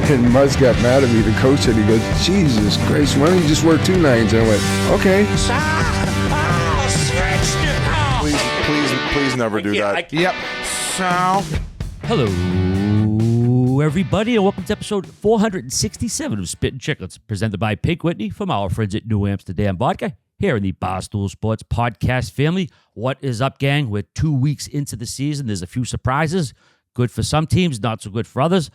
And Muzz got mad at me, the coach said, he goes, Jesus Christ, why don't you just work 2 nines? And I went, okay. Please never do that. Yep. So. Hello, everybody, and welcome to episode 467 of Spittin Chiclets, presented by Pink Whitney from our friends at New Amsterdam Vodka, here in the Barstool Sports podcast family. What is up, gang? We're 2 weeks into the season. There's a few surprises. Good for some teams, not so good for others.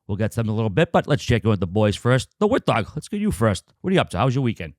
We'll get to them in a little bit, but let's check in with the boys first. The Wit Dog, let's get you first. What are you up to? How was your weekend?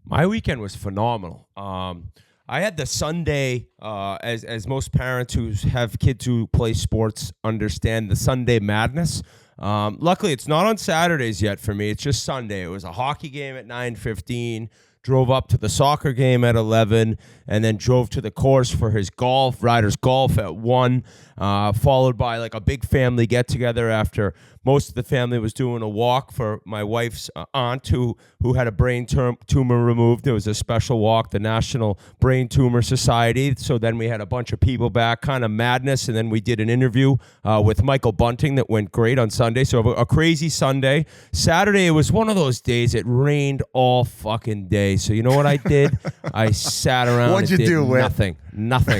My weekend was phenomenal. I had the Sunday, as most parents who have kids who play sports understand, the Sunday madness. Luckily, it's not on Saturdays yet for me. It's just Sunday. It was a hockey game at 9:15. Drove up to the soccer game at 11, and then drove to the course for his Riders golf at 1, followed by like a big family get-together after most of the family was doing a walk for my wife's aunt who had a brain tumor removed. It was a special walk, the National Brain Tumor Society. So then we had a bunch of people back, kind of madness, and then we did an interview with Michael Bunting that went great on Sunday. So a crazy Sunday. Saturday, it was one of those days. It rained all fucking day. So you know what I did? I sat around What'd and you did do, Whit? nothing.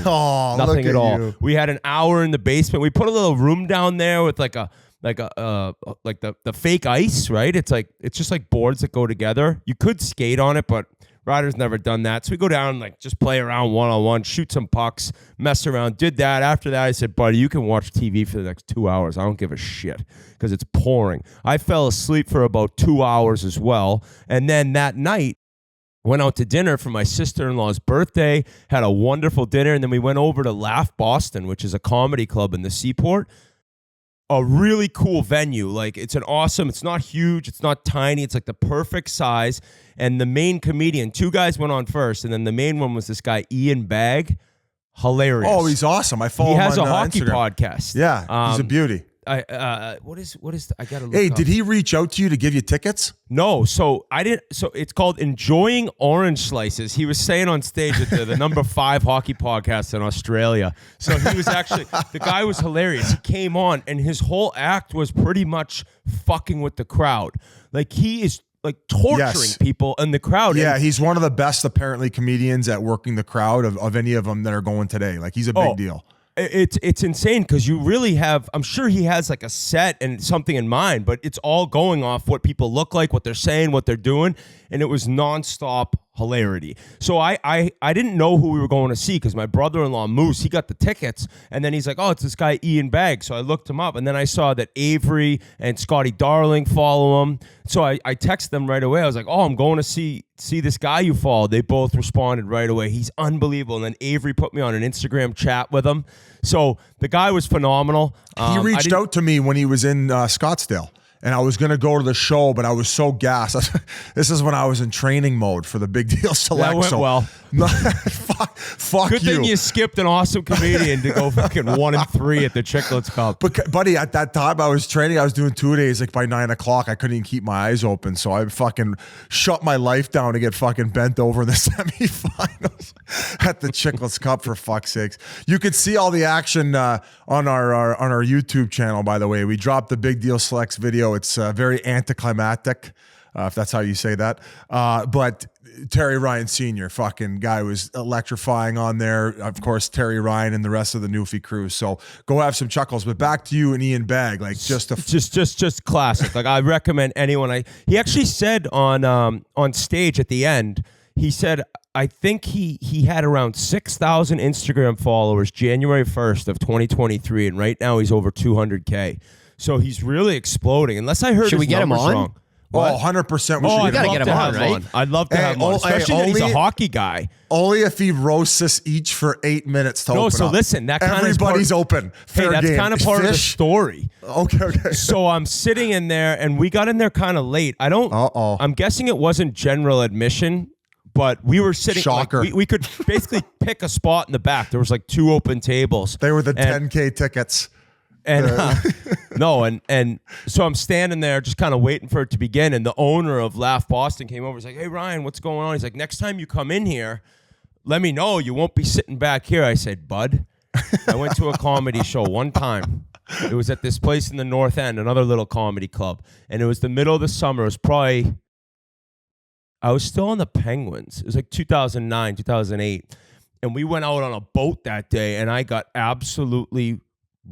Oh, Nothing look at all. you. We had an hour in the basement. We put a little room down there with like the fake ice, right? It's just like boards that go together. You could skate on it, but Riders never done that. So we go down, like just play around one-on-one, shoot some pucks, mess around. Did that. After that, I said, buddy, you can watch TV for the next 2 hours. I don't give a shit because it's pouring. I fell asleep for about 2 hours as well. And then that night, went out to dinner for my sister-in-law's birthday, had a wonderful dinner, and then we went over to Laugh Boston, which is a comedy club in the Seaport. A really cool venue. Like, it's not huge, it's not tiny, it's like the perfect size. And the main comedian, 2 guys went on first, and then the main one was this guy, Ian Bagg. Hilarious. Oh, he's awesome. I follow him on He has a hockey Instagram. podcast. Yeah, he's a beauty. I gotta look Hey, up. did he reach out to you to give you tickets? No, so I didn't. So it's called Enjoying Orange Slices. He was saying on stage at the number 5 hockey podcast in Australia. So he was actually, the guy was hilarious. He came on and his whole act was pretty much fucking with the crowd. Like, he is like torturing people in the crowd. Yeah, And he's one of the best apparently comedians at working the crowd of any of them that are going today. Like, he's a big deal. It's insane because you really have, I'm sure he has like a set and something in mind, but it's all going off what people look like, what they're saying, what they're doing, and it was nonstop hilarity. So I didn't know who we were going to see because my brother-in-law Moose, he got the tickets, and then he's like, oh, it's this guy Ian Bagg. So I looked him up, and then I saw that Avery and Scotty Darling follow him. So I texted them right away. I was like, oh, I'm going to see this guy you follow. They both responded right away. He's unbelievable. And then Avery put me on an Instagram chat with him. So the guy was phenomenal. He reached out to me when he was in Scottsdale. And I was going to go to the show, but I was so gassed. This is when I was in training mode for the Big Deal Select. That went well. Fuck Good you. thing you skipped an awesome comedian to go fucking 1-3 at the Chiclets Cup. But buddy, at that time I was training. I was doing 2 days. Like by 9 o'clock, I couldn't even keep my eyes open. So I fucking shut my life down to get fucking bent over in the semifinals at the Chiclets Cup. For fuck's sakes, you could see all the action on our YouTube channel. By the way, we dropped the Big Deal Selects video. It's very anticlimactic, if that's how you say that. But Terry Ryan Sr., fucking guy, was electrifying on there. Of course, Terry Ryan and the rest of the Newfie crew. So go have some chuckles. But back to you and Ian Bagg, like just classic. Like, I recommend anyone. He actually said on stage at the end, he said, I think he had around 6,000 Instagram followers January 1st of 2023, and right now he's over 200K. So he's really exploding. Unless I heard Should we get him on? Wrong. What? 100%. I'd gotta love get him to on, have right? I'd love to have him on, especially that he's a hockey guy. Only if he roasts us each for 8 minutes to open up. Listen, that kind everybody's open. Fair that's game. kind of part of the Fish? story. Okay. So I'm sitting in there, and we got in there kind of late. I'm guessing it wasn't general admission, but we were sitting. Shocker. Like, we could basically pick a spot in the back. There was like 2 open tables. They were the 10K tickets. And and so I'm standing there just kind of waiting for it to begin, and the owner of Laugh Boston came over. He's like, hey, Ryan, what's going on? He's like, next time you come in here, let me know. You won't be sitting back here. I said, bud, I went to a comedy show one time. It was at this place in the North End, another little comedy club. And it was the middle of the summer. It was probably, I was still on the Penguins. It was like 2009, 2008. And we went out on a boat that day, and I got absolutely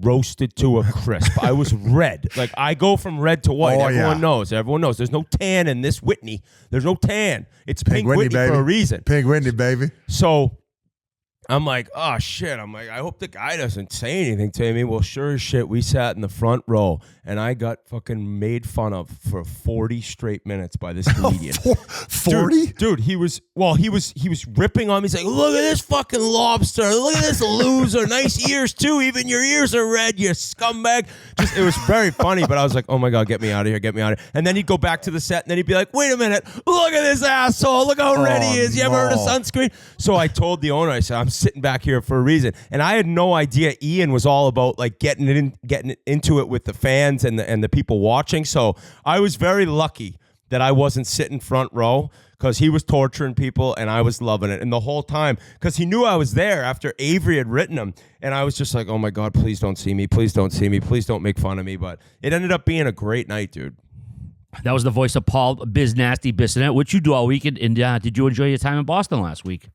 roasted to a crisp. I was red. Like, I go from red to white. Everyone knows. Everyone knows. There's no tan in this Whitney. There's no tan. It's Pink Whitney baby. for a reason. Pink Whitney, baby. So I'm like, oh, shit. I'm like, I hope the guy doesn't say anything to me. Well, sure as shit, we sat in the front row, and I got fucking made fun of for 40 straight minutes by this comedian. 40? Dude, he was ripping on me. He's like, look at this fucking lobster. Look at this loser. Nice ears, too. Even your ears are red, you scumbag. It was very funny, but I was like, oh, my God, get me out of here. Get me out of here. And then he'd go back to the set, and then he'd be like, wait a minute. Look at this asshole. Look how red he is. You ever heard of sunscreen? So I told the owner, I said, I'm sitting back here for a reason. And I had no idea Ian was all about like getting into it with the fans and the people watching. So I was very lucky that I wasn't sitting front row, because he was torturing people and I was loving it. And the whole time, because he knew I was there after Avery had written him, and I was just like, oh my God, please don't see me. Please don't see me. Please don't make fun of me. But it ended up being a great night, dude. That was the voice of Paul Biz Nasty Bissonette. What you do all weekend? And did you enjoy your time in Boston last week?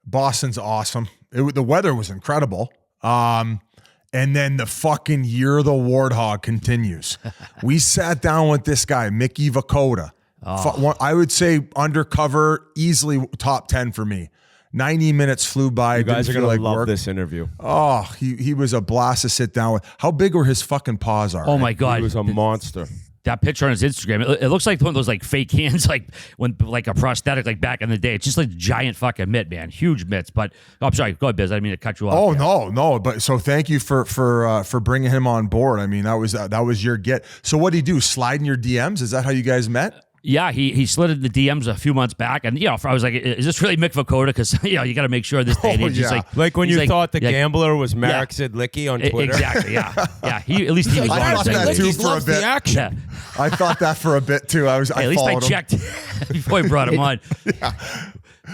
Boston's awesome. The weather was incredible. And then the fucking year of the warthog continues. We sat down with this guy, Mick Vukota. I would say undercover, easily top 10 for me. 90 minutes flew by. You guys are going to love this interview. Oh, he was a blast to sit down with. How big were his fucking paws? Oh, my God. He was a monster. That picture on his Instagram, it looks like one of those like fake hands, like a prosthetic, like back in the day. It's just like a giant fucking mitt, man, huge mitts. But I'm sorry, go ahead, Biz. I didn't mean to cut you off. Oh no. But so thank you for bringing him on board. I mean, that was your get. So what did he do? Slide in your DMs? Is that how you guys met? Yeah, he slid in the DMs a few months back, and I was like, "Is this really Mick Vukota?" Because you got to make sure this day and age. Yeah. Like when you thought the gambler was Marek Sidlicki on Twitter. Exactly. Yeah. He at least he was I honest. thought that too Sidlicki for a loves bit. the action. Yeah. I thought that for a bit too. At least I checked before I brought him on.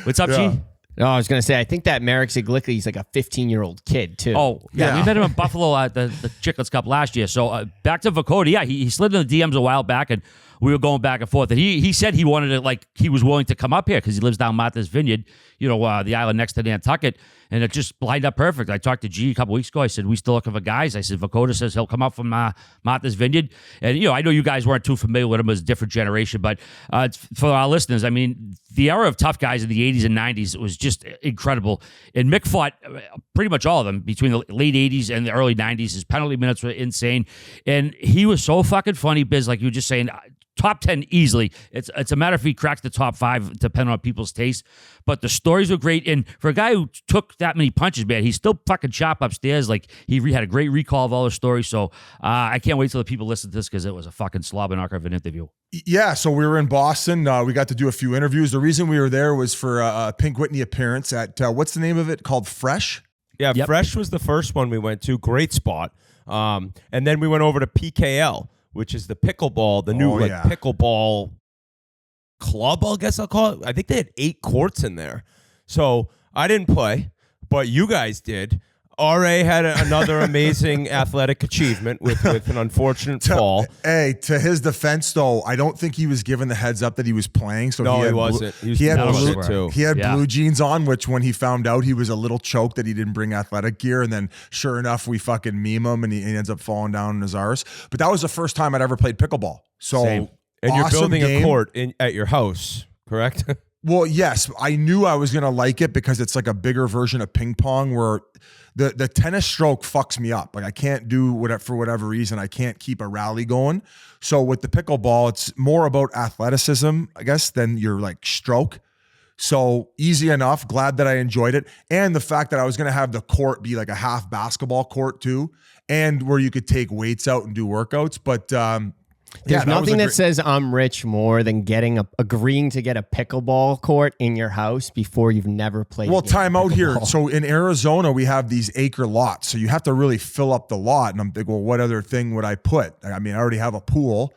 What's up, G? No, I was going to say, I think that Marek Sidlicki, he's like a 15-year-old kid, too. Oh, yeah. We met him in Buffalo at the Chiclets Cup last year. So back to Vukota. Yeah, he slid in the DMs a while back, and we were going back and forth. And he said he wanted to, like, he was willing to come up here because he lives down Martha's Vineyard, the island next to Nantucket. And it just lined up perfect. I talked to G a couple weeks ago. I said, we still looking for guys. I said, Vukota says he'll come up from Martha's Vineyard. And, I know you guys weren't too familiar with him as a different generation. But for our listeners, I mean, the era of tough guys in the 80s and 90s was just incredible. And Mick fought pretty much all of them between the late 80s and the early 90s. His penalty minutes were insane. And he was so fucking funny, Biz, like you were just saying. Top 10 easily. It's a matter if he cracks the top 5, depending on people's taste. But the stories were great. And for a guy who took that many punches, man, he's still fucking sharp upstairs. Like, he had a great recall of all the stories. So I can't wait till the people listen to this, because it was a fucking slobber knocker of an interview. Yeah, so we were in Boston. We got to do a few interviews. The reason we were there was for a Pink Whitney appearance at, what's the name of it? Called Fresh? Yeah, Yep. Fresh was the first one we went to. Great spot. And then we went over to PKL, which is the pickleball, the new pickleball club, I guess I'll call it. I think they had 8 courts in there. So I didn't play, but you guys did. RA had another amazing athletic achievement with an unfortunate fall. Hey, to his defense, though, I don't think he was given the heads up that he was playing. So no, he wasn't. He had too. blue jeans on, which when he found out, he was a little choked that he didn't bring athletic gear. And then sure enough, we fucking meme him and he ends up falling down in his arse. But that was the first time I'd ever played pickleball. So Same. And awesome you're building game. a court at your house, correct? Well, yes, I knew I was going to like it because it's like a bigger version of ping pong where the tennis stroke fucks me up. Like, I can't do whatever, for whatever reason, I can't keep a rally going. So with the pickleball, it's more about athleticism, I guess, than your like stroke. So easy enough. Glad that I enjoyed it. And the fact that I was going to have the court be like a half basketball court too, and where you could take weights out and do workouts. But there's nothing that says I'm rich more than agreeing to get a pickleball court in your house before you've never played. Well, time out here. So in Arizona, we have these acre lots. So you have to really fill up the lot. And I'm thinking, well, what other thing would I put? I mean, I already have a pool.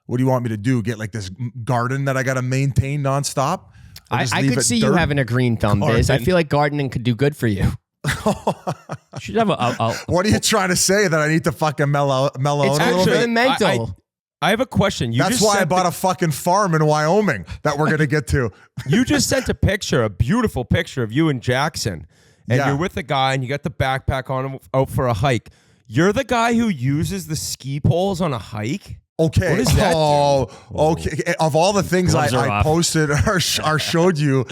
What do you want me to do? Get like this garden that I got to maintain nonstop? I could see you having a green thumb, Biz. I feel like gardening could do good for you. You should have a What are you trying to say? That I need to fucking mellow It's out a little actually bit? the mental. I have a question. That's why I bought a fucking farm in Wyoming that we're gonna get to. You just sent a picture, a beautiful picture of you and Jackson, and Yeah. you're with a guy, and you got the backpack on out for a hike. You're the guy who uses the ski poles on a hike. Okay. What does that Okay. Of all the things Gloves are I off. posted or showed you,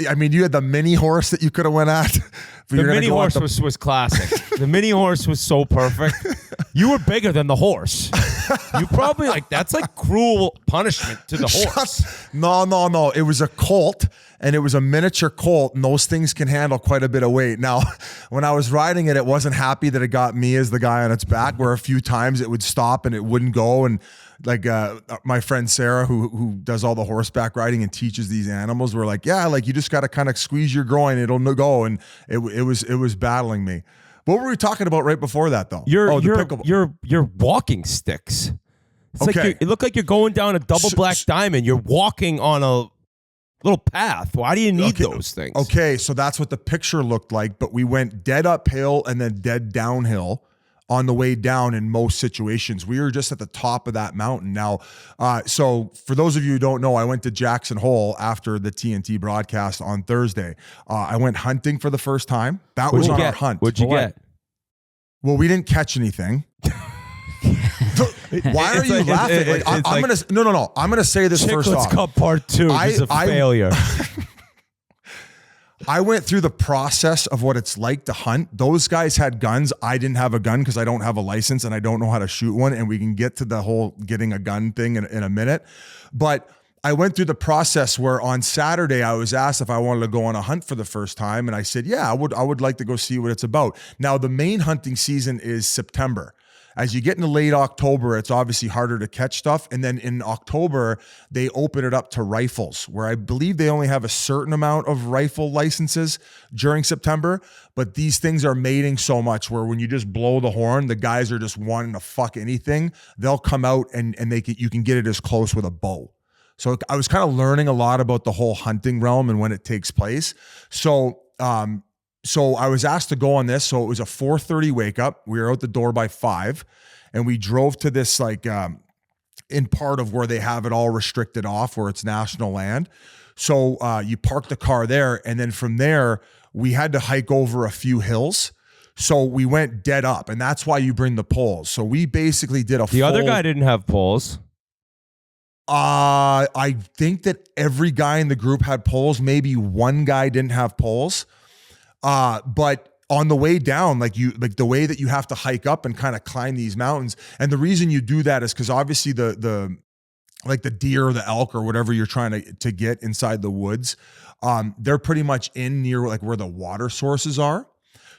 I mean, you had the mini horse that you could have went at. The mini horse was classic. The mini horse was so perfect. You were bigger than the horse. You probably that's like cruel punishment to the horse. No. It was a colt, and it was a miniature colt, and those things can handle quite a bit of weight. Now, when I was riding it, it wasn't happy that it got me as the guy on its back, where a few times it would stop and it wouldn't go. And like my friend Sarah, who does all the horseback riding and teaches these animals, were like, yeah, like you just got to kind of squeeze your groin, it'll go. And it was battling me. What were we talking about right before that, though? Your walking sticks. It's Okay. it looked like you're going down a double black diamond. You're walking on a little path. Why do you need those things? Okay, so that's what the picture looked like, but we went dead uphill and then dead downhill on the way down in most situations. We were just at the top of that mountain. Now, so for those of you who don't know, I went to Jackson Hole after the TNT broadcast on Thursday. I went hunting for the first time. That was on our hunt. What'd you get? Well, we didn't catch anything. Why are you laughing? I'm gonna say this first Chiclets off. Cup Part 2 is a failure. I went through the process of what it's like to hunt. Those guys had guns. I didn't have a gun because I don't have a license and I don't know how to shoot one. And we can get to the whole getting a gun thing in a minute. But I went through the process where on Saturday I was asked if I wanted to go on a hunt for the first time. And I said, yeah, I would like to go see what it's about. Now, the main hunting season is September. As you get into late October, it's obviously harder to catch stuff. And then in October, they open it up to rifles, where I believe they only have a certain amount of rifle licenses during September. But these things are mating so much where when you just blow the horn, the guys are just wanting to fuck anything. They'll come out and you can get it as close with a bow. So I was kind of learning a lot about the whole hunting realm and when it takes place. So I was asked to go on this. So it was a 4:30 wake up. We were out the door by 5, and we drove to this in part of where they have it all restricted off, where it's national land. So you park the car there, and then from there we had to hike over a few hills. So we went dead up, and that's why you bring the poles. So we basically did The other guy didn't have poles. I think that every guy in the group had poles. Maybe one guy didn't have poles. But on the way down, the way that you have to hike up and kind of climb these mountains. And the reason you do that is because obviously the deer or the elk or whatever you're trying to get inside the woods, they're pretty much in near where the water sources are.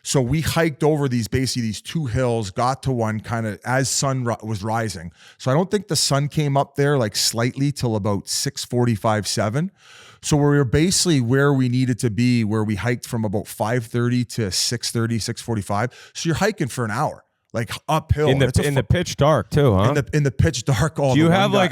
So we hiked over these two hills, got to one kind of as sun was rising. So I don't think the sun came up there slightly till about 6:45, 7. So we were basically where we needed to be, where we hiked from about 5:30 to 6:30, 6:45. So you're hiking for an hour, uphill. In the pitch dark too, huh? In the pitch dark. Do you have a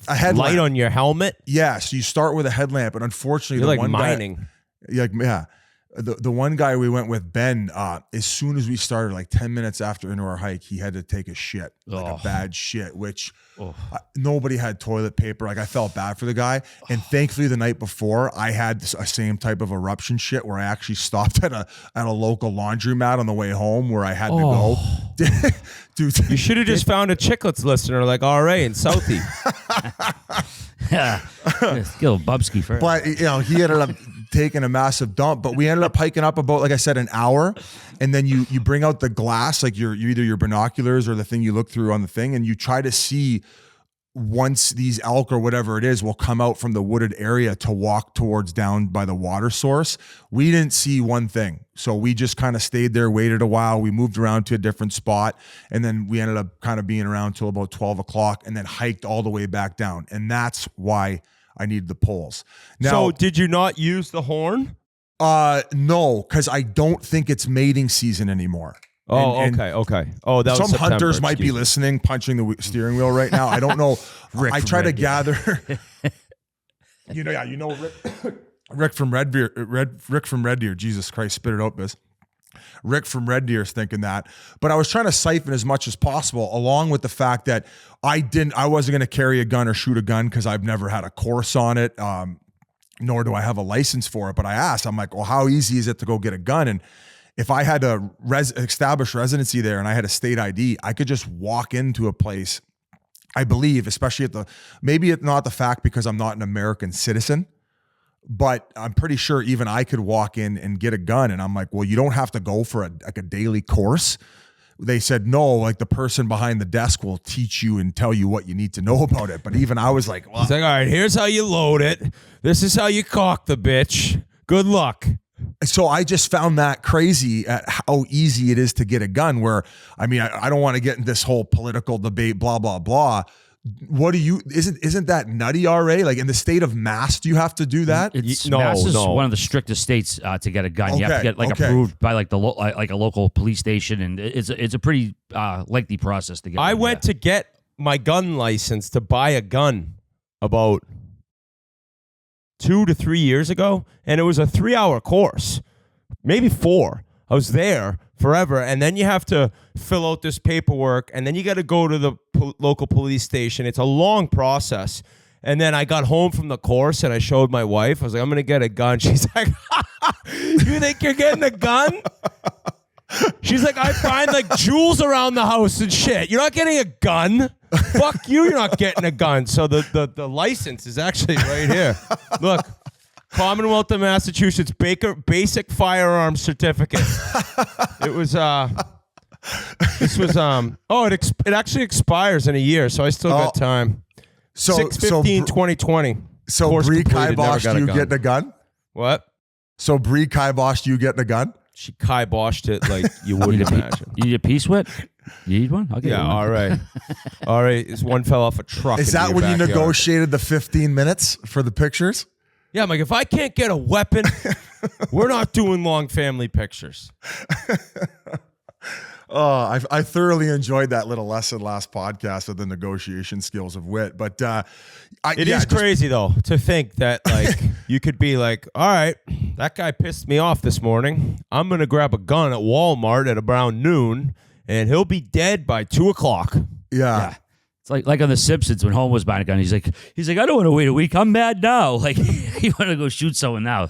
headlamp light on your helmet? Yeah. So you start with a headlamp, and unfortunately, You're mining. Yeah. The one guy we went with, Ben, as soon as we started, 10 minutes after into our hike, he had to take a shit, a bad shit, which nobody had toilet paper. I felt bad for the guy. And thankfully the night before I had a same type of eruption shit where I actually stopped at a local laundromat on the way home where I had to go. Dude, you should have just found a Chiclets listener like RA in Southie. Yeah. Skill Bubsky first. But he ended up taking a massive dump, but we ended up hiking up about, like I said, an hour. And then you bring out the glass, either your binoculars or the thing you look through on the thing, and you try to see once these elk or whatever it is will come out from the wooded area to walk towards down by the water source. We didn't see one thing. So we just kind of stayed there, waited a while. We moved around to a different spot. And then we ended up kind of being around till about 12 o'clock and then hiked all the way back down. And that's why I needed the poles. Now, so did you not use the horn? No, because I don't think it's mating season anymore. Oh, okay. Oh, that was some September, hunters might be listening, punching the steering wheel right now. I don't know. I try to gather. Rick. Rick from Red Deer, Jesus Christ, spit it out, Biz. Rick from Red Deer is thinking that, but I was trying to siphon as much as possible, along with the fact that I wasn't going to carry a gun or shoot a gun because I've never had a course on it, nor do I have a license for it. But I asked, I'm like, well, how easy is it to go get a gun? And if I had to establish residency there and I had a state ID, I could just walk into a place. I believe, especially maybe it's not the fact because I'm not an American citizen, but I'm pretty sure even I could walk in and get a gun. And I'm like, well, you don't have to go for a daily course. They said, no, like the person behind the desk will teach you and tell you what you need to know about it. But even I was like, well, he's like, all right, here's how you load it. This is how you cock the bitch. Good luck. So I just found that crazy at how easy it is to get a gun, where, I mean, I don't want to get in this whole political debate, blah, blah, blah. Isn't that nutty, RA? Like in the state of Mass, do you have to do that? Mass is one of the strictest states to get a gun. You have to get approved by like a local police station, and it's a pretty lengthy process to get. I went to get my gun license to buy a gun about 2 to 3 years ago, and it was a 3-hour course, maybe 4. I was there forever, and then you have to fill out this paperwork, and then you got to go to the local police station. It's a long process. And then I got home from the course, and I showed my wife. I was like, I'm going to get a gun. She's like, you think you're getting a gun? She's like, I find like jewels around the house and shit. You're not getting a gun. Fuck you, you're not getting a gun. So the license is actually right here. Look. Commonwealth of Massachusetts basic firearms certificate. It was it actually expires in a year, so I still got time. 6/15/2020. So Bree kiboshed you getting a gun? What? So Bree kiboshed you getting a gun? She kiboshed it like you wouldn't imagine. You need a peace whip? You need one? I'll get you one. All right. All right. This one fell off a truck. Is that when you negotiated the 15 minutes for the pictures? Yeah, I'm like, if I can't get a weapon, we're not doing long family pictures. Oh, I thoroughly enjoyed that little lesson last podcast of the negotiation skills of wit. But it is crazy, though, to think that like you could be like, all right, that guy pissed me off this morning. I'm going to grab a gun at Walmart at around noon, and he'll be dead by 2 o'clock. Yeah. It's like on The Simpsons when Homer was buying a gun. He's like, I don't want to wait a week. I'm mad now. Like, you want to go shoot someone now?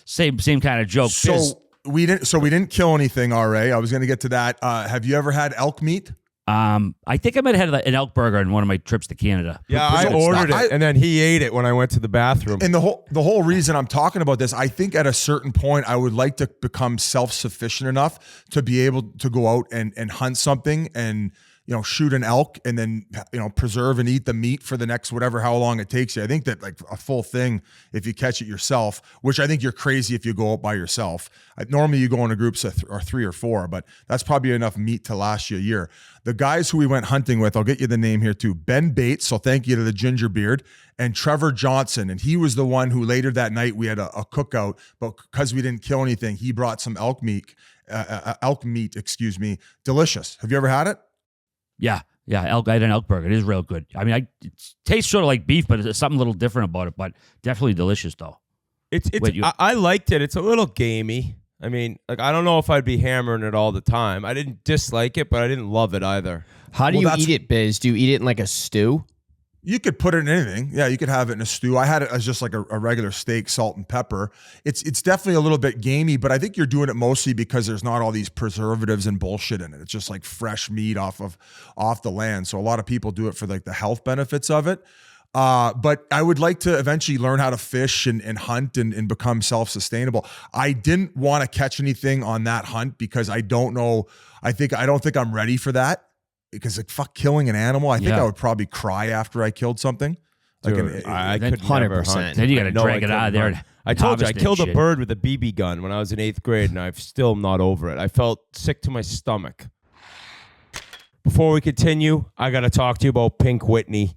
Same kind of joke. So we didn't kill anything. RA, I was going to get to that. Have you ever had elk meat? I think I might have had an elk burger in one of my trips to Canada. Yeah, I ordered it, and then he ate it when I went to the bathroom. And the whole reason I'm talking about this, I think at a certain point I would like to become self-sufficient enough to be able to go out and hunt something and, you know, shoot an elk and then, you know, preserve and eat the meat for the next how long it takes you. I think that like a full thing, if you catch it yourself, which I think you're crazy if you go out by yourself. Normally you go in a groups of 3 or 4, but that's probably enough meat to last you a year. The guys who we went hunting with, I'll get you the name here too, Ben Bates, so thank you to the ginger beard, and Trevor Johnson. And he was the one who later that night we had a cookout, but because we didn't kill anything, he brought some elk meat, delicious. Have you ever had it? Yeah. I had an elk burger. It is real good. I mean, it tastes sort of like beef, but there's something a little different about it, but definitely delicious, though. I liked it. It's a little gamey. I mean, like, I don't know if I'd be hammering it all the time. I didn't dislike it, but I didn't love it either. How do you eat it, Biz? Do you eat it in like a stew? You could put it in anything. Yeah, you could have it in a stew. I had it as just like a regular steak, salt and pepper. It's definitely a little bit gamey, but I think you're doing it mostly because there's not all these preservatives and bullshit in it. It's just like fresh meat off the land. So a lot of people do it for like the health benefits of it. But I would like to eventually learn how to fish and hunt and become self-sustainable. I didn't want to catch anything on that hunt because I don't know. I don't think I'm ready for that. Because like fuck killing an animal, I think I would probably cry after I killed something. Dude, I could 100%. Then you got to drag it out of there. I told you I killed a bird with a BB gun when I was in 8th grade, and I'm still not over it. I felt sick to my stomach. Before we continue, I got to talk to you about Pink Whitney.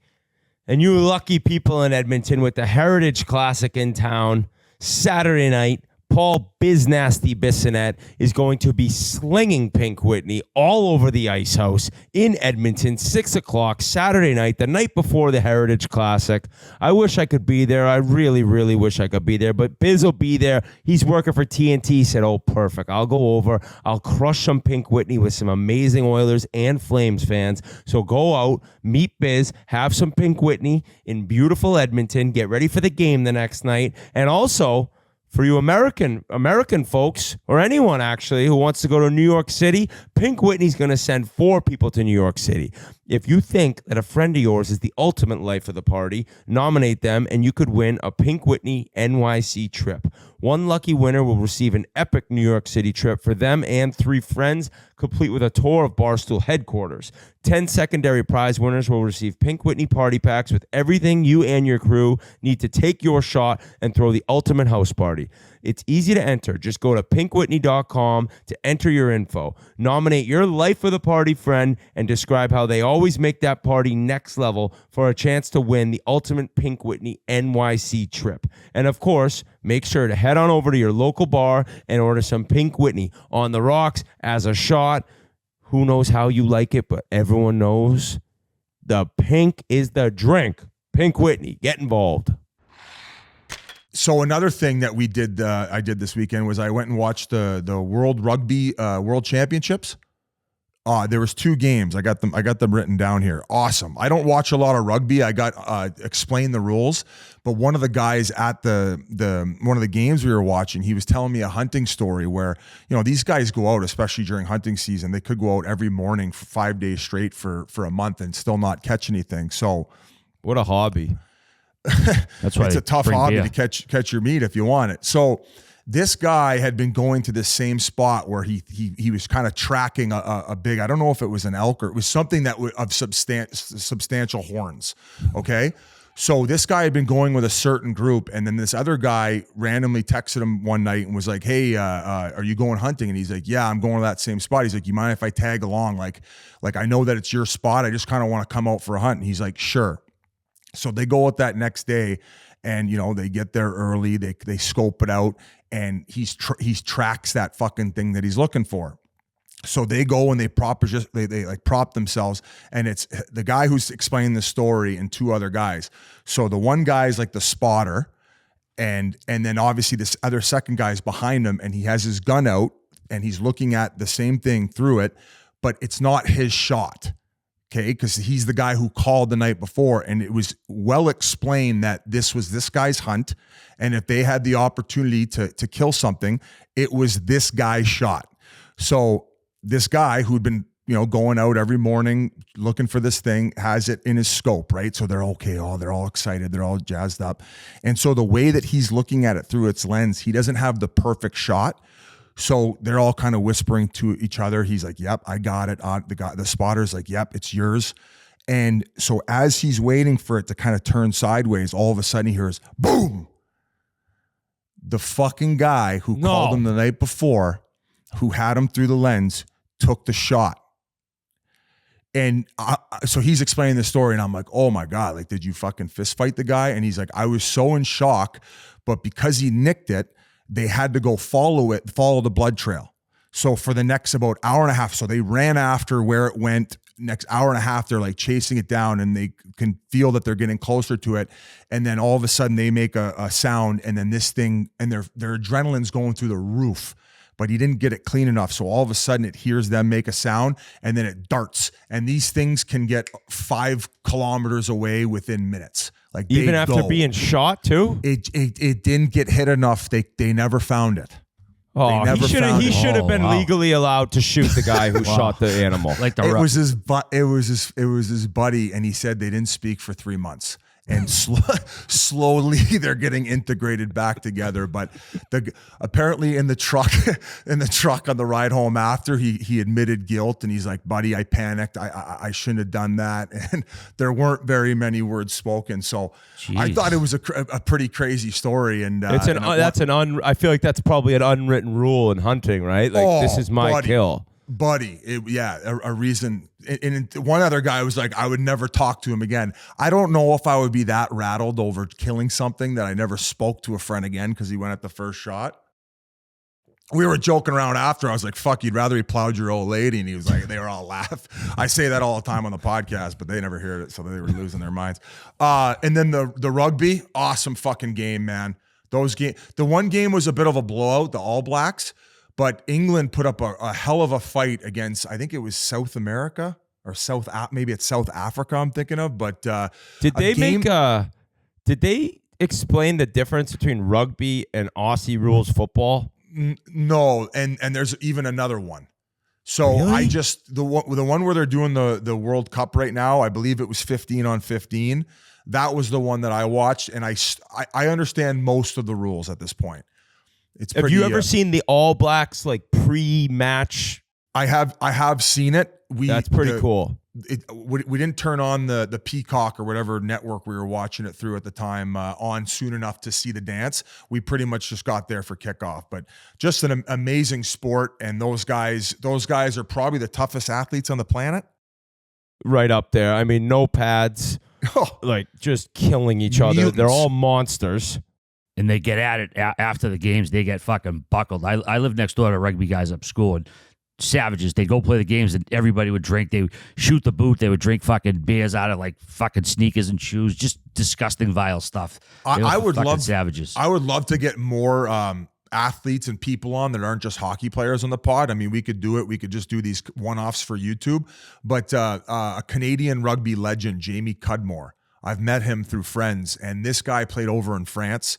And you lucky people in Edmonton with the Heritage Classic in town, Saturday night, Paul Biznasty Bissonette is going to be slinging Pink Whitney all over the ice house in Edmonton, 6 o'clock Saturday night, the night before the Heritage Classic. I wish I could be there. I really, really wish I could be there, but Biz will be there. He's working for TNT. He said, oh, perfect. I'll go over. I'll crush some Pink Whitney with some amazing Oilers and Flames fans. So go out, meet Biz, have some Pink Whitney in beautiful Edmonton, get ready for the game the next night, and also, for you American folks, or anyone actually who wants to go to New York City, Pink Whitney's going to send 4 people to New York City. If you think that a friend of yours is the ultimate life of the party, nominate them and you could win a Pink Whitney NYC trip. One lucky winner will receive an epic New York City trip for them and 3 friends, complete with a tour of Barstool headquarters. 10 secondary prize winners will receive Pink Whitney party packs with everything you and your crew need to take your shot and throw the ultimate house party. It's easy to enter. Just go to pinkwhitney.com to enter your info. Nominate your life of the party friend and describe how they always make that party next level for a chance to win the ultimate Pink Whitney NYC trip. And of course, make sure to head on over to your local bar and order some Pink Whitney on the rocks as a shot. Who knows how you like it, but everyone knows the pink is the drink. Pink Whitney, get involved. So another thing that we did, I did this weekend was I went and watched the World Rugby World Championships. There was 2 games. I got them written down here. Awesome. I don't watch a lot of rugby. I got explain the rules, but one of the guys at the one of the games we were watching, he was telling me a hunting story where, you know, these guys go out, especially during hunting season. They could go out every morning for 5 days straight for a month and still not catch anything. So, what a hobby. That's right. It's a tough hobby to catch your meat if you want it. So this guy had been going to this same spot where he was kind of tracking a big, I don't know if it was an elk or it was something that was of substantial horns. Okay. So this guy had been going with a certain group, and then this other guy randomly texted him one night and was like, hey, are you going hunting? And he's like, yeah, I'm going to that same spot. He's like, you mind if I tag along? Like I know that it's your spot. I just kind of want to come out for a hunt. And he's like, sure. So they go out that next day, and you know they get there early. They scope it out, and he's tracks that fucking thing that he's looking for. So they go and they prop themselves, and it's the guy who's explaining the story and 2 other guys. So the one guy's like the spotter, and then obviously this other second guy's behind him, and he has his gun out and he's looking at the same thing through it, but it's not his shot. Okay, because he's the guy who called the night before, and it was well explained that this was this guy's hunt, and if they had the opportunity to kill something, it was this guy's shot. So this guy who'd been, you know, going out every morning looking for this thing has it in his scope, right? So they're okay. Oh, they're all excited. They're all jazzed up. And so the way that he's looking at it through its lens, he doesn't have the perfect shot. So they're all kind of whispering to each other. He's like, yep, I got it. The spotter's like, yep, it's yours. And so as he's waiting for it to kind of turn sideways, all of a sudden he hears, boom. The fucking guy who called him the night before, who had him through the lens, took the shot. And so he's explaining the story, and I'm like, oh my God, like, did you fucking fist fight the guy? And he's like, I was so in shock, but because he nicked it, they had to go follow the blood trail. So for the next about hour and a half, so they ran after where it went. Next hour and a half, they're like chasing it down, and they can feel that they're getting closer to it. And then all of a sudden they make a sound, and then this thing, and their adrenaline's going through the roof, but he didn't get it clean enough. So all of a sudden it hears them make a sound, and then it darts. And these things can get 5 kilometers away within minutes. Like even after being shot too? It didn't get hit enough. They never found it. Oh, he should have been legally allowed to shoot the guy who shot the animal. Like it was his buddy, and he said they didn't speak for 3 months. And slowly they're getting integrated back together. But apparently in the truck on the ride home after, he admitted guilt, and he's like, buddy, I panicked. I shouldn't have done that. And there weren't very many words spoken. So jeez. I thought it was a pretty crazy story. And I feel like that's probably an unwritten rule in hunting, right? Like, this is my kill. Buddy, a reason. And one other guy was like, I would never talk to him again. I don't know if I would be that rattled over killing something that I never spoke to a friend again because he went at the first shot. we were joking around after. I was like, fuck, you'd rather he plowed your old lady. And he was like, they were all laugh. I say that all the time on the podcast, but they never heard it. So they were losing their minds. And then the rugby, awesome fucking game, man. The one game was a bit of a blowout, the All Blacks, but England put up a hell of a fight against, I think it was South America or maybe it's South Africa I'm thinking of. But did they explain the difference between rugby and Aussie rules football? No, and there's even another one. So really? I just the one where they're doing the World Cup right now. I believe it was 15 on 15. That was the one that I watched, and I understand most of the rules at this point. It's have you ever seen the All Blacks like pre-match? I have seen it. That's pretty cool. We didn't turn on the Peacock or whatever network we were watching it through at the time on soon enough to see the dance. We pretty much just got there for kickoff, but just an amazing sport. And those guys are probably the toughest athletes on the planet. Right up there. I mean, no pads, like just killing each other. Mutants. They're all monsters. And they get at it after the games. They get fucking buckled. I live next door to rugby guys up school, and savages. They go play the games, and everybody would drink. They would shoot the boot. They would drink fucking beers out of like fucking sneakers and shoes. Just disgusting, vile stuff. I would love savages. I would love to get more athletes and people on that aren't just hockey players on the pod. I mean, we could do it. We could just do these one-offs for YouTube. But a Canadian rugby legend, Jamie Cudmore. I've met him through friends, and this guy played over in France.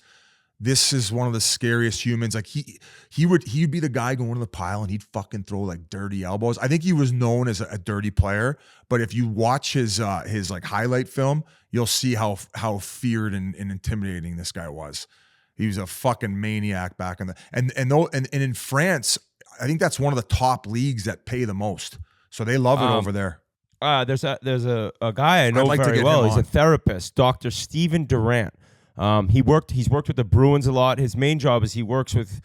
This is one of the scariest humans. Like he'd be the guy going to the pile and he'd fucking throw like dirty elbows. I think he was known as a dirty player, but if you watch his like highlight film, you'll see how feared and intimidating this guy was. He was a fucking maniac back in the and in France, I think that's one of the top leagues that pay the most. So they love it over there. There's a guy I know like very well. He's a therapist, Dr. Stephen Durant. He's worked with the Bruins a lot. His main job is he works with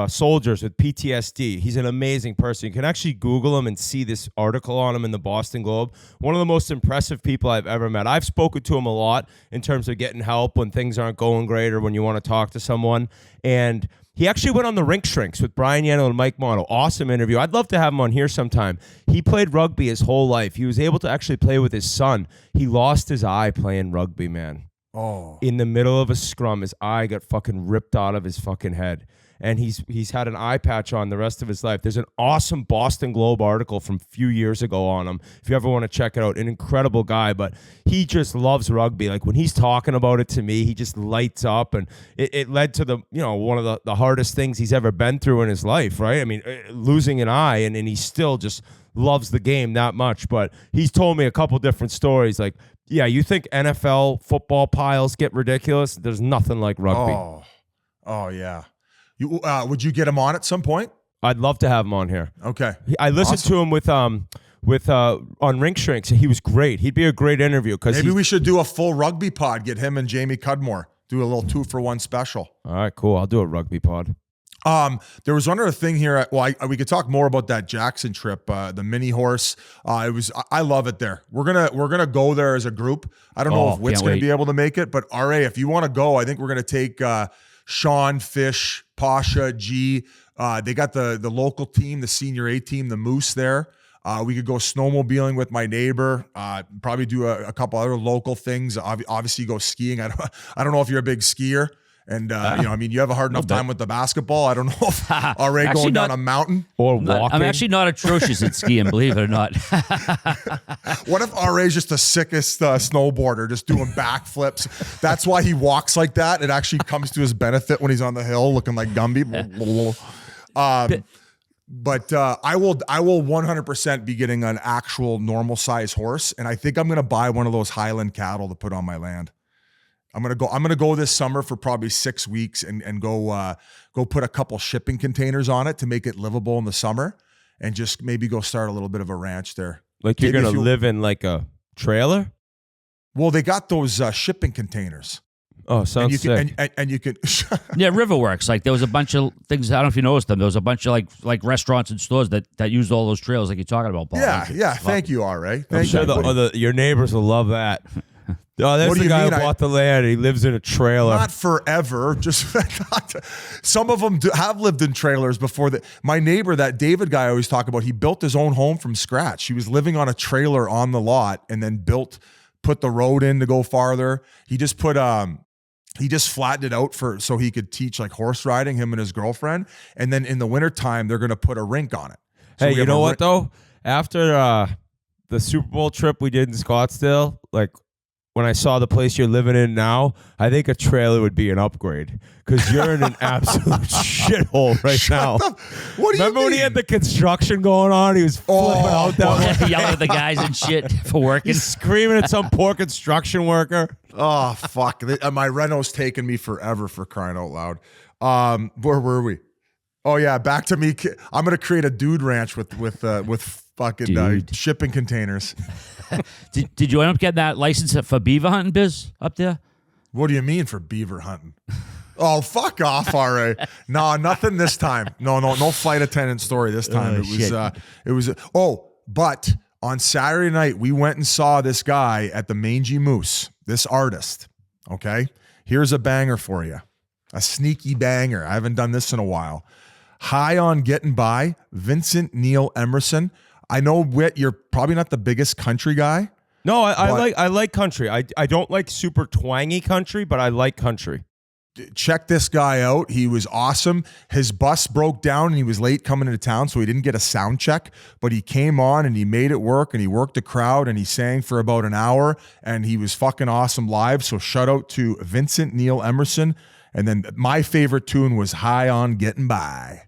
soldiers with PTSD. He's an amazing person. You can actually Google him and see this article on him in the Boston Globe. One of the most impressive people I've ever met. I've spoken to him a lot in terms of getting help when things aren't going great or when you want to talk to someone. And he actually went on the Rink Shrinks with Brian Yano and Mike Mono. Awesome interview. I'd love to have him on here sometime. He played rugby his whole life. He was able to actually play with his son. He lost his eye playing rugby, man. Oh. In the middle of a scrum, his eye got fucking ripped out of his fucking head. And he's had an eye patch on the rest of his life. There's an awesome Boston Globe article from a few years ago on him. If you ever want to check it out, an incredible guy, but he just loves rugby. Like when he's talking about it to me, he just lights up, and it led to one of the hardest things he's ever been through in his life, right? I mean, losing an eye, and he still just loves the game that much. But he's told me a couple different stories. Like, yeah, you think NFL football piles get ridiculous? There's nothing like rugby. Oh yeah. Would you get him on at some point? I'd love to have him on here. Okay. I listened to him with on Rink Shrinks, and he was great. He'd be a great interview. Maybe we should do a full rugby pod. Get him and Jamie Cudmore. Do a little 2-for-1 special. All right, cool. I'll do a rugby pod. There was one other thing here. We could talk more about that Jackson trip, the mini horse. I love it there. We're gonna go there as a group. I don't know if Whit's gonna be able to make it, but RA, if you want to go, I think we're gonna take Sean, Fish, Pasha, G. They got the local team, the senior A team, the Moose there. We could go snowmobiling with my neighbor. Probably do a couple other local things. Obviously, go skiing. I don't know if you're a big skier. And, you have a hard enough time with the basketball. I don't know if RA going down a mountain or walking. I'm actually not atrocious at skiing, believe it or not. What if RA's just the sickest snowboarder, just doing backflips? That's why he walks like that. It actually comes to his benefit when he's on the hill looking like Gumby. But I will 100% be getting an actual normal size horse. And I think I'm going to buy one of those Highland cattle to put on my land. I'm gonna go this summer for probably 6 weeks and go put a couple shipping containers on it to make it livable in the summer, and just maybe go start a little bit of a ranch there. Like you're gonna live in like a trailer? Well, they got those shipping containers. Oh, sounds sick. And you could yeah, Riverworks. Like there was a bunch of things. I don't know if you noticed them. There was a bunch of like restaurants and stores that used all those trails like you're talking about, Paul. Yeah. Thank you, RA. I'm sure your neighbors will love that. Oh, there's What do the you guy mean? who bought the land. He lives in a trailer. Not forever. Just some of them have lived in trailers before. My neighbor, that David guy I always talk about, he built his own home from scratch. He was living on a trailer on the lot and then put the road in to go farther. He just flattened it out so he could teach like horse riding, him and his girlfriend. And then in the wintertime, they're going to put a rink on it. So hey, you know what though? After the Super Bowl trip we did in Scottsdale, like when I saw the place you're living in now, I think a trailer would be an upgrade because you're in an absolute shithole right now. What do you Remember when he mean? had the construction going on? He was flipping out that way. Yelling at the guys and shit for working. He's screaming at some poor construction worker. Oh, fuck. My reno's taking me forever, for crying out loud. Where were we? Oh, yeah, back to me. I'm going to create a dude ranch with fucking shipping containers. Did you end up getting that license for beaver hunting biz up there? What do you mean for beaver hunting? Oh, fuck off, RA. No, nothing this time. No flight attendant story this time. But on Saturday night, we went and saw this guy at the Mangy Moose, this artist. Okay? Here's a banger for you. A sneaky banger. I haven't done this in a while. High on Getting By, Vincent Neil Emerson. I know, Whit, you're probably not the biggest country guy. No, I like country. I don't like super twangy country, but I like country. Check this guy out. He was awesome. His bus broke down and he was late coming into town, so he didn't get a sound check, but he came on and he made it work and he worked the crowd and he sang for about an hour and he was fucking awesome live. So shout out to Vincent Neil Emerson. And then my favorite tune was High on Getting By.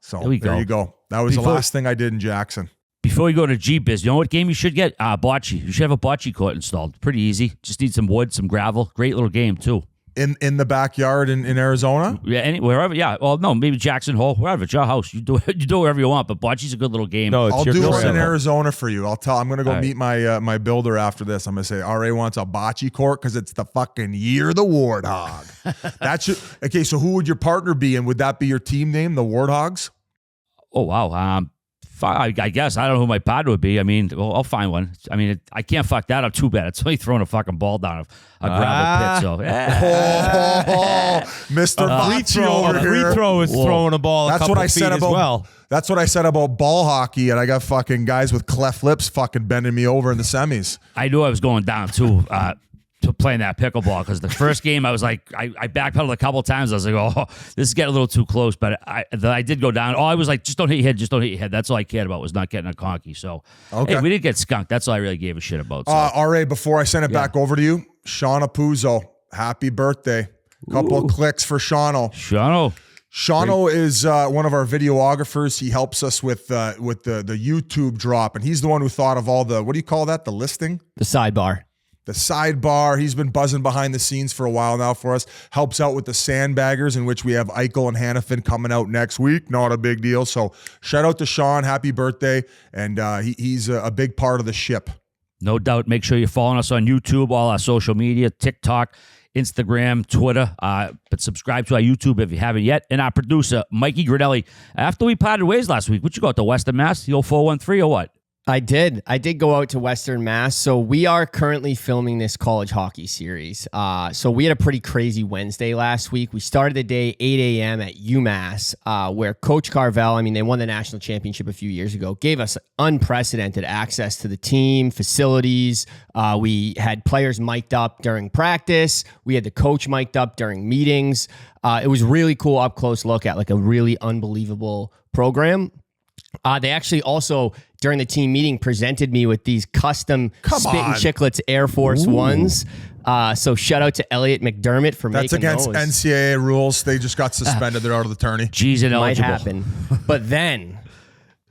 So there you go. That was the last thing I did in Jackson. Before we go to G-Biz, you know what game you should get? Bocce. You should have a bocce court installed. Pretty easy. Just need some wood, some gravel. Great little game, too. In the backyard in Arizona? Yeah, wherever. Yeah. Well, no, maybe Jackson Hole, wherever. It's your house. You do whatever you want, but bocce's a good little game. No, I'll do one in trailer. Arizona for you. I'm going to go meet my builder after this. I'm going to say, RA wants a bocce court because it's the fucking year of the Warthog. Okay, so who would your partner be, and would that be your team name, the Warthogs? Oh, wow. I guess. I don't know who my partner would be. I mean, well, I'll find one. I mean, I can't fuck that up too bad. It's only throwing a fucking ball down a gravel pit. So, Mr. Bocce over here. Free throw is throwing a ball a couple feet as well. That's what I said about ball hockey, and I got fucking guys with cleft lips fucking bending me over in the semis. I knew I was going down, too. To playing that pickleball, because the first game I was like, I backpedaled a couple of times. I was like, oh, this is getting a little too close, but I did go down. Oh, I was like, just don't hit your head. That's all I cared about, was not getting a conky. So hey, we didn't get skunked. That's all I really gave a shit about. So. RA, before I send it back over to you, Shauna Puzo, happy birthday. Couple of clicks for Shauno. Shauno is one of our videographers. He helps us with the YouTube drop, and he's the one who thought of all the, what do you call that? The listing? The sidebar. The sidebar. He's been buzzing behind the scenes for a while now for us. Helps out with the Sandbaggers, in which we have Eichel and Hannafin coming out next week. Not a big deal. So shout out to Sean. Happy birthday. And he's a big part of the ship. No doubt. Make sure you're following us on YouTube, all our social media, TikTok, Instagram, Twitter. But subscribe to our YouTube if you haven't yet. And our producer, Mikey Grinelli. After we parted ways last week, what you go out to Western Mass? The old 413 or what? I did go out to Western Mass. So we are currently filming this college hockey series. So we had a pretty crazy Wednesday last week. We started the day 8 a.m. at UMass, where Coach Carvel, they won the national championship a few years ago, gave us unprecedented access to the team, facilities. We had players mic'd up during practice. We had the coach mic'd up during meetings. It was really cool up close look at like a really unbelievable program. They actually also, during the team meeting, presented me with these custom Spittin Chiclets Air Force Ones. So shout out to Elliot McDermott for making those. That's against NCAA rules. They just got suspended. They're out of the tourney. Geez, it might happen. But then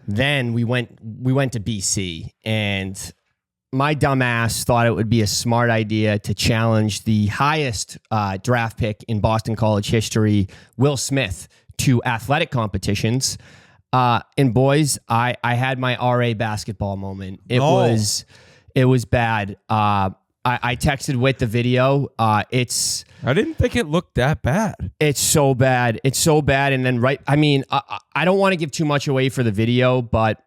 we went to BC, and my dumb ass thought it would be a smart idea to challenge the highest draft pick in Boston College history, Will Smith, to athletic competitions. And boys, I had my RA basketball moment. It was bad. I texted with the video. I didn't think it looked that bad. It's so bad. And then I don't want to give too much away for the video, but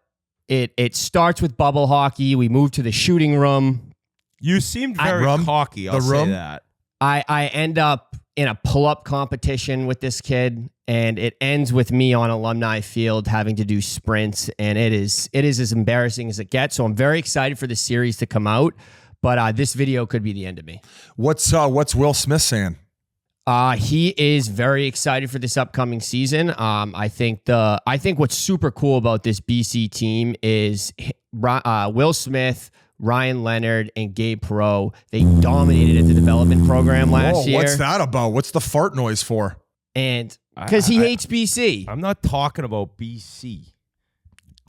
it starts with bubble hockey. We move to the shooting room. You seemed very cocky. I'll say that. I end up in a pull-up competition with this kid, and it ends with me on Alumni Field having to do sprints, and it is as embarrassing as it gets. So I'm very excited for the series to come out, but this video could be the end of me. What's Will Smith saying? He is very excited for this upcoming season. I think what's super cool about this BC team is Will Smith, Ryan Leonard, and Gabe Perreault. They dominated at the development program last year. What's that about? What's the fart noise for? And because he hates BC. I'm not talking about BC.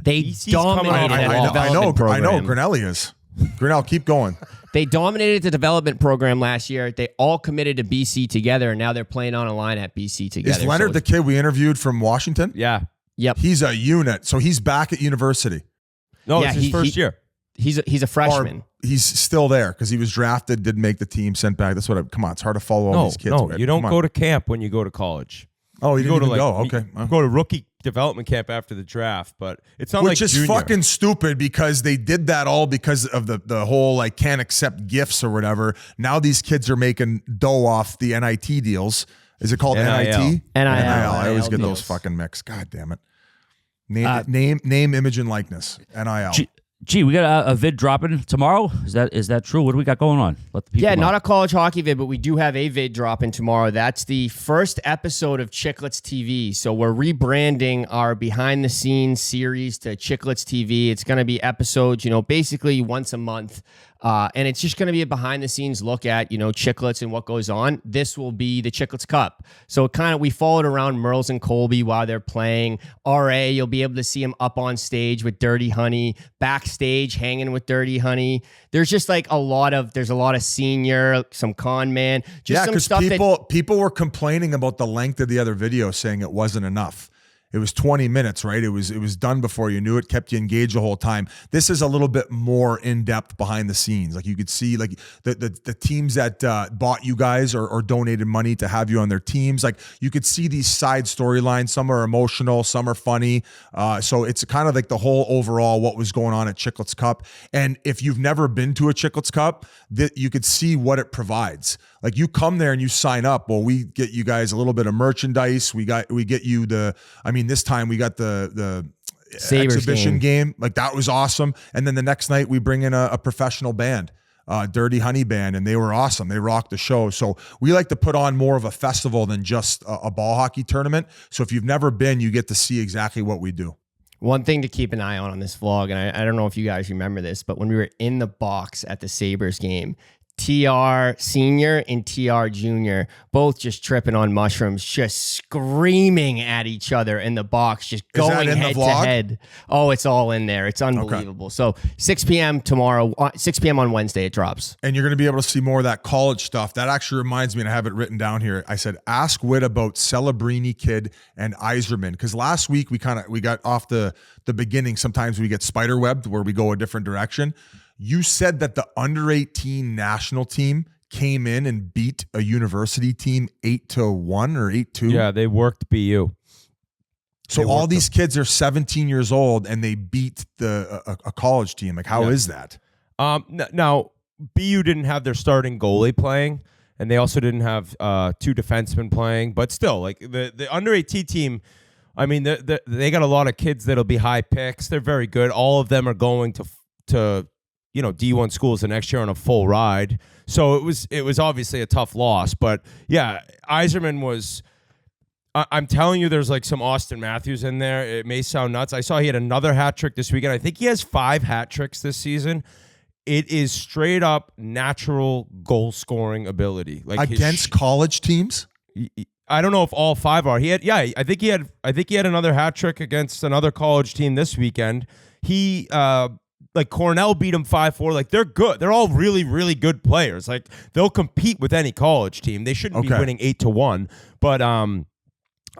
They BC's dominated at the development program. I know. Grinnell is. Grinnell, keep going. They dominated the development program last year. They all committed to BC together, and now they're playing on a line at BC together. Is Leonard the kid we interviewed from Washington? Yeah. Yep. He's a unit. So he's back at university. No, it's his first year. He's a freshman. Or he's still there because he was drafted, didn't make the team, sent back. That's what. Come on, it's hard to follow all these kids. No, you don't go to camp when you go to college. Oh, you didn't even go. Okay, You go to rookie development camp after the draft, but it's not which like is junior. fucking stupid because they did that all because of the whole like can't accept gifts or whatever. Now these kids are making dough off the NIT deals. Is it called NIT? NIL. I always get deals. those fucking mixed. God damn it. Name, image, and likeness. NIL. Gee, we got a vid dropping tomorrow. Is that true? What do we got going on? Let the people know. Not a college hockey vid, but we do have a vid dropping tomorrow. That's the first episode of Chiclets TV. So we're rebranding our behind the scenes series to Chiclets TV. It's going to be episodes, basically once a month. And it's just going to be a behind the scenes look at, Chiclets and what goes on. This will be the Chiclets Cup. So we followed around Merles and Colby while they're playing. RA, you'll be able to see him up on stage with Dirty Honey, backstage hanging with Dirty Honey. There's just there's a lot of senior, some con man. Just some stuff people were complaining about the length of the other video, saying it wasn't enough. It was 20 minutes, right? It was done before you knew it, kept you engaged the whole time. This is a little bit more in-depth behind the scenes. Like you could see like the teams that bought you guys or donated money to have you on their teams. Like you could see these side storylines. Some are emotional, some are funny. So it's kind of like the whole overall what was going on at Chiclets Cup. And if you've never been to a Chiclets Cup, you could see what it provides. Like you come there and you sign up. Well, we get you guys a little bit of merchandise. we get you this time we got the Sabres exhibition game. Like that was awesome. And then the next night we bring in a professional band, Dirty Honey Band, and they were awesome. They rocked the show. So we like to put on more of a festival than just a ball hockey tournament. So if you've never been, you get to see exactly what we do. One thing to keep an eye on this vlog, and I don't know if you guys remember this, but when we were in the box at the Sabres game, TR Senior and TR Junior both just tripping on mushrooms, just screaming at each other in the box, just going head to head. Oh, it's all in there. It's unbelievable. Okay. So 6 p.m. tomorrow, 6 p.m. on Wednesday, it drops. And you're going to be able to see more of that college stuff. That actually reminds me, and I have it written down here. I said, ask Whit about Celebrini Kid and Iserman. Because last week we got off the beginning. Sometimes we get spiderwebbed where we go a different direction. You said that the under-18 national team came in and beat a university team 8-1 or 8-2. Yeah, they worked BU. So all these kids are 17 years old and they beat a college team. Like, how is that? Now, BU didn't have their starting goalie playing, and they also didn't have two defensemen playing. But still, like the under-18 team, I mean, they got a lot of kids that'll be high picks. They're very good. All of them are going to D1 schools the next year on a full ride. So it was obviously a tough loss. But yeah, Iserman was, I'm telling you, there's like some Austin Matthews in there. It may sound nuts. I saw he had another hat trick this weekend. I think he has 5 hat tricks this season. It is straight up natural goal scoring ability. Like against college teams? I don't know if all 5 are. I think he had another hat trick against another college team this weekend. He like Cornell beat them 5-4. Like they're good. They're all really, really good players. Like they'll compete with any college team. They shouldn't be winning 8-1. But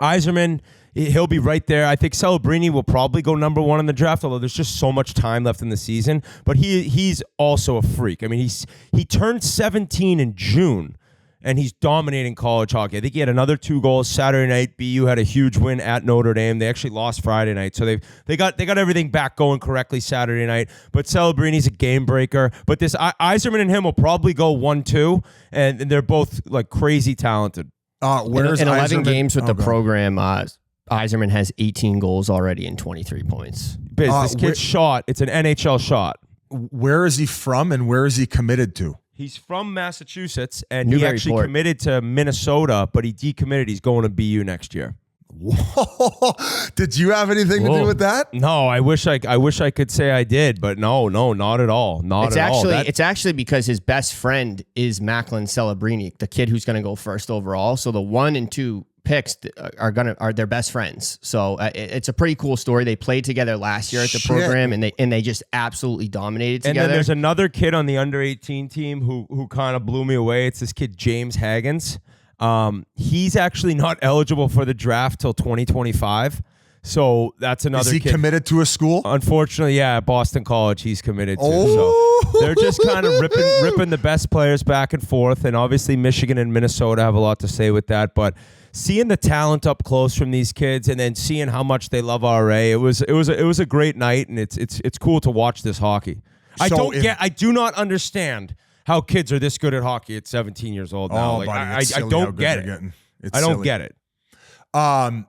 Iserman, he'll be right there. I think Celebrini will probably go number 1 in the draft, although there's just so much time left in the season. But he's also a freak. I mean, he turned 17 in June. and he's dominating college hockey. I think he had another 2 goals Saturday night. BU had a huge win at Notre Dame. They actually lost Friday night, so they got everything back going correctly Saturday night. But Celebrini's a game breaker. But this Yzerman and him will probably go 1-2, and they're both like crazy talented. Where's in 11 Yzerman? games with the program, Yzerman has 18 goals already and 23 points. Biz, this kid's shot. It's an NHL shot. Where is he from and where is he committed to? He's from Massachusetts, and he actually committed to Minnesota, but he decommitted. He's going to BU next year. Whoa. Did you have anything to do with that? No, I wish I could say I did, but no, not at all. It's actually because his best friend is Macklin Celebrini, the kid who's going to go first overall. So the 1 and 2 picks are their best friends. So it's a pretty cool story. They played together last year at the program, and they just absolutely dominated together. And then there's another kid on the under-18 team who kind of blew me away. It's this kid James Haggins. He's actually not eligible for the draft till 2025. So that's another kid. Is he kid. committed to a school? Unfortunately, yeah, Boston College he's committed to. So they're just kind of ripping the best players back and forth. And obviously Michigan and Minnesota have a lot to say with that. But seeing the talent up close from these kids and then seeing how much they love RA, it was a great night, and it's cool to watch this hockey. I do not understand how kids are this good at hockey at 17 years old now. Buddy, I don't get it. I don't get it.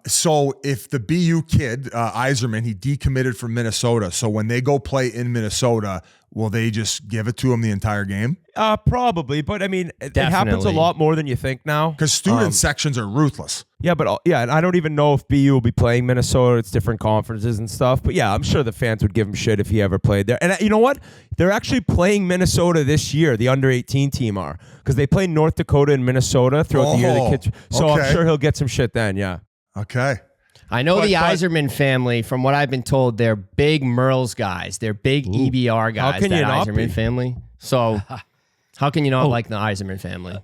So if the BU kid, Yzerman, he decommitted from Minnesota. So when they go play in Minnesota, will they just give it to him the entire game? Probably, but I mean, it happens a lot more than you think now. Because student sections are ruthless. Yeah, and I don't even know if BU will be playing Minnesota. It's different conferences and stuff. But yeah, I'm sure the fans would give him shit if he ever played there. And you know what? They're actually playing Minnesota this year. The under-18 team are, because they play North Dakota and Minnesota throughout the year. The kids, so okay. I'm sure he'll get some shit then. Yeah. Okay. I know the Yzerman family, from what I've been told, they're big Merles guys. They're big EBR guys. How can you not be? Family. So how can you not like the Yzerman family?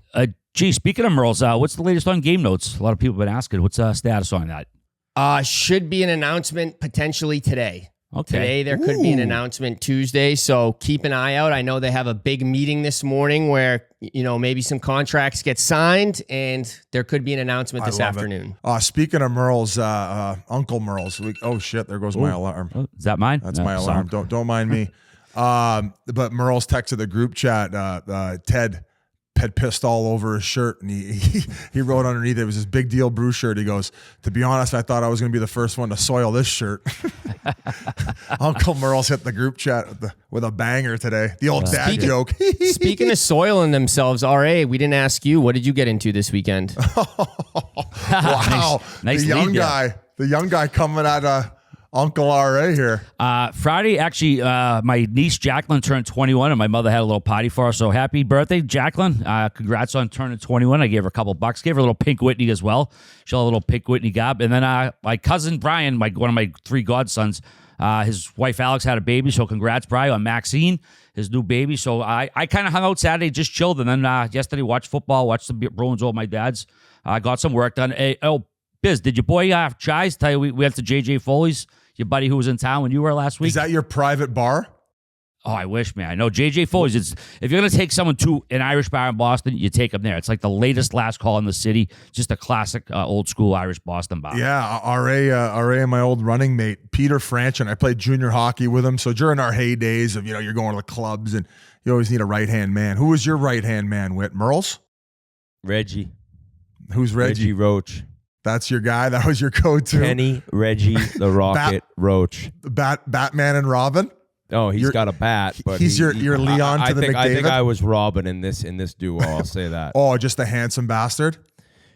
Speaking of Merles, what's the latest on game notes? A lot of people have been asking. What's the status on that? Should be an announcement potentially today. Okay. Today there could be an announcement Tuesday, so keep an eye out. I know they have a big meeting this morning where maybe some contracts get signed, and there could be an announcement this afternoon. Speaking of Merles, Uncle Merles. Oh shit! There goes my alarm. Oh, is that mine? That's my alarm. Don't mind me. But Merles texted the group chat. Ted had pissed all over his shirt, and he wrote underneath it was his Big Deal Brew shirt. He goes, "To be honest, I thought I was going to be the first one to soil this shirt." Uncle Merle's hit the group chat with a banger today. The old dad joke. Speaking of soiling themselves, RA, we didn't ask you. What did you get into this weekend? Wow, nice the young guy coming at Uncle RA here. Friday, actually, my niece Jacqueline turned 21, and my mother had a little party for her. So happy birthday, Jacqueline. Congrats on turning 21. I gave her a couple bucks. Gave her a little Pink Whitney as well. She had a little Pink Whitney gob. And then my cousin Brian, one of my 3 godsons, his wife Alex had a baby. So congrats, Brian, on Maxine, his new baby. So I kind of hung out Saturday, just chilled. And then yesterday, watched football, watched the Bruins over my dad's. Got some work done. Biz, did your boy Chise tell you we went to JJ Foley's, your buddy who was in town when you were last week? Is that your private bar? Oh, I wish, man. I know JJ Foley's. If you're going to take someone to an Irish bar in Boston, you take them there. It's like the latest last call in the city. Just a classic old school Irish Boston bar. Yeah, RA and my old running mate, Peter Franchen. I played junior hockey with him. So during our heydays of, you're going to the clubs and you always need a right-hand man. Who was your right-hand man, Whit? Merles? Reggie. Who's Reggie? Reggie Roach. That's your guy. That was your go-to. Kenny, Reggie, the Rocket, Roach. Batman and Robin. Oh, he's got a bat, but he's your Leon to the McDavid. I think I was Robin in this duo. I'll say that. Oh, just a handsome bastard.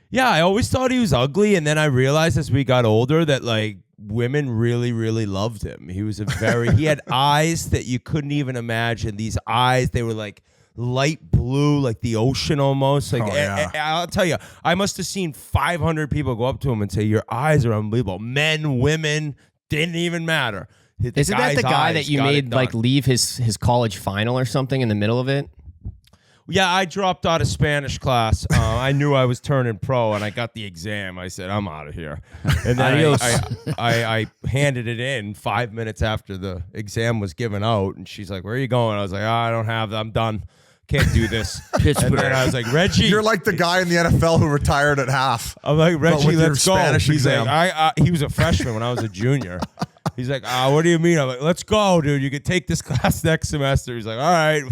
Yeah, I always thought he was ugly, and then I realized as we got older that women really, really loved him. He was he had eyes that you couldn't even imagine. These eyes, they were like light blue, like the ocean almost. I'll tell you, I must have seen 500 people go up to him and say, "Your eyes are unbelievable." Men, women, didn't even matter. Isn't that the guy that you made leave his college final or something in the middle of it? Yeah, I dropped out of Spanish class. I knew I was turning pro, and I got the exam. I said, I'm out of here. And then I handed it in 5 minutes after the exam was given out, and she's like, where are you going? I was like, I don't have that. I'm done. can't do this. Pittsburgh. And then I was like, Reggie. You're like the guy in the NFL who retired at half. I'm like, Reggie, with your let's go. Spanish He's exam. like, he was a freshman when I was a junior. He's like, what do you mean? I'm like, let's go, dude. You could take this class next semester. He's like, all right.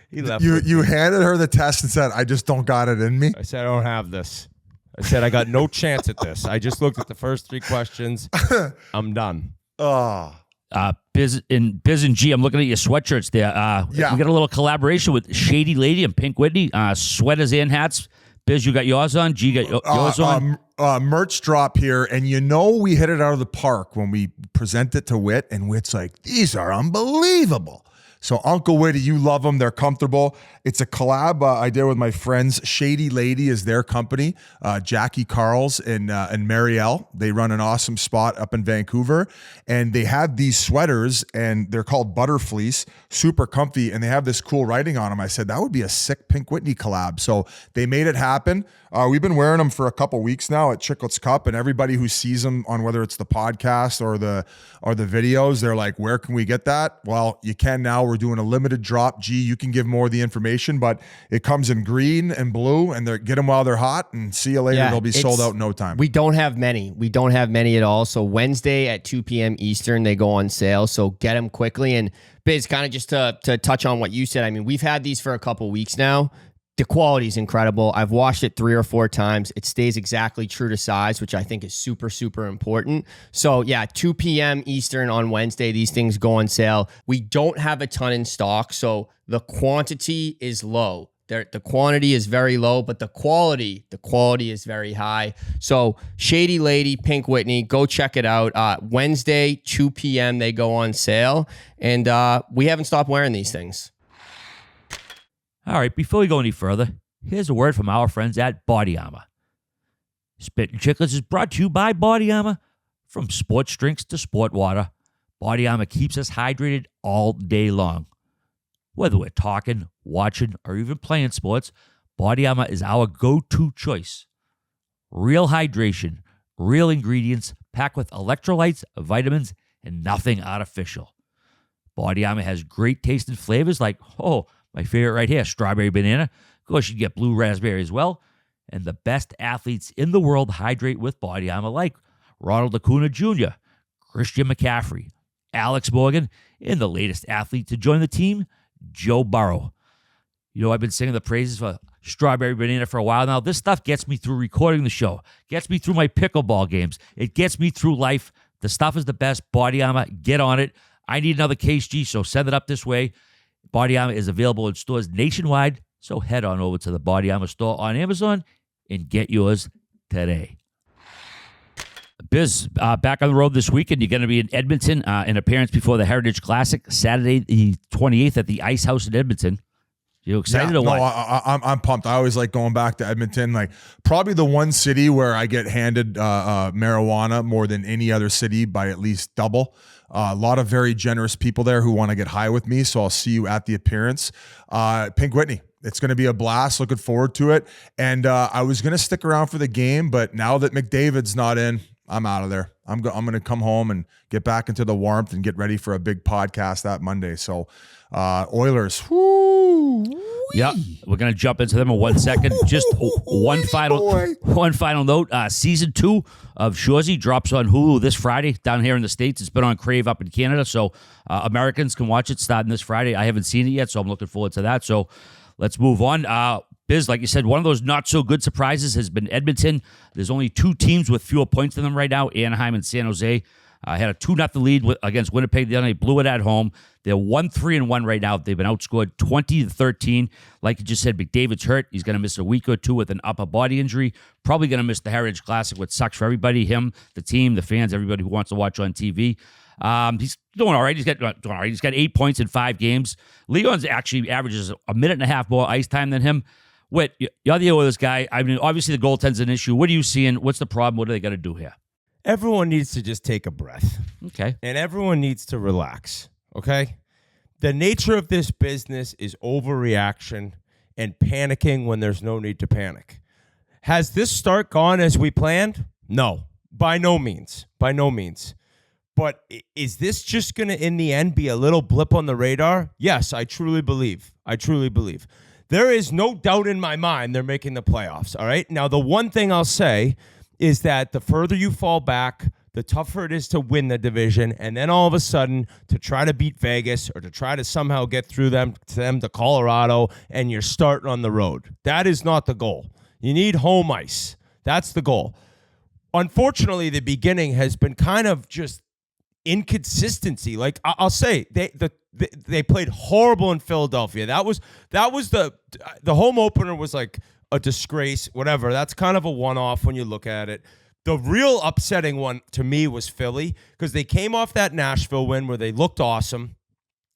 He left. You handed her the test and said, I just don't got it in me. I said, I don't have this. I said, I got no chance at this. I just looked at the first 3 questions. I'm done. Oh. Biz and G, I'm looking at your sweatshirts there. Yeah. We got a little collaboration with Shady Lady and Pink Whitney. Sweaters and hats. Biz, you got yours on. G got yours on. Merch drop here, and we hit it out of the park when we present it to Whit, and Whit's like, these are unbelievable. So Uncle Whitty, you love them. They're comfortable. It's a collab I did with my friends. Shady Lady is their company. Jackie Carls and Marielle. They run an awesome spot up in Vancouver. And they have these sweaters, and they're called Butter Fleece. Super comfy, and they have this cool writing on them. I said, that would be a sick Pink Whitney collab. So they made it happen. We've been wearing them for a couple weeks now at Chiclets Cup, and everybody who sees them on whether it's the podcast or the videos, they're like, where can we get that? Well, you can now. We're doing a limited drop. G, you can give more of the information, but it comes in green and blue, and get them while they're hot, and see you later. Yeah, They'll be sold out in no time. We don't have many. We don't have many at all. So Wednesday at 2 p.m. Eastern, they go on sale. So get them quickly. And Biz, kind of just to touch on what you said, I mean, we've had these for a couple weeks now. The quality is incredible. I've washed it 3 or 4 times. It stays exactly true to size, which I think is super, super important. So yeah, 2 p.m. Eastern on Wednesday, these things go on sale. We don't have a ton in stock, so the quantity is low. The quantity is very low, but the quality is very high. So Shady Lady, Pink Whitney, go check it out. Wednesday, 2 p.m. they go on sale, and we haven't stopped wearing these things. All right, before we go any further, here's a word from our friends at Body Armor. Spittin Chiclets is brought to you by Body Armor. From sports drinks to sport water, Body Armor keeps us hydrated all day long. Whether we're talking, watching, or even playing sports, Body Armor is our go-to choice. Real hydration, real ingredients, packed with electrolytes, vitamins, and nothing artificial. Body Armor has great tasting flavors like, my favorite right here, strawberry banana. Of course, you get blue raspberry as well. And the best athletes in the world hydrate with Body Armor, like Ronald Acuna Jr., Christian McCaffrey, Alex Morgan, and the latest athlete to join the team, Joe Burrow. I've been singing the praises for strawberry banana for a while now. This stuff gets me through recording the show, gets me through my pickleball games. It gets me through life. The stuff is the best. Body Armor, get on it. I need another case, G, so send it up this way. Body Armor is available in stores nationwide, so head on over to the Body Armor store on Amazon and get yours today. Biz, back on the road this weekend. You're going to be in Edmonton, an appearance before the Heritage Classic, Saturday the 28th at the Ice House in Edmonton. You excited or what? No, I'm pumped. I always like going back to Edmonton. Like probably the one city where I get handed marijuana more than any other city by at least double. A lot of very generous people there who want to get high with me. So I'll see you at the appearance. Pink Whitney. It's going to be a blast. Looking forward to it. And I was going to stick around for the game, but now that McDavid's not in, I'm out of there. I'm going to come home and get back into the warmth and get ready for a big podcast that Monday. So Oilers. Woo. Yeah, we're going to jump into them in 1 second. Just one final note. Season 2 of Shoresy drops on Hulu this Friday down here in the States. It's been on Crave up in Canada, so Americans can watch it starting this Friday. I haven't seen it yet, so I'm looking forward to that. So let's move on. Biz, like you said, one of those not-so-good surprises has been Edmonton. There's only 2 teams with fewer points than them right now, Anaheim and San Jose. Had a 2-0 lead against Winnipeg the other night, blew it at home. They're 1-3-1 right now. They've been outscored 20-13. Like you just said, McDavid's hurt. He's going to miss a week or 2 with an upper body injury. Probably going to miss the Heritage Classic, which sucks for everybody, him, the team, the fans, everybody who wants to watch on TV. He's doing all right. He's got 8 points in 5 games. Leon's actually averages a minute and a half more ice time than him. Whit, you're the Oilers guy. I mean, obviously the goaltend's an issue. What are you seeing? What's the problem? What are they going to do here? Everyone needs to just take a breath. Okay. And everyone needs to relax, okay? The nature of this business is overreaction and panicking when there's no need to panic. Has this start gone as we planned? No, by no means. By no means. But is this just going to, in the end, be a little blip on the radar? Yes, I truly believe. There is no doubt in my mind they're making the playoffs, all right? Now, the one thing I'll say is that the further you fall back, the tougher it is to win the division, and then all of a sudden to try to beat Vegas or to try to somehow get through them to Colorado, and you're starting on the road. That is not the goal. You need home ice. That's the goal. Unfortunately, the beginning has been kind of just inconsistency. Like I'll say, they played horrible in Philadelphia. That was the home opener was like a disgrace, whatever. That's kind of a one-off when you look at it. The real upsetting one to me was Philly, because they came off that Nashville win where they looked awesome.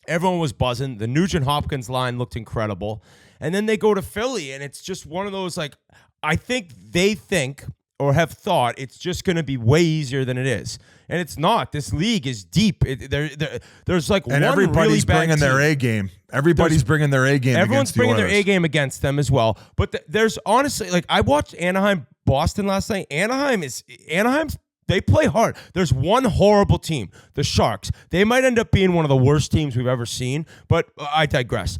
Everyone was buzzing. The Nugent-Hopkins line looked incredible. And then they go to Philly, and it's just one of those, like, I think they think or have thought it's just going to be way easier than it is. And it's not. This league is deep. There's like and one everybody's really bad bringing their team. A game. Everybody's bringing their A game. Everyone's against the bringing their Oilers. A game against them as well. But there's honestly, like, I watched Anaheim-Boston last night. Anaheim's they play hard. There's one horrible team, the Sharks. They might end up being one of the worst teams we've ever seen, but I digress.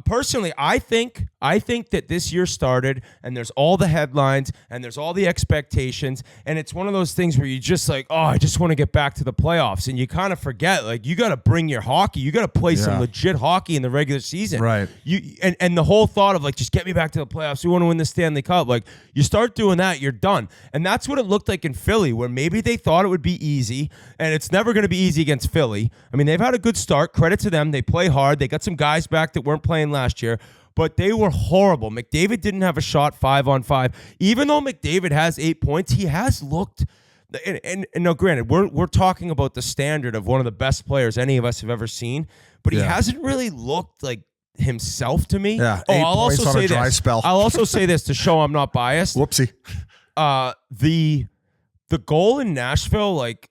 Personally, I think that this year started, and there's all the headlines and there's all the expectations, and it's one of those things where you just like, oh, I just want to get back to the playoffs, and you kind of forget, like, you got to bring your hockey, you got to play some legit hockey in the regular season, right? And the whole thought of like, just get me back to the playoffs, we want to win the Stanley Cup, like, you start doing that, you're done. And that's what it looked like in Philly, where maybe they thought it would be easy, and it's never going to be easy against Philly. I mean, they've had a good start, credit to them, they play hard, they got some guys back that weren't playing last year, but they were horrible. McDavid didn't have a shot 5-on-5. Even though McDavid has 8 points, he has looked, and now granted, we're talking about the standard of one of the best players any of us have ever seen, but he hasn't really looked like himself to me. Yeah, I'll 8 points also on say a dry this. spell. I'll also say this to show I'm not biased. Whoopsie. The goal in Nashville, like,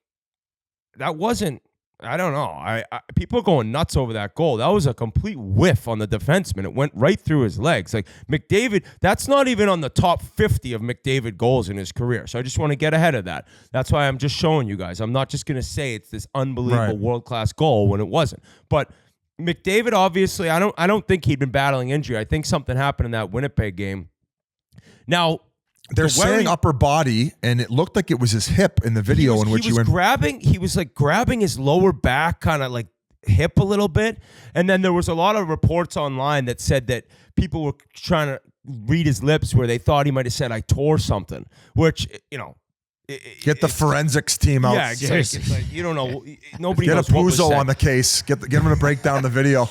that wasn't, I don't know. I people are going nuts over that goal. That was a complete whiff on the defenseman. It went right through his legs. Like, McDavid, that's not even on the top 50 of McDavid goals in his career. So I just want to get ahead of that. That's why I'm just showing you guys. I'm not just going to say it's this unbelievable world-class goal when it wasn't. But McDavid, obviously, I don't think he'd been battling injury. I think something happened in that Winnipeg game. Now, they're saying upper body, and it looked like it was his hip in the video in which he went grabbing. He was like grabbing his lower back, kind of like hip a little bit. And then there was a lot of reports online that said that people were trying to read his lips where they thought he might have said, "I tore something," which, you know. Get the forensics team out. Yeah, exactly. It's like, you don't know. Nobody Get knows a what was Puzo said. on the case. Get him to break down the video.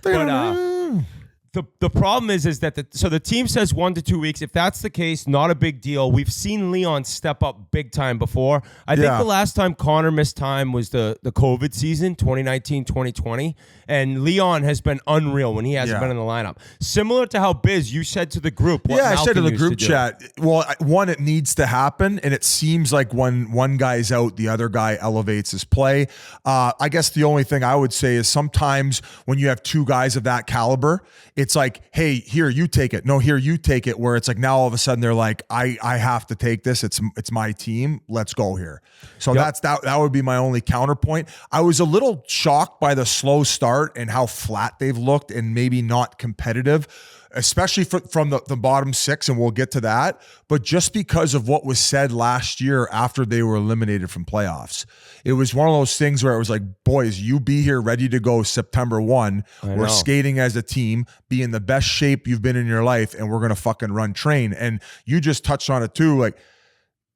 But the problem is that the team says 1 to 2 weeks. If that's the case, not a big deal. We've seen Leon step up big time before. I think the last time Connor missed time was the COVID season, 2019-2020. And Leon has been unreal when he hasn't been in the lineup. Similar to how, Biz, you said to the group. What I said to the group to chat, well, one, it needs to happen. And it seems like when one guy's out, the other guy elevates his play. I guess the only thing I would say is sometimes when you have two guys of that caliber, it's like, hey, here, you take it. No, here, you take it. Where it's like now all of a sudden they're like, I have to take this. It's my team. Let's go here. So that would be my only counterpoint. I was a little shocked by the slow start and how flat they've looked and maybe not competitive, especially from the bottom six, and we'll get to that. But just because of what was said last year after they were eliminated from playoffs, it was one of those things where it was like, boys, you be here ready to go September 1. We're skating as a team, be in the best shape you've been in your life, and we're going to fucking run train. And you just touched on it too. Like,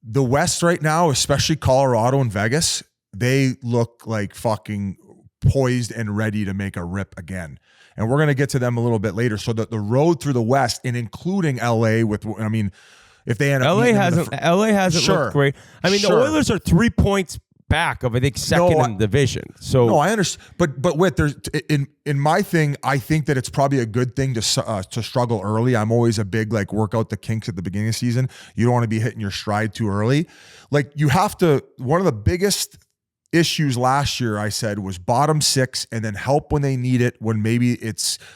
the West right now, especially Colorado and Vegas, they look like fucking poised and ready to make a rip again. And we're going to get to them a little bit later. So the road through the West, and including LA if they end up LA hasn't looked great. I mean, the Oilers are 3 points back of, I think, second in the division. So no, I understand. But with there's in my thing, I think that it's probably a good thing to struggle early. I'm always a big like work out the kinks at the beginning of the season. You don't want to be hitting your stride too early. Like, you have to. One of the biggest issues last year, I said, was bottom six and then help when they need it, when maybe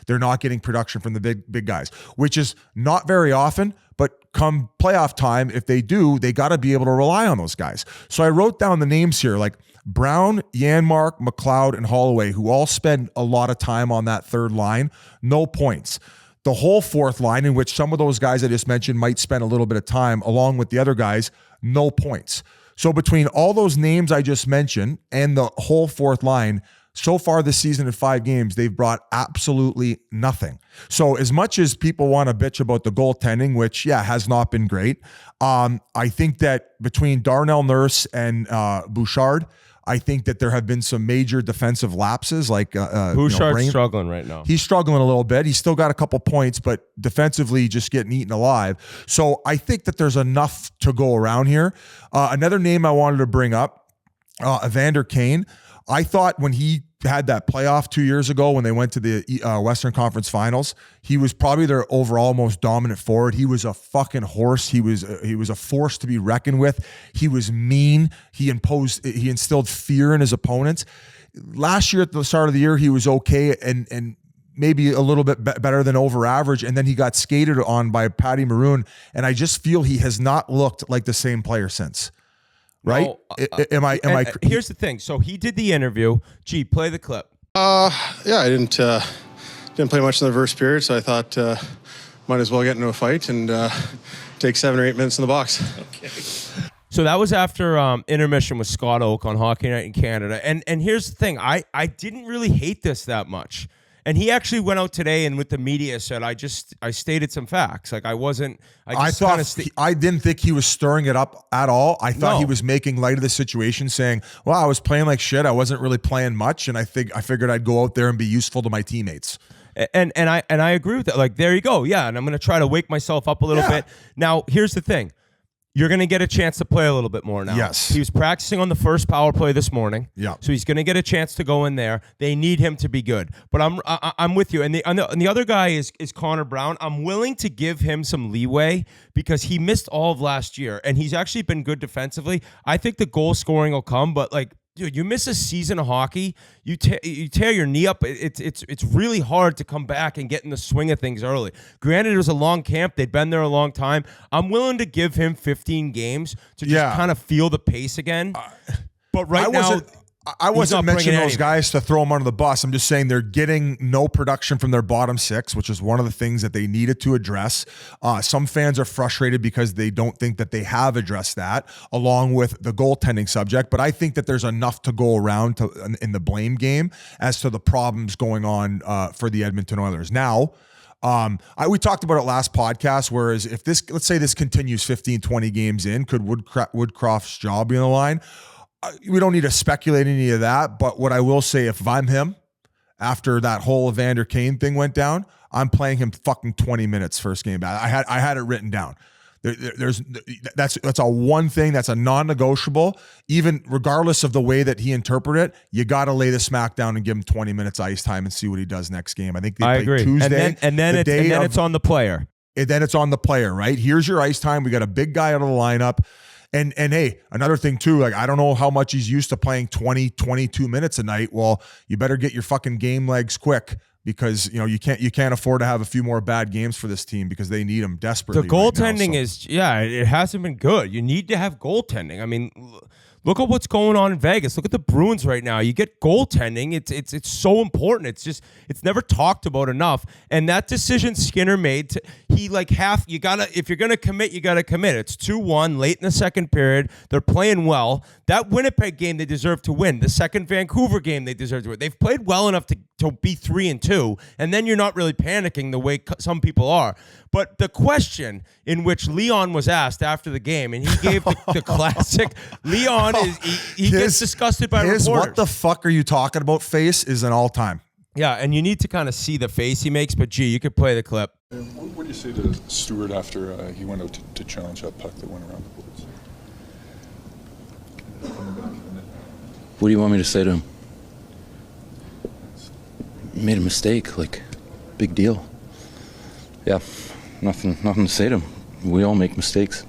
they're not getting production from the big guys, which is not very often. But come playoff time, if they do, they got to be able to rely on those guys. So I wrote down the names here, like Brown, Janmark, McLeod, and Holloway, who all spend a lot of time on that third line. No points. The whole fourth line, in which some of those guys I just mentioned might spend a little bit of time along with the other guys, no points. So between all those names I just mentioned and the whole fourth line, so far this season in 5 games, they've brought absolutely nothing. So as much as people want to bitch about the goaltending, which, has not been great, I think that between Darnell Nurse and Bouchard, I think that there have been some major defensive lapses. Like Bouchard's struggling right now. He's struggling a little bit. He's still got a couple points, but defensively just getting eaten alive. So I think that there's enough to go around here. Another name I wanted to bring up, Evander Kane. I thought when he had that playoff 2 years ago when they went to the Western Conference Finals, he was probably their overall most dominant forward. He was a fucking horse. He was a force to be reckoned with. He was mean. He instilled fear in his opponents. Last year at the start of the year, he was okay and maybe a little bit better than over average, and then he got skated on by Patty Maroon, and I just feel he has not looked like the same player since. Right? No, here's the thing. So he did the interview. Gee, play the clip. I didn't play much in the first period, so I thought might as well get into a fight and take 7 or 8 minutes in the box. Okay. So that was after intermission with Scott Oak on Hockey Night in Canada. And here's the thing. I didn't really hate this that much. And he actually went out today and with the media said, I stated some facts. Like I didn't think he was stirring it up at all. I thought he was making light of the situation, saying, well, I was playing like shit. I wasn't really playing much. And I figured I'd go out there and be useful to my teammates. And I agree with that. Like, there you go. Yeah. And I'm going to try to wake myself up a little bit. Now, here's the thing. You're going to get a chance to play a little bit more now. Yes. He was practicing on the first power play this morning. Yeah. So he's going to get a chance to go in there. They need him to be good. But I'm with you. And the other guy is Connor Brown. I'm willing to give him some leeway because he missed all of last year and he's actually been good defensively. I think the goal scoring will come, but like, dude, you miss a season of hockey, you tear your knee up. It's really hard to come back and get in the swing of things early. Granted, it was a long camp. They'd been there a long time. I'm willing to give him 15 games to just kind of feel the pace again. But I wasn't mentioning those guys to throw them under the bus. I'm just saying they're getting no production from their bottom six, which is one of the things that they needed to address. Some fans are frustrated because they don't think that they have addressed that, along with the goaltending subject. But I think that there's enough to go around in the blame game as to the problems going on for the Edmonton Oilers. Now, we talked about it last podcast, whereas if let's say this continues 15, 20 games in, could Woodcroft's job be on the line? We don't need to speculate any of that, but what I will say, if I'm him, after that whole Evander Kane thing went down, I'm playing him fucking 20 minutes first game back. I had it written down. That's a one thing, that's a non-negotiable. Even regardless of the way that he interpreted it, you got to lay the smack down and give him 20 minutes ice time and see what he does next game. I think they play Tuesday. And then it's on the player. And then it's on the player, right? Here's your ice time. We got a big guy out of the lineup. And hey, another thing too, like I don't know how much he's used to playing 20, 22 minutes a night. Well, you better get your fucking game legs quick because you can't afford to have a few more bad games for this team because they need them desperately. The goaltending it hasn't been good. You need to have goaltending. I mean, look at what's going on in Vegas. Look at the Bruins right now. You get goaltending. It's so important. It's never talked about enough. And that decision Skinner made, if you're gonna commit, you gotta commit. It's 2-1 late in the second period. They're playing well. That Winnipeg game they deserve to win. The second Vancouver game they deserve to win. They've played well enough to be 3-2, and then you're not really panicking the way some people are. But the question in which Leon was asked after the game, and he gave the classic, Leon he gets disgusted by reporters. What the fuck are you talking about face is an all-time. Yeah, and you need to kind of see the face he makes, but gee, you could play the clip. What do you say to Stewart after he went out to challenge that puck that went around the boards? What do you want me to say to him? Made a mistake, big deal. Yeah, nothing to say to him. We all make mistakes.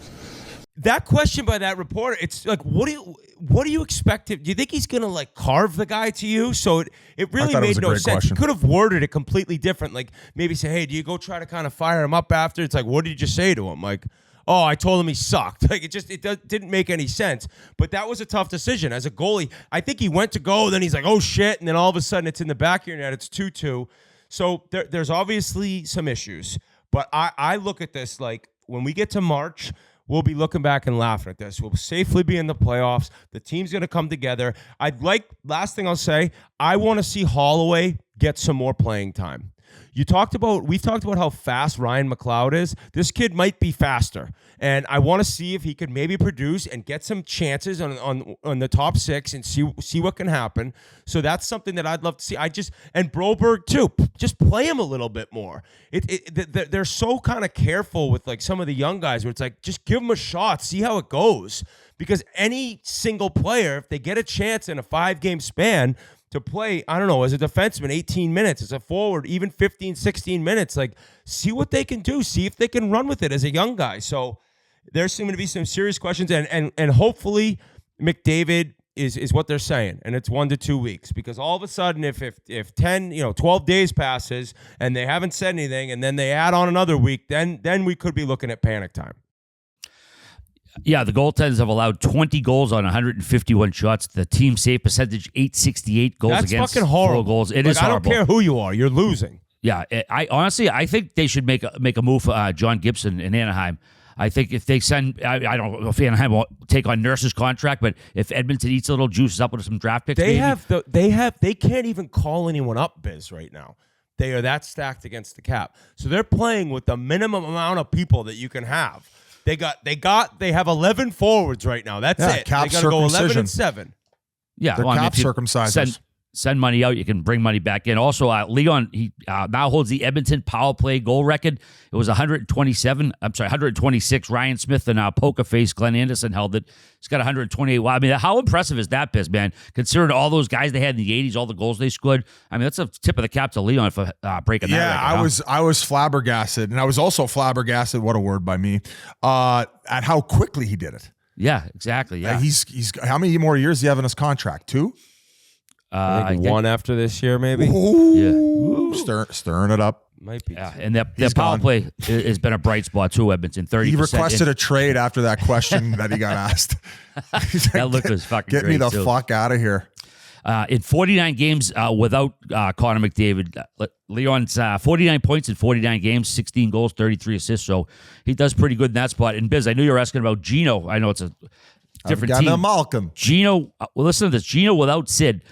that question by that reporter, it's like, what do you expect him? Do you think he's gonna like carve the guy to you? So it really made no sense. He could have worded it completely different. Like maybe say, hey, do you go try to kind of fire him up after? It's like, what did you just say to him? Like, oh, I told him he sucked. Like didn't make any sense. But that was a tough decision as a goalie. I think he went to go, then he's like, oh shit, and then all of a sudden it's in the back of your net. It's 2-2. So there's obviously some issues. But I look at this like when we get to March, we'll be looking back and laughing at this. We'll safely be in the playoffs. The team's going to come together. Last thing I'll say, I want to see Holloway get some more playing time. We've talked about how fast Ryan McLeod is. This kid might be faster. And I want to see if he could maybe produce and get some chances on the top six and see what can happen. So that's something that I'd love to see. And Broberg too. Just play him a little bit more. They're so kind of careful with like some of the young guys where it's like, just give them a shot, see how it goes. Because any single player, if they get a chance in a 5-game span to play, I don't know, as a defenseman, 18 minutes, as a forward, even 15, 16 minutes, like see what they can do, see if they can run with it as a young guy. So there seem to be some serious questions, and hopefully McDavid is what they're saying, and it's 1 to 2 weeks, because all of a sudden if 10, 12 days passes and they haven't said anything, and then they add on another week, then we could be looking at panic time. Yeah, the goaltenders have allowed 20 goals on 151 shots. The team save percentage, 868 goals against. That's fucking horrible. 4 goals. It is horrible. I don't care who you are. You're losing. Yeah, I think they should make a move for John Gibson in Anaheim. I think if they send, I don't know if Anaheim will take on Nurse's contract, but if Edmonton eats a little, juices up with some draft picks, they can't even call anyone up, Biz, right now. They are that stacked against the cap. So they're playing with the minimum amount of people that you can have. They have 11 forwards right now. That's it. Cap they got to go 11 and 7. Yeah, they're cap circumcisers. Send money out, you can bring money back in. Also, Leon, he now holds the Edmonton power play goal record. It was 126. Ryan Smith and poker face Glenn Anderson held it. He's got 128. Wow, I mean, how impressive is that, Biz, man? Considering all those guys they had in the 80s, all the goals they scored. I mean, that's a tip of the cap to Leon for breaking that record. Yeah, I was flabbergasted, and I was also flabbergasted. What a word by me! At how quickly he did it. Yeah, exactly. Yeah, he's how many more years does he have in his contract? 2. I think 1 after this year, maybe. Ooh. Yeah, stirring it up. Might be. Yeah, and their power play has been a bright spot too. Edmonton 30%. He requested a trade after that question that he got asked. That look was fucking get great. Get me the fuck out of here. In 49 games without Connor McDavid, Leon's 49 points in 49 games, 16 goals, 33 assists. So he does pretty good in that spot. And Biz, I knew you were asking about Gino. I know it's a different team. Malcolm. Gino, listen to this. Gino without Sid.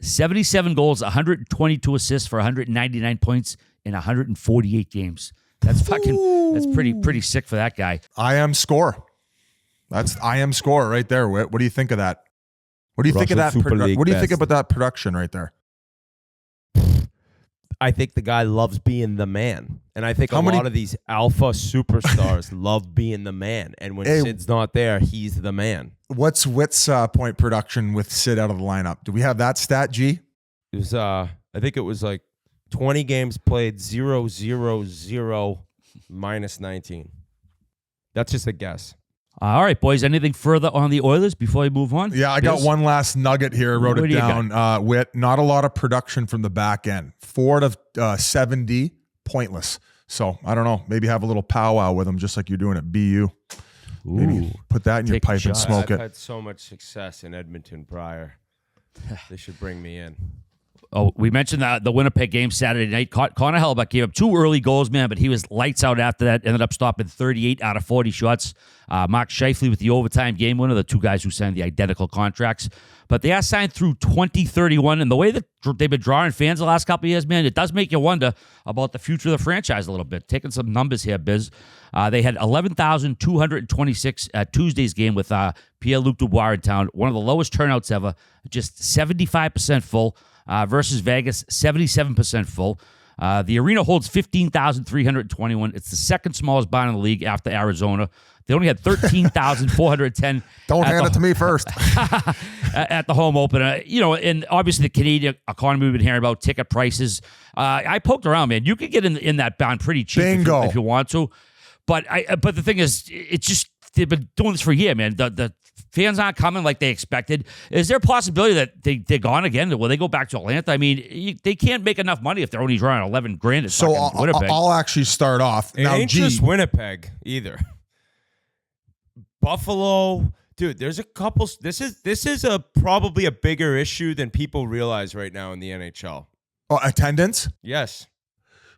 77 goals, 122 assists for 199 points in 148 games. That's pretty sick for that guy. I am score. That's I am score right there. What do you think of that? What do you think of that? What do you think about that production right there? I think the guy loves being the man. And I think a lot of these alpha superstars love being the man. And when Sid's not there, he's the man. What's Witt's point production with Sid out of the lineup? Do we have that stat, G? It was, I think it was like 20 games played, 0-0-0, minus 19. That's just a guess. All right, boys. Anything further on the Oilers before we move on? Yeah, I got one last nugget here. I wrote it down. Witt, not a lot of production from the back end. 4 out of 70, pointless. So, I don't know. Maybe have a little powwow with them just like you're doing at BU. Maybe put that in your pipe and smoke it. I've had so much success in Edmonton prior. They should bring me in. Oh, we mentioned the Winnipeg game Saturday night. Connor Hellebuyck gave up 2 early goals, man, but he was lights out after that. Ended up stopping 38 out of 40 shots. Mark Scheifele with the overtime game winner, the 2 guys who signed the identical contracts. But they are signed through 2031, and the way that they've been drawing fans the last couple of years, man, it does make you wonder about the future of the franchise a little bit. Taking some numbers here, Biz. They had 11,226 at Tuesday's game with Pierre-Luc Dubois in town. One of the lowest turnouts ever, just 75% full. Versus Vegas, 77% full. The arena holds 15,321. It's the second smallest barn in the league after Arizona. They only had 13,410. Don't hand it to me first. At the home opener. And obviously the Canadian economy we've been hearing about, ticket prices. I poked around, man. You could get in that barn pretty cheap if you want to. But the thing is, it's just they've been doing this for a year, man. The fans aren't coming like they expected. Is there a possibility that they're gone again? Will they go back to Atlanta? I mean, they can't make enough money if they're only drawing $11,000 at So fucking Winnipeg. I'll actually start off. It ain't just Winnipeg either. Buffalo, dude. There's a couple. This is probably a bigger issue than people realize right now in the NHL. Attendance. Yes.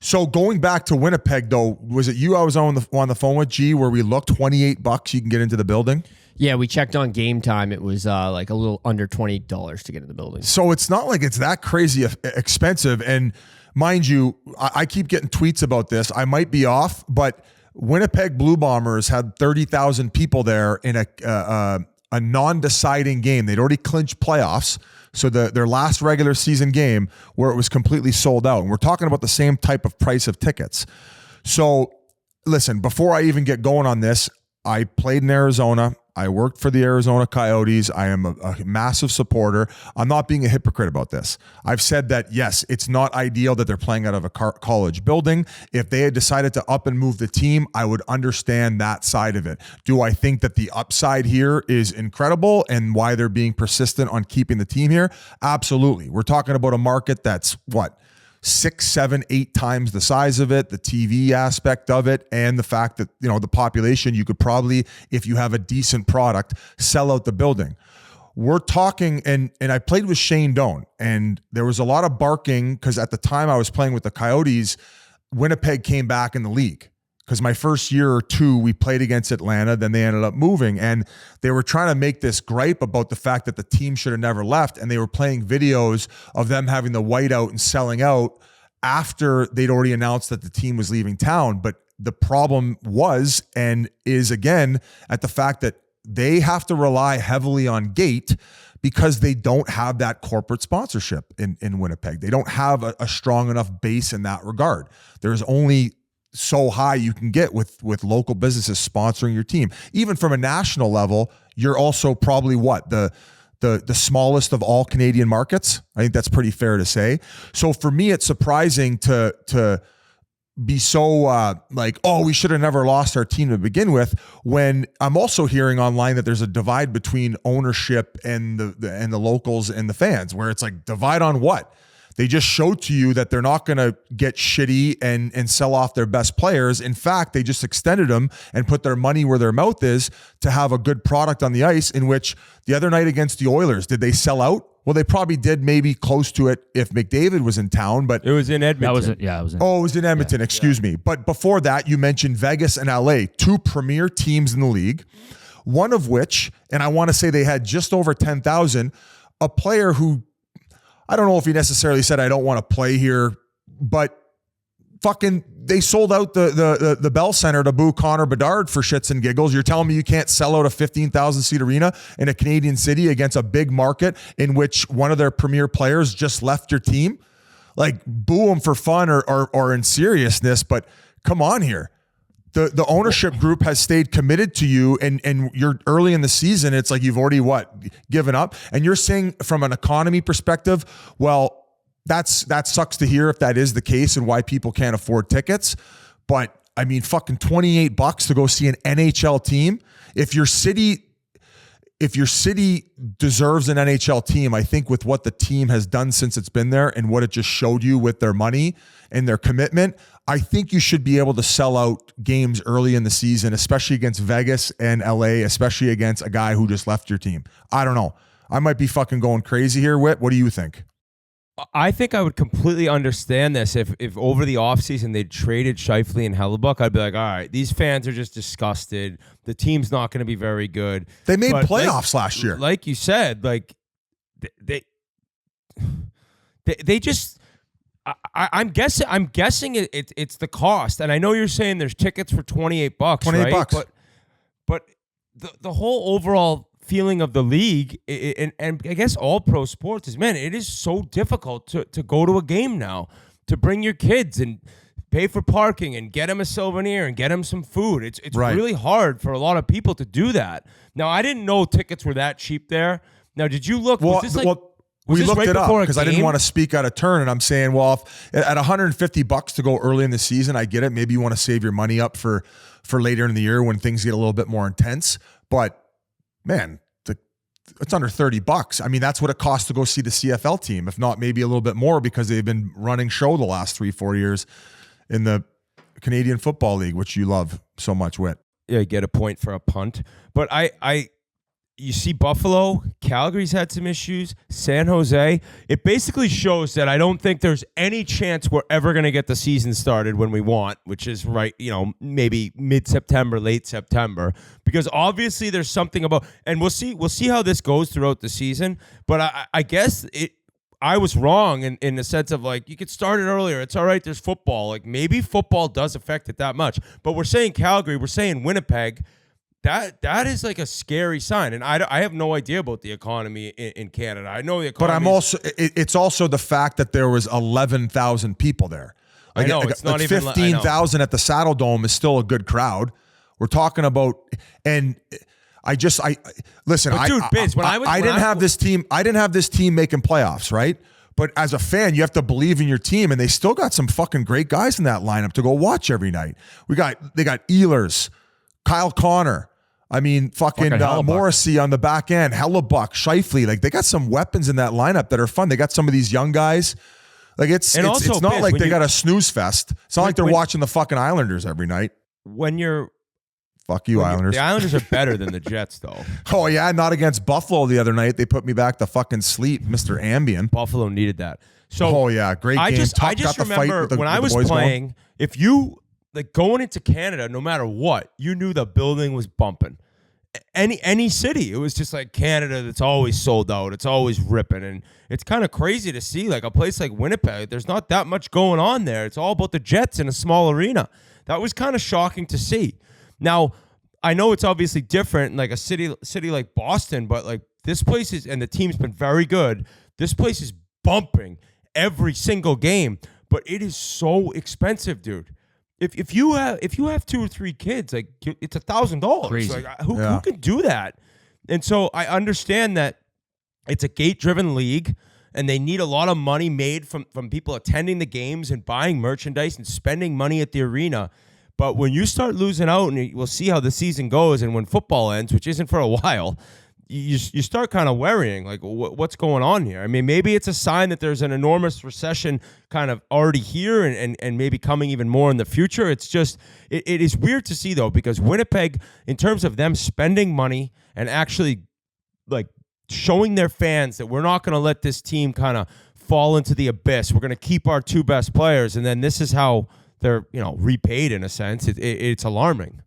So going back to Winnipeg, though, was it you I was on the phone with, G, where we looked $28 you can get into the building? Yeah, we checked on Game Time. It was like a little under $20 to get in the building. So it's not like it's that crazy expensive. And mind you, I keep getting tweets about this. I might be off, but Winnipeg Blue Bombers had 30,000 people there in a non-deciding game. They'd already clinched playoffs. So their last regular season game where it was completely sold out. And we're talking about the same type of price of tickets. So listen, before I even get going on this, I played in Arizona. I worked for the Arizona Coyotes. I am a massive supporter. I'm not being a hypocrite about this. I've said that, yes, it's not ideal that they're playing out of a college building. If they had decided to up and move the team, I would understand that side of it. Do I think that the upside here is incredible and why they're being persistent on keeping the team here? Absolutely. We're talking about a market that's what? 6, 7, 8 times the size of it, the TV aspect of it, and the fact that, the population, you could probably, if you have a decent product, sell out the building. We're talking, and I played with Shane Doan, and there was a lot of barking because at the time I was playing with the Coyotes, Winnipeg came back in the league. Because my first year or two, we played against Atlanta, then they ended up moving. And they were trying to make this gripe about the fact that the team should have never left. And they were playing videos of them having the whiteout and selling out after they'd already announced that the team was leaving town. But the problem was and is, again, at the fact that they have to rely heavily on gate because they don't have that corporate sponsorship in Winnipeg. They don't have a strong enough base in that regard. There's only so high you can get with local businesses sponsoring your team. Even from a national level, you're also probably the smallest of all Canadian markets. I think that's pretty fair to say. So for me, it's surprising to be so we should have never lost our team to begin with, when I'm also hearing online that there's a divide between ownership and the locals and the fans, where it's like, divide on what? They just showed to you that they're not going to get shitty and sell off their best players. In fact, they just extended them and put their money where their mouth is to have a good product on the ice, in which the other night against the Oilers, did they sell out? Well, they probably did, maybe close to it if McDavid was in town, but it was in Edmonton. It was in Edmonton. Excuse me. But before that, you mentioned Vegas and LA, 2 premier teams in the league, one of which, and I want to say they had just over 10,000, a player who, I don't know if he necessarily said, I don't want to play here, but fucking they sold out the Bell Center to boo Connor Bedard for shits and giggles. You're telling me you can't sell out a 15,000 seat arena in a Canadian city against a big market in which one of their premier players just left your team? Like, boo them for fun or in seriousness, but come on here. The ownership group has stayed committed to you, and you're early in the season. It's like you've already given up, and you're saying from an economy perspective, well, that sucks to hear if that is the case and why people can't afford tickets. But I mean, fucking $28 to go see an NHL team. If your city deserves an NHL team, I think with what the team has done since it's been there and what it just showed you with their money and their commitment, I think you should be able to sell out games early in the season, especially against Vegas and LA, especially against a guy who just left your team. I don't know. I might be fucking going crazy here, Whit. What do you think? I think I would completely understand this if over the offseason they traded Scheifele and Hellebuck. I'd be like, all right, these fans are just disgusted. The team's not going to be very good. They made playoffs last year. Like you said, like they just. I'm guessing it's the cost, and I know you're saying there's tickets for $28, right? But the whole overall feeling of the league and I guess all pro sports is, man, it is so difficult to go to a game now, to bring your kids and pay for parking and get them a souvenir and get them some food. It's right. Really hard for a lot of people to do that. Now, I didn't know tickets were that cheap there. Now, did you look? We looked right it up before a because I didn't game? want to speak out of turn, and I'm saying, well, if, at $150 to go early in the season, I get it. Maybe you want to save your money up for later in the year when things get a little bit more intense. But man, it's under $30. I mean, that's what it costs to go see the CFL team, if not maybe a little bit more because they've been running show the last 3-4 years in the Canadian Football League, which you love so much, Whit. Yeah, get a point for a punt. But you see Buffalo, Calgary's had some issues, San Jose. It basically shows that I don't think there's any chance we're ever going to get the season started when we want, which is right, maybe mid-September, late September, because obviously there's something about, and we'll see how this goes throughout the season. But I guess I was wrong in the sense of like, you could start it earlier. It's all right. There's football. Like maybe football does affect it that much, but we're saying Calgary, we're saying Winnipeg. That is like a scary sign, and I have no idea about the economy in Canada. I know the economy, but it's also the fact that there was 11,000 people there. I know it's not even 15,000 at the Saddle Dome is still a good crowd. We're talking about, and listen. But dude, Biz, I didn't have this team making playoffs, right? But as a fan, you have to believe in your team, and they still got some fucking great guys in that lineup to go watch every night. They got Ehlers, Kyle Connor. I mean, fucking Morrissey on the back end, Hellebuck, Scheifele. Like, they got some weapons in that lineup that are fun. They got some of these young guys. Like, it's not like they got a snooze fest. It's not like they're watching the fucking Islanders every night. Fuck you, Islanders. The Islanders are better than the Jets, though. Oh, yeah, not against Buffalo the other night. They put me back to fucking sleep, Mr. Ambien. Buffalo needed that. So, yeah, great game. I just remember when I was playing, if you... like going into Canada, no matter what, you knew the building was bumping. Any city, it was just like Canada that's always sold out. It's always ripping. And it's kind of crazy to see like a place like Winnipeg. There's not that much going on there. It's all about the Jets in a small arena. That was kind of shocking to see. Now, I know it's obviously different in like a city like Boston, but like this place is, and the team's been very good. This place is bumping every single game, but it is so expensive, dude. If you have 2 or 3 kids, like it's $1,000. Crazy. Like who can do that? And so I understand that it's a gate-driven league, and they need a lot of money made from people attending the games and buying merchandise and spending money at the arena. But when you start losing out, and we'll see how the season goes, and when football ends, which isn't for a while, you start kind of worrying, like, what's going on here? I mean, maybe it's a sign that there's an enormous recession kind of already here and maybe coming even more in the future. It's just, it is weird to see, though, because Winnipeg, in terms of them spending money and actually, like, showing their fans that we're not going to let this team kind of fall into the abyss. We're going to keep our 2 best players, and then this is how they're, repaid in a sense. It's alarming.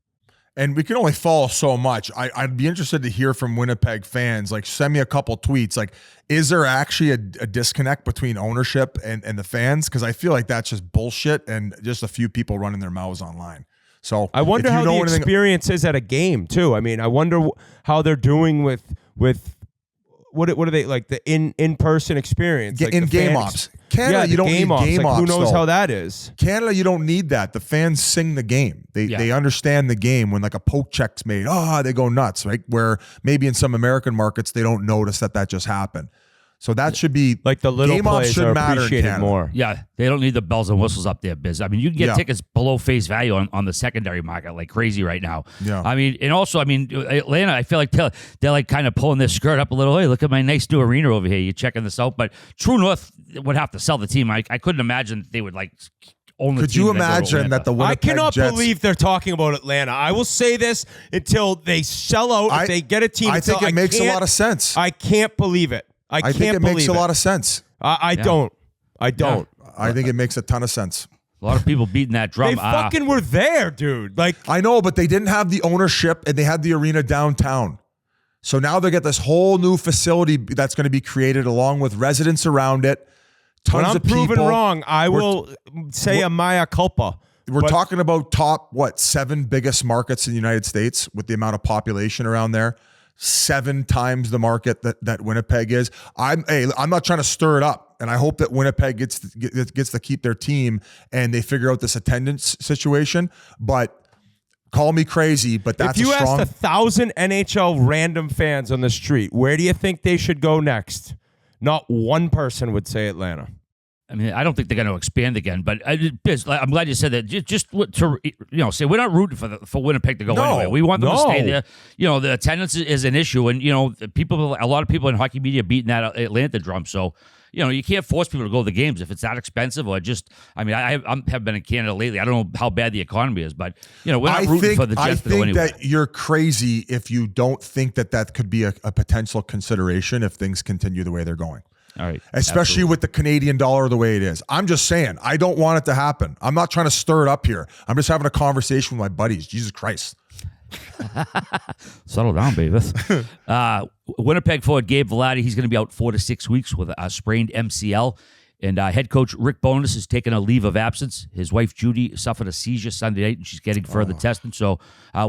And we can only follow so much. I'd be interested to hear from Winnipeg fans. Like, send me a couple tweets. Like, is there actually a disconnect between ownership and the fans? Because I feel like that's just bullshit and just a few people running their mouths online. So I wonder how the experience is at a game too. I mean, I wonder how they're doing with what are they like, the in-person experience, like in game ops. Canada, you don't need game ops. Who knows how that is? Canada, you don't need that. The fans sing the game. They understand the game. When like a poke check's made, they go nuts, right? Where maybe in some American markets they don't notice that just happened. So that should be like the little game ops plays should are matter appreciated more. Yeah, they don't need the bells and whistles up there, Biz. I mean, you can get tickets below face value on the secondary market like crazy right now. Yeah. I mean, and also, Atlanta, I feel like they're like kind of pulling their skirt up a little. Hey, look at my nice new arena over here. You're checking this out. But True North would have to sell the team. I couldn't imagine that they would like own the team. Could you imagine that the Winnipeg I cannot Jets, believe they're talking about Atlanta. I will say this until they sell out. If they get a team, I think it makes a lot of sense. I can't believe it. I think it makes a lot of sense. I don't. I don't. I think it makes a ton of sense. A lot of people beating that drum. They fucking were there, dude. Like, I know, but they didn't have the ownership, and they had the arena downtown. So now they get this whole new facility that's going to be created along with residents around it. When I'm proven wrong, I will say a mea culpa. We're talking about top, 7 biggest markets in the United States with the amount of population around there. 7 times the market that Winnipeg is. I'm not trying to stir it up, and I hope that Winnipeg gets to keep their team and they figure out this attendance situation. But call me crazy, but that's if you asked 1,000 NHL random fans on the street, where do you think they should go next? Not one person would say Atlanta. I mean, I don't think they're going to expand again, but Biz, I'm glad you said that. Just to say we're not rooting for Winnipeg to go anywhere. We want them to stay there. The attendance is an issue, and a lot of people in hockey media beating that Atlanta drum. So you can't force people to go to the games if it's that expensive or just. I mean, I have been in Canada lately. I don't know how bad the economy is, but we're not rooting for the Jets to go anywhere. I think that you're crazy if you don't think that could be a potential consideration if things continue the way they're going. All right. Especially Absolutely. with the Canadian dollar the way it is. I'm just saying, I don't want it to happen. I'm not trying to stir it up here. I'm just having a conversation with my buddies. Jesus Christ. Settle down, baby. Winnipeg forward Gabe Votta, he's going to be out 4 to 6 weeks with a sprained MCL. And head coach Rick Bowness is taking a leave of absence. His wife Judy suffered a seizure Sunday night, and she's getting further testing. So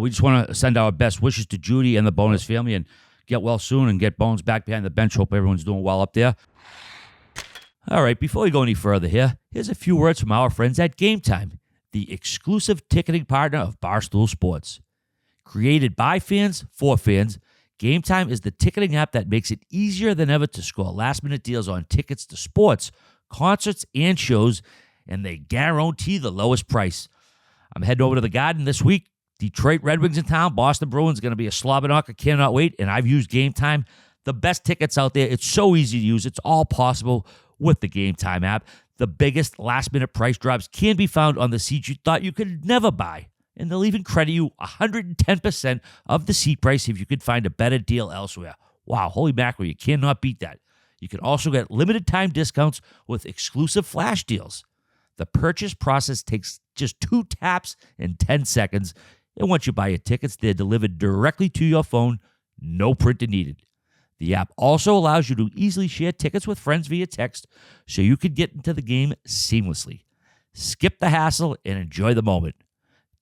we just want to send our best wishes to Judy and the Bowness family, and get well soon and get Bones back behind the bench. Hope everyone's doing well up there. All right, before we go any further here, here's a few words from our friends at Game Time, the exclusive ticketing partner of Barstool Sports. Created by fans for fans, Game Time is the ticketing app that makes it easier than ever to score last-minute deals on tickets to sports, concerts, and shows, and they guarantee the lowest price. I'm heading over to the Garden this week. Detroit Red Wings in town. Boston Bruins going to be a slobber knocker. Cannot wait. And I've used Game Time. The best tickets out there. It's so easy to use. It's all possible with the Game Time app. The biggest last-minute price drops can be found on the seats you thought you could never buy. And they'll even credit you 110% of the seat price if you could find a better deal elsewhere. Wow, holy mackerel, you cannot beat that. You can also get limited time discounts with exclusive flash deals. The purchase process takes just 2 taps and 10 seconds. And once you buy your tickets, they're delivered directly to your phone, no printer needed. The app also allows you to easily share tickets with friends via text so you can get into the game seamlessly. Skip the hassle and enjoy the moment.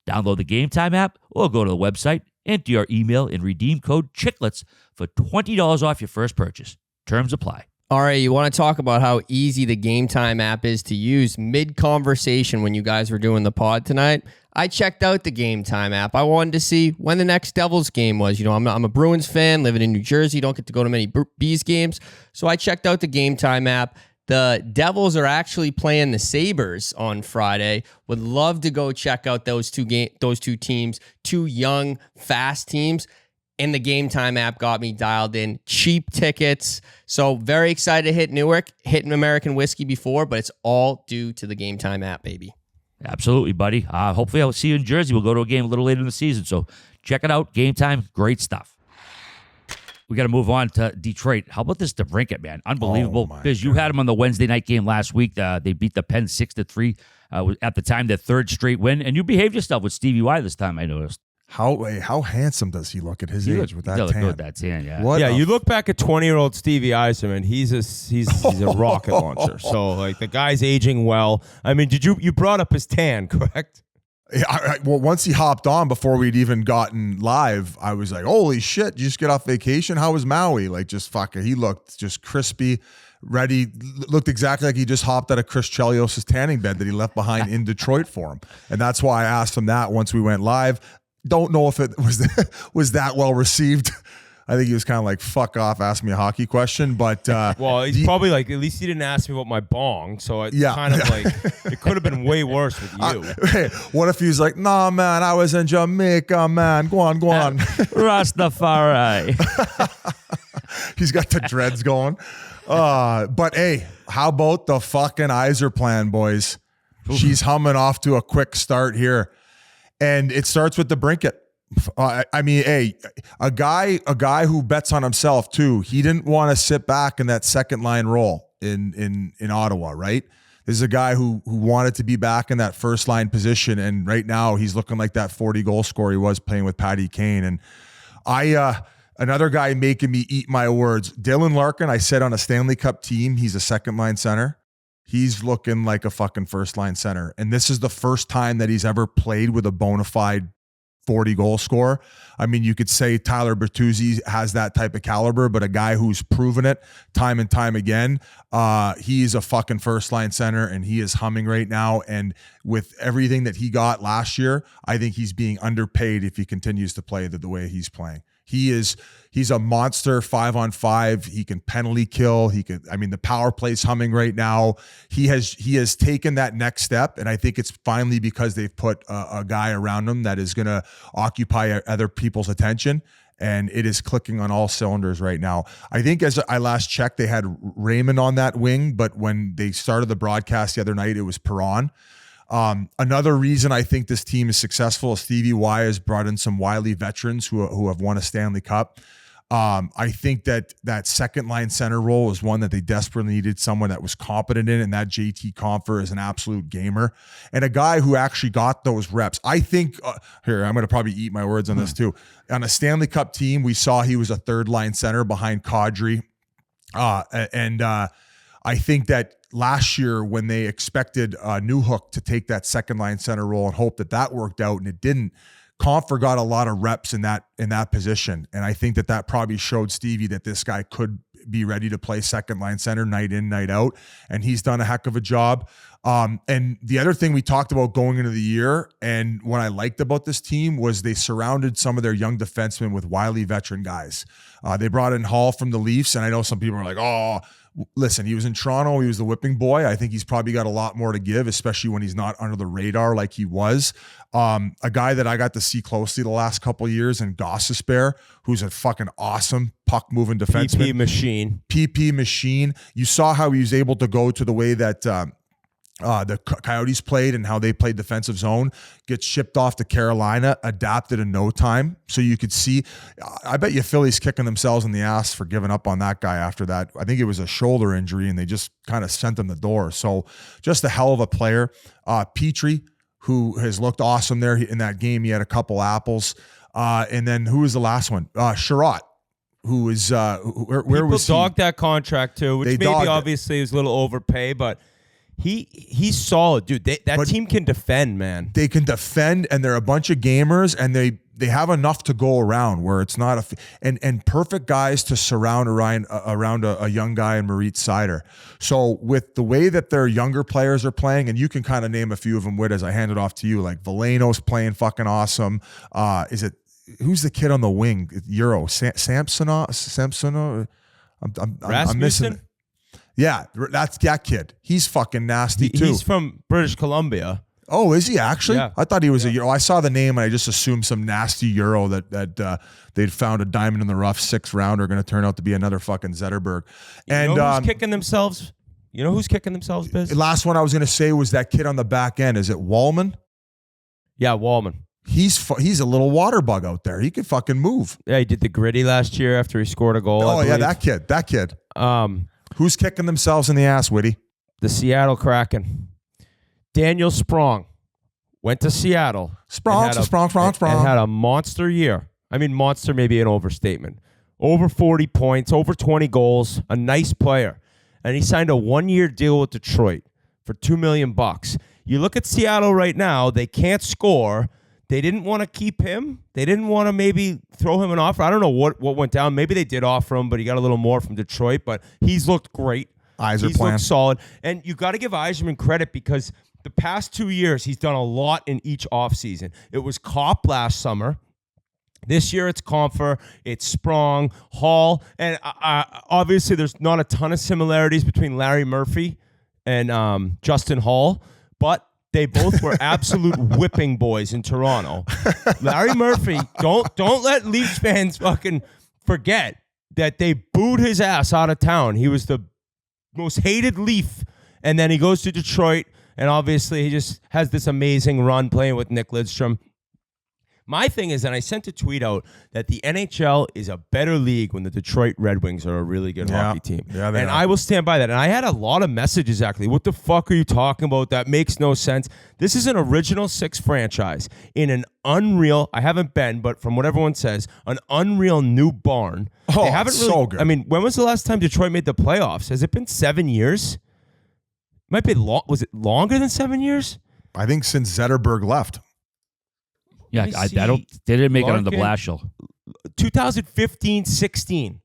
Download the Game Time app or go to the website, enter your email, and redeem code Chiclets for $20 off your first purchase. Terms apply. All right, you want to talk about how easy the Game Time app is to use mid-conversation when you guys were doing the pod tonight? I checked out the Game Time app. I wanted to see when the next Devils game was. I'm a Bruins fan living in New Jersey. Don't get to go to many Bees games. So I checked out the Game Time app. The Devils are actually playing the Sabres on Friday. Would love to go check out those two teams, two young, fast teams. And the Game Time app got me dialed in. Cheap tickets. So very excited to hit Newark. Hit an American whiskey before, but it's all due to the Game Time app, baby. Absolutely, buddy. Hopefully I'll see you in Jersey. We'll go to a game a little later in the season. So check it out. Game Time. Great stuff. We got to move on to Detroit. How about this DeBrincat, man? Unbelievable. Biz, you had him on the Wednesday night game last week. They beat the Pens 6-3. At the time, their third straight win. And you behaved yourself with Stevie Y this time, I noticed. How handsome does he look at his age with that tan? Good, that tan, yeah. What you look back at 20-year-old Stevie Eiserman, he's a rocket launcher. So like the guy's aging well. I mean, you brought up his tan, correct? Yeah, well, once he hopped on before we'd even gotten live, I was like, holy shit, you just get off vacation? How was Maui? Like, just fucking, he looked just crispy, ready, looked exactly like he just hopped out of Chris Chelios' tanning bed that he left behind in Detroit for him. And that's why I asked him that once we went live. Don't know if it was that well received. I think he was kind of like, fuck off, ask me a hockey question. But well, he's probably like, at least he didn't ask me about my bong. So it like, it could have been way worse with you. What if he's like, nah, man, I was in Jamaica, man. Go on. Rastafari. He's got the dreads going. But hey, how about the fucking Iser plan, boys? She's humming off to a quick start here. And it starts with the Brinket. I mean, hey, a guy who bets on himself too. He didn't want to sit back in that second line role in Ottawa, right? This is a guy who wanted to be back in that first line position, and right now he's looking like that 40 goal scorer he was playing with Patty Kane. And another guy making me eat my words, Dylan Larkin. I said on a Stanley Cup team, he's a second line center. He's looking like a fucking first line center, and this is the first time that he's ever played with a bona fide 40 goal scorer. I mean, you could say Tyler Bertuzzi has that type of caliber, but a guy who's proven it time and time again. He's a fucking first line center, and he is humming right now. And with everything that he got last year, I think he's being underpaid if he continues to play the way he's playing. He's a monster 5-on-5. He can penalty kill. The power play's humming right now. He has taken that next step, and I think it's finally because they've put a guy around him that is going to occupy other people's attention, and it is clicking on all cylinders right now. I think as I last checked, they had Raymond on that wing, but when they started the broadcast the other night, it was Perron. Another reason I think this team is successful is Stevie Y has brought in some wily veterans who have won a Stanley Cup. I think that second line center role is one that they desperately needed someone that was competent in, and that JT Compher is an absolute gamer and a guy who actually got those reps. I think here, I'm going to probably eat my words on this too. On a Stanley Cup team, we saw he was a third line center behind Kadri. I think that last year when they expected Newhook to take that second line center role and hope that worked out, and it didn't, Compher got a lot of reps in that position. And I think that probably showed Stevie that this guy could be ready to play second line center night in, night out. And he's done a heck of a job. And the other thing we talked about going into the year, and what I liked about this team, was they surrounded some of their young defensemen with wily veteran guys. They brought in Hall from the Leafs. And I know some people are like, oh, listen, he was in Toronto. He was the whipping boy. I think he's probably got a lot more to give, especially when he's not under the radar like he was. A guy that I got to see closely the last couple of years in Gossespierre, who's a fucking awesome puck-moving defenseman. PP machine. You saw how he was able to go to the way that the Coyotes played and how they played defensive zone, gets shipped off to Carolina, adapted in no time. So you could see, I bet you Philly's kicking themselves in the ass for giving up on that guy after that. I think it was a shoulder injury and they just kind of sent him the door. So just a hell of a player. Petrie, who has looked awesome there in that game. He had a couple apples. And then who was the last one? Sherratt, who is, where was he? People dogged that contract too, which maybe obviously is a little overpay, but he's solid, dude. That team can defend, man. They can defend, and they're a bunch of gamers, and they have enough to go around where it's not and perfect guys to surround around a young guy in Maurice Seider. So with the way that their younger players are playing, and you can kind of name a few of them, as I hand it off to you, like Veleno's playing fucking awesome. Who's the kid on the wing? Euro Samsonov. I'm missing. Yeah, that's that kid. He's fucking nasty too. He's from British Columbia. Oh, is he actually? Yeah. I thought he was a Euro. I saw the name and I just assumed some nasty Euro that they'd found a diamond in the rough 6th rounder going to turn out to be another fucking Zetterberg. And you know who's kicking themselves? You know who's kicking themselves, Biz? The last one I was going to say was that kid on the back end. Is it Wallman? Yeah, Wallman. He's a little water bug out there. He can fucking move. Yeah, he did the gritty last year after he scored a goal. Oh yeah, that kid. Who's kicking themselves in the ass, Whitty? The Seattle Kraken. Daniel Sprong went to Seattle. Sprong. And had a monster year. I mean, monster may be an overstatement. Over 40 points, over 20 goals, a nice player. And he signed a 1-year deal with Detroit for $2 million. You look at Seattle right now, they can't score. They didn't want to keep him. They didn't want to maybe throw him an offer. I don't know what went down. Maybe they did offer him, but he got a little more from Detroit. But he's looked great. He's looked solid. And you got to give Yzerman credit because the past 2 years, he's done a lot in each offseason. It was Kopp last summer. This year, it's Compher, it's Sprong, Hall. And obviously, there's not a ton of similarities between Larry Murphy and Justin Hall. But they both were absolute whipping boys in Toronto. Larry Murphy, don't let Leafs fans fucking forget that they booed his ass out of town. He was the most hated Leaf. And then he goes to Detroit, and obviously he just has this amazing run playing with Nick Lidstrom. My thing is, and I sent a tweet out, that the NHL is a better league when the Detroit Red Wings are a really good hockey team. Yeah, and I will stand by that. And I had a lot of messages, actually. What the fuck are you talking about? That makes no sense. This is an Original Six franchise in an unreal, I haven't been, but from what everyone says, an unreal new barn. Oh, it's so good. I mean, when was the last time Detroit made the playoffs? Has it been 7 years? Might be long. Was it longer than 7 years? I think since Zetterberg left. Yeah, they didn't make it on the Blast show. 2015-16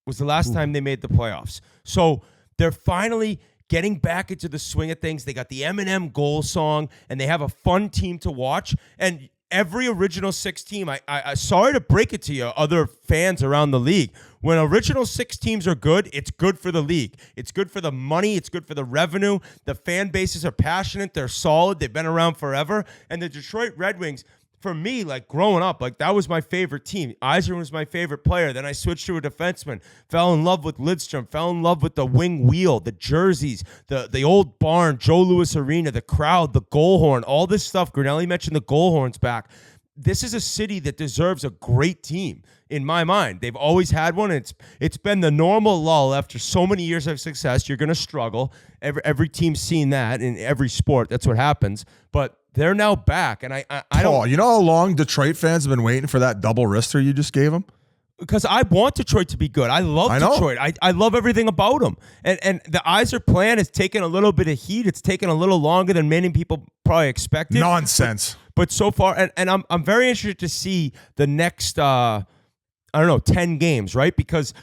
was the last time they made the playoffs. So they're finally getting back into the swing of things. They got the Eminem goal song, and they have a fun team to watch. And every original six team, I sorry to break it to you, other fans around the league. When original six teams are good, it's good for the league. It's good for the money. It's good for the revenue. The fan bases are passionate. They're solid. They've been around forever. And the Detroit Red Wings, for me, like growing up, like that was my favorite team. Eisner was my favorite player. Then I switched to a defenseman, fell in love with Lidstrom, fell in love with the wing wheel, the jerseys, the old barn, Joe Louis Arena, the crowd, the goal horn, all this stuff. Grinelli mentioned the goal horns back. This is a city that deserves a great team in my mind. They've always had one. It's been the normal lull after so many years of success. You're going to struggle. Every team's seen that in every sport. That's what happens. But they're now back, and I don't. You know how long Detroit fans have been waiting for that double wrister you just gave them? Because I want Detroit to be good. I love Detroit. I love everything about them. And the Eisner plan has taken a little bit of heat. It's taken a little longer than many people probably expected. Nonsense. But so far, and I'm very interested to see the next 10 games, right? Because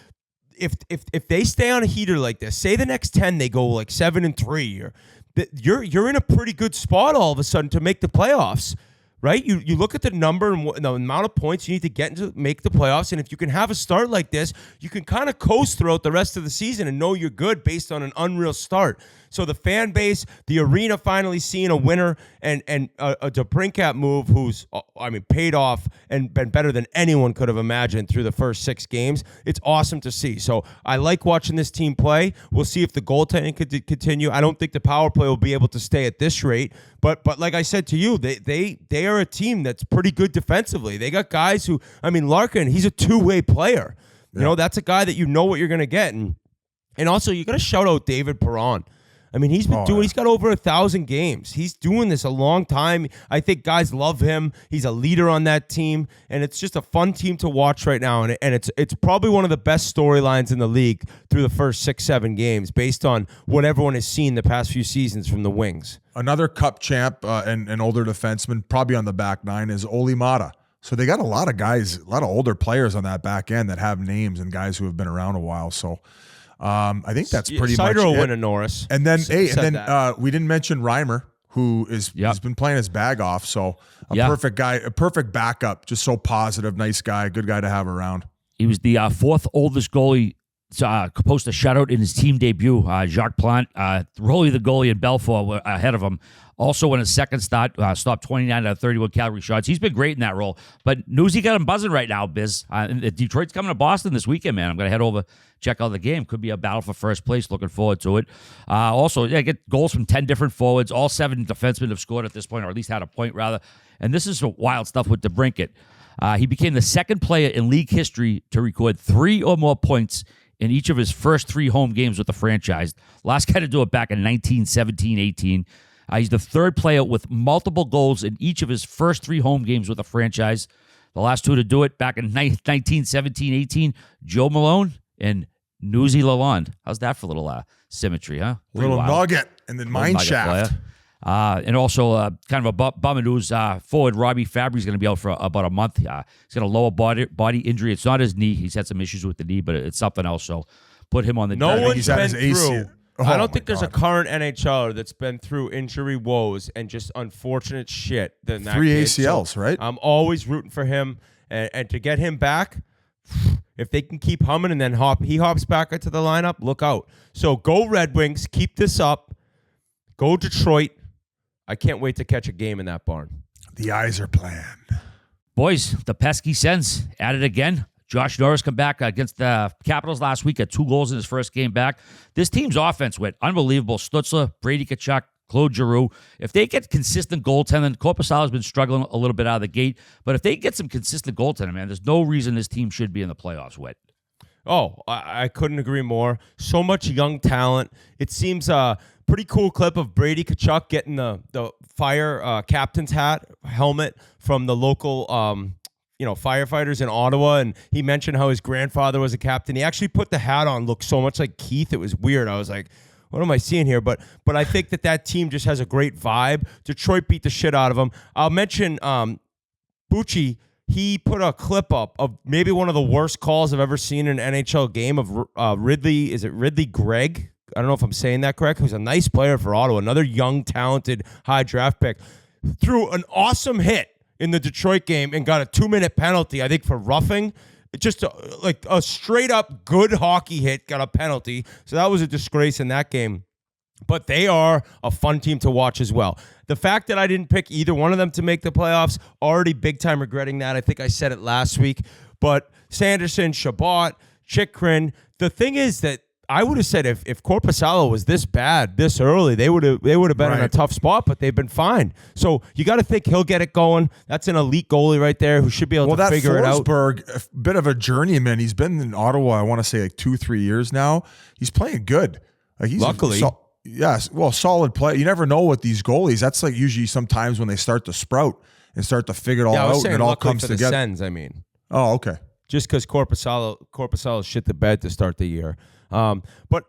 if they stay on a heater like this, say the next 10 they go like 7-3, or you're in a pretty good spot all of a sudden to make the playoffs. Right? You look at the number and the amount of points you need to get to make the playoffs, and if you can have a start like this, you can kind of coast throughout the rest of the season and know you're good based on an unreal start. So the fan base, the arena finally seeing a winner, and a DeBrincat move who's, paid off and been better than anyone could have imagined through the first 6 games. It's awesome to see. So I like watching this team play. We'll see if the goaltending could continue. I don't think the power play will be able to stay at this rate. But like I said to you, they are a team that's pretty good defensively. They got guys who, Larkin, he's a two-way player. Yeah. You know, that's a guy that you know what you're going to get. And also, you got to shout out David Perron. He's been he's got over 1,000 games. He's doing this a long time. I think guys love him. He's a leader on that team, and it's just a fun team to watch right now. And it's probably one of the best storylines in the league through the first 6-7 games based on what everyone has seen the past few seasons from the Wings. Another cup champ and an older defenseman, probably on the back nine, is Oli Mata. So they got a lot of guys, a lot of older players on that back end that have names and guys who have been around a while. So I think that's pretty much Sider will it. win a Norris. And then, we didn't mention Reimer, who has been playing his bag off. So perfect guy, a perfect backup, just so positive, nice guy, good guy to have around. He was the fourth oldest goalie to post a shutout in his team debut. Jacques Plante, Rolly the goalie, and Belfort were ahead of him. Also in his second start, stopped 29 out of 31 Calgary shots. He's been great in that role. But Newsy got him buzzing right now, Biz. Detroit's coming to Boston this weekend, man. I'm going to head over, check out the game. Could be a battle for first place. Looking forward to it. Get goals from 10 different forwards. All 7 defensemen have scored at this point, or at least had a point, rather. And this is wild stuff with DeBrincat. He became the second player in league history to record 3 or more points in each of his first 3 home games with the franchise. Last guy to do it back in 1917-18. He's the third player with multiple goals in each of his first 3 home games with the franchise. The last 2 to do it back in 1917-18, Joe Malone and Newsy Lalonde. How's that for a little symmetry, huh? Little nugget and then mine shaft. And also kind of a bummer news, forward Robbie Fabry's going to be out for about a month. He's got a lower body injury. It's not his knee. He's had some issues with the knee, but it's something else. So put him on the No one's been through. ACL. I don't think there's a current NHLer that's been through injury woes and just unfortunate shit than that 3 kid. ACLs, So right? I'm always rooting for him, and to get him back, if they can keep humming and then he hops back into the lineup, look out. So go Red Wings, keep this up. Go Detroit. I can't wait to catch a game in that barn. The eyes are plan. Boys, the pesky Sens at it again. Josh Norris come back against the Capitals last week, had 2 goals in his first game back. This team's offense went unbelievable. Stützle, Brady Tkachuk, Claude Giroux. If they get consistent goaltending, Korpisalo's been struggling a little bit out of the gate, but if they get some consistent goaltending, man, there's no reason this team should be in the playoffs, Whit. Oh, I couldn't agree more. So much young talent. It seems a pretty cool clip of Brady Tkachuk getting the fire captain's helmet from the local firefighters in Ottawa, and he mentioned how his grandfather was a captain. He actually put the hat on, looked so much like Keith. It was weird. I was like, what am I seeing here? But I think that team just has a great vibe. Detroit beat the shit out of them. I'll mention Bucci. He put a clip up of maybe one of the worst calls I've ever seen in an NHL game of Ridley. Is it Ridley Gregg? I don't know if I'm saying that correct. Who's a nice player for Ottawa. Another young, talented, high draft pick. Threw an awesome hit in the Detroit game and got a 2-minute penalty, I think, for roughing. Just like a straight up good hockey hit, got a penalty. So that was a disgrace in that game. But they are a fun team to watch as well. The fact that I didn't pick either one of them to make the playoffs, already big time regretting that. I think I said it last week. But Sanderson, Shabbat, Chychrun, the thing is that I would have said if Korpisalo was this bad this early, they would have been in a tough spot, but they've been fine. So you got to think he'll get it going. That's an elite goalie right there who should be able to figure it out. Forsberg, a bit of a journeyman. He's been in Ottawa, I want to say like 2-3 years now. He's playing good. Like he's luckily. Solid play. You never know with these goalies. That's like usually sometimes when they start to sprout and start to figure it all out and it all comes together. The Sens, I mean. Oh, okay. Just because Korpisalo shit the bed to start the year. But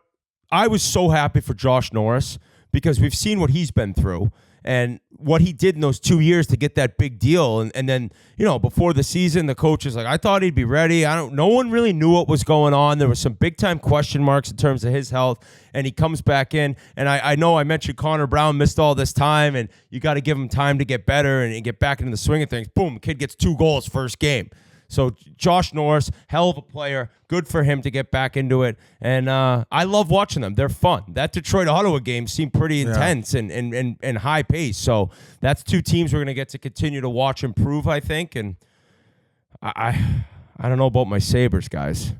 I was so happy for Josh Norris because we've seen what he's been through and what he did in those 2 years to get that big deal. And then, before the season, the coach is like, I thought he'd be ready. No one really knew what was going on. There were some big time question marks in terms of his health, and he comes back in. And I know I mentioned Connor Brown missed all this time, and you got to give him time to get better and get back into the swing of things. Boom, kid gets 2 goals first game. So Josh Norris, hell of a player. Good for him to get back into it. And I love watching them. They're fun. That Detroit-Ottawa game seemed pretty intense and high pace. So that's 2 teams we're going to get to continue to watch improve, I think. And I don't know about my Sabres, guys.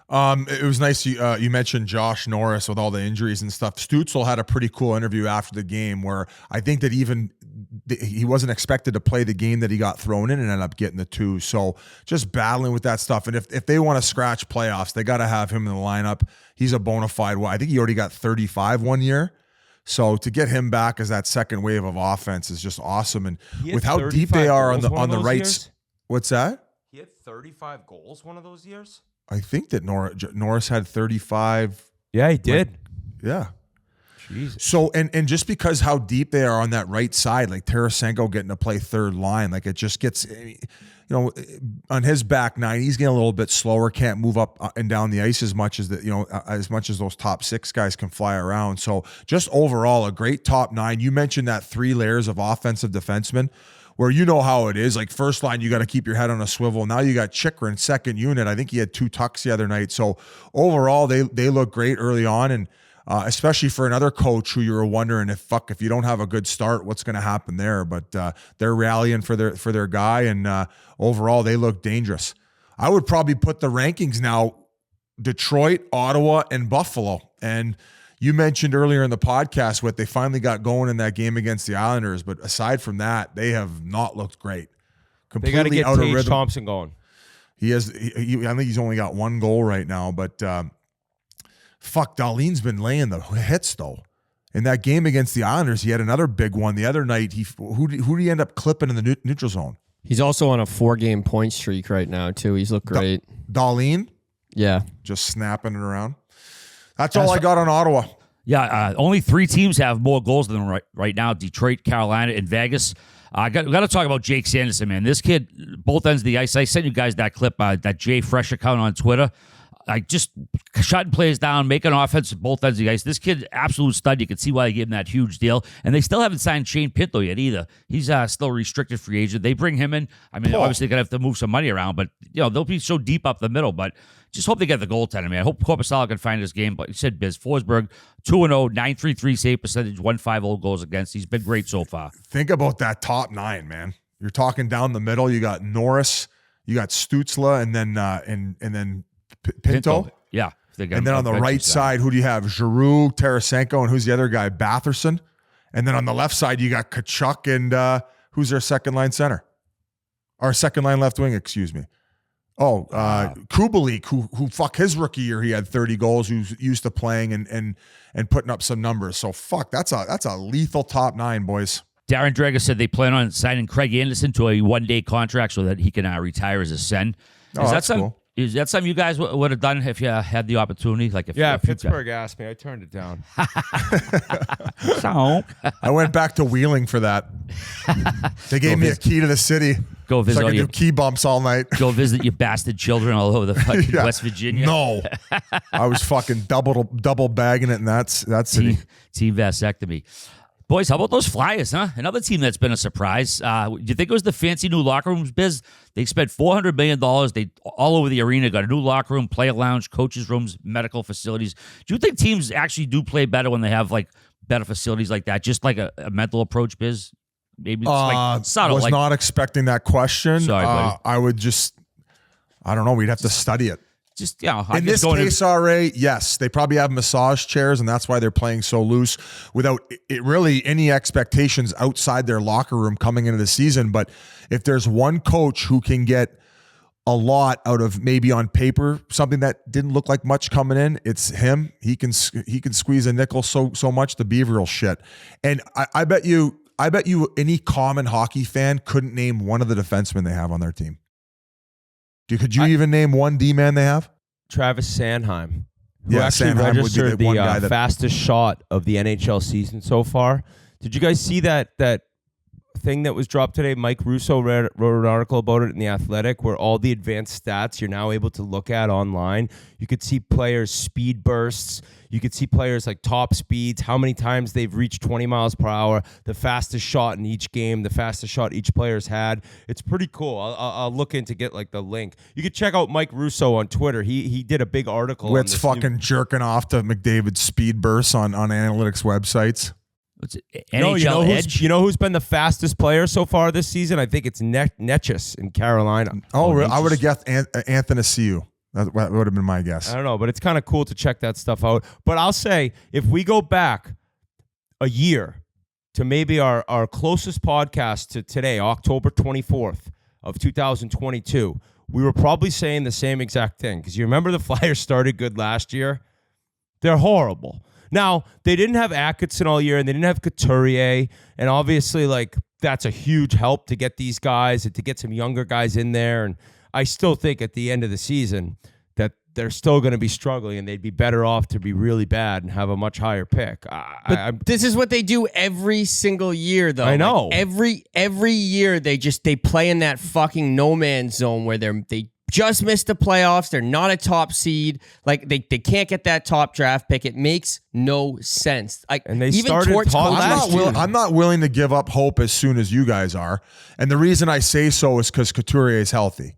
It was nice you mentioned Josh Norris with all the injuries and stuff. Stützle had a pretty cool interview after the game where I think that even he wasn't expected to play the game that he got thrown in and ended up getting the 2. So just battling with that stuff. And if they want to scratch playoffs, they got to have him in the lineup. He's a bona fide. I think he already got 35 one year. So to get him back as that second wave of offense is just awesome. And with how deep they are on the right. What's that? He had 35 goals one of those years? I think that Norris had 35. Yeah, he did. Yeah. Jesus. So, and just because how deep they are on that right side, like Tarasenko getting to play third line, like it just gets, on his back 9, he's getting a little bit slower, can't move up and down the ice as much as as much as those top 6 guys can fly around. So just overall, a great top 9. You mentioned that 3 layers of offensive defensemen, where you know how it is. Like first line, you got to keep your head on a swivel. Now you got Chychrun, second unit. I think he had 2 tucks the other night. So overall, they look great early on, and especially for another coach who you were wondering if you don't have a good start, what's going to happen there. But they're rallying for their guy, and overall, they look dangerous. I would probably put the rankings now: Detroit, Ottawa, and Buffalo. And you mentioned earlier in the podcast what they finally got going in that game against the Islanders, but aside from that, they have not looked great. They got to get Tage Thompson going. I think he's only got 1 goal right now, but Dahlin's been laying the hits though. In that game against the Islanders, he had another big one the other night. Who did he end up clipping in the neutral zone? He's also on a 4-game point streak right now too. He's looked great. Dahlin? Yeah. Just snapping it around. That's all I got on Ottawa. Yeah, only 3 teams have more goals than them right now: Detroit, Carolina, and Vegas. I got to talk about Jake Sanderson, man. This kid, both ends of the ice. I sent you guys that clip, that Jay Fresh account on Twitter. I just shutting players down, making offense at both ends of the ice. This kid, absolute stud. You can see why they gave him that huge deal. And they still haven't signed Shane Pinto yet either. He's still a restricted free agent. They bring him in. I mean, obviously they're going to have to move some money around, but they'll be so deep up the middle. But just hope they get the goaltender, man. I hope Korpisalo can find this game. But you said Biz Forsberg, 2-0, 9.33 save percentage, 1.50 goals against. He's been great so far. Think about that top 9, man. You're talking down the middle. You got Norris, you got Stützle, and then Pinto. Yeah. And then on the right side, who do you have? Giroux, Tarasenko, and who's the other guy? Batherson. And then on the left side, you got Tkachuk and who's their second line center? Or second line left wing, excuse me. Kubalik, who his rookie year, he had 30 goals, who's used to playing and putting up some numbers. So that's a lethal top 9, boys. Darren Dreger said they plan on signing Craig Anderson to a 1-day contract so that he can retire as a Sen. That's cool. Is that something you guys would have done if you had the opportunity? Like if Pittsburgh asked me, I turned it down. So I went back to Wheeling for that. They gave me a key to the city. Go visit so I could do key bumps all night. Go visit your bastard children all over the fucking West Virginia. No, I was fucking double bagging it in that city. Team vasectomy. Boys, how about those Flyers, huh? Another team that's been a surprise. Do you think it was the fancy new locker rooms, Biz? They spent $400 million. They all over the arena, got a new locker room, player lounge, coaches' rooms, medical facilities. Do you think teams actually do play better when they have like better facilities like that? Just like a mental approach, Biz? Maybe it's like subtle. Was like, not expecting that question. Sorry, buddy. I don't know. We'd have to study it. Just, you know, In this case, RA, yes, they probably have massage chairs, and that's why they're playing so loose without it really any expectations outside their locker room coming into the season. But if there's one coach who can get a lot out of maybe on paper something that didn't look like much coming in, it's him. He can squeeze a nickel so much the behavioral shit. And I bet you any common hockey fan couldn't name one of the defensemen they have on their team. Could you even name one D-man they have? Travis Sanheim, who Yeah, actually Sanheim would be registered the one the guy that- fastest shot of the NHL season so far. Did you guys see that thing that was dropped today? Mike Russo wrote an article about it in The Athletic, where all the advanced stats you're now able to look at online. You could see players' speed bursts. You could see players like top speeds, how many times they've reached 20 miles per hour, the fastest shot in each game, the fastest shot each player's had. It's pretty cool. I'll look in to get like the link. You could check out Mike Russo on Twitter. He did a big article. Witt's fucking jerking off to McDavid's speed bursts on analytics websites. What's it, No, NHL Edge? you know who's been the fastest player so far this season? I think it's Oh, Netchus in Carolina. I would have guessed Athanasiou. That would have been my guess. I don't know, but it's kind of cool to check that stuff out. But I'll say, if we go back a year to maybe our closest podcast to today, October 24th of 2022, we were probably saying the same exact thing. Because you remember the Flyers started good last year? They're horrible. Now, they didn't have Atkinson all year, and they didn't have Couturier, and obviously, like, that's a huge help to get these guys and to get some younger guys in there. And I still think at the end of the season that they're still going to be struggling, and they'd be better off to be really bad and have a much higher pick. This is what they do every single year, though. I know. Like every year they play in that fucking no man's zone where they just missed the playoffs. They're not a top seed. Like they can't get that top draft pick. It makes no sense. Like, and they even started Torts hot coach last year. I'm not willing to give up hope as soon as you guys are. And the reason I say so is because Couturier is healthy.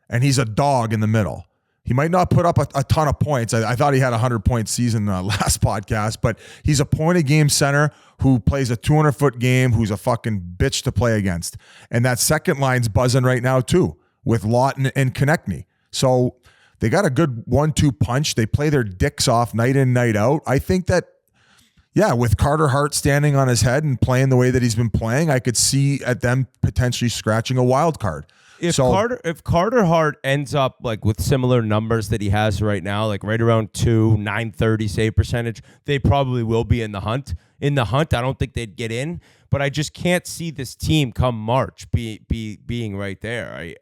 And he's a dog in the middle. He might not put up a ton of points. I thought he had a 100-point season last podcast, but he's a point-a-game center who plays a 200-foot game, who's a fucking bitch to play against. And that second line's buzzing right now, too, with Lawton and Konechny. So they got a good 1-2 punch. They play their dicks off night in, night out. I think that, yeah, with Carter Hart standing on his head and playing the way that he's been playing, I could see at them potentially scratching a wild card. If Carter Hart ends up like with similar numbers that he has right now, like right around 930 save percentage, they probably will be in the hunt. In the hunt, I don't think they'd get in, but I just can't see this team come March being right there.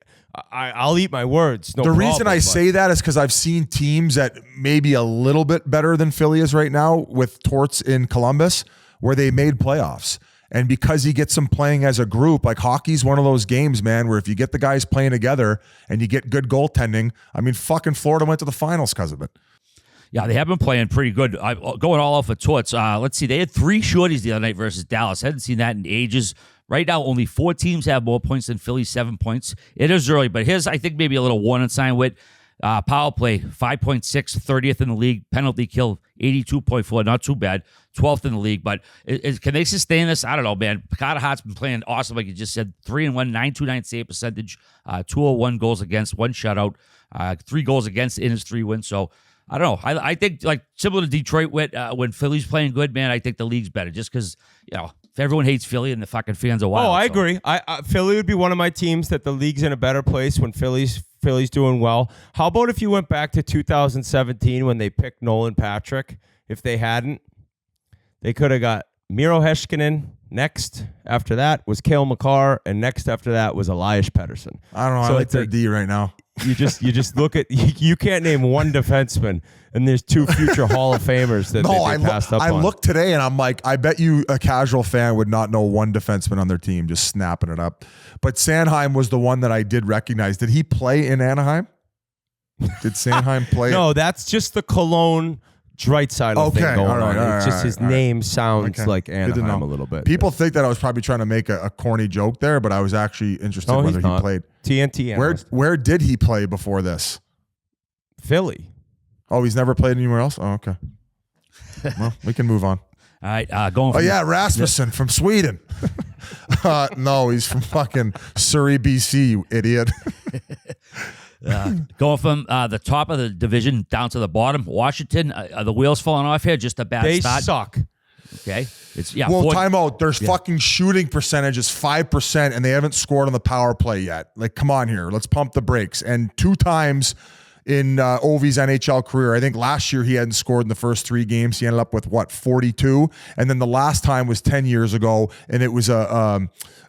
I'll eat my words. No the problem, reason I say that is because I've seen teams that maybe a little bit better than Philly is right now with Torts in Columbus, where they made playoffs. And because he gets them playing as a group, like hockey's one of those games, man, where if you get the guys playing together and you get good goaltending, I mean, fucking Florida went to the finals because of it. Yeah, they have been playing pretty good. Going all out for Torts. Let's see. They had 3 shorties the other night versus Dallas. Hadn't seen that in ages. Right now, only 4 teams have more points than Philly, 7 points. It is early, but here's, I think, maybe a little warning sign with power play, 5.6, 30th in the league. Penalty kill, 82.4, not too bad. 12th in the league, but can they sustain this? I don't know, man. Carter Hart's been playing awesome, like you just said. 3-1, 929 save percentage, 201 goals against, 1 shutout, 3 goals against in his 3 wins. So I don't know. I think like similar to Detroit when Philly's playing good, man. I think the league's better just because if everyone hates Philly and the fucking fans are wild. Oh, I agree. Philly would be one of my teams that the league's in a better place when Philly's doing well. How about if you went back to 2017 when they picked Nolan Patrick? If they hadn't, they could have got Miro Heiskanen. Next after that was Cale Makar, and next after that was Elias Pettersson. I don't know. So I like their D right now. You just look at you can't name one defenseman, and there's 2 future Hall of Famers that they passed up on. I looked today and I'm like, I bet you a casual fan would not know one defenseman on their team, just snapping it up. But Sanheim was the one that I did recognize. Did he play in Anaheim? Did Sanheim play? No, that's just the Cologne Draisaitl Okay, thing going all right, on. all It's right, just his all right. name sounds Okay. like Good to Anaheim know. a little bit. People think that I was probably trying to make a corny joke there, but I was actually interested No, whether he's he not. played. TNT analyst. Where did he play before this? Philly. Oh, he's never played anywhere else? Oh, okay. Well, we can move on. All right, going Oh, from yeah, Rasmussen from Sweden. No, he's from fucking Surrey, BC, you idiot. going from the top of the division down to the bottom. Washington, are the wheels falling off here? Just a bad They start. suck. Okay, it's Well, timeout. Their fucking shooting percentage is 5%, and they haven't scored on the power play yet. Like, come on here. Let's pump the brakes. And 2 times in Ovi's NHL career, I think last year he hadn't scored in the first 3 games. He ended up with, 42? And then the last time was 10 years ago, and it was a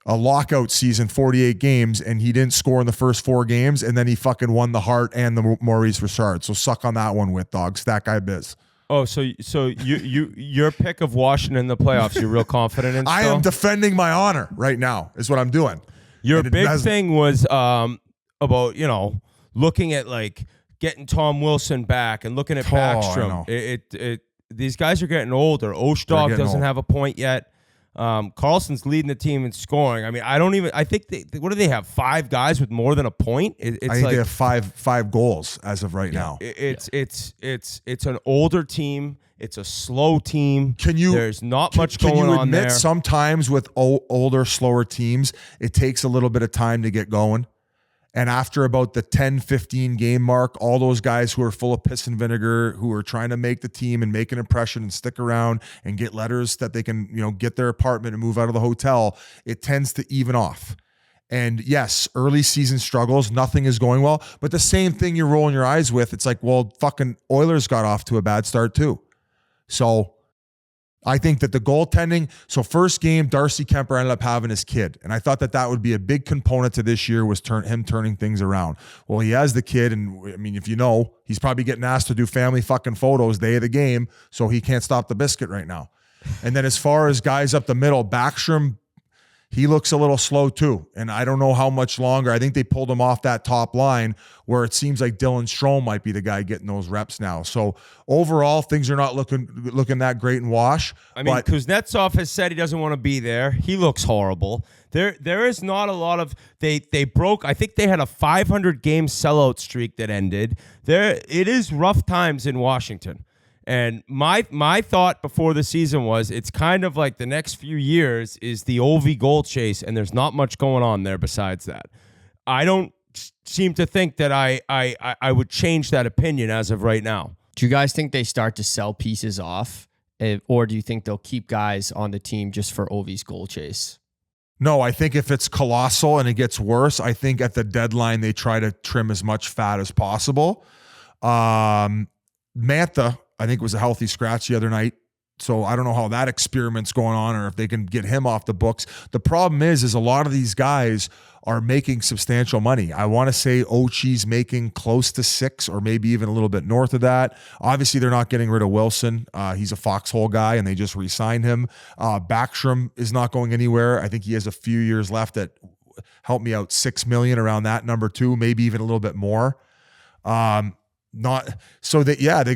lockout season, 48 games, and he didn't score in the first 4 games, and then he fucking won the Hart and the Maurice Richard. So suck on that one with dogs. That guy biz. Oh, so your pick of Washington in the playoffs, you're real confident in? I still? am defending my honor right now, is what I'm doing. Your And it big has- thing was about looking at like getting Tom Wilson back and looking at Oh, I Backstrom. know. These guys are getting older. Ostdog getting doesn't old. have a point yet. Carlson's leading the team in scoring. I mean, I think what do they have? 5 guys with more than a point? It's I think like they have five goals as of right now. it's an older team. It's a slow team. There's not much going Can you on admit there. sometimes with older, slower teams, it takes a little bit of time to get going? And after about the 10, 15 game mark, all those guys who are full of piss and vinegar, who are trying to make the team and make an impression and stick around and get letters that they can, get their apartment and move out of the hotel, it tends to even off. And yes, early season struggles, nothing is going well. But the same thing you're rolling your eyes with, it's like, well, fucking Oilers got off to a bad start too. So I think that the goaltending, so first game, Darcy Kemper ended up having his kid. And I thought that would be a big component to this year was him turning things around. Well, he has the kid. And I mean, if you know, he's probably getting asked to do family fucking photos day of the game. So he can't stop the biscuit right now. And then as far as guys up the middle, Backstrom, he looks a little slow too. And I don't know how much longer. I think they pulled him off that top line where it seems like Dylan Strome might be the guy getting those reps now. So overall, things are not looking that great in Wash. I mean, but Kuznetsov has said he doesn't want to be there. He looks horrible. There is not a lot of they broke. I think they had a 500 game sellout streak that ended. It is rough times in Washington. And my thought before the season was it's kind of like the next few years is the Ovi goal chase, and there's not much going on there besides that. I don't seem to think that I would change that opinion as of right now. Do you guys think they start to sell pieces off, or do you think they'll keep guys on the team just for Ovi's goal chase? no, I think if it's colossal and it gets worse, I think at the deadline they try to trim as much fat as possible. Mantha, I think, was a healthy scratch the other night. So I don't know how that experiment's going on or if they can get him off the books. The problem is a lot of these guys are making substantial money. I want to say Ochi's making close to 6 or maybe even a little bit north of that. Obviously, they're not getting rid of Wilson. He's a foxhole guy, and they just re-signed him. Backstrom is not going anywhere. I think he has a few years left at, help me out, $6 million around that number too, maybe even a little bit more. Not so that they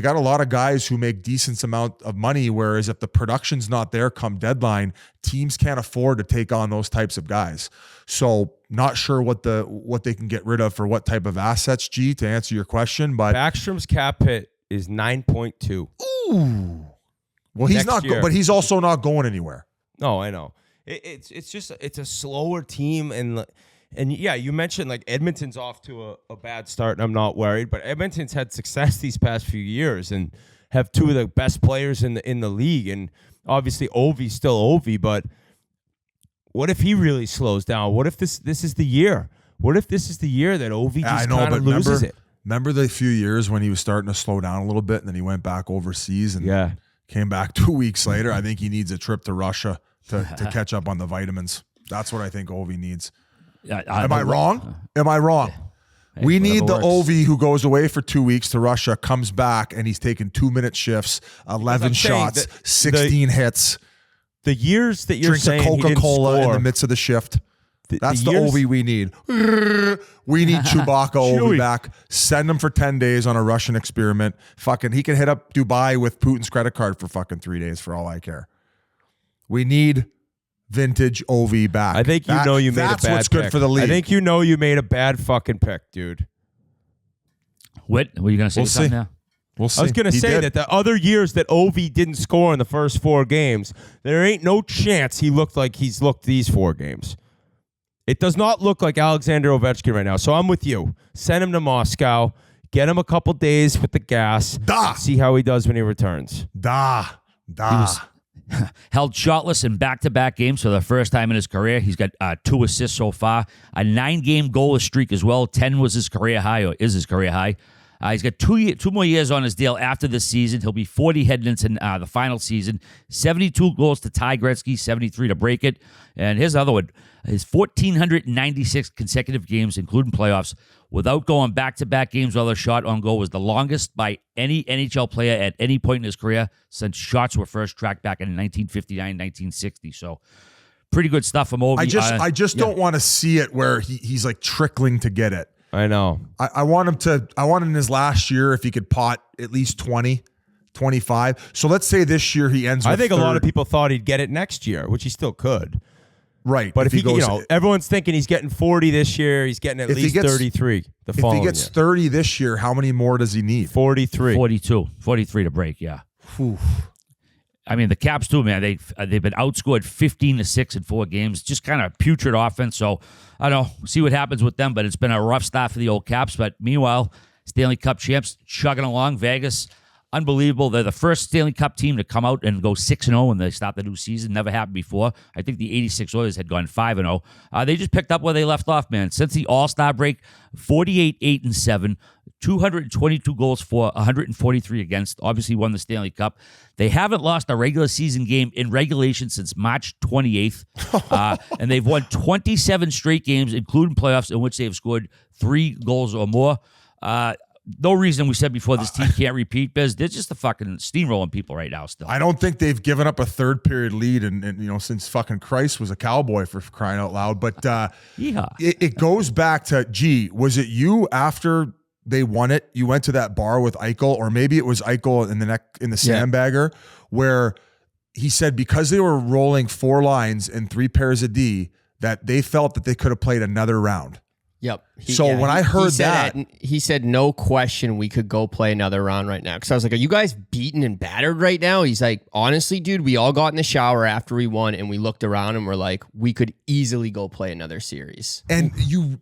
got a lot of guys who make decent amount of money, whereas if the production's not there come deadline, teams can't afford to take on those types of guys. So not sure what they can get rid of for what type of assets, G, to answer your question. But Backstrom's cap hit is 9.2. Ooh. Well, he's Next not year. but he's also not going anywhere. No, I know. It's just it's a slower team and yeah, you mentioned like Edmonton's off to a bad start, and I'm not worried. But Edmonton's had success these past few years and have 2 of the best players in the league. And obviously, Ovi's still Ovi, but what if he really slows down? What if this is the year? What if this is the year that Ovi just kind of loses it? Remember the few years when he was starting to slow down a little bit, and then he went back overseas and came back 2 weeks later? I think he needs a trip to Russia to catch up on the vitamins. That's what I think Ovi needs. Am I wrong? Am I wrong? Hey, we need the works. Ovi who goes away for 2 weeks to Russia, comes back, and he's taking 2-minute shifts, 11 I'm saying shots, that 16 hits, The years that you're drinks a saying he didn't Coca-Cola in score, the midst of the shift. That's the Ovi we need. We need Chewbacca Ovi back. Send him for 10 days on a Russian experiment. Fucking, he can hit up Dubai with Putin's credit card for fucking 3 days for all I care. We need vintage Ovi back. I think you made a bad pick. That's what's good for the league. I think you made a bad fucking pick, dude. What? Were you going to say something now? We'll see. I was going to say that the other years that Ovi didn't score in the first 4 games, there ain't no chance he looked like he's looked these 4 games. It does not look like Alexander Ovechkin right now. So I'm with you. Send him to Moscow. Get him a couple days with the gas. See how he does when he returns. He was held shotless in back-to-back games for the first time in his career. He's got 2 assists so far. A 9-game goalless streak as well. 10 was his career high, or is his career high. He's got 2 more years on his deal after this season. He'll be 40 heading into the final season. 72 goals to tie Gretzky, 73 to break it. And here's another one. His 1,496 consecutive games, including playoffs, without going back-to-back games while a shot on goal was the longest by any NHL player at any point in his career since shots were first tracked back in 1959, 1960. So pretty good stuff from Ovi. I just don't want to see it where he's like trickling to get it. I know. I want him in his last year, if he could pot at least 20, 25. So let's say this year he ends with I think third. a lot of people thought he'd get it next year, which he still could. Right. But if he goes, everyone's thinking he's getting 40 this year, he's getting at least 33 the following year. If he gets 30 this year, how many more does he need? 43. 43 to break, yeah. Whew. I mean, the Caps too, man. They've been outscored 15-6 in 4 games. Just kind of putrid offense. So I don't know. See what happens with them. But it's been a rough start for the old Caps. But meanwhile, Stanley Cup champs chugging along. Vegas, unbelievable. They're the first Stanley Cup team to come out and go 6-0 when they start the new season. Never happened before. I think the '86 Oilers had gone 5-0. They just picked up where they left off, man. Since the All-Star break, 48-8-7. 222 goals for, 143 against. Obviously won the Stanley Cup. They haven't lost a regular season game in regulation since March 28th. And they've won 27 straight games, including playoffs, in which they have scored 3 goals or more. No reason we said before this team can't repeat, Biz. They're just a fucking steamrolling people right now still. I don't think they've given up a third period lead and since fucking Christ was a cowboy, for crying out loud. But it goes back to, was it you after they won it, you went to that bar with Eichel, or maybe it was Eichel in the sandbagger, where he said because they were rolling 4 lines and 3 pairs of D, that they felt that they could have played another round. Yep. I heard that, he said, no question, we could go play another round right now. Because I was like, are you guys beaten and battered right now? He's like, honestly, dude, we all got in the shower after we won and we looked around and we're like, we could easily go play another series. And you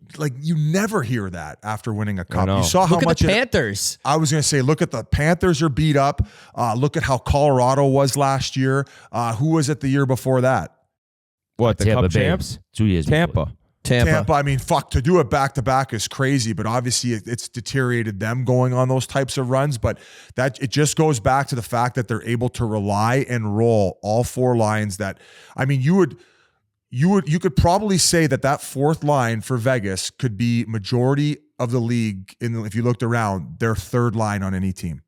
never hear that after winning a cup. You saw how look much at the Panthers. I was going to say, look at the Panthers are beat up. Look at how Colorado was last year. Who was it the year before that? What, the Tampa Cup Bay. champs? 2 years before. Tampa. I mean, fuck, to do it back-to-back is crazy, but obviously it's deteriorated them going on those types of runs. But that it just goes back to the fact that they're able to rely and roll all 4 lines that, I mean, you could probably say that 4th line for Vegas could be majority of the league, if you looked around, their 3rd line on any team.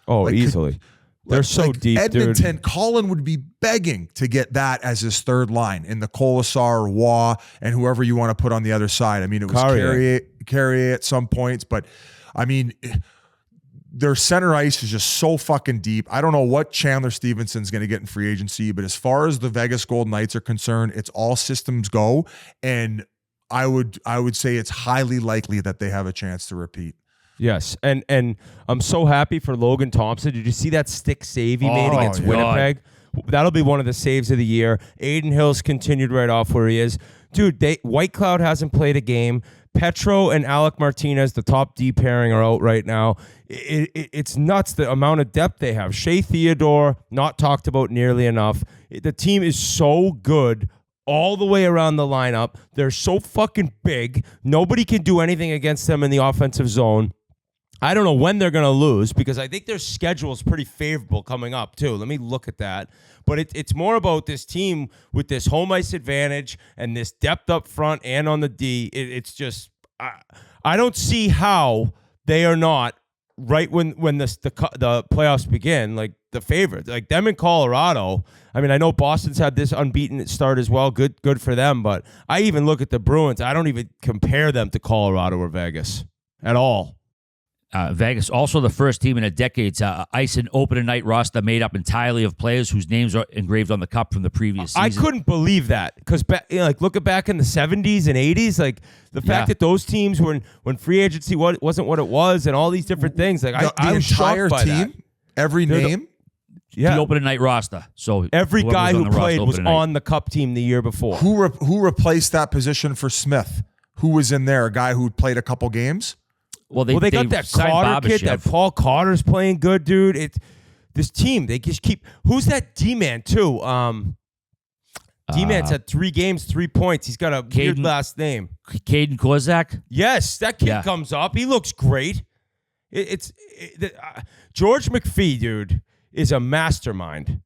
Oh, easily. They're so deep, Edmonton, dude. Colin would be begging to get that as his 3rd line in the Colasar, Waugh, and whoever you want to put on the other side. I mean, it was Carrier at some points, but I mean, their center ice is just so fucking deep. I don't know what Chandler Stevenson's going to get in free agency, but as far as the Vegas Golden Knights are concerned, it's all systems go, and I would say it's highly likely that they have a chance to repeat. Yes, and I'm so happy for Logan Thompson. Did you see that stick save he made against Winnipeg? That'll be one of the saves of the year. Aiden Hill's continued right off where he is. Dude, White Cloud hasn't played a game. Petro and Alec Martinez, the top D pairing, are out right now. It's nuts the amount of depth they have. Shea Theodore, not talked about nearly enough. The team is so good all the way around the lineup. They're so fucking big. Nobody can do anything against them in the offensive zone. I don't know when they're going to lose because I think their schedule is pretty favorable coming up too. Let me look at that. But it's more about this team with this home ice advantage and this depth up front and on the D. It's just, I don't see how they are not right when the playoffs begin, like the favorites, like them in Colorado. I mean, I know Boston's had this unbeaten start as well. Good for them. But I even look at the Bruins. I don't even compare them to Colorado or Vegas at all. Vegas, also the first team in a decade to ice an opening night roster made up entirely of players whose names are engraved on the cup from the previous season. I couldn't believe that because, looking back in the 70s and 80s, like the fact that those teams when free agency wasn't what it was and all these different things, like I was entire shocked by team, that. every name. The opening night roster. So every guy who played was night. on the cup team the year before. Who replaced that position for Smith? Who was in there? A guy who played a couple games? Well, they got that Carter kid. That Paul Carter's playing good, dude. This team, they just keep. Who's that D-man too? D-man's had 3 games, 3 points. He's got a weird last name. Caden Kozak. Yes, that kid comes up. He looks great. George McPhee, dude, is a mastermind.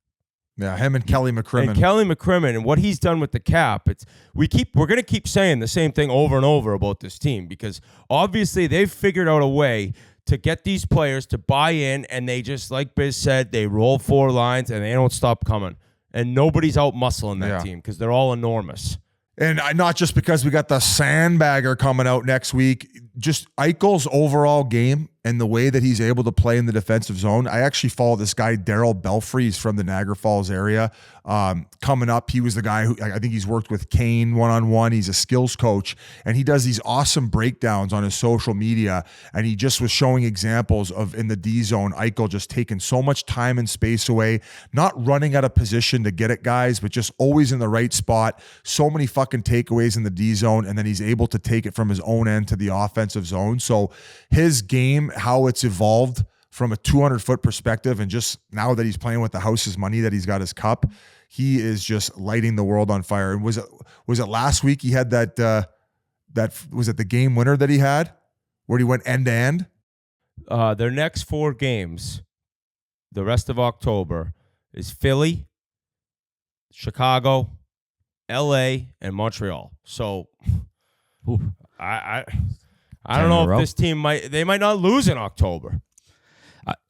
Yeah, him and Kelly McCrimmon. And what he's done with the cap, we're going to keep saying the same thing over and over about this team because obviously they've figured out a way to get these players to buy in, and they just, like Biz said, they roll 4 lines and they don't stop coming. And nobody's out muscling that team because they're all enormous. And not just because we got the sandbagger coming out next week, just Eichel's overall game and the way that he's able to play in the defensive zone. I actually follow this guy, Daryl Belfry. He's from the Niagara Falls area. Coming up, he was the guy who I think he's worked with Kane one-on-one. He's a skills coach, and he does these awesome breakdowns on his social media. And he just was showing examples of in the D zone, Eichel just taking so much time and space away, not running out of position to get it, guys, but just always in the right spot. So many fucking takeaways in the D zone, and then he's able to take it from his own end to the offensive zone. So his game, how it's evolved from a 200-foot perspective, and just now that he's playing with the house's money, that he's got his cup, he is just lighting the world on fire. And was it last week he had that was it the game winner that he had where he went end to end? Their next 4 games, the rest of October, is Philly, Chicago, LA, and Montreal. So I don't know if this team might not lose in October.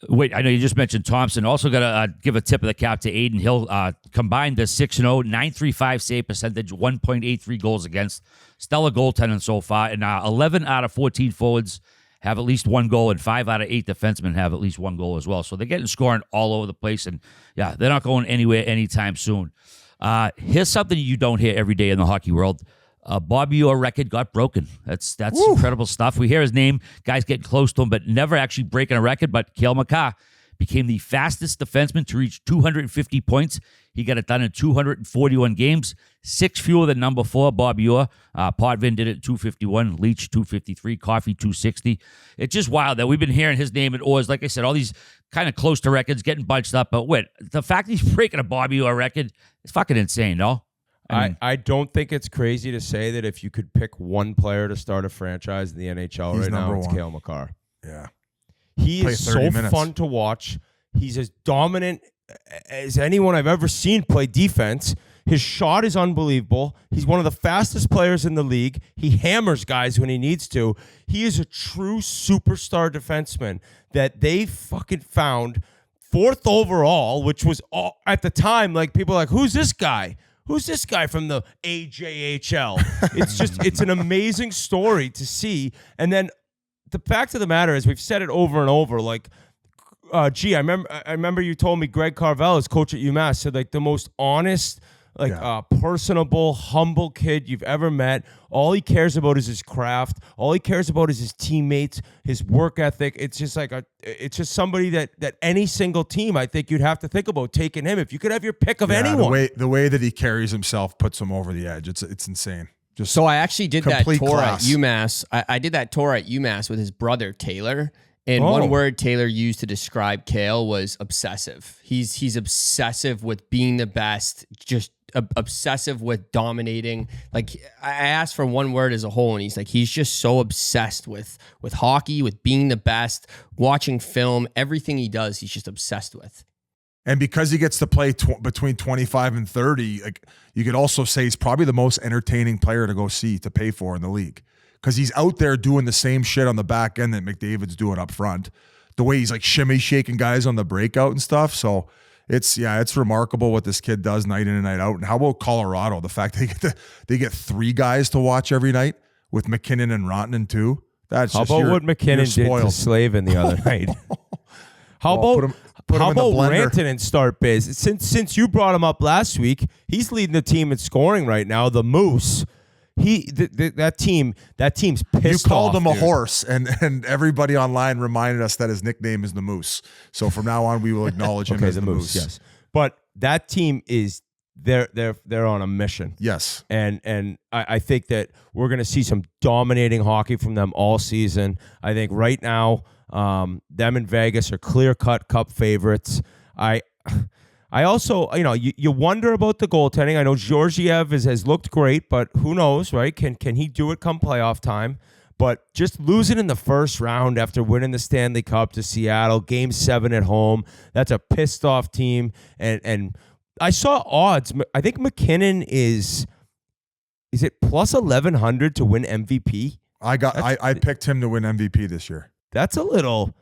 Wait, I know you just mentioned Thompson. Also got to give a tip of the cap to Aiden Hill. Combined the 6-0, 9.35 save percentage, 1.83 goals against. Stellar goaltending so far. And 11 out of 14 forwards have at least 1 goal, and 5 out of 8 defensemen have at least 1 goal as well. So they're getting scoring all over the place. And, yeah, they're not going anywhere anytime soon. Here's something you don't hear every day in the hockey world. Bobby Orr record got broken. That's incredible stuff. We hear his name, guys getting close to him, but never actually breaking a record. But Cale Makar became the fastest defenseman to reach 250 points. He got it done in 241 games, 6 fewer than number 4, Bobby Orr. Potvin did it 251, Leach 253, Coffey 260. It's just wild that we've been hearing his name and Orr's, like I said, all these kind of close to records, getting bunched up. But wait, the fact he's breaking a Bobby Orr record is fucking insane, no? I don't think it's crazy to say that if you could pick one player to start a franchise in the NHL right now, it's Cale Makar. Yeah. He is so fun to watch. He's as dominant as anyone I've ever seen play defense. His shot is unbelievable. He's one of the fastest players in the league. He hammers guys when he needs to. He is a true superstar defenseman that they fucking found 4th overall, which was at the time, like, people were like, who's this guy? Who's this guy from the AJHL? It's an amazing story to see. And then the fact of the matter is, we've said it over and over, like, I remember you told me Greg Carvel is coach at UMass, said, like, the most honest, personable, humble kid you've ever met. All he cares about is his craft. All he cares about is his teammates, his work ethic. It's just like it's just somebody that any single team, I think you'd have to think about taking him if you could have your pick of anyone. The way that he carries himself puts him over the edge. It's insane. So I actually did that tour class. at UMass. I did that tour at UMass with his brother Taylor. And one word Taylor used to describe Cale was obsessive. He's obsessive with being the best, just obsessive with dominating. Like, I asked for one word as a whole, and he's just so obsessed with hockey, with being the best, watching film, everything he does, he's just obsessed with. And because he gets to play between 25 and 30, like, you could also say he's probably the most entertaining player to pay for in the league. Because he's out there doing the same shit on the back end that McDavid's doing up front. the way he's like shimmy shaking guys on the breakout and stuff. So it's remarkable what this kid does night in and night out. And how about Colorado? The fact they get 3 guys to watch every night with McKinnon and Rantanen too. That's how just, about what McKinnon did to Slavin the other night? How about Rantanen start biz? Since you brought him up last week, he's leading the team in scoring right now. The Moose. That team's pissed off. You called him a dude. horse, and everybody online reminded us that his nickname is the Moose. So from now on, we will acknowledge him as the Moose. Yes, but that team is they're on a mission. Yes, and I think that we're going to see some dominating hockey from them all season. I think right now, them and Vegas are clear-cut Cup favorites. I also, you wonder about the goaltending. I know Georgiev has looked great, but who knows, right? Can he do it come playoff time? But just losing in the first round after winning the Stanley Cup to Seattle, Game 7 at home, that's a pissed off team. And I saw odds. I think McKinnon is it plus 1,100 to win MVP? I picked him to win MVP this year. That's a little.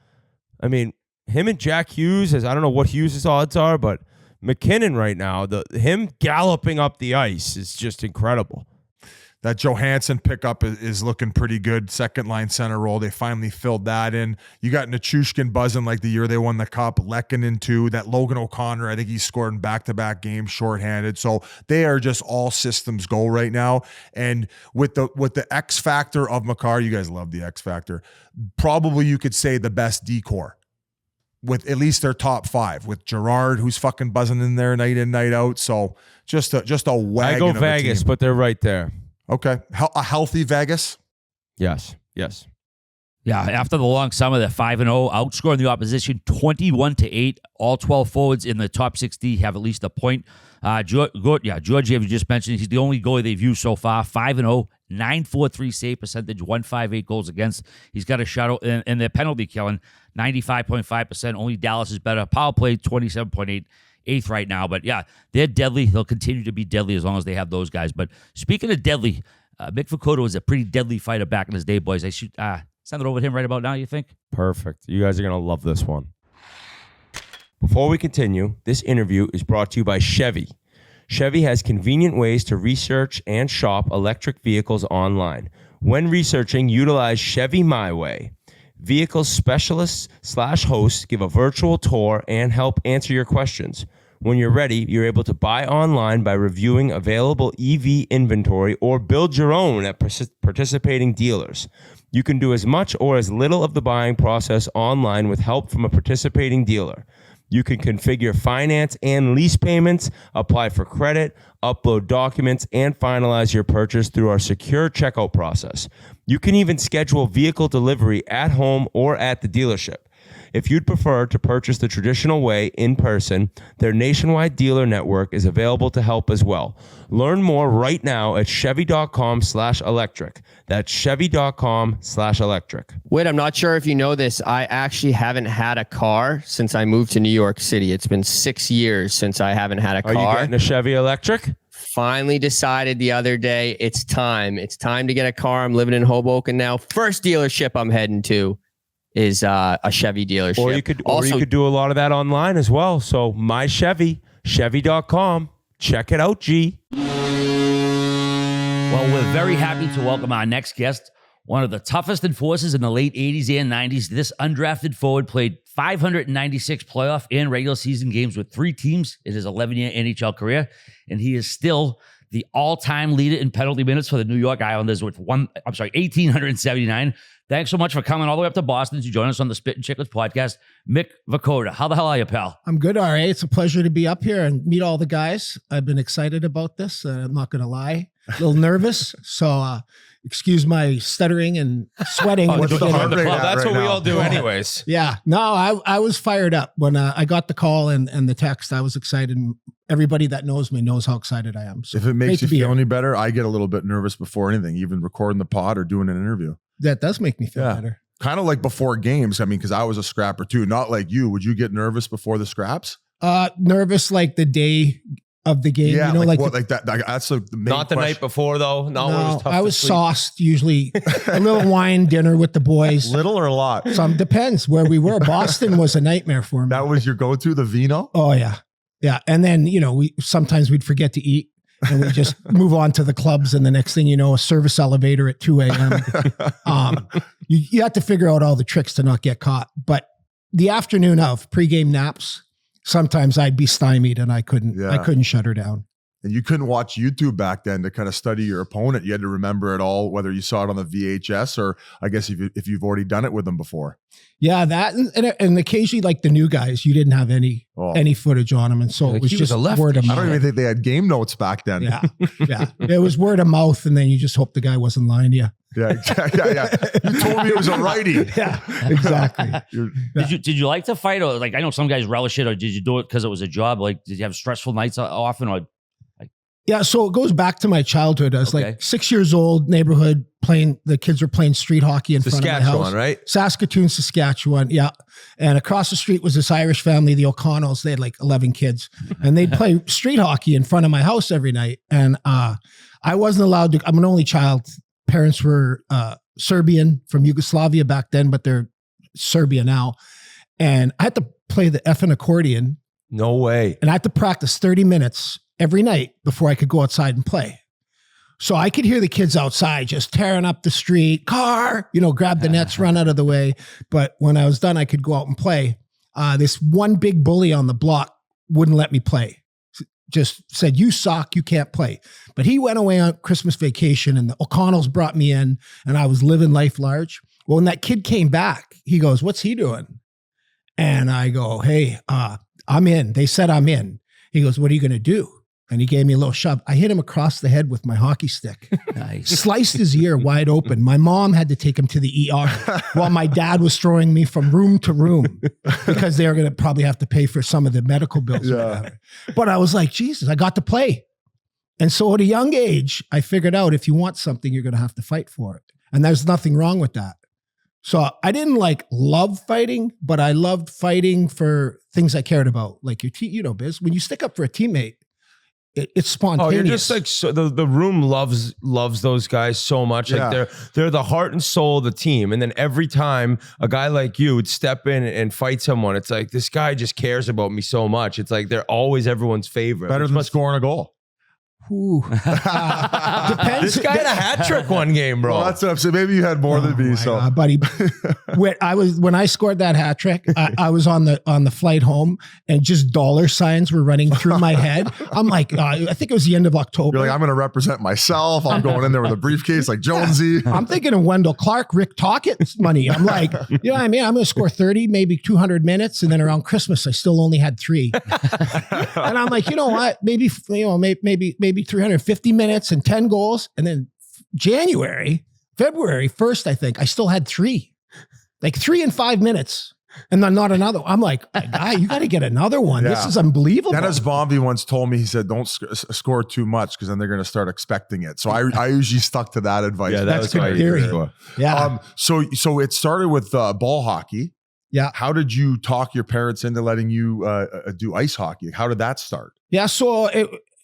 I mean, him and Jack Hughes, I don't know what Hughes' odds are, but McKinnon right now, him galloping up the ice is just incredible. That Johansson pickup is looking pretty good. Second line center role. They finally filled that in. You got Nichushkin buzzing like the year they won the cup. Lehkonen too. That Logan O'Connor, I think he scored in back-to-back games shorthanded. So they are just all systems go right now. And with the X factor of Makar, you guys love the X factor. Probably you could say the best decor. With at least their top 5, with Gerard, who's fucking buzzing in there night in, night out. So just a wagon. I go of Vegas, a team. but they're right there. Okay. A healthy Vegas? Yes. Yeah, after the long summer, they're 5-0, outscoring the opposition 21-8. All 12 forwards in the top 60 have at least a point. Georgiev, you just mentioned, he's the only goalie they've used so far. 5-0, 9.43 save percentage, 158 goals against. He's got a shutout, and their penalty killing 95.5%. Only Dallas is better. Power play 27.8. 8th right now. But yeah, they're deadly. They'll continue to be deadly as long as they have those guys. But speaking of deadly, Mick Vukota was a pretty deadly fighter back in his day, boys. I should send it over to him right about now, you think? Perfect. You guys are going to love this one. Before we continue, this interview is brought to you by Chevy. Chevy has convenient ways to research and shop electric vehicles online. When researching, utilize Chevy My Way. Vehicle specialists / hosts give a virtual tour and help answer your questions. When you're ready, you're able to buy online by reviewing available EV inventory or build your own at participating dealers. You can do as much or as little of the buying process online with help from a participating dealer. You can configure finance and lease payments, apply for credit, upload documents, and finalize your purchase through our secure checkout process. You can even schedule vehicle delivery at home or at the dealership. If you'd prefer to purchase the traditional way in person, their nationwide dealer network is available to help as well. Learn more right now at chevy.com/electric. That's chevy.com/electric. Wait, I'm not sure if you know this. I actually haven't had a car since I moved to New York City. It's been 6 years since I haven't had a car. Are you getting a Chevy electric? Finally decided the other day, it's time. It's time to get a car. I'm living in Hoboken now. First dealership I'm heading to is a Chevy dealership. Or you could do a lot of that online as well. So my Chevy, chevy.com. Check it out, G. Well, we're very happy to welcome our next guest, one of the toughest enforcers in the late 80s and 90s. This undrafted forward played 596 playoff and regular season games with 3 teams in his 11-year NHL career, and he is still the all-time leader in penalty minutes for the New York Islanders with 1,879. Thanks so much for coming all the way up to Boston to join us on the Spittin Chiclets podcast. Mick Vukota, how the hell are you, pal? I'm good, RA. It's a pleasure to be up here and meet all the guys. I've been excited about this. I'm not going to lie. A little nervous. So excuse my stuttering and sweating. What's the heart rate at That's right what we now? all do anyways. Yeah. No, I was fired up when I got the call and the text. I was excited. Everybody that knows me knows how excited I am. So If it makes you feel here. any better, I get a little bit nervous before anything, even recording the pod or doing an interview. That does make me feel better. Kind of like before games. I mean, because I was a scrapper too, not like you. Would you get nervous before the scraps? Nervous like the day of the game. Yeah, you know, like that. That's the main Not the question. night before though. No, it was tough I to was sleep. sauced usually. A little wine dinner with the boys. Little or a lot? Some depends where we were. Boston was a nightmare for me. That was your go-to, the vino? Oh yeah. Yeah. And then, you know, sometimes we'd forget to eat and we just move on to the clubs. And the next thing you know, a service elevator at 2 a.m. You have to figure out all the tricks to not get caught. But the afternoon of pregame naps, sometimes I'd be stymied and I couldn't shut her down. And you couldn't watch YouTube back then to kind of study your opponent. You had to remember it all, whether you saw it on the VHS or I guess if you've already done it with them before. Yeah, that and occasionally like the new guys, you didn't have any footage on them, and so it was just word of mouth. I don't even think they had game notes back then. Yeah, it was word of mouth, and then you just hope the guy wasn't lying to you. Yeah. You told me it was a righty. Yeah, exactly. Did you like to fight, or like I know some guys relish it, or did you do it because it was a job? Like, did you have stressful nights often, or? Yeah, so it goes back to my childhood. I was like 6 years old, neighborhood the kids were playing street hockey in front of my house. Saskatchewan, right? Saskatoon, Saskatchewan, yeah. And across the street was this Irish family, the O'Connells. They had like 11 kids. And they'd play street hockey in front of my house every night. And I wasn't allowed to, I'm an only child. Parents were Serbian from Yugoslavia back then, but they're Serbia now. And I had to play the effing accordion. No way. And I had to practice 30 minutes every night before I could go outside and play. So I could hear the kids outside just tearing up the street, grab the nets, run out of the way. But when I was done, I could go out and play. This one big bully on the block wouldn't let me play. Just said, you suck, you can't play. But he went away on Christmas vacation and the O'Connells brought me in and I was living life large. Well, when that kid came back, he goes, what's he doing? And I go, hey, I'm in. They said I'm in. He goes, what are you going to do? And he gave me a little shove. I hit him across the head with my hockey stick. Nice. Sliced his ear wide open. My mom had to take him to the ER while my dad was throwing me from room to room because they were going to probably have to pay for some of the medical bills. Yeah. But I was like, Jesus, I got to play. And so at a young age, I figured out if you want something, you're going to have to fight for it. And there's nothing wrong with that. So I didn't love fighting, but I loved fighting for things I cared about. Like Biz, when you stick up for a teammate, it's spontaneous. Oh, you're just like the room loves those guys so much. Yeah. Like they're the heart and soul of the team. And then every time a guy like you would step in and fight someone, it's like this guy just cares about me so much. It's like they're always everyone's favorite. Better than scoring a goal. Ooh. Depends. This guy had a hat trick one game, bro. Well, that's what I'm saying. Maybe you had more than me. So, buddy, when I scored that hat trick, I was on the flight home, and just dollar signs were running through my head. I'm like, I think it was the end of October. You're like, I'm going to represent myself. I'm going in there with a briefcase like Jonesy. I'm thinking of Wendell Clark, Rick Tockett's money. I'm like, you know what I mean? I'm going to score 30, maybe 200 minutes, and then around Christmas, I still only had 3. And I'm like, you know what? Maybe 350 minutes and 10 goals. And then February 1st, I think I still had 3, like 3 in 5 minutes. And then not another. I'm like, guy, you got to get another one. Yeah. This is unbelievable. Dennis Bombi once told me, he said, don't score too much because then they're going to start expecting it. So I usually stuck to that advice. Yeah, that's good theory. Yeah. So it started with ball hockey. Yeah. How did you talk your parents into letting you do ice hockey? How did that start? Yeah. So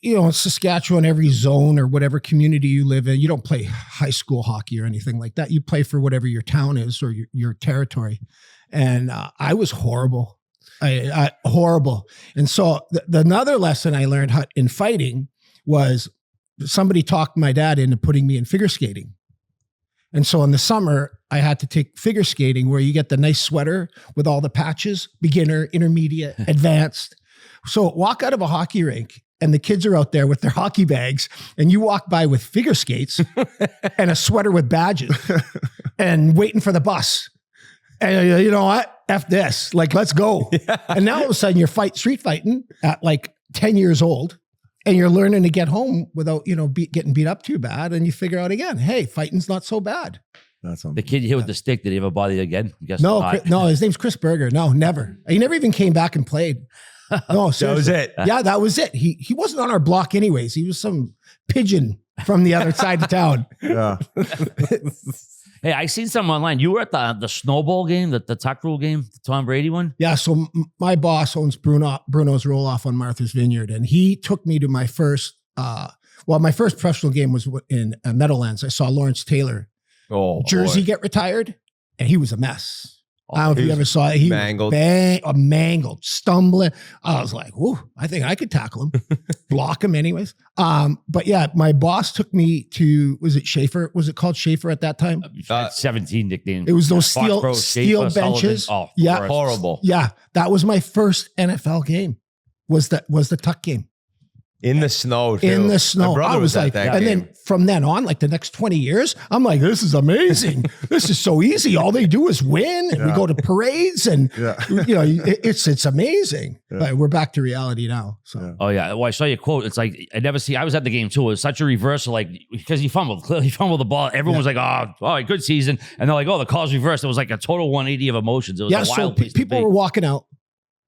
in Saskatchewan, every zone or whatever community you live in, you don't play high school hockey or anything like that. You play for whatever your town is or your territory. And I was horrible, horrible. And so another lesson I learned in fighting was somebody talked my dad into putting me in figure skating. And so in the summer, I had to take figure skating where you get the nice sweater with all the patches, beginner, intermediate, advanced. So walk out of a hockey rink and the kids are out there with their hockey bags and you walk by with figure skates and a sweater with badges and waiting for the bus. And you know what? F this, let's go. Yeah. And now all of a sudden you're street fighting at 10 years old and you're learning to get home without, getting beat up too bad. And you figure out again, hey, fighting's not so bad. That's the kid you hit with the stick. Did he ever bother you again? Guess no, not. No, his name's Chris Berger. No, never. He never even came back and played. No, seriously. That was it. Yeah, that was it. He wasn't on our block anyways. He was some pigeon from the other side of town. Yeah. Hey, I seen some online. You were at the snowball game, the tuck rule game, the Tom Brady one. Yeah. So my boss owns Bruno's Roll Off on Martha's Vineyard, and he took me to my first. My first professional game was in Meadowlands. I saw Lawrence Taylor jersey get retired, and he was a mess. I don't know if you ever saw it. He mangled. Mangled, stumbling. I was like, "Whoa, I think I could tackle him, block him, anyways." But yeah, my boss took me to. Was it Schaefer? Was it called Schaefer at that time? 17 nickname. It was those Foxborough, steel Schaefer, benches. Sullivan. Oh, yeah, horrible. Yeah, that was my first NFL game. Was the tuck game. In the snow, too. In the snow. My brother I was at like, that and game. then from then on, like the next 20 years, I'm like, this is amazing. This is so easy. All they do is win, and we go to parades, and it's amazing. Yeah. But we're back to reality now. So Yeah. Oh yeah. Well, I saw your quote. It's like I was at the game too. It was such a reversal, like because he fumbled the ball. Everyone was like, "Oh, all right, good season," and they're like, "Oh, the call's reversed." It was like a total 180 of emotions. It was a wild place to people be. were walking out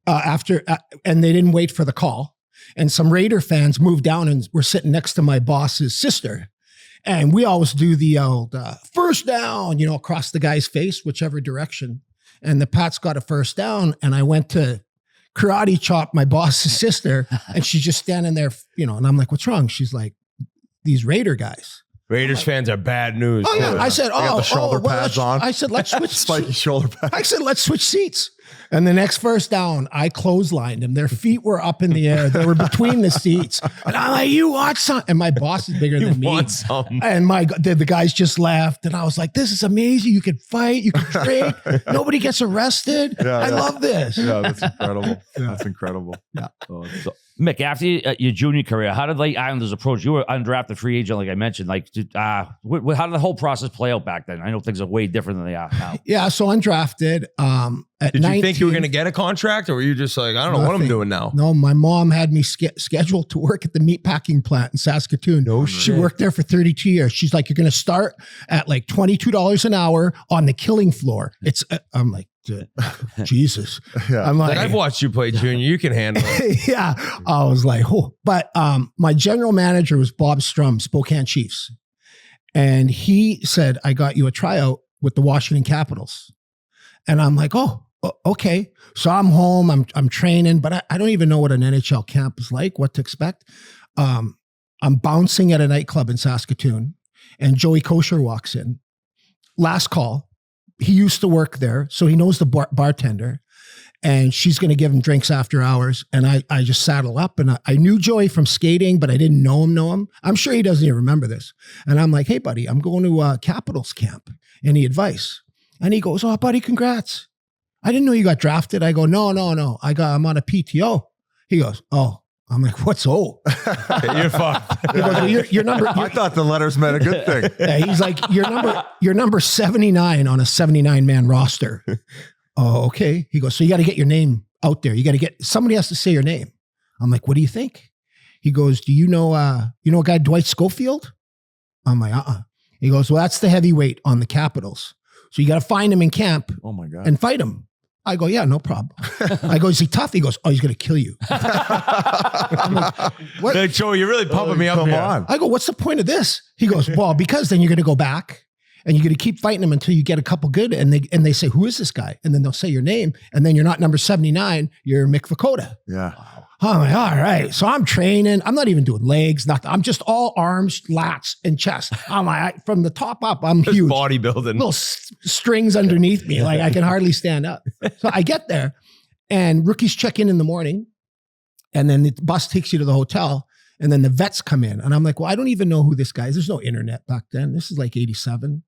after, and they didn't wait for the call. And some Raider fans moved down and were sitting next to my boss's sister. And we always do the old first down, across the guy's face, whichever direction. And the Pats got a first down. And I went to karate chop my boss's sister. And she's just standing there, and I'm like, what's wrong? She's like, these Raider guys. Raiders fans are bad news. Oh, yeah. too. I said, They got the shoulder pads on. I said, let's switch. Spiky shoulder pads. I said, let's switch seats. And the next first down, I clotheslined them. Their feet were up in the air. They were between the seats. And I'm like, you want some? And my boss is bigger than me. Want some? And the guys just left. And I was like, this is amazing. You can fight. You can drink. Nobody gets arrested. I love this. Yeah, that's incredible. That's incredible. Yeah. Oh, So, Mick, after your junior career, how did the Islanders approach you? Were undrafted free agent, like I mentioned. Like, how did the whole process play out back then? I know things are way different than they are now. Yeah. So undrafted. At Did 19, you think you were going to get a contract, or were you just like, I don't know what I'm Nothing. doing now? No, my mom had me scheduled to work at the meatpacking plant in Saskatoon. No She shit. worked there for 32 years. She's like, you're going to start at like $22 an hour on the killing floor. It's, I'm like, Jesus. Yeah. I'm like, I've watched you play junior. You can handle it. yeah. I was like, oh, but my general manager was Bob Strum, Spokane Chiefs. And he said, I got you a tryout with the Washington Capitals. And I'm like, oh, okay. So I'm home, I'm training, but I don't even know what an NHL camp is like, what to expect. I'm bouncing at a nightclub in Saskatoon, and Joey Kosher walks in. Last call. He used to work there, so he knows the bartender, and she's going to give him drinks after hours. And I just saddle up, and I knew Joey from skating, but I didn't know him. I'm sure he doesn't even remember this. And I'm like, hey, buddy, I'm going to Capitals camp. Any advice? And he goes, oh, buddy, congrats. I didn't know you got drafted. I go, no. I'm on a PTO. He goes, oh. I'm like, what's O? You're fucked. He goes, well, your number. I thought the letters meant a good thing. Yeah, he's like, you're number 79 on a 79-man roster. Oh, okay. He goes, so you got to get your name out there. Somebody has to say your name. I'm like, what do you think? He goes, do you know a guy, Dwight Schofield? I'm like, He goes, well, that's the heavyweight on the Capitals. So you got to find him in camp Oh my God. and fight him. I go, yeah, no problem. I go, is he tough? He goes, oh, he's going to kill you. I'm like, what? Hey, Joe, you're really pumping me up Come here. on. I go, what's the point of this? He goes, well, because then you're going to go back and you're going to keep fighting them until you get a couple good. And they say, who is this guy? And then they'll say your name. And then you're not number 79. You're Mick Vukota. Yeah. I'm like, all right. So I'm training. I'm not even doing legs, nothing. I'm just all arms, lats, and chest. I'm like, from the top up, I'm Just huge. bodybuilding. Little strings underneath me. Like I can hardly stand up. So I get there and rookies check in the morning. And then the bus takes you to the hotel. And then the vets come in. And I'm like, well, I don't even know who this guy is. There's no internet back then. This is like 87.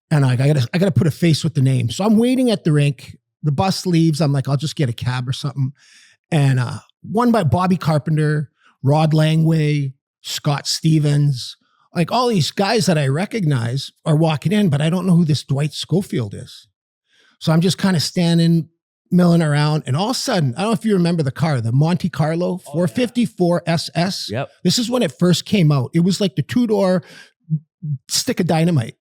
And I gotta put a face with the name. So I'm waiting at the rink. The bus leaves. I'm like, I'll just get a cab or something. And one by Bobby Carpenter, Rod Langway, Scott Stevens, like all these guys that I recognize are walking in, but I don't know who this Dwight Schofield is. So I'm just kind of standing, milling around. And all of a sudden, I don't know if you remember the car, the Monte Carlo 454 SS. Yep. This is when it first came out. It was like the two-door stick of dynamite.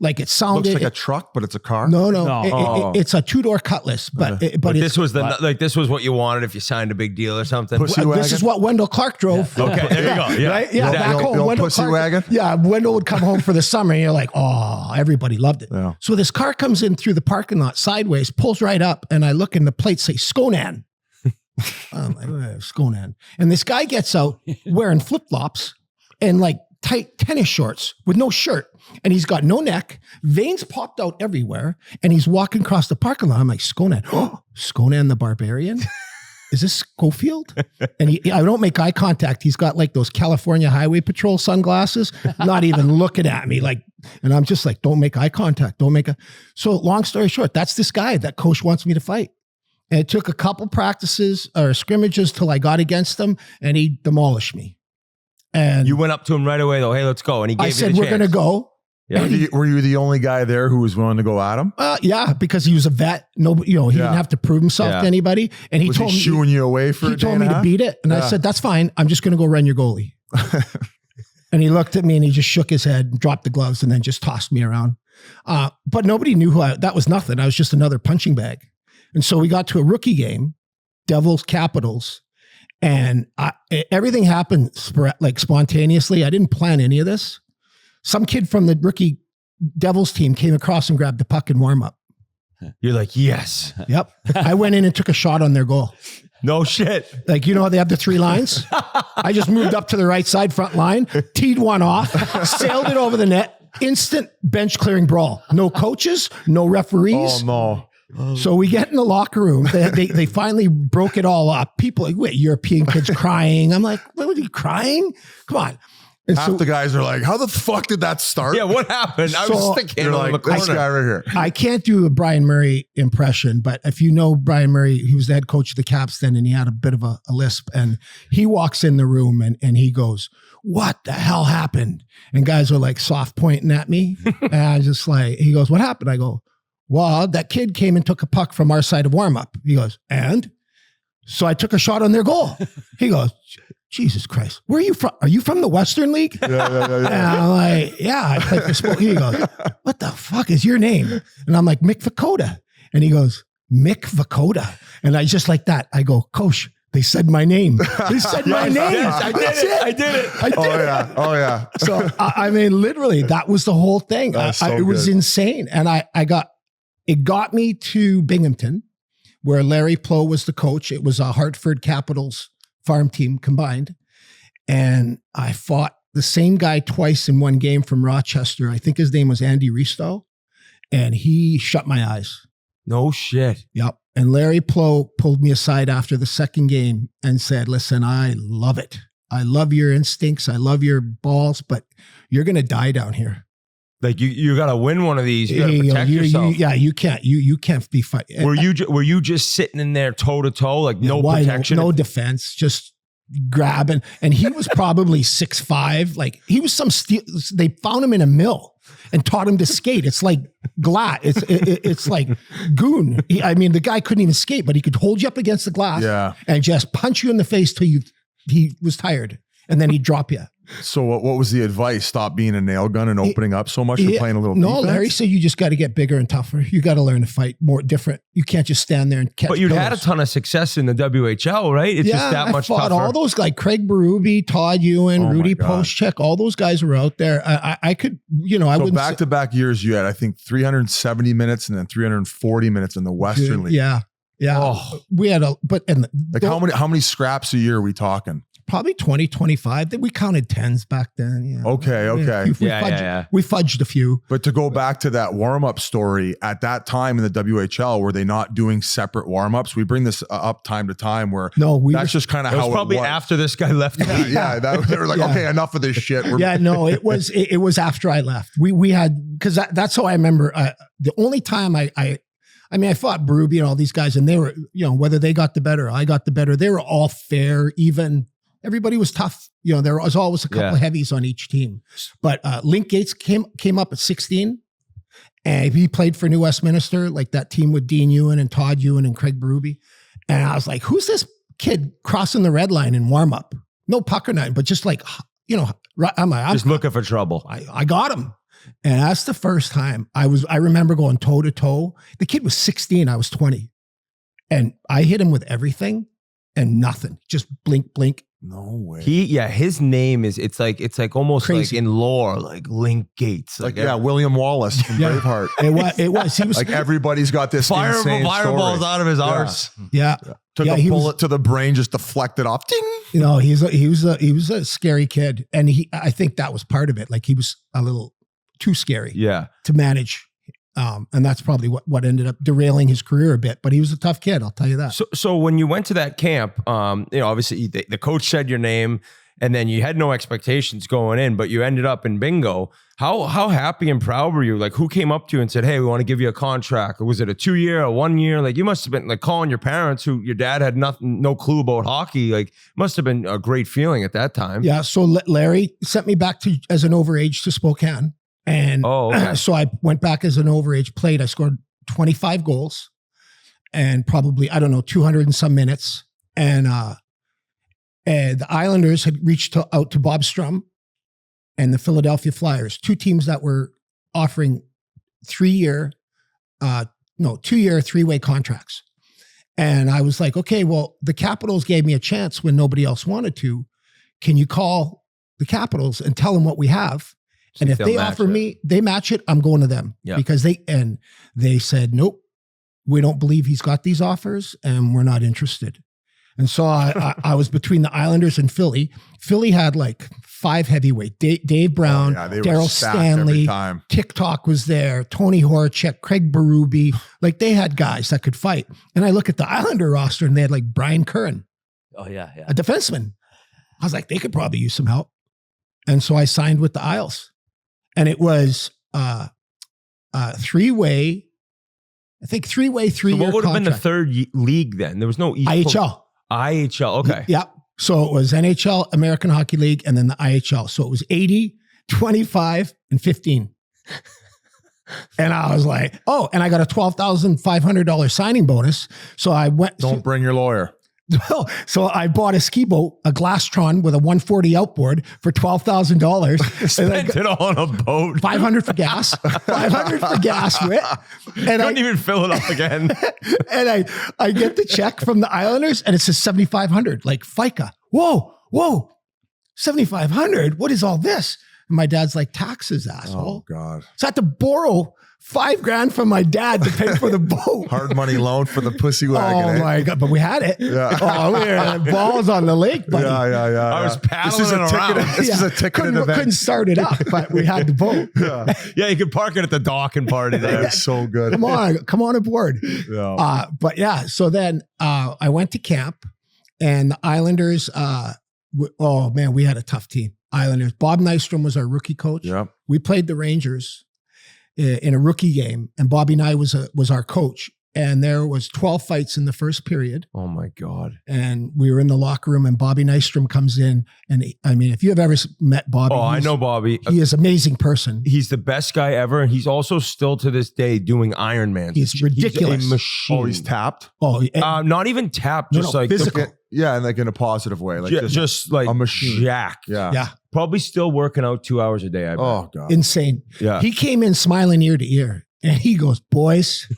Like it sounded Looks like a truck, but it's a car. No. No. It's a 2-door Cutlass, but this was this was what you wanted if you signed a big deal or something. this is what Wendell Clark drove. Okay, there you go. Yeah, Right? Yeah, back home. The old Wendell pussy Clark, wagon? Yeah, Wendell would come home for the summer and you're like, oh, everybody loved it. Yeah. So this car comes in through the parking lot sideways, pulls right up, and I look and the plates say Skonan. I'm like, Skonan. And this guy gets out wearing flip-flops and like tight tennis shorts with no shirt. And he's got no neck, veins popped out everywhere. And he's walking across the parking lot. I'm like, Skonan. Oh, Skonan the Barbarian? Is this Schofield? And I don't make eye contact. He's got like those California Highway Patrol sunglasses, not even looking at me. Like, and I'm just like, don't make eye contact. So long story short, that's this guy that coach wants me to fight. And it took a couple practices or scrimmages till I got against him and he demolished me. And You went up to him right away though. Hey, let's go. And he gave I you said, the we're going to chance. go. Yeah. Were you the only guy there who was willing to go at him? Yeah, because he was a vet. Nobody, he didn't have to prove himself to anybody. And he Was told he me shooing you away for he told me to beat it. And I said, that's fine. I'm just going to go run your goalie. And he looked at me and he just shook his head, dropped the gloves, and then just tossed me around. But nobody knew that was nothing. I was just another punching bag. And so we got to a rookie game, Devils Capitals, and everything happened like spontaneously. I didn't plan any of this. Some kid from the rookie Devils team came across and grabbed the puck and warm up. You're like, yes. Yep. I went in and took a shot on their goal. No shit. Like, you know how they have the 3 lines? I just moved up to the right side front line, teed one off, sailed it over the net, instant bench clearing brawl. No coaches, no referees. Oh, no. So we get in the locker room. They finally broke it all up. People like, wait, European kids crying. I'm like, what are you crying? Come on. And Half the guys are like, how the fuck did that start? Yeah, what happened? I was sticking You're on the like, corner. this guy right here. I can't do a Brian Murray impression, but if you know Brian Murray, he was the head coach of the Caps then, and he had a bit of a lisp. And he walks in the room and he goes, what the hell happened? And guys are like soft pointing at me. And I just like, he goes, what happened? I go, well, that kid came and took a puck from our side of warm-up. He goes, and? So I took a shot on their goal. He goes, Jesus Christ, where are you from? Are you from the Western League? Yeah. And I'm like, yeah, I play for Spokane. He goes, what the fuck is your name? And I'm like, Mick Vukota. And he goes, Mick Vukota. And I just like that. I go, Coach, they said my name. They said my name. Yes, I did it. Oh, yeah. So, I mean, literally, that was the whole thing. That's so it was good. insane. And it got me to Binghamton, where Larry Plow was the coach. It was a Hartford Capitals farm team combined. And I fought the same guy twice in one game from Rochester. I think his name was Andy Risto. And he shut my eyes. No shit. Yep. And Larry Plow pulled me aside after the second game and said, listen, I love it. I love your instincts. I love your balls, but you're going to die down here. Like you got to win one of these. You got to protect yourself. You can't be fighting. Were you just sitting in there toe to toe, like no protection, no defense, just grabbing? And he was probably 6'5". Like he was they found him in a mill and taught him to skate. It's like glass. It's like goon. The guy couldn't even skate, but he could hold you up against the glass and just punch you in the face till he was tired, and then he'd drop you. So what was the advice? Stop being a nail gun and opening up so much and playing a little defense? Larry said you just got to get bigger and tougher. You got to learn to fight more different. You can't just stand there and catch But you'd pillows. had a ton of success in the WHL, right? It's just that much I fought tougher. all those like Craig Berube, Todd Ewan, Oh Rudy my God. Postcheck, all those guys were out there. I could, I So wouldn't back-to-back years, you had, I think, 370 minutes and then 340 minutes in the Western League. Yeah. Oh. We had how many scraps a year are we talking? probably 20, 25. We counted tens back then. Yeah. Okay. We fudged a few. But to go back to that warm-up story, at that time in the WHL, were they not doing separate warm-ups? We bring this up time to time where that's just kind of how it was. Probably after this guy left. They were like, okay, enough of this shit. It was after I left. We had, because that's how I remember. The only time I fought Berube and all these guys, and they were, whether they got the better, I got the better. They were all fair, even. Everybody was tough. There was always a couple of heavies on each team. But Link Gates came up at 16, and he played for New Westminster, like that team with Dean Ewan and Todd Ewan and Craig Berube. And I was like, who's this kid crossing the red line in warm up? No puck or nothing, but just like, I'm just looking for trouble. I got him. And that's the first time I remember going toe to toe. The kid was 16, I was 20. And I hit him with everything and nothing. Just blink, blink. No way. His name is, it's like almost Crazy. like in lore, like Link Gates. Like, William Wallace from Braveheart. It was. He was Like everybody's got this insane fireballs story. out of his arse. Yeah. Took a bullet to the brain, just deflected off. Ding. You know, he was a scary kid. And I think that was part of it. Like he was a little too scary to manage. And that's probably what ended up derailing his career a bit. But he was a tough kid, I'll tell you that. So when you went to that camp, obviously the coach said your name, and then you had no expectations going in, but you ended up in bingo. How happy and proud were you? Like, who came up to you and said, "Hey, we want to give you a contract"? Or was it a 2-year, a 1 year? Like, you must have been like calling your parents, who your dad had no clue about hockey. Like, must have been a great feeling at that time. Yeah. So Larry sent me back as an overage to Spokane. And so I went back as an overage, played. I scored 25 goals and probably, 200 and some minutes. And the Islanders had reached out to Bob Strum and the Philadelphia Flyers, two teams that were offering 2-year, 3-way contracts. And I was like, okay, well, the Capitals gave me a chance when nobody else wanted to. Can you call the Capitals and tell them what we have? And if they offer me, they match it, I'm going to them. Yeah. Because they said, nope, we don't believe he's got these offers and we're not interested. And so I was between the Islanders and Philly. Philly had like 5 heavyweight. Dave Brown, Daryl Stanley, TikTok was there, Tony Horacek, Craig Berube. Like they had guys that could fight. And I look at the Islander roster and they had like Brian Curran. Oh, yeah. A defenseman. I was like, they could probably use some help. And so I signed with the Isles. And it was 3-way, I think 3-way, 3-year contract. So what would have been the third league then? There was no East IHL. IHL, okay. Yeah. So it was NHL, American Hockey League, and then the IHL. So it was 80, 25, and 15. And I was like, and I got a $12,500 signing bonus. So I went. Don't bring your lawyer. So I bought a ski boat, a Glasstron with a 140 outboard for $12,000. Spent it all on a boat. 500 for gas. 500 for gas. And couldn't even fill it up again. And I get the check from the Islanders and it says 7,500, like FICA. Whoa, 7,500. What is all this? And my dad's like, taxes, asshole. Oh God. So I had to borrow $5,000 from my dad to pay for the boat. Hard money loan for the pussy wagon. Oh my God. But we had it. Yeah. We had balls on the lake, buddy. Yeah. I was paddling around. This is a ticketed event. Couldn't start it up, but we had the boat. Yeah, you could park it at the dock and party there. That's so good. Come on aboard. Yeah. But yeah, so then I went to camp and the Islanders, we had a tough team. Islanders. Bob Nystrom was our rookie coach. Yep. We played the Rangers in a rookie game, and Bobby Nye was our coach. And there was 12 fights in the first period. Oh my God. And we were in the locker room and Bobby Nystrom comes in. And if you have ever met Bobby. Oh, I know Bobby. He is an amazing person. He's the best guy ever. And he's also still to this day doing Ironmans. He's ridiculous. He's a machine. Oh, he's tapped? Not even tapped. Just like physical. Yeah, and like in a positive way. Like just like a machine. Jacked. Yeah. Probably still working out 2 hours a day. I bet. Oh God. Insane. Yeah. He came in smiling ear to ear and he goes, boys,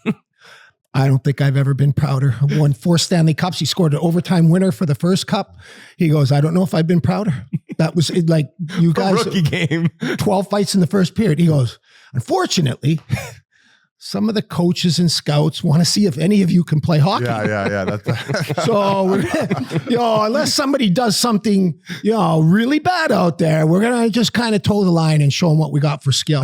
I don't think I've ever been prouder. I won 4 Stanley Cups. He scored an overtime winner for the first cup. He goes, I don't know if I've been prouder. That was it, like you guys. Rookie game. 12 fights in the first period. He goes, unfortunately, some of the coaches and scouts want to see if any of you can play hockey. Yeah. So, unless somebody does something, really bad out there, we're going to just kind of toe the line and show them what we got for skill.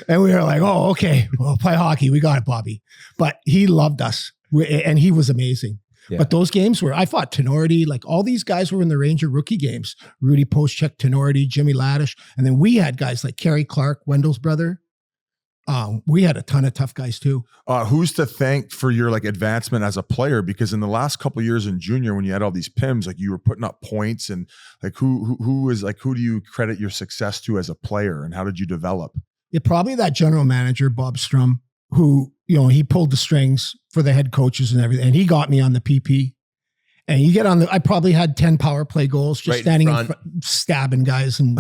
And we were like, oh, okay, we'll play hockey. We got it, Bobby. But he loved us and he was amazing. Yeah. But those games I fought Tenority, like all these guys were in the Ranger rookie games. Rudy Postchek, Tenority, Jimmy Laddish. And then we had guys like Kerry Clark, Wendell's brother. We had a ton of tough guys too. Who's to thank for your like advancement as a player? Because in the last couple of years in junior, when you had all these PIMs, like you were putting up points, and like who do you credit your success to as a player, and how did you develop? Yeah, probably that general manager, Bob Strum, who he pulled the strings for the head coaches and everything, and he got me on the PP. And you get on the, I probably had 10 power play goals, just Right in standing in front. front, stabbing guys and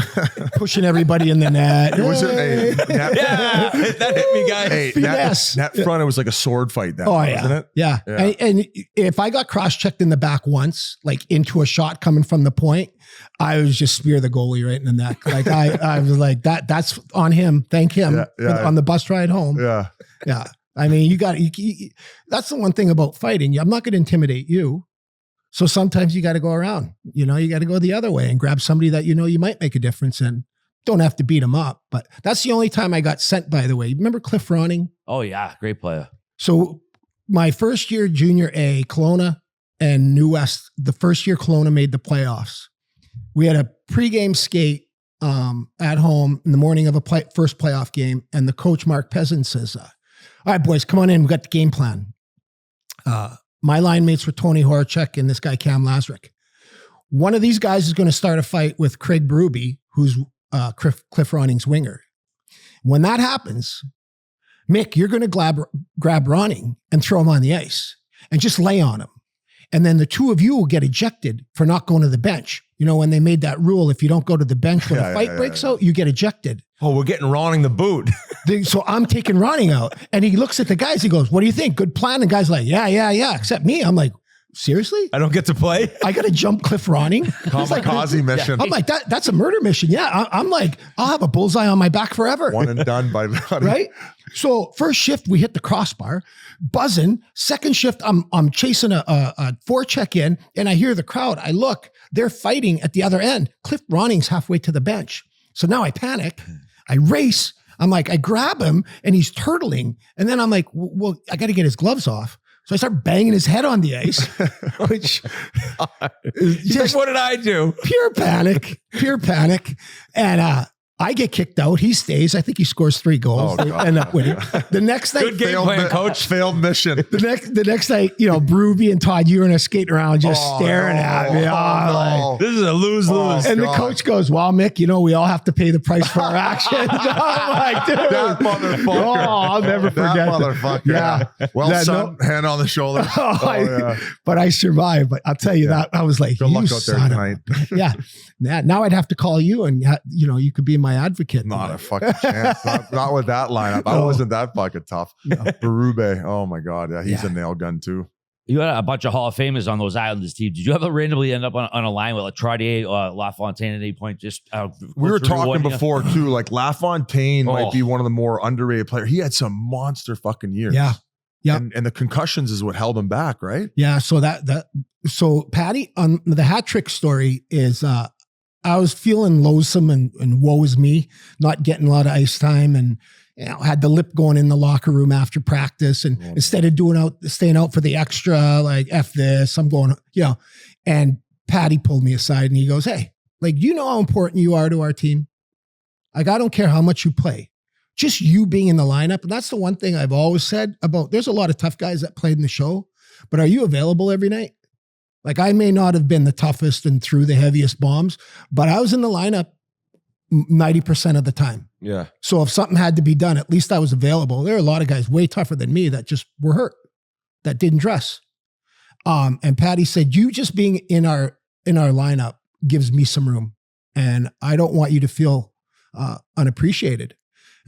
pushing everybody in the net. Was it Yeah, that hit me, guys. Hey, Finesse. that front, it was like a sword fight. That Oh, one, yeah. wasn't it? Yeah. Yeah. And if I got cross-checked in the back once, like into a shot coming from the point, I was just spear the goalie right in the neck. Like I was like, that's on him. Thank him on the bus ride home. Yeah. Yeah. I mean, that's the one thing about fighting. I'm not going to intimidate you. So sometimes you got to go around, you got to go the other way and grab somebody that, you might make a difference in. Don't have to beat them up, but that's the only time I got sent, by the way. Remember Cliff Ronning? Oh, yeah. Great player. So my first year, junior A, Kelowna and New West, the first year Kelowna made the playoffs. We had a pregame skate at home in the morning of a first playoff game. And the coach, Mark Peasant, says, all right, boys, come on in. We got the game plan. My line mates were Tony Horacek and this guy, Cam Lazarick. One of these guys is going to start a fight with Craig Berube, who's Cliff Ronning's winger. When that happens, Mick, you're going to grab Ronning and throw him on the ice and just lay on him. And then the two of you will get ejected for not going to the bench. When they made that rule, if you don't go to the bench when a fight breaks out, you get ejected. Oh, we're getting Ronning the boot. So I'm taking Ronning out. And he looks at the guys. He goes, what do you think? Good plan? And the guy's like, yeah. Except me. I'm like, seriously? I don't get to play? I got to jump Cliff Ronning? Kamikaze mission. I'm like, that's a murder mission. Yeah. I'm like, I'll have a bullseye on my back forever. One and done by right? So first shift, we hit the crossbar, buzzing. Second shift, I'm chasing a forecheck in, and I hear the crowd. I look, they're fighting at the other end. Cliff Ronning's halfway to the bench. So now I panic. I race. I'm like, I grab him, and he's turtling. And then I'm like, well, I got to get his gloves off. So I start banging his head on the ice, which is just what did I do? Pure panic. And I get kicked out. He stays. I think he scores 3 goals. They end up winning. The next night, Good game plan, coach. Failed mission. The next night, Berube and Todd, you and I skating around, just staring at me. Like, this is a lose-lose. and the coach goes, "Well, Mick, we all have to pay the price for our actions." I'm like, dude, That motherfucker. Oh, I'll never forget that motherfucker. Yeah. Well, son, hand on the shoulder. But I survived. But I'll tell you that I was like, good luck out there tonight. Yeah. Now I'd have to call you, and you could be my advocate. Not a fucking chance. Not with that lineup. I wasn't that fucking tough. No. Berube. Oh my God. Yeah, he's a nail gun too. You had a bunch of Hall of Famers on those Islanders teams. Did you ever randomly end up on a line with like Trottier or LaFontaine at any point? We were talking before too. Like LaFontaine might be one of the more underrated players. He had some monster fucking years. Yeah. Yeah. And the concussions is what held him back, right? Yeah. So so Patty, on the hat trick story is I was feeling loathsome and woe is me, not getting a lot of ice time, and had the lip going in the locker room after practice, and instead of staying out for the extra, like F this, I'm going, and Patty pulled me aside and he goes, "Hey, like, you know how important you are to our team? Like, I don't care how much you play, just you being in the lineup." And that's the one thing I've always said about, there's a lot of tough guys that played in the show, but are you available every night? Like, I may not have been the toughest and threw the heaviest bombs, but I was in the lineup 90% of the time. Yeah. So if something had to be done, at least I was available. There are a lot of guys way tougher than me that just were hurt, that didn't dress. And Patty said, you just being in our lineup gives me some room, and I don't want you to feel unappreciated.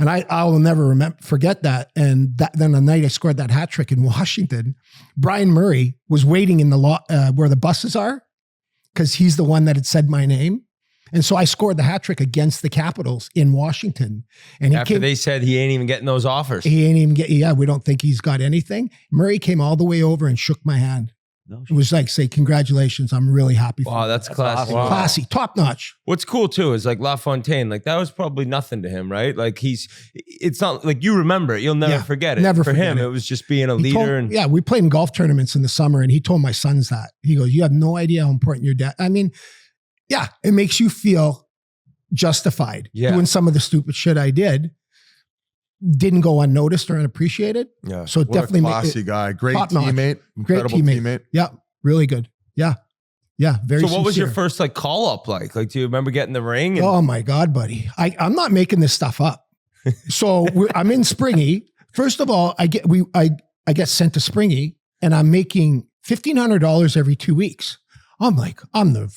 And I will never forget that. And then the night I scored that hat trick in Washington, Brian Murray was waiting in the where the buses are, because he's the one that had said my name. And so I scored the hat trick against the Capitals in Washington. And they said he ain't even getting those offers. He ain't even we don't think he's got anything. Murray came all the way over and shook my hand. It was like, say, congratulations. I'm really happy for you. That's classy. awesome. Wow. Classy, top notch. What's cool too is like LaFontaine, like that was probably nothing to him, right? Like it's not like you remember it. You'll never forget it. Never for forget him, it. it was just being a leader. We played in golf tournaments in the summer, and he told my sons that. He goes, you have no idea how important your dad. I mean, yeah, it makes you feel justified doing some of the stupid shit I did. Didn't go unnoticed or unappreciated. Yeah. So what definitely a classy guy. Great teammate. Incredible teammate. Yeah. Really good. Yeah. Yeah. Very So what was your sincere. first like call up like? Like, do you remember getting the ring? Oh my God, buddy. I'm not making this stuff up. So I'm in Springy. First of all, I get sent to Springy, and I'm making $1,500 every 2 weeks. I'm like, I'm the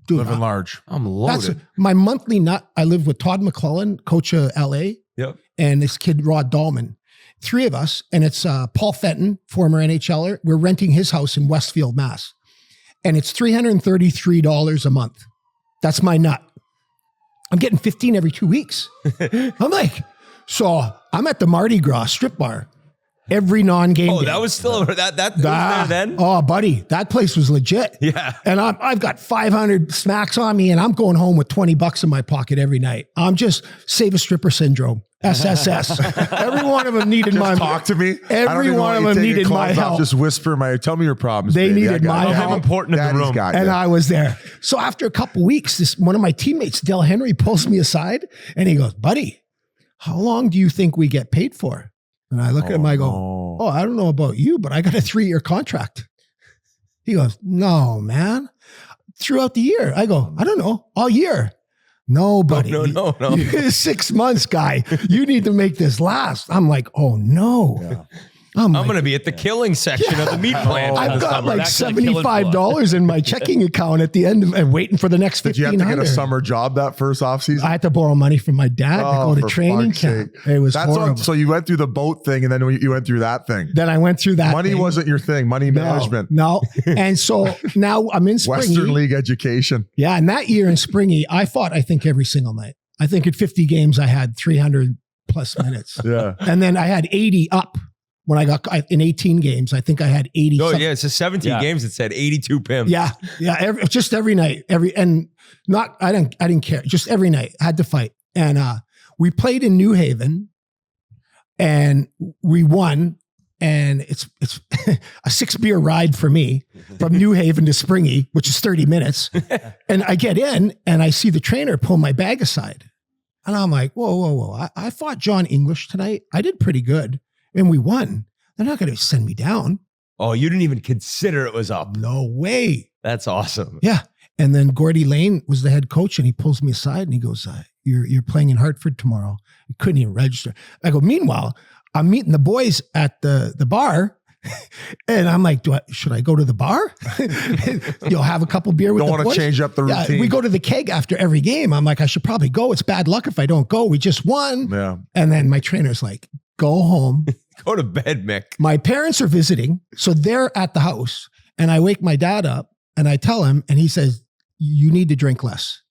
dude. Living large. I'm That's loaded. my monthly nut. I live with Todd McClellan, coach of LA, Yep. and this kid, Rod Dahlman. 3 of us, and it's Paul Fenton, former NHLer. We're renting his house in Westfield, Mass. And it's $333 a month. That's my nut. I'm getting 15 every 2 weeks. I'm like, so I'm at the Mardi Gras strip bar every non-game Oh, day. that was still that was there then? Oh, buddy, that place was legit. Yeah. And I've got 500 smacks on me, and I'm going home with $20 in my pocket every night. I'm just save a stripper syndrome. SSS. Every one of them needed my Talk to me. Every one of them needed my help. Just whisper tell me your problems. They baby. needed my help. How important in the room. And I was there. So after a couple weeks, one of my teammates, Del Henry, pulls me aside and he goes, buddy, how long do you think we get paid for? And I look at him, I go, oh, I don't know about you, but I got a 3-year contract. He goes, no, man. Throughout the year. I go, I don't know, all year. No, buddy. No. 6 months, guy. You need to make this last. I'm like, oh no. Yeah. I'm going to be at the killing section of the meat plant. I've this got summer. like Back to the killing floor. $75 in my checking account at the end of and waiting for the next Did you have to get a $1,500. summer job that first off season? I had to borrow money from my dad to go to for training fuck's camp. sake. It was That's horrible. so you went through the boat thing and then you went through that thing. Then I went through that. Money thing. wasn't your thing. Money management. No. And so now I'm in Springy. Western League education. Yeah. And that year in Springy, I fought, I think, every single night. I think at 50 games, I had 300 plus minutes. Yeah. And then I had 80 up when I got in 18 games. I think I had 80. Oh, yeah. It's a 17 games. It said 82 PIM. Yeah. Yeah. Just every night. I didn't care. Just every night. I had to fight. And we played in New Haven and we won. And it's a 6-beer ride for me from New Haven to Springy, which is 30 minutes. And I get in and I see the trainer pull my bag aside. And I'm like, whoa. I fought John English tonight. I did pretty good. And we won. They're not going to send me down. Oh, you didn't even consider it was up. No way. That's awesome. Yeah. And then Gordy Lane was the head coach and he pulls me aside and he goes, you're playing in Hartford tomorrow. You couldn't even register. I go, meanwhile, I'm meeting the boys at the bar. And I'm like, should I go to the bar? You'll have a couple beer with Don't the want boys? to change up the routine. Yeah, we go to the keg after every game. I'm like, I should probably go. It's bad luck if I don't go. We just won. Yeah. And then my trainer's like, go home. Go to bed, Mick. My parents are visiting. So they're at the house. And I wake my dad up and I tell him, and he says, you need to drink less.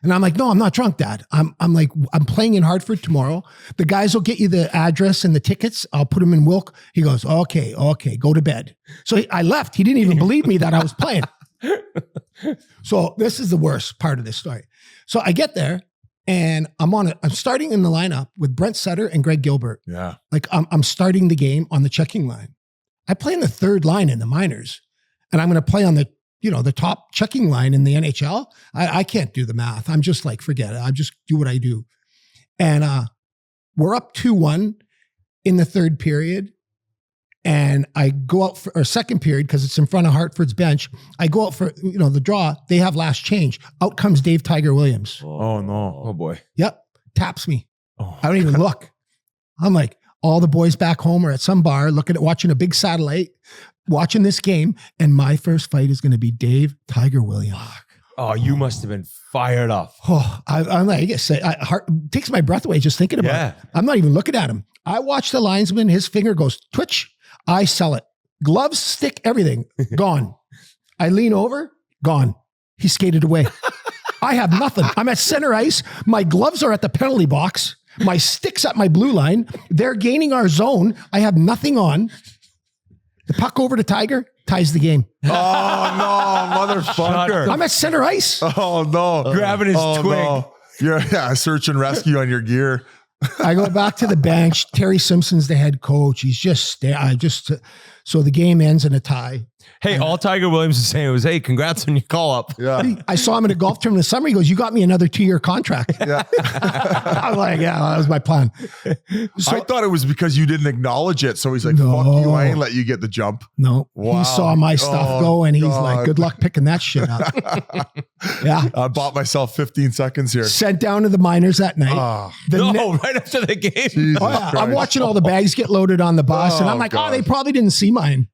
And I'm like, no, I'm not drunk, Dad. I'm like, I'm playing in Hartford tomorrow. The guys will get you the address and the tickets. I'll put them in Wilk. He goes, okay, go to bed. So I left. He didn't even believe me that I was playing. So this is the worst part of this story. So I get there and I'm starting in the lineup with Brent Sutter and Greg Gilbert. Yeah. Like I'm starting the game on the checking line. I play in the third line in the minors and I'm going to play on the top checking line in the NHL. I can't do the math. I'm just like, forget it. I just do what I do. And we're up 2-1 in the third period. And I go out for a second period because it's in front of Hartford's bench. I go out for, the draw. They have last change. Out comes Dave Tiger Williams. Oh, no. Oh, boy. Yep. Taps me. Oh. I don't even look. I'm like, all the boys back home are at some bar watching a big satellite, watching this game, and my first fight is going to be Dave Tiger Williams. Oh, you must have been fired up. Oh, I'm like, heart takes my breath away just thinking about it. I'm not even looking at him. I watch the linesman, his finger goes twitch. I sell it. Gloves, stick, everything, gone. I lean over, gone. He skated away. I have nothing. I'm at center ice. My gloves are at the penalty box. My stick's at my blue line. They're gaining our zone. I have nothing on. The puck over to Tiger, ties the game. Oh, no, motherfucker. I'm at center ice. Oh, no. Grabbing his twig. No. You're search and rescue on your gear. I go back to the bench. Terry Simpson's the head coach. He's just there. So the game ends in a tie. Hey, all Tiger Williams is saying was, hey, congrats on your call up. Yeah. I saw him at a golf tournament in the summer. He goes, you got me another 2-year contract. Yeah. I'm like, yeah, that was my plan. I thought it was because you didn't acknowledge it. So he's like, fuck you. I ain't let you get the jump. No. Wow. He saw my stuff go and he's like, good luck picking that shit up. Yeah. I bought myself 15 seconds here. Sent down to the minors that night. Oh. The No, right right after the game. Oh, yeah. I'm watching all the bags get loaded on the bus, and I'm like, God. they probably didn't see mine.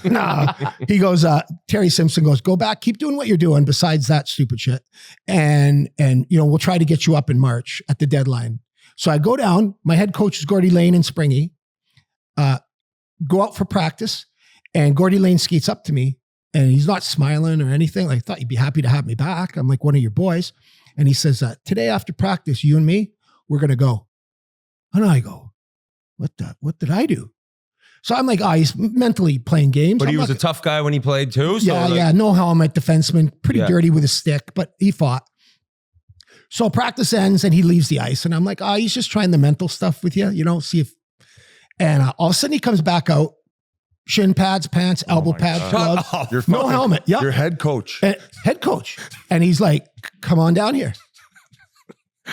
Nah. He goes, Terry Simpson goes, go back, keep doing what you're doing besides that stupid shit. And we'll try to get you up in March at the deadline. So I go down, my head coach is Gordy Lane and Springy, go out for practice, and Gordy Lane skates up to me, and he's not smiling or anything. Like, I thought you'd be happy to have me back. I'm like one of your boys. And he says, today after practice, you and me, we're going to go. And I go, what did I do? So I'm like, he's mentally playing games. But he was a tough guy when he played too. So no helmet, defenseman, pretty dirty with a stick, but he fought. So practice ends and he leaves the ice. And I'm like, he's just trying the mental stuff with you, see if, and all of a sudden he comes back out, shin pads, pants, elbow pads, gloves, no helmet. Yep. Your head coach. Head coach. And he's like, come on down here.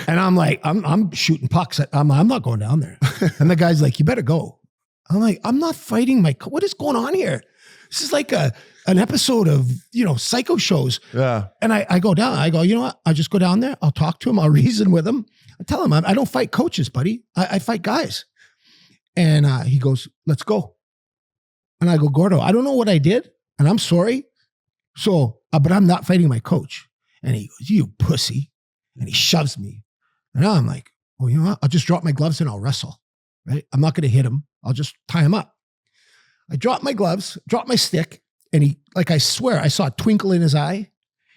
And I'm like, I'm shooting pucks. I'm not going down there. And the guy's like, you better go. I'm like, I'm not fighting what is going on here? This is like an episode of, psycho shows. Yeah. And I go down. I go, you know what? I'll just go down there. I'll talk to him. I'll reason with him. I tell him, I don't fight coaches, buddy. I fight guys. And he goes, let's go. And I go, Gordo, I don't know what I did, and I'm sorry. So, but I'm not fighting my coach. And he goes, you pussy. And he shoves me. And now I'm like, well, you know what? I'll just drop my gloves and I'll wrestle, right? I'm not going to hit him. I'll just tie him up. I drop my gloves, drop my stick, and I swear, I saw a twinkle in his eye.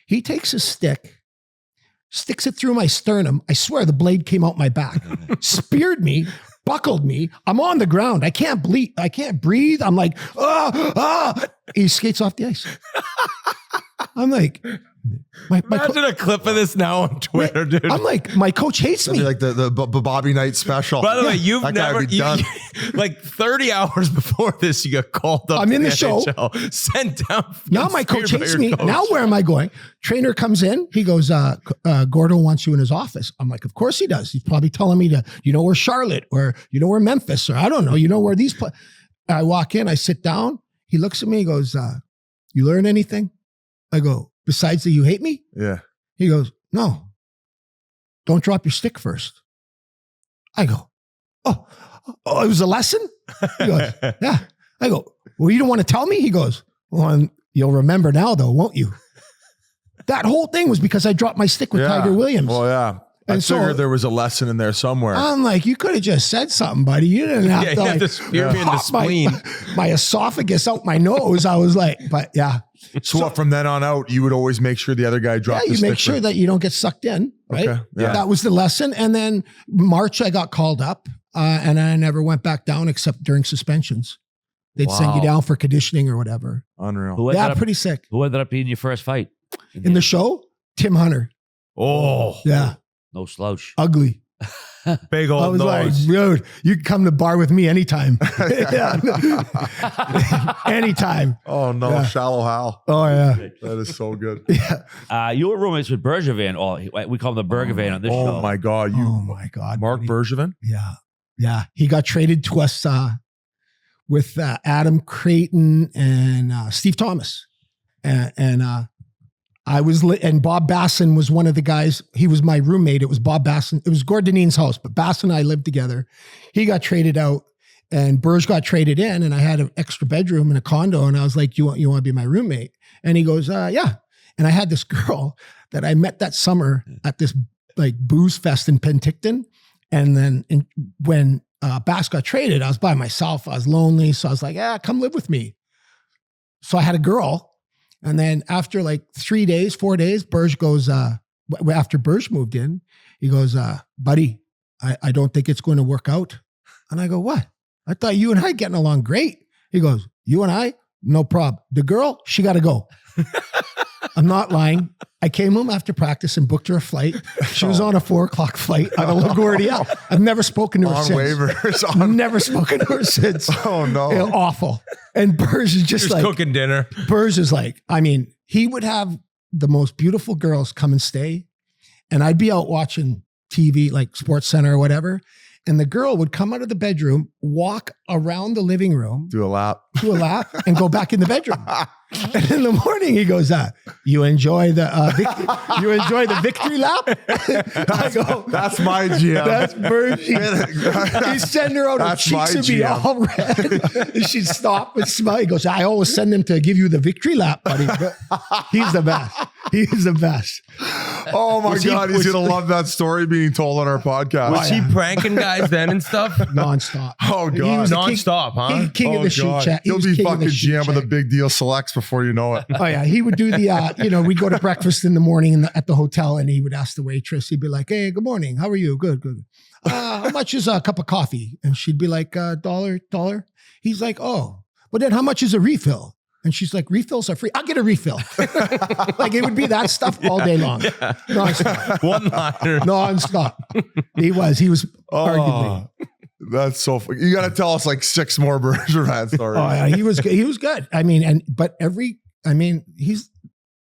He takes his stick, sticks it through my sternum. I swear the blade came out my back, speared me, buckled me. I'm on the ground. I can't bleed. I can't breathe. I'm like, He skates off the ice. I'm like, imagine a clip of this now on Twitter, dude. I'm like, my coach hates me. Like the Bobby Knight special. By the way, you've that guy never, would be done. like 30 hours before this, you got called up. I'm in the NHL, show. Sent down. Now my coach hates me. Coach. Now where am I going? Trainer comes in. He goes, Gordo wants you in his office. I'm like, of course he does. He's probably telling me to, where Charlotte or, where Memphis or I don't know, where these play. I walk in, I sit down. He looks at me, he goes, you learn anything? I go, besides that you hate me? Yeah. He goes, no, don't drop your stick first. I go, oh, it was a lesson? He goes, yeah. I go, well, you don't want to tell me? He goes, well, you'll remember now though, won't you? That whole thing was because I dropped my stick with Tiger Williams. Well, yeah. I figured there was a lesson in there somewhere. I'm like, you could have just said something, buddy. You didn't have to like spear me in the spleen. My esophagus out my nose. I was like, but yeah. So from then on out, you would always make sure the other guy dropped the stick. You make sure that you don't get sucked in, right? Okay. Yeah. That was the lesson. And then March, I got called up and I never went back down except during suspensions. They'd send you down for conditioning or whatever. Unreal. Pretty sick. Who ended up being your first fight? In the show, Tim Hunter. Oh. Yeah. No slouch. Ugly. Big old I was nose. like, dude, you can come to the bar with me anytime. Anytime. Oh, no. Yeah. Shallow Hal. Oh, yeah. That is so good. Yeah. You were roommates with Bergevin. We call him the Bergevin on this show. Oh, my God. Oh, my God. Mark Bergevin? Yeah. Yeah. He got traded to us with Adam Creighton and Steve Thomas. And I was and Bob Basson was one of the guys. He was my roommate. It was Bob Basson. It was Gordonines' house, but Basson and I lived together. He got traded out and Berge got traded in, and I had an extra bedroom in a condo. And I was like, you want to be my roommate? And he goes, yeah. And I had this girl that I met that summer at this like booze fest in Penticton. And then when Bass got traded, I was by myself. I was lonely. So I was like, come live with me. So I had a girl. And then after like 4 days, Berge goes, after Berge moved in, he goes, buddy, I don't think it's going to work out. And I go, what? I thought you and I getting along great. He goes, you and I, no problem. The girl, she got to go. I'm not lying. I came home after practice and booked her a flight. She was on a 4:00 flight out of LaGuardia. I've never spoken to her since. Waivers. Never spoken to her since. Oh, no. Awful. And Berge is just like cooking dinner. Berge is like, I mean, he would have the most beautiful girls come and stay. And I'd be out watching TV, like Sports Center or whatever. and the girl would come out of the bedroom, walk around the living room, Do a lap. and go back in the bedroom. And in the morning, he goes, "You enjoy the victory lap?" I go, That's my GM. "That's Virgie." He'd send her out, her That's my cheeks would be GM. all red. And she'd stop and smile. He goes, "I always send him to give you the victory lap, buddy." But he's the best. He's the best. Oh my God, he's gonna love that story being told on our podcast. Was he pranking guys then and stuff? Nonstop. Oh, He God. was the king- Nonstop, huh? King of the sheet chat. He'll was be king of fucking the sheet GM of the chat. Big Deal Selects before you know it. Oh yeah, he would do the we'd go to breakfast in the morning at the hotel, and he would ask the waitress. He'd be like, "Hey, good morning. How are you? Good. How much is a cup of coffee?" And she'd be like, $1. He's like, "Oh, but then how much is a refill?" And she's like, "Refills are free. I'll get a refill." Like it would be that stuff all day long, nonstop. One-liner. Nonstop. He was arguably. That's so funny. You got to tell us like 6 more Bergevin stories. Oh yeah, he was good. I mean,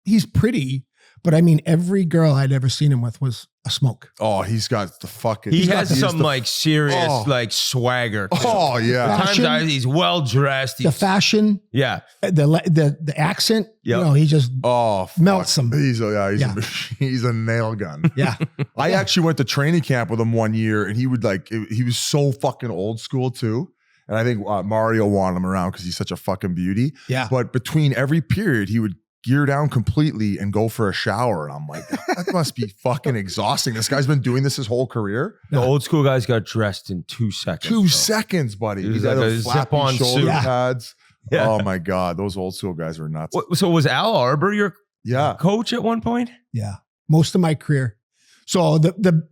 he's pretty, but I mean, every girl I'd ever seen him with was a smoke. Oh, he's got the fucking. He he's got has the- some like serious Oh. like swagger. too. Oh yeah. Fashion. He's well dressed. The fashion, Yeah. the accent, Yep. he just Oh, melts fuck. them. He's Yeah. a machine. He's a nail gun. Yeah. I actually went to training camp with him one year, and he was so fucking old school too. And I think Mario wanted him around because he's such a fucking beauty. Yeah. But between every period, he would gear down completely and go for a shower. And I'm like, that must be fucking exhausting. This guy's been doing this his whole career. The old school guys got dressed in 2 seconds. 2 bro. seconds, buddy. It was He's got like a a flappy zip-on shoulder suit. pads. Yeah. Oh my God. Those old school guys were nuts. So was Al Arbor your Yeah. coach at one point? Yeah. Most of my career. So the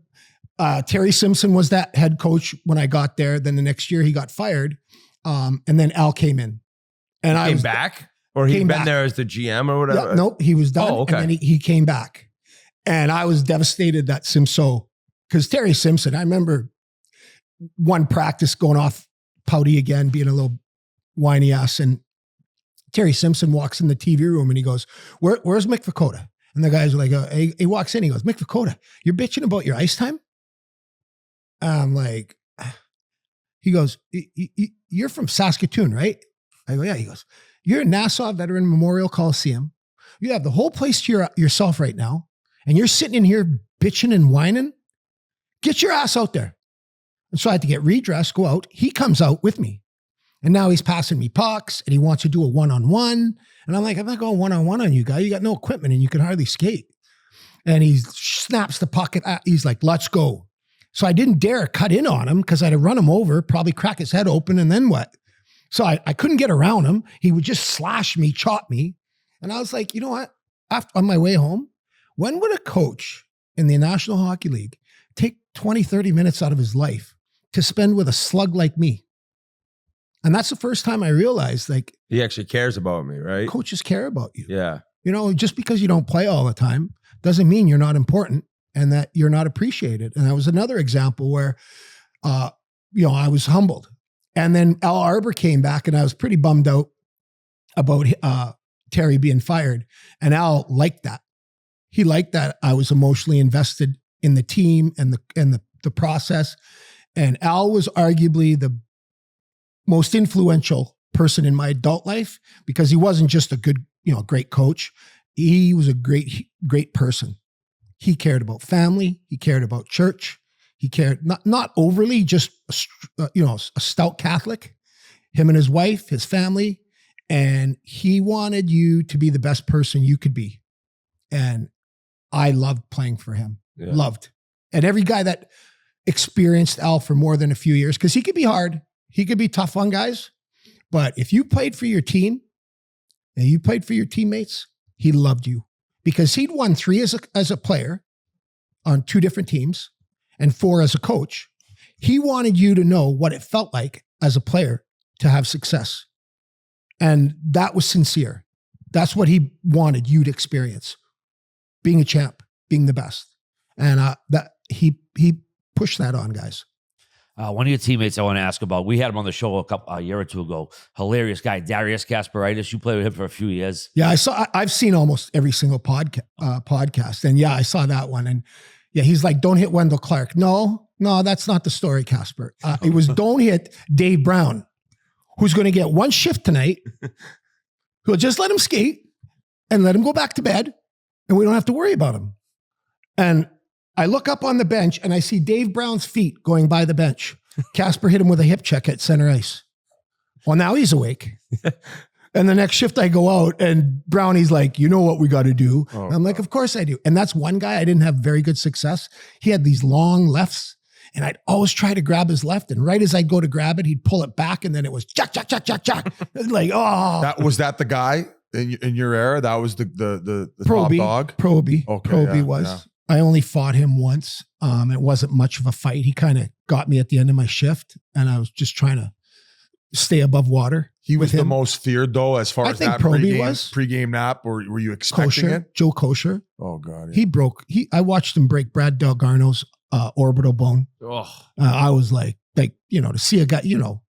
Terry Simpson was that head coach when I got there. Then the next year he got fired. And then Al came in. And I Came was back? Or he'd came been back. there as the GM or whatever? Yeah, nope, he was done. Oh, okay. And then he came back. And I was devastated that Simpson, because Terry Simpson, I remember one practice going off pouty again, being a little whiny ass. And Terry Simpson walks in the TV room and he goes, where's Mick Vukota? And the guys are like, he walks in, he goes, "Mick Vukota, you're bitching about your ice time?" I'm like, he goes, "You're from Saskatoon, right?" I go, "Yeah." He goes, "You're at Nassau Veteran Memorial Coliseum. You have the whole place to yourself right now, and you're sitting in here bitching and whining. Get your ass out there." And so I had to get redressed, go out. He comes out with me. And now he's passing me pucks, and he wants to do a one-on-one. And I'm like, "I'm not going one-on-one on you, guy. You got no equipment, and you can hardly skate." And he snaps the puck. He's like, "Let's go." So I didn't dare cut in on him because I'd have run him over, probably crack his head open, and then what? So I couldn't get around him. He would just slash me, chop me. And I was like, you know what? On my way home, when would a coach in the National Hockey League take 20, 30 minutes out of his life to spend with a slug like me? And that's the first time I realized, like, He actually cares about me, right? coaches care about you. Yeah. Just because you don't play all the time doesn't mean you're not important and that you're not appreciated. And that was another example where, I was humbled. And then Al Arbor came back, and I was pretty bummed out about Terry being fired. And Al liked that. He liked that I was emotionally invested in the team and the process. And Al was arguably the most influential person in my adult life, because he wasn't just a good, great coach. He was a great person. He cared about family. He cared about church. He cared not overly, just a stout Catholic. Him and his wife, his family, and he wanted you to be the best person you could be. And I loved playing for him. Yeah. Loved. And every guy that experienced Al for more than a few years, because he could be hard, he could be tough on guys, but if you played for your team and you played for your teammates, he loved you, because he'd won 3 as a player on 2 different teams and 4 as a coach. He wanted you to know what it felt like as a player to have success. And that was sincere. That's what he wanted you to experience. Being a champ, being the best. And that he pushed that on guys. One of your teammates I want to ask about, we had him on the show a year or 2 ago. Hilarious guy, Darius Kasparaitis. You played with him for a few years. Yeah, I've seen almost every single podcast. And yeah, I saw that one. And Yeah, he's like, don't hit Wendell Clark. No, that's not the story, Casper. It was don't hit Dave Brown, who's going to get one shift tonight. We'll just let him skate and let him go back to bed, and we don't have to worry about him. And I look up on the bench, and I see Dave Brown's feet going by the bench. Casper hit him with a hip check at center ice. Well, now he's awake. And the next shift I go out, and Brownie's like, you know what we got to do? Oh, I'm like, of course I do. And that's one guy I didn't have very good success. He had these long lefts, and I'd always try to grab his left. And right as I'd go to grab it, he'd pull it back, and then it was jack. Like, oh. Was that the guy in your era? That was the top Proby, dog? Proby. Okay, Proby yeah, was. yeah. I only fought him once. It wasn't much of a fight. He kind of got me at the end of my shift, and I was just trying to stay above water. He was with the him. most feared, though, as far I as think that Proby was. pregame nap, or were you expecting Kosher, it? Joe Kosher. Oh, God. Yeah. I watched him break Brad Delgarno's orbital bone. Oh, I was like, to see a guy,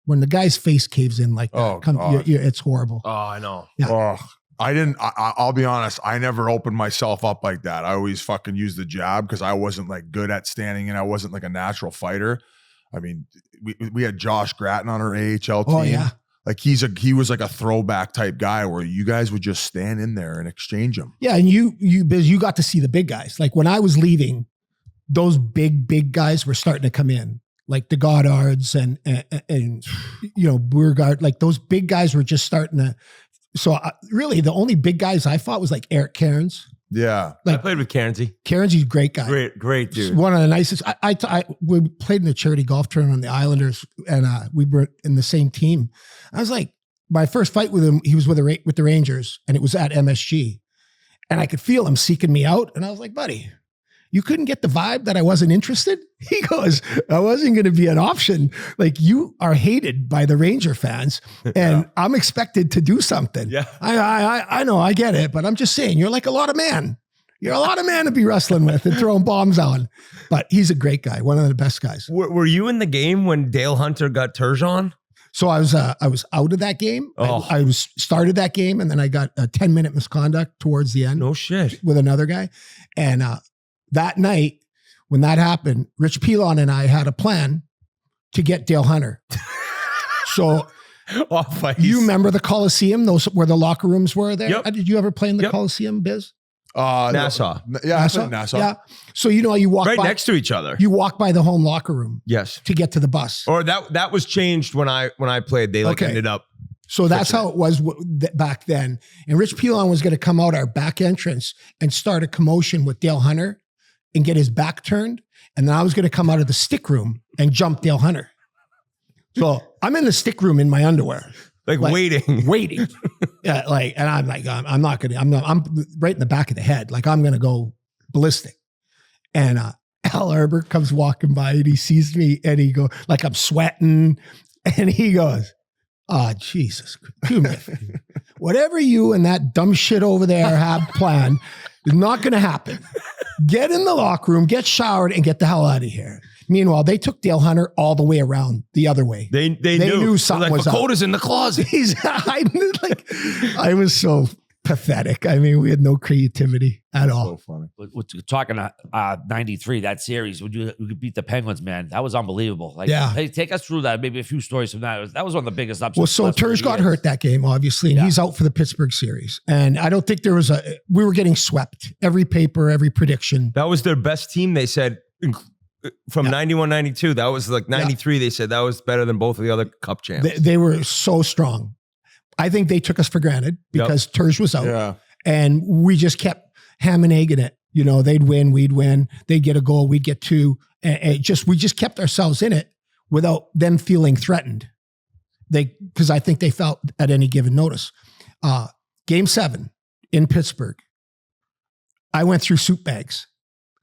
when the guy's face caves in like that, Oh, God. it's horrible. I know. Yeah. Oh, I'll be honest. I never opened myself up like that. I always fucking used the jab because I wasn't like good at standing, and I wasn't like a natural fighter. I mean, we had Josh Gratton on our AHL team. Oh, yeah. Like he was like a throwback type guy where you guys would just stand in there and exchange them. Yeah, and you got to see the big guys. Like when I was leaving, those big guys were starting to come in, like the Goddards and Beauregard. Like those big guys were just starting to. So really, the only big guys I fought was like Eric Cairns. Yeah, I played with Cairnsey. Cairns, a great guy. Great dude. One of the nicest. We played in the charity golf tournament on the Islanders, and we were in the same team. I was like, my first fight with him, he was with the Rangers, and it was at MSG, and I could feel him seeking me out, and I was like, buddy, you couldn't get the vibe that I wasn't interested? He goes, I wasn't going to be an option. Like, you are hated by the Ranger fans, and I'm expected to do something. Yeah. I know, I get it, but I'm just saying, you're like a lot of man. You're a lot of man to be wrestling with and throwing bombs on. But he's a great guy, one of the best guys. Were you in the game when Dale Hunter got Turgeon? So I was out of that game. Oh. I started that game, and then I got a 10-minute misconduct towards the end. No shit. With another guy. And that night, when that happened, Rich Pilon and I had a plan to get Dale Hunter. So Off ice. you remember the Coliseum, those where the locker rooms were there? Yep. Did you ever play in the Yep. Coliseum, Biz? Nassau. Yeah, I played Nassau. Yeah. So you walk Right by, next to each other. you walk by the home locker room Yes. to get to the bus. Or that was changed when I played. They Okay. ended up. So that's how it was back then. And Rich Pilon was going to come out our back entrance and start a commotion with Dale Hunter and get his back turned. And then I was going to come out of the stick room and jump Dale Hunter. So I'm in the stick room in my underwear. Like waiting. Yeah, and I'm like, I'm right in the back of the head. Like, I'm going to go ballistic. And Al Herbert comes walking by, and he sees me, and he goes, like, I'm sweating. And he goes, oh, Jesus. Whatever you and that dumb shit over there have planned is not going to happen. Get in the locker room, get showered, and get the hell out of here. Meanwhile, they took Dale Hunter all the way around the other way. They knew something was up. Vukota's in the closet. I was so pathetic. I mean, we had no creativity at all. So funny. We're talking 93, that series, when you beat the Penguins, man, that was unbelievable. Like, Yeah. Hey, take us through that. Maybe a few stories from that. That was one of the biggest upsets. Well, so Terge got hurt that game, obviously, and he's out for the Pittsburgh series. And I don't think we were getting swept. Every paper, every prediction. That was their best team, they said, from 91, 92. That was like 93. They said that was better than both of the other cup champs. They were so strong. I think they took us for granted because Terge was out. Yeah. And we just kept ham and egging it. You know, they'd win, we'd win. They'd get a goal, we'd get two. And we just kept ourselves in it without them feeling threatened. Because I think they felt at any given notice. Game 7 in Pittsburgh, I went through suit bags.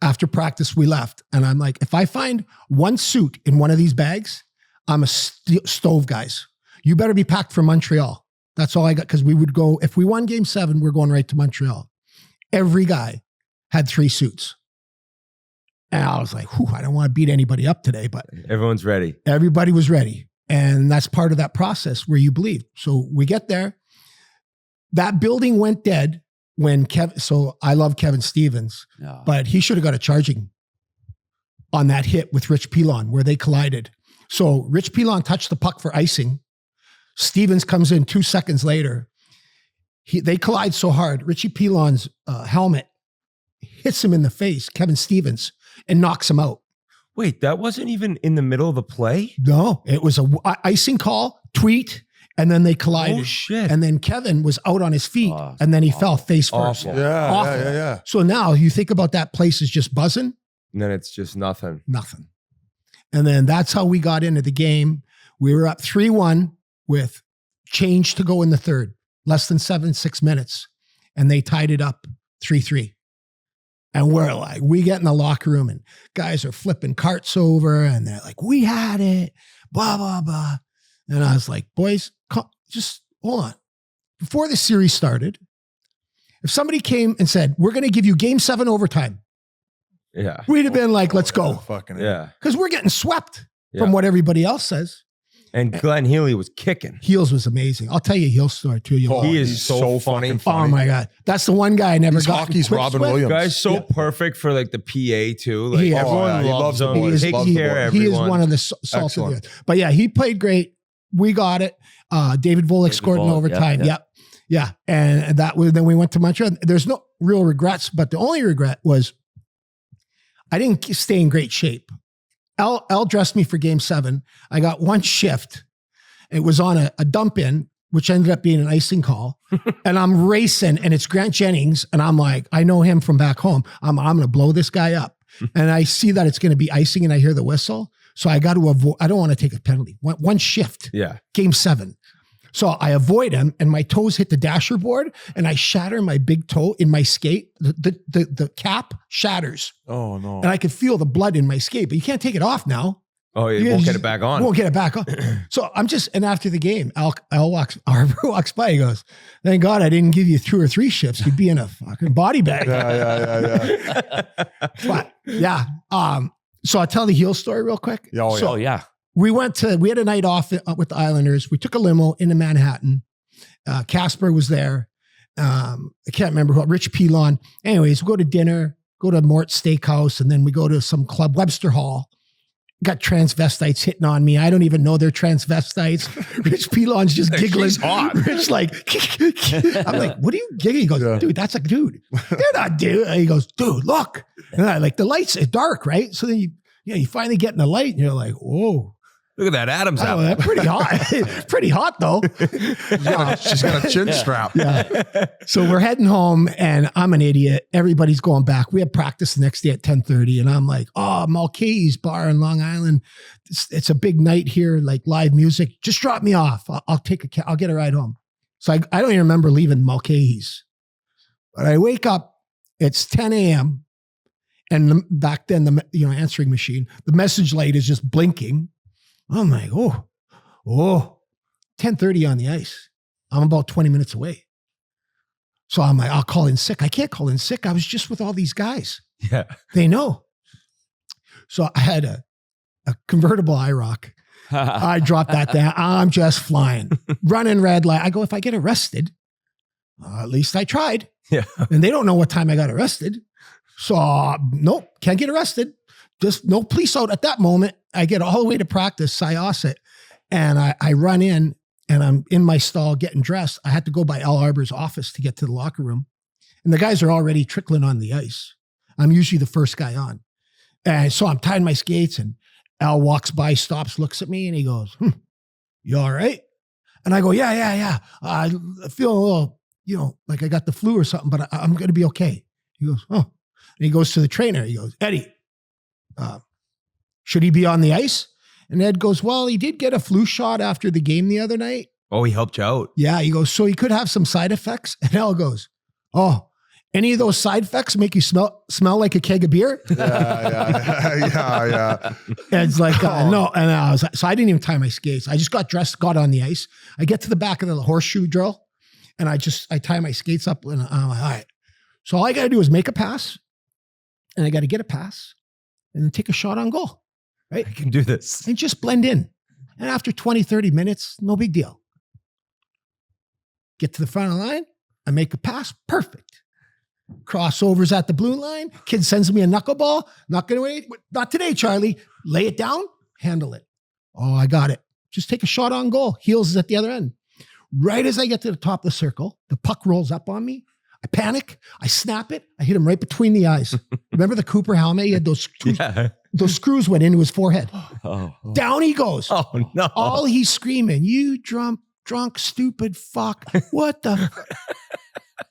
After practice, we left. And I'm like, if I find one suit in one of these bags, I'm a stove, guys. You better be packed for Montreal. That's all I got. Because we would go, if we won game 7, we're going right to Montreal. Every guy had 3 suits. And I was like, I don't want to beat anybody up today, but Everyone's ready. everybody was ready. And that's part of that process where you believe. So we get there. That building went dead when so I love Kevin Stevens, Yeah. but he should have got a charging on that hit with Rich Pilon where they collided. So Rich Pilon touched the puck for icing. Stevens comes in 2 seconds later. They collide so hard. Richie Pilon's helmet hits him in the face, Kevin Stevens, and knocks him out. Wait, that wasn't even in the middle of the play? No, it was a icing call, tweet, and then they collided. Oh, shit. And then Kevin was out on his feet, and then he fell face first. Awful. Yeah. So now you think about that place is just buzzing. And then it's just nothing. Nothing. And then that's how we got into the game. We were up 3-1 with change to go in the third, less than 6 minutes. And they tied it up 3-3. And we're like, we get in the locker room and guys are flipping carts over and they're like, we had it, blah, blah, blah. And I was like, boys, just hold on. Before the series started, if somebody came and said, we're going to give you game 7 overtime, Yeah. we'd have been like, let's go. Fucking Yeah. Because we're getting swept Yeah. from what everybody else says. And Glenn Healy was kicking. Heels was amazing. I'll tell you Heels' story too. Oh, He he's is so funny. fucking funny. Oh my God. That's the one guy I never He's got. hockey's quips Robin with. Williams. Guy's so Yeah. perfect for like the PA too. Like He is. everyone Oh, yeah. He loves loves the him. boys. He is, Takes He- care of he is everyone. one of the salt of the Excellent. earth. But yeah, he played great. We got it. David Volek scored in Volek, overtime. yeah. Yep. Yeah. And that was, then we went to Montreal. There's no real regrets, but the only regret was I didn't stay in great shape. Al dressed me for game 7. I got one shift. It was on a dump in, which ended up being an icing call. And I'm racing and it's Grant Jennings. And I'm like, I know him from back home. I'm going to blow this guy up. And I see that it's going to be icing and I hear the whistle. So I got to avoid, I don't want to take a penalty. One shift, Yeah. game 7. So I avoid him and my toes hit the dasher board and I shatter my big toe in my skate. The cap shatters Oh no. and I could feel the blood in my skate, but you can't take it off now. Oh, you won't get it back on. Won't get it back on. So I'm just, and after the game, Al walks by, he goes, thank God I didn't give you 2 or 3 shifts. You'd be in a fucking body bag. Yeah. But yeah. So I'll tell the heel story real quick. Oh, So Oh, yeah. we had a night off with the Islanders. We took a limo into Manhattan. Casper was there. I can't remember who, Rich Pilon. Anyways, we go to dinner, go to Mort's Steakhouse, and then we go to some club, Webster Hall. Got transvestites hitting on me. I don't even know they're transvestites. Rich Pilon's just giggling. She's hot. Rich like, I'm like, what are you giggling? He goes, dude, that's a dude. They're not dude. He goes, dude, look. And I like the lights are dark, right? So then you finally get in the light and you're like, whoa. Look at that Adam's Oh, apple. that's pretty hot. Pretty hot though. She's got a chin strap. Yeah. So we're heading home and I'm an idiot. Everybody's going back. We have practice the next day at 10:30 and I'm like, oh, Mulcahy's bar in Long Island. It's a big night here, like live music. Just drop me off. I'll get a ride home. So I don't even remember leaving Mulcahy's. But I wake up, it's 10 a.m. And back then, the answering machine, the message light is just blinking. I'm like, 10:30 on the ice. I'm about 20 minutes away. So I'm like, I'll call in sick. I can't call in sick. I was just with all these guys. Yeah. They know. So I had a convertible IROC. I dropped that down. I'm just flying, running red light. I go, if I get arrested, at least I tried. Yeah. And they don't know what time I got arrested. So nope, can't get arrested. Just no police out at that moment. I get all the way to practice, Syosset, and I run in and I'm in my stall getting dressed. I had to go by Al Arbor's office to get to the locker room. And the guys are already trickling on the ice. I'm usually the first guy on. And so I'm tying my skates and Al walks by, stops, looks at me and he goes, you all right? And I go, yeah. I feel a little, like I got the flu or something, but I'm going to be okay. He goes, oh. And he goes to the trainer. He goes, Eddie, should he be on the ice? And Ed goes, well, he did get a flu shot after the game the other night. Oh, he helped you out. Yeah, he goes, so he could have some side effects. And Al goes, oh, any of those side effects make you smell like a keg of beer? Yeah. And it's like, no. And I was like, so I didn't even tie my skates. I just got dressed, got on the ice. I get to the back of the horseshoe drill and I tie my skates up and I'm like, all right. So all I got to do is make a pass and I got to get a pass and then take a shot on goal. Right? I can do this. And just blend in. And after 20, 30 minutes, no big deal. Get to the front of the line. I make a pass. Perfect. Crossovers at the blue line. Kid sends me a knuckleball. Not going to wait. Not today, Charlie. Lay it down. Handle it. Oh, I got it. Just take a shot on goal. Heels is at the other end. Right as I get to the top of the circle, the puck rolls up on me. I panic. I snap it. I hit him right between the eyes. Remember the Cooper helmet? He had those screws, those screws went into his forehead. Down he goes. Oh, no. All he's screaming, you drunk, stupid fuck. What the?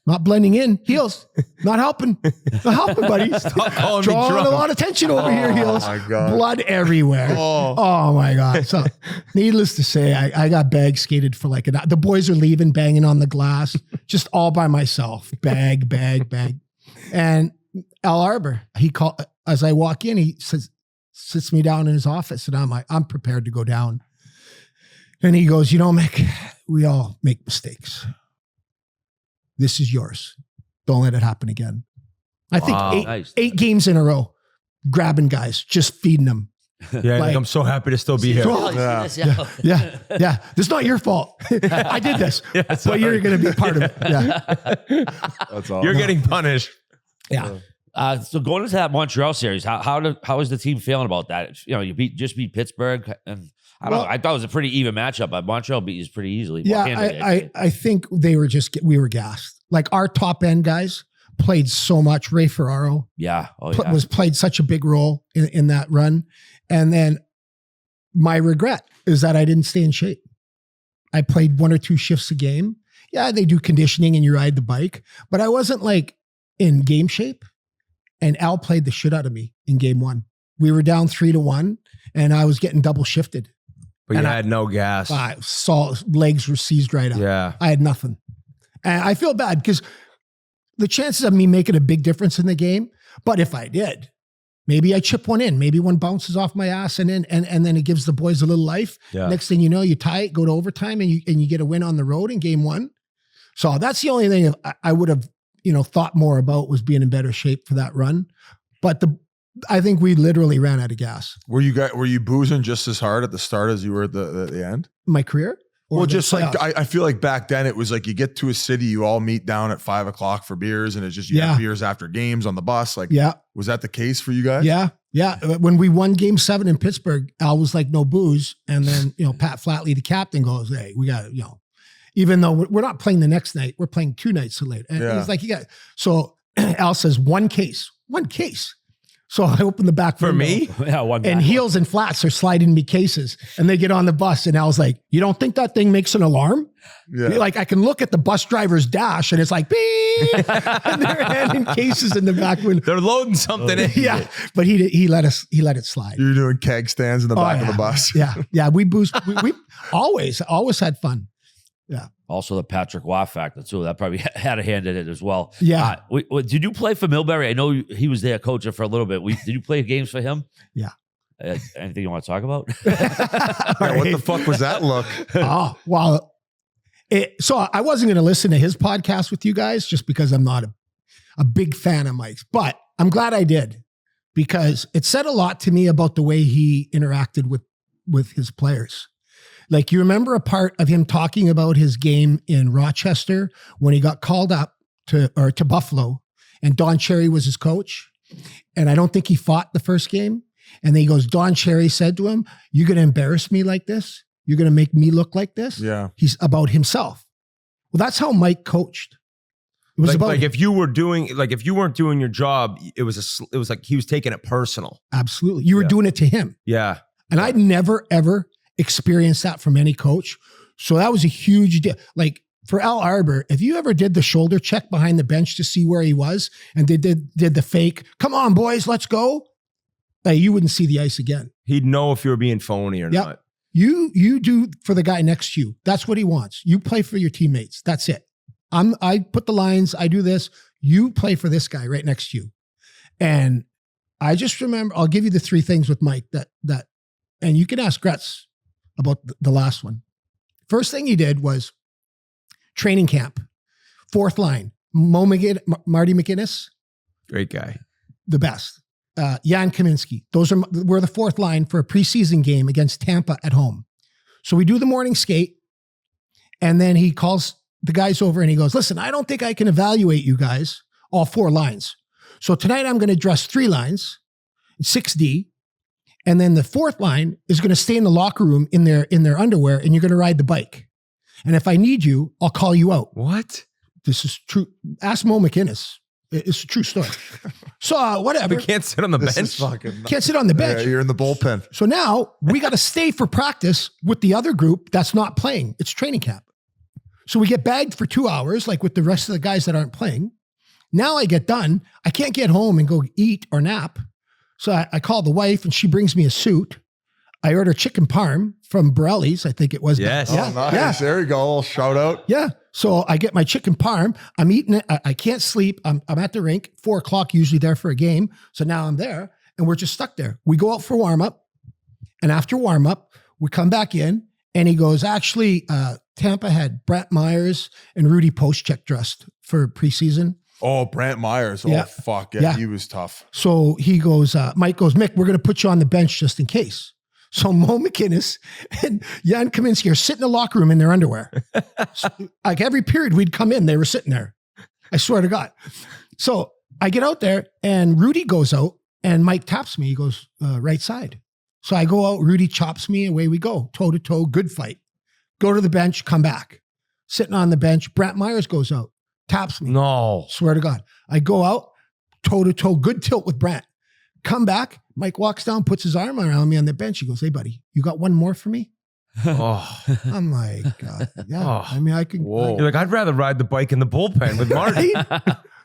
Not blending in. Heels. Not helping. Not helping, buddy. Stop calling me Drawing drunk. a lot of attention over here, Heels. my God. Blood everywhere. Oh, my God. So needless to say, I got bag skated for like the boys are leaving, banging on the glass, just all by myself. Bag. And Al Arbor, he called, as I walk in, he says, sits me down in his office, and I'm like, I'm prepared to go down. And he goes, Mick, we all make mistakes. This is yours. Don't let it happen again. I think eight games in a row, grabbing guys, just feeding them. Yeah, like, I'm so happy to still be here. Yeah. This is not your fault. I did this, but you're going to be part of it. Yeah. That's all. You're getting punished. Yeah. So going into that Montreal series, how is the team feeling about that? You beat Pittsburgh, and I thought it was a pretty even matchup, but Montreal beat you pretty easily. Yeah, I think we were gassed. Like our top end guys played so much. Ray Ferraro, played such a big role in that run, and then my regret is that I didn't stay in shape. I played 1 or 2 shifts a game. Yeah, they do conditioning and you ride the bike, but I wasn't like in game shape. And Al played the shit out of me in game 1. We were down 3-1 and I was getting double shifted. But you had no gas. I saw legs were seized right up. Yeah. I had nothing. And I feel bad because the chances of me making a big difference in the game, but if I did, maybe I chip one in, maybe one bounces off my ass and then it gives the boys a little life. Yeah. Next thing you know, you tie it, go to overtime and you get a win on the road in game 1. So that's the only thing I would have, thought more about was being in better shape for that run. But I think we literally ran out of gas. Were you boozing just as hard at the start as you were at the end? My career? Well, just like I feel like back then it was like you get to a city, you all meet down at 5 o'clock for beers, and it's just you have beers after games on the bus. Like, was that the case for you guys? Yeah. When we won Game 7 in Pittsburgh, Al was like, no booze, and then Pat Flatley, the captain, goes, hey, we got even though we're not playing the next night, we're playing 2 nights later, and he's like, so Al says one case. So I open the back for window, me. Yeah, one. And Heels and Flats are sliding me cases, and they get on the bus, and Al's like, "You don't think that thing makes an alarm?" Yeah. Like I can look at the bus driver's dash, and it's like, beep, and they're handing cases in the back window. They're loading something in. Yeah, but he let it slide. You're doing keg stands in the back of the bus. Yeah. We boost. We always had fun. Yeah. Also the Patrick Waugh factor too. That probably had a hand in it as well. Yeah. Did you play for Millbury? I know he was there coaching for a little bit. Did you play games for him? Yeah. Anything you want to talk about? What the fuck was that look? Oh, well. So I wasn't going to listen to his podcast with you guys just because I'm not a big fan of Mike's, but I'm glad I did because it said a lot to me about the way he interacted with his players. Like you remember a part of him talking about his game in Rochester when he got called up to Buffalo and Don Cherry was his coach. And I don't think he fought the first game. And then he goes, Don Cherry said to him, "You're going to embarrass me like this? You're going to make me look like this?" Yeah. He's about himself. Well, that's how Mike coached. It was about if you weren't doing your job, it was like he was taking it personal. Absolutely. You were doing it to him. Yeah. And I'd never, ever experienced that from any coach. So that was a huge deal. Like for Al Arbor, if you ever did the shoulder check behind the bench to see where he was and did the fake, "Come on, boys, let's go," you wouldn't see the ice again. He'd know if you were being phony or not. You do for the guy next to you. That's what he wants. You play for your teammates. That's it. I put the lines. I do this. You play for this guy right next to you. And I just remember, I'll give you the 3 things with Mike that, and you can ask Gretz about the last one. First thing he did was training camp, 4th line, Marty McInnes. Great guy. The best. Jan Kaminsky. We're the 4th line for a preseason game against Tampa at home. So we do the morning skate, and then he calls the guys over and he goes, "Listen, I don't think I can evaluate you guys all 4 lines. So tonight I'm going to dress 3 lines, 6D. And then the 4th line is going to stay in the locker room in their underwear, and you're going to ride the bike. And if I need you, I'll call you out. What? This is true. Ask Mo McInnes. It's a true story. So whatever. We can't sit on the bench. Can't sit on the bench. Yeah, you're in the bullpen. So now we got to stay for practice with the other group that's not playing. It's training camp. So we get bagged for 2 hours, like with the rest of the guys that aren't playing. Now I get done. I can't get home and go eat or nap. So I call the wife and she brings me a suit. I order chicken parm from Borelli's, I think it was. Yes. Yeah. Oh, nice. Yeah. There you go. A little shout out. Yeah. So I get my chicken parm. I'm eating it. I can't sleep. I'm at the rink, 4:00, usually there for a game. So now I'm there and we're just stuck there. We go out for warm up. And after warm up, we come back in and he goes, actually, Tampa had Brent Myers and Rudy Postcheck dressed for preseason. Oh, Brant Myers. Yeah. Oh, fuck. Yeah. He was tough. So he goes, Mike goes, Mick, we're going to put you on the bench just in case. So Mo McInnes and Jan Kaminsky are sitting in the locker room in their underwear. So, like every period we'd come in, they were sitting there. I swear to God. So I get out there and Rudy goes out and Mike taps me. He goes, right side. So I go out, Rudy chops me, away we go. Toe to toe, good fight. Go to the bench, come back. Sitting on the bench, Brent Myers goes out, taps me. No. Swear to God. I go out, toe to toe, good tilt with Brent. Come back. Mike walks down, puts his arm around me on the bench. He goes, hey, buddy, you got one more for me? Oh. I'm like, yeah. Oh. I mean, I can. You're like, I'd rather ride the bike in the bullpen with Marty.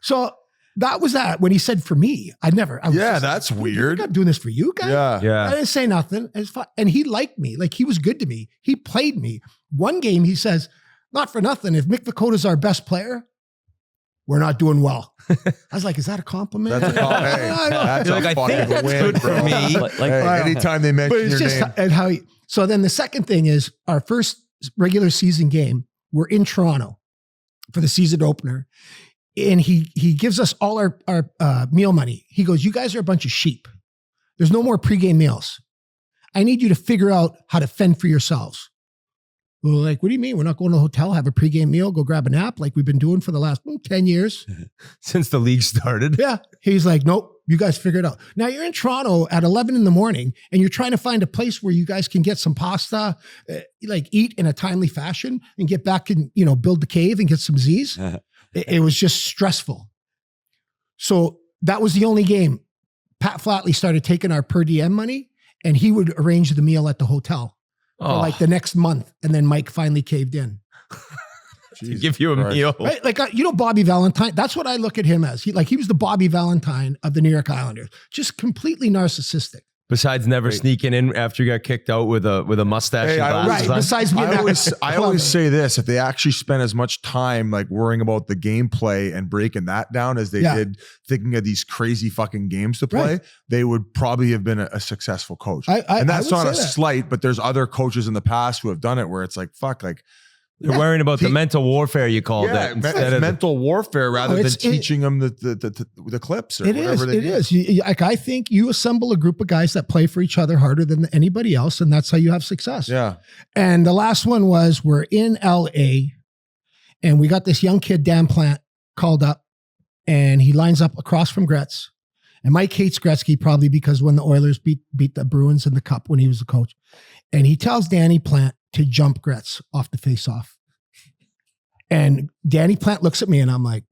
So that was that. When he said for me, I was just, that's weird. I'm doing this for you guys. I Yeah. didn't say nothing. It's fine. And he liked me. Like he was good to me. He played me. One game, he says, not for nothing. If Mick Vukota's our best player, we're not doing well. I was like, is that a compliment? That's a compliment. Hey, that's You're like, a I think fucking that's win, good for bro. me. Hey, anytime they mention But it's your just name. and how he. So then the second thing is our first regular season game. We're in Toronto for the season opener, and he gives us all our meal money. He goes, "You guys are a bunch of sheep. There's no more pregame meals. I need you to figure out how to fend for yourselves." We're like, what do you mean? We're not going to the hotel, have a pregame meal, go grab a nap like we've been doing for the last 10 years. Since the league started. Yeah. He's like, nope, you guys figure it out. Now you're in Toronto at 11 in the morning and you're trying to find a place where you guys can get some pasta, like eat in a timely fashion and get back and, build the cave and get some Z's. It was just stressful. So that was the only game. Pat Flatley started taking our per diem money and he would arrange the meal at the hotel. For like the next month. And then Mike finally caved in. To give you a meal. Right? Like, Bobby Valentine, that's what I look at him as. He was the Bobby Valentine of the New York Islanders. Just completely narcissistic. Besides never sneaking in after you got kicked out with a mustache. Hey, and glasses Right. on. Besides being I always say this: if they actually spent as much time like worrying about the gameplay and breaking that down as they did thinking of these crazy fucking games to play, they would probably have been a successful coach. And that's not a slight, but there's other coaches in the past who have done it where it's like, fuck, like You're worrying about the mental warfare you called it. Instead of mental warfare rather than teaching them the clips or whatever they do. It is. Like, I think you assemble a group of guys that play for each other harder than anybody else, and that's how you have success. Yeah. And the last one was we're in LA, and we got this young kid, Dan Plant, called up, and he lines up across from Gretz. And Mike hates Gretzky probably because when the Oilers beat the Bruins in the Cup when he was the coach. And he tells Danny Plant to jump Gretz off the face-off. And Danny Plant looks at me and I'm like,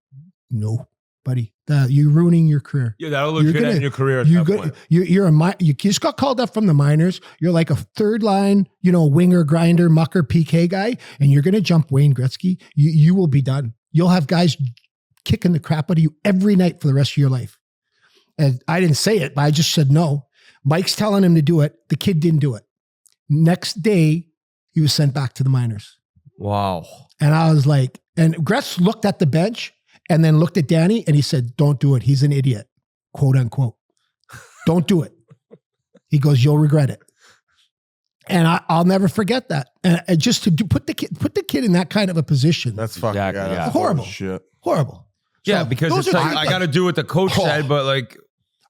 no, buddy, you're ruining your career. Yeah, that'll look good in your career at that point. You just got called up from the minors. You're like a third line, winger, grinder, mucker, PK guy, and you're going to jump Wayne Gretzky. You will be done. You'll have guys kicking the crap out of you every night for the rest of your life. And I didn't say it, but I just said no. Mike's telling him to do it. The kid didn't do it. Next day, he was sent back to the minors. Wow. And I was like, and Gretz looked at the bench and then looked at Danny and he said, don't do it. He's an idiot, quote unquote. Don't do it. He goes, you'll regret it. And I'll never forget that. And just to put the kid in that kind of a position. That's fucking Exactly, horrible. Shit. Horrible. Yeah, So because those it's are like, things I got to do what the coach said, but like,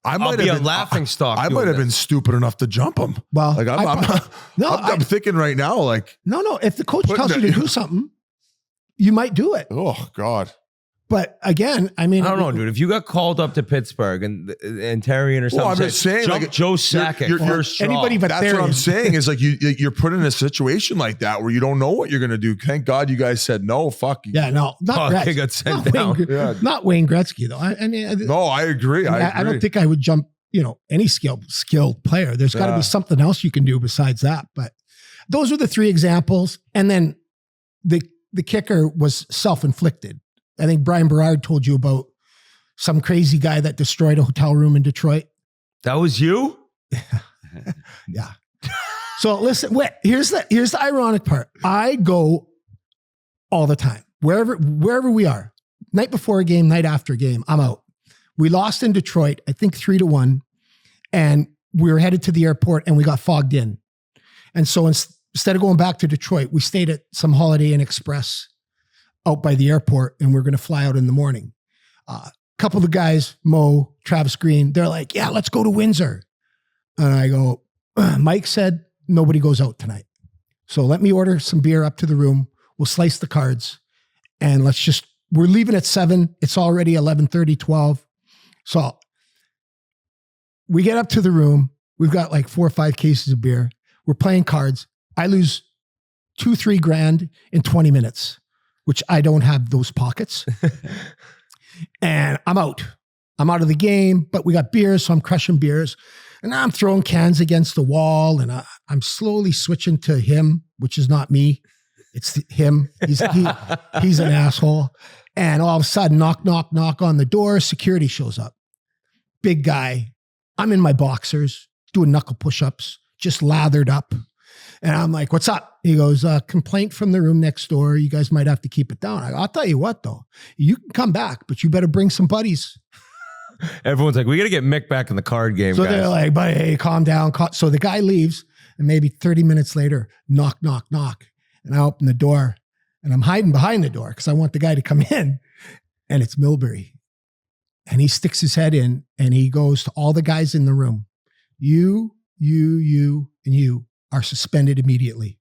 I'll be a laughing stock. I might have been stupid enough to jump him. Well, like I'm thinking right now, like no. If the coach tells you to do something, you might do it. Oh God. But again, I mean, I don't know, dude. If you got called up to Pittsburgh and Terry or something, Well, I'm just saying, jump like, Joe Sakic first draw. anybody but That's what I'm saying is like you're put in a situation like that where you don't know what you're gonna do. Thank God you guys said no. Fuck you. Yeah, no, not He Gretzky. got sent Not down. Wayne, not Wayne Gretzky though. I mean, No, I agree. I don't think I would jump. Any skilled player. There's got to be something else you can do besides that. But those are the three examples. And then the kicker was self-inflicted. I think Brian Berard told you about some crazy guy that destroyed a hotel room in Detroit. That was you? Yeah. So listen, here's the ironic part. I go all the time, wherever we are, night before a game, night after a game, I'm out. We lost in Detroit, I think 3-1, and we were headed to the airport and we got fogged in. And so instead of going back to Detroit, we stayed at some Holiday Inn Express out by the airport, and we're going to fly out in the morning. A couple of the guys, Mo, Travis Green, they're like, yeah, let's go to Windsor. And I go, Mike said nobody goes out tonight. So let me order some beer up to the room. We'll slice the cards and we're leaving at 7. It's already 11:30, 12. So we get up to the room. We've got like 4 or 5 cases of beer. We're playing cards. I lose $2-3 grand in 20 minutes, which I don't have those pockets. And I'm out. I'm out of the game, but we got beers, so I'm crushing beers. And now I'm throwing cans against the wall, and I'm slowly switching to him, which is not me. It's him. He's an asshole. And all of a sudden, knock, knock, knock on the door. Security shows up. Big guy. I'm in my boxers, doing knuckle push-ups, just lathered up. And I'm like, what's up? He goes, complaint from the room next door. You guys might have to keep it down. I'll tell you what, though. You can come back, but you better bring some buddies. Everyone's like, we got to get Mick back in the card game, so guys. they're like, buddy, hey, calm down. So the guy leaves, and maybe 30 minutes later, knock, knock, knock. And I open the door, and I'm hiding behind the door because I want the guy to come in. And it's Milbury. And he sticks his head in, and he goes to all the guys in the room. You, and you are suspended immediately.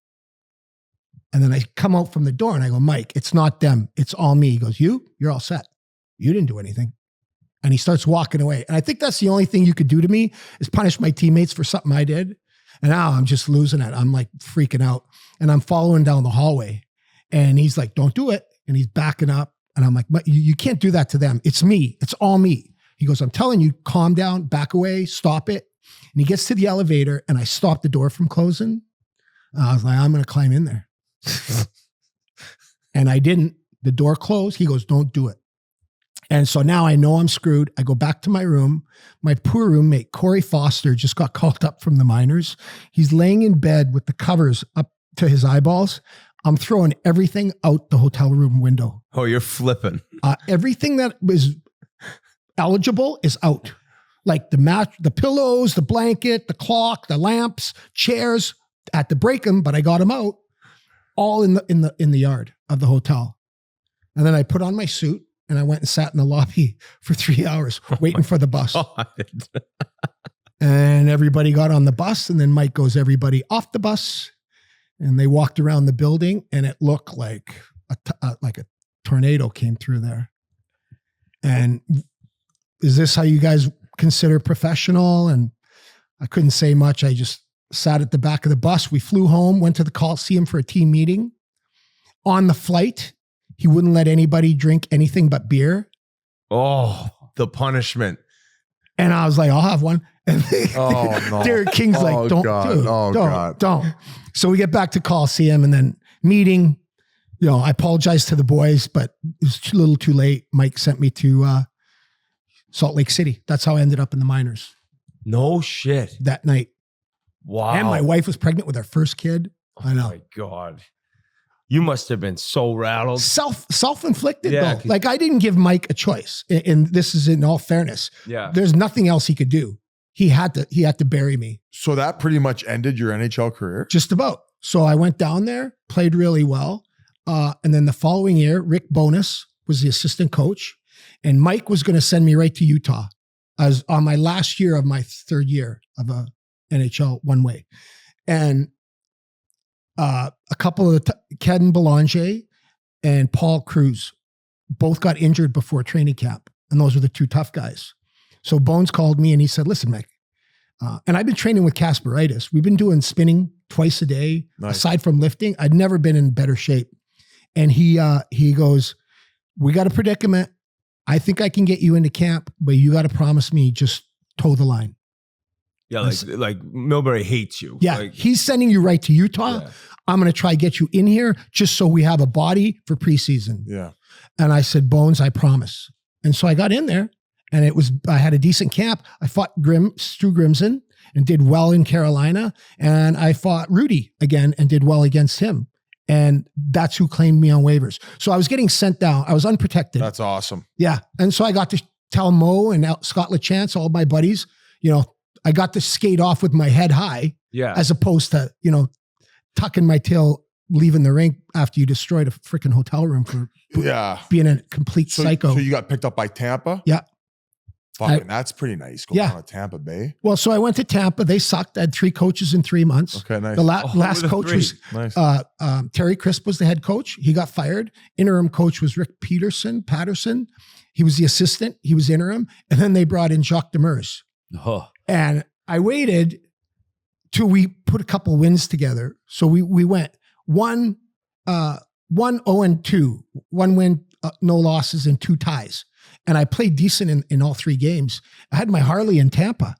And then I come out from the door and I go, Mike, it's not them. It's all me. He goes, you're all set. You didn't do anything. And he starts walking away. And I think that's the only thing you could do to me is punish my teammates for something I did. And now I'm just losing it. I'm like freaking out. And I'm following down the hallway. And he's like, don't do it. And he's backing up. And I'm like, you can't do that to them. It's me. It's all me. He goes, I'm telling you, calm down, back away, stop it. And he gets to the elevator, and I stop the door from closing. I was like, I'm going to climb in there. And I didn't. The door closed. He goes, don't do it. And so now I know I'm screwed. I go back to my room. My poor roommate, Corey Foster, just got called up from the minors. He's laying in bed with the covers up to his eyeballs. I'm throwing everything out the hotel room window. Oh, you're flipping. Everything that was eligible is out. Like the mat, the pillows, the blanket, the clock, the lamps, chairs. I had to break them, but I got them out. All in the yard of the hotel. And then I put on my suit and I went and sat in the lobby for 3 hours waiting for the bus. And everybody got on the bus, and then Mike goes, everybody off the bus. And they walked around the building, and it looked like a tornado came through there. And is this how you guys consider professional? And I couldn't say much. I just sat at the back of the bus. We flew home, went to the Coliseum for a team meeting. On the flight, he wouldn't let anybody drink anything but beer. Oh, the punishment. And I was like, I'll have one. And no. Derek King's like, don't. So we get back to Coliseum, and then meeting, I apologized to the boys, but it was a little too late. Mike sent me to Salt Lake City. That's how I ended up in the minors. No shit. That night. Wow. And my wife was pregnant with our first kid. I know. Oh my God. You must have been so rattled. Self-inflicted, Yeah, though. Like, I didn't give Mike a choice. And this is in all fairness. Yeah. There's nothing else he could do. He had to bury me. So that pretty much ended your NHL career? Just about. So I went down there, played really well. And then the following year, Rick Bowness was the assistant coach. And Mike was going to send me right to Utah. I was on my last year of my third year of a NHL one way. And a couple of Ken Belanger and Paul Cruz both got injured before training camp. And those were the two tough guys. So Bones called me and he said, listen, Mick, and I've been training with Kasperitis. We've been doing spinning twice a day. Nice. Aside from lifting, I'd never been in better shape. And he goes, we got a predicament. I think I can get you into camp, but you got to promise me just toe the line. Yeah, like Milbury hates you. Yeah, Like, he's sending you right to Utah. Yeah. I'm going to try get you in here just so we have a body for preseason. Yeah. And I said, Bones, I promise. And so I got in there and I had a decent camp. I fought Stu Grimson and did well in Carolina. And I fought Rudy again and did well against him. And that's who claimed me on waivers. So I was getting sent down. I was unprotected. That's awesome. Yeah. And so I got to tell Mo and Scott LaChance, all my buddies, I got to skate off with my head high as opposed to, tucking my tail, leaving the rink after you destroyed a freaking hotel room for being a complete psycho. So you got picked up by Tampa? Yeah. Fucking, that's pretty nice. Going down to Tampa Bay. Well, so I went to Tampa. They sucked. I had 3 coaches in 3 months. Okay, nice. The last coach was nice. Terry Crisp was the head coach. He got fired. Interim coach was Rick Patterson. He was the assistant. He was interim. And then they brought in Jacques Demers. Oh. And I waited till we put a couple wins together. So we went 1-0-2, 1 win, no losses, and 2 ties. And I played decent in all 3 games. I had my Harley in Tampa,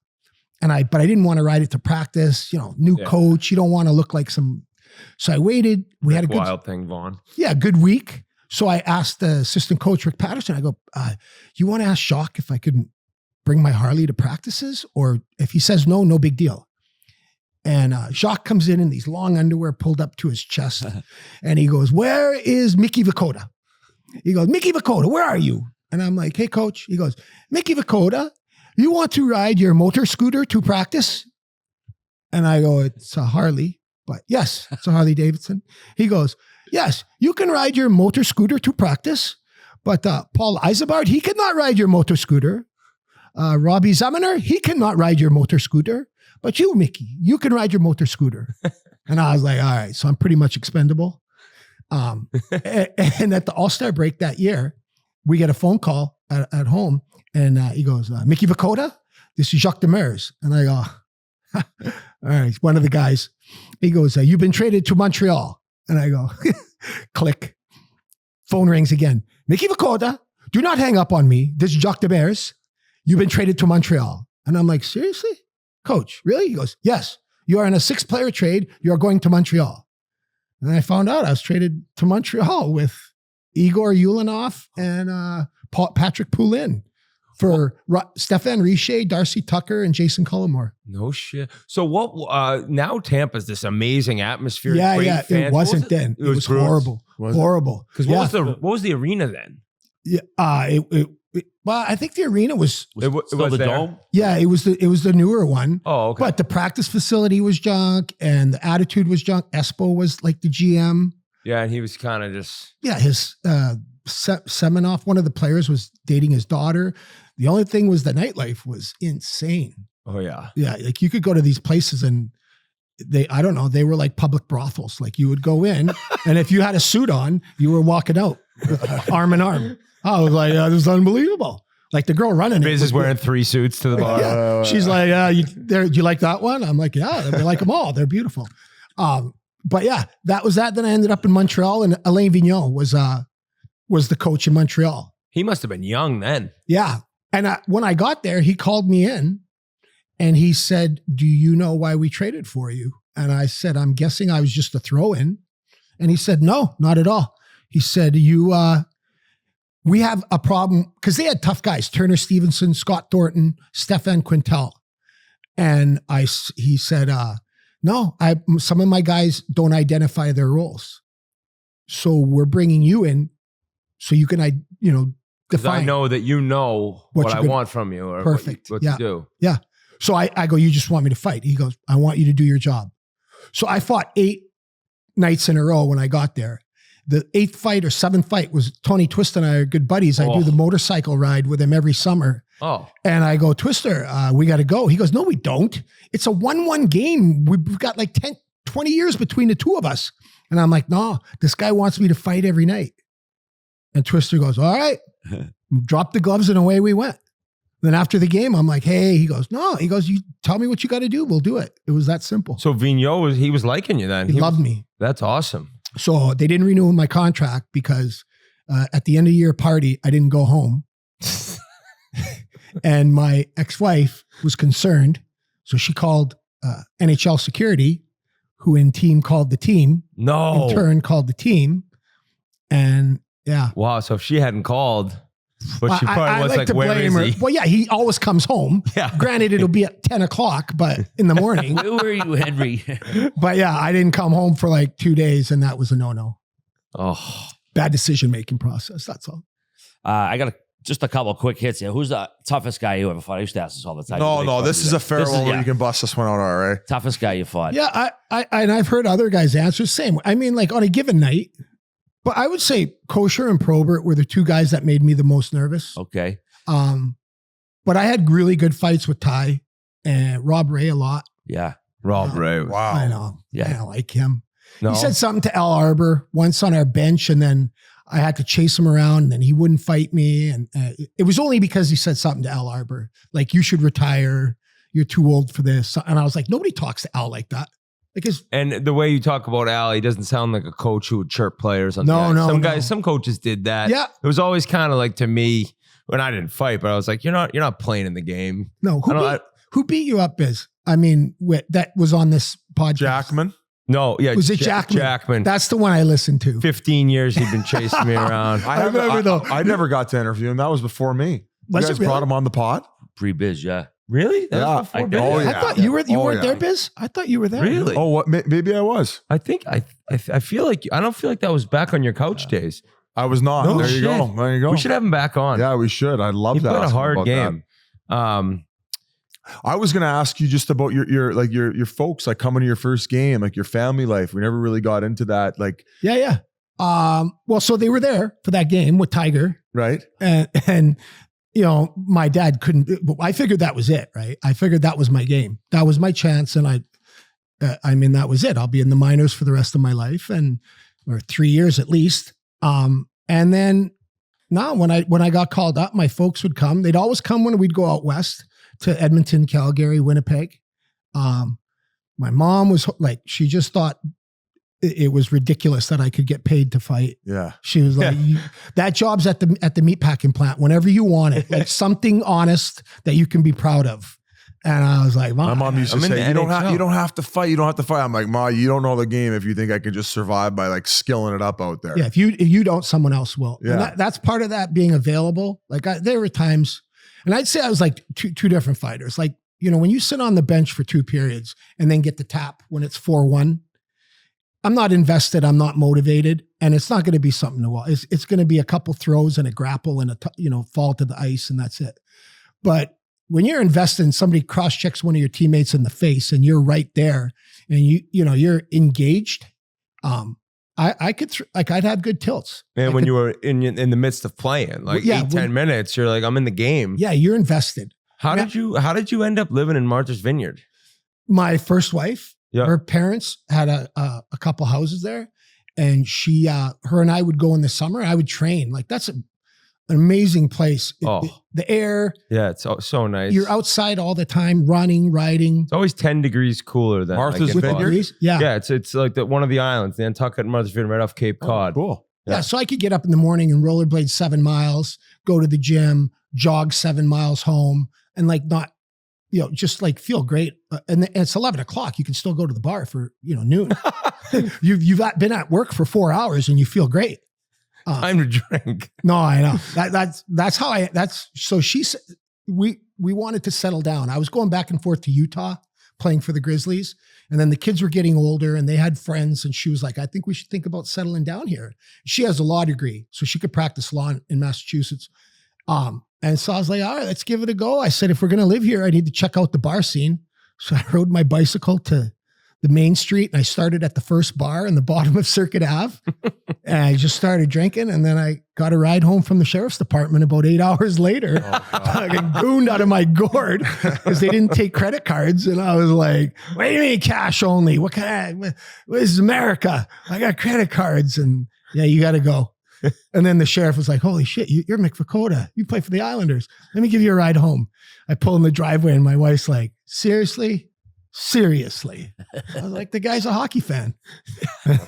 but I didn't want to ride it to practice. New coach. You don't want to look like some. So I waited. We had a good wild thing, Vaughn. Yeah, good week. So I asked the assistant coach, Rick Patterson. I go, you want to ask Jacques if I couldn't bring my Harley to practices, or if he says no, no big deal. And Jacques comes in these long underwear pulled up to his chest, and he goes, "Where is Mickey Vukota?" He goes, "Mickey Vukota, where are you?" And I'm like, "Hey, coach." He goes, "Mickey Vukota, you want to ride your motor scooter to practice?" And I go, "It's a Harley." But yes, it's a Harley Davidson. He goes, "Yes, you can ride your motor scooter to practice, but Paul Isabard, he cannot ride your motor scooter. Robbie Zamener, he cannot ride your motor scooter. But you, Mickey, you can ride your motor scooter." And I was like, all right, so I'm pretty much expendable. And at the All-Star break that year, we get a phone call at home, and he goes, "Mickey Vukota, this is Jacques Demers." And I go, all right, one of the guys. He goes, "You've been traded to Montreal." And I go, click. Phone rings again. "Mickey Vukota, do not hang up on me. This is Jacques Demers. You've been traded to Montreal." And I'm like, "Seriously? Coach, really?" He goes, "Yes, you are in a 6-player trade. You are going to Montreal." And I found out I was traded to Montreal with Igor Ulanov and Patrick Poulin for Stéphane Richer, Darcy Tucker, and Jason Cullimore. No shit. So what? Now Tampa's this amazing atmosphere. Yeah, great yeah. fans. It wasn't then. It was horrible. Horrible. Because what was the arena then? Yeah. Well, I think the arena was It was the there? dome? Yeah, it was the newer one. Oh, okay. But the practice facility was junk, and the attitude was junk. Espo was like the GM. Yeah, and he was kind of just. Yeah, his Semenoff, one of the players, was dating his daughter. The only thing was the nightlife was insane. Oh yeah. Yeah, like you could go to these places and I don't know, they were like public brothels. Like you would go in, and if you had a suit on, you were walking out arm in arm. I was like, this is unbelievable. Like the girl running Biz is wearing 3 suits to the bar. Yeah. She's like, you like that one? I'm like, yeah, I like them all. They're beautiful. But yeah, that was that. Then I ended up in Montreal, and Alain Vignon was the coach in Montreal. He must have been young then. Yeah. And when I got there, he called me in and he said, "Do you know why we traded for you?" And I said, "I'm guessing I was just a throw-in." And he said, "No, not at all." He said, we have a problem, because they had tough guys, Turner Stevenson, Scott Thornton, Stefan Quintel. And he said, "No, some of my guys don't identify their roles. So we're bringing you in so you can, define." I know that you know what I want from you or Perfect. what to do. Yeah. So I go, "You just want me to fight?" He goes, "I want you to do your job." So I fought 8 nights in a row when I got there. The 8th fight or 7th fight was Tony Twist and I are good buddies. I do the motorcycle ride with him every summer. Oh. And I go, "Twister, we got to go." He goes, "No, we don't. It's a 1-1 game. We've got like 10, 20 years between the two of us." And I'm like, "No, this guy wants me to fight every night." And Twister goes, all right, drop the gloves and away we went. Then after the game, I'm like, hey, he goes, no, he goes, you tell me what you got to do. We'll do it. It was that simple. So Vigneault, he was liking you then. He loved me. That's awesome. So they didn't renew my contract because at the end of the year party, I didn't go home. And my ex-wife was concerned. So she called NHL security, who in team called the team. No. In turn called the team. And yeah. Wow. So if she hadn't called, but she probably was like, where is he? Well, yeah, he always comes home. Yeah. Granted, it'll be at 10 o'clock, but in the morning. Where were you, Henry? But yeah, I didn't come home for like 2 days, and that was a no-no. Oh, Bad decision-making process. That's all. I got just a couple of quick hits here. Who's the toughest guy you ever fought? I used to ask this all the time. No, this is a fair one where you can bust this one out, all right? Toughest guy you fought. Yeah, and I've heard other guys answer the same. I mean, like on a given night, but I would say Kosher and Probert were the two guys that made me the most nervous. Okay. But I had really good fights with Ty and Rob Ray a lot. Yeah. Rob Ray. Wow. I know. Yeah. I like him. No. He said something to Al Arbor once on our bench, and then I had to chase him around, and then he wouldn't fight me. And it was only because he said something to Al Arbor, like, you should retire. You're too old for this. And I was like, nobody talks to Al like that. And the way you talk about Al, he doesn't sound like a coach who would chirp players on No, the ice. no, Some coaches did that. Yeah. It was always kind of like, to me, when I didn't fight, but I was like, you're not playing in the game. No, who beat you up, Biz? I mean, that was on this podcast. Jackman? No, yeah. Was it Jackman? Jackman. That's the one I listened to. 15 years he'd been chasing me around. I remember though. I never got to interview him. That was before me. Was You it guys really? brought him on the pod? Pre-biz, yeah. Really? That Yeah. was before I- Biz? oh, I yeah. thought you weren't yeah. there, Biz. I thought you were there. Really? Oh, what? Maybe I was. I think I feel like I don't feel like that was back on your couch days. I was not. No there you shit. go. There you go. We should have him back on. Yeah, we should. I'd love He to played a ask him hard about game. I was going to ask you just about your folks, like coming to your first game, like your family life. We never really got into that. Like, Yeah. Well, so they were there for that game with Tiger, right? and you know, my dad couldn't. I figured that was it, right? I figured that was my game. That was my chance, and I mean, that was it. I'll be in the minors for the rest of my life, or 3 years at least. And then when I got called up, my folks would come. They'd always come when we'd go out west to Edmonton, Calgary, Winnipeg. My mom was like, she just thought it was ridiculous that I could get paid to fight. Yeah. She was like, that job's at the meatpacking plant whenever you want it, like something honest that you can be proud of. And I was like, my mom used to say, you don't have to fight. You don't have to fight. I'm like, Ma, you don't know the game if you think I can just survive by like skilling it up out there. Yeah. If you don't, someone else will. Yeah. And that's part of that being available. Like there were times, and I'd say I was like two different fighters. Like, you know, when you sit on the bench for 2 periods and then get the tap when it's 4-1, I'm not invested. I'm not motivated, and it's not going to be something to watch. It's going to be a couple throws and a grapple and fall to the ice, and that's it. But when you're invested and somebody cross-checks one of your teammates in the face and you're right there and you're engaged, I'd have good tilts. And when you were in the midst of playing, like 8-10 minutes, you're like, I'm in the game. Yeah, you're invested. How did you end up living in Martha's Vineyard? My first wife, Yeah. her parents had a couple houses there, and her and I would go in the summer. I would train. Like that's an amazing place. The air. Yeah, it's so nice. You're outside all the time, running, riding. It's always 10 degrees cooler than Martha's Vineyard. Yeah. Yeah, it's like one of the islands, Nantucket, Martha's Vineyard, right off Cape Cod. Cool. Yeah. So I could get up in the morning and rollerblade 7 miles, go to the gym, jog 7 miles home, and like not, just like feel great. And it's 11 o'clock. You can still go to the bar for, noon. You've been at work for 4 hours and you feel great. Time to drink. No, I know. So she said, we wanted to settle down. I was going back and forth to Utah playing for the Grizzlies. And then the kids were getting older and they had friends. And she was like, I think we should think about settling down here. She has a law degree, so she could practice law in Massachusetts. And so I was like, all right, let's give it a go. I said, if we're going to live here, I need to check out the bar scene. So I rode my bicycle to the main street and I started at the first bar in the bottom of Circuit Ave. And I just started drinking. And then I got a ride home from the sheriff's department about 8 hours later. I got gooned out of my gourd because they didn't take credit cards. And I was like, what do you mean cash only? This is America. I got credit cards. And yeah, you got to go. And then the sheriff was like, holy shit, you're Mick Vukota. You play for the Islanders. Let me give you a ride home. I pull in the driveway and my wife's like, seriously? Seriously. I was like, the guy's a hockey fan.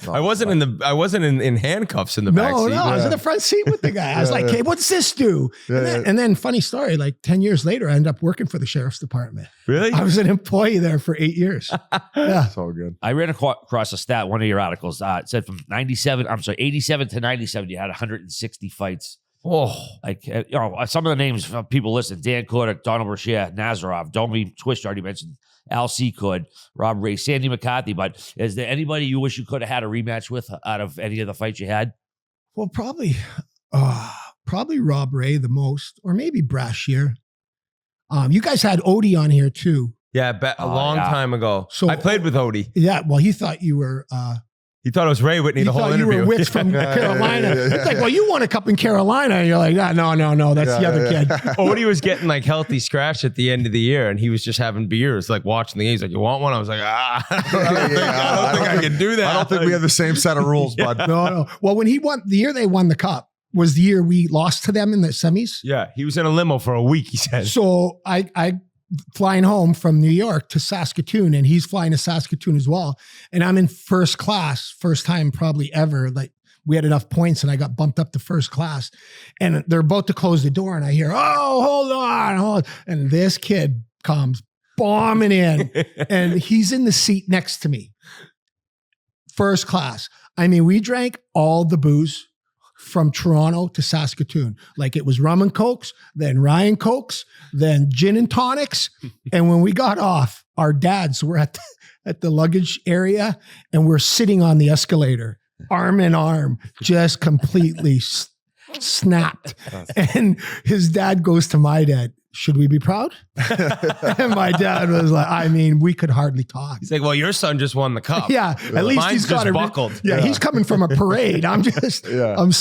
I wasn't in handcuffs in the back seat. No, I was in the front seat with the guy. I was like, hey, what's this do? And then funny story, like 10 years later, I ended up working for the sheriff's department. Really? I was an employee there for 8 years. Yeah. So good. I ran across a stat, one of your articles. It said from 87 to 97, you had 160 fights. Oh, Like, some of the names of people listed: Dan Kodak, Donald Brashear, Nazarov, Domi Twist, already mentioned, Al Seacould, Rob Ray, Sandy McCarthy. But is there anybody you wish you could have had a rematch with out of any of the fights you had? Well, probably Rob Ray the most, or maybe Brashear. You guys had Odie on here too. yeah, a long time ago. So- I played with Odie. Yeah, well, he thought you were. He thought it was Ray Whitney He the whole thought you interview. were Witz from Carolina. It's like, well, you won a cup in Carolina. And you're like, no, that's the other kid. Odie was getting like healthy scratch at the end of the year, and he was just having beers, like watching the game. He's like, "You want one?" I was like, I don't think I can do that. I don't think we have the same set of rules, bud. No. Well, when he won, the year they won the cup was the year we lost to them in the semis. Yeah, he was in a limo for a week, he said. So I flying home from New York to Saskatoon, and he's flying to Saskatoon as well. And I'm in first class, first time probably ever. Like, we had enough points and I got bumped up to first class, and they're about to close the door and I hear, oh, hold on. And this kid comes bombing in and he's in the seat next to me. First class. I mean, we drank all the booze from Toronto to Saskatoon. Like, it was rum and cokes, then Ryan Cokes, then gin and tonics. And when we got off, our dads were at the luggage area and we're sitting on the escalator, arm in arm, just completely snapped. And his dad goes to my dad, should we be proud? And my dad was like, I mean, we could hardly talk. He's like, well, your son just won the cup. Yeah, at least Mine's he's got just a buckled. Yeah, he's coming from a parade. I'm just, I'm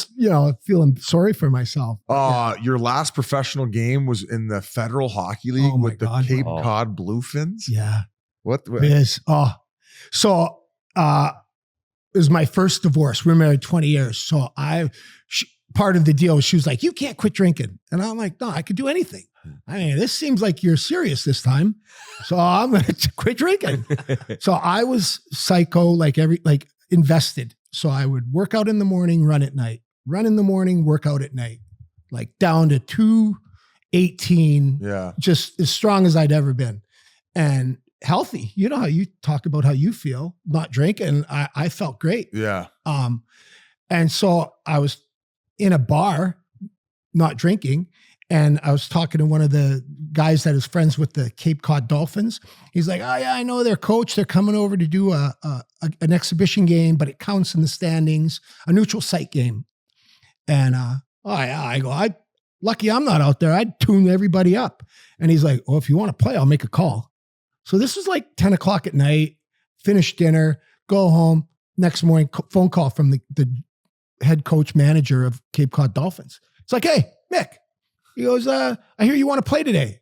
feeling sorry for myself. Your last professional game was in the Federal Hockey League with the Cape Cod Bluefins. Yeah. What? It is. So it was my first divorce. We were married 20 years. So part of the deal was she was like, you can't quit drinking. And I'm like, no, I could do anything. I mean, this seems like you're serious this time. So I'm going to quit drinking. So I was psycho, invested. So I would work out in the morning, run at night, run in the morning, work out at night, like down to 218. Yeah. Just as strong as I'd ever been and healthy. You know how you talk about how you feel not drinking. I felt great. Yeah. And so I was in a bar, not drinking. And I was talking to one of the guys that is friends with the Cape Cod Dolphins. He's like, oh yeah, I know their coach. They're coming over to do an exhibition game, but it counts in the standings, a neutral site game. And I go, lucky I'm not out there. I'd tune everybody up. And he's like, well, if you want to play, I'll make a call. So this was like 10 o'clock at night, finish dinner, go home. Next morning, phone call from the head coach manager of Cape Cod Dolphins. It's like, hey, Mick. He goes, I hear you want to play today.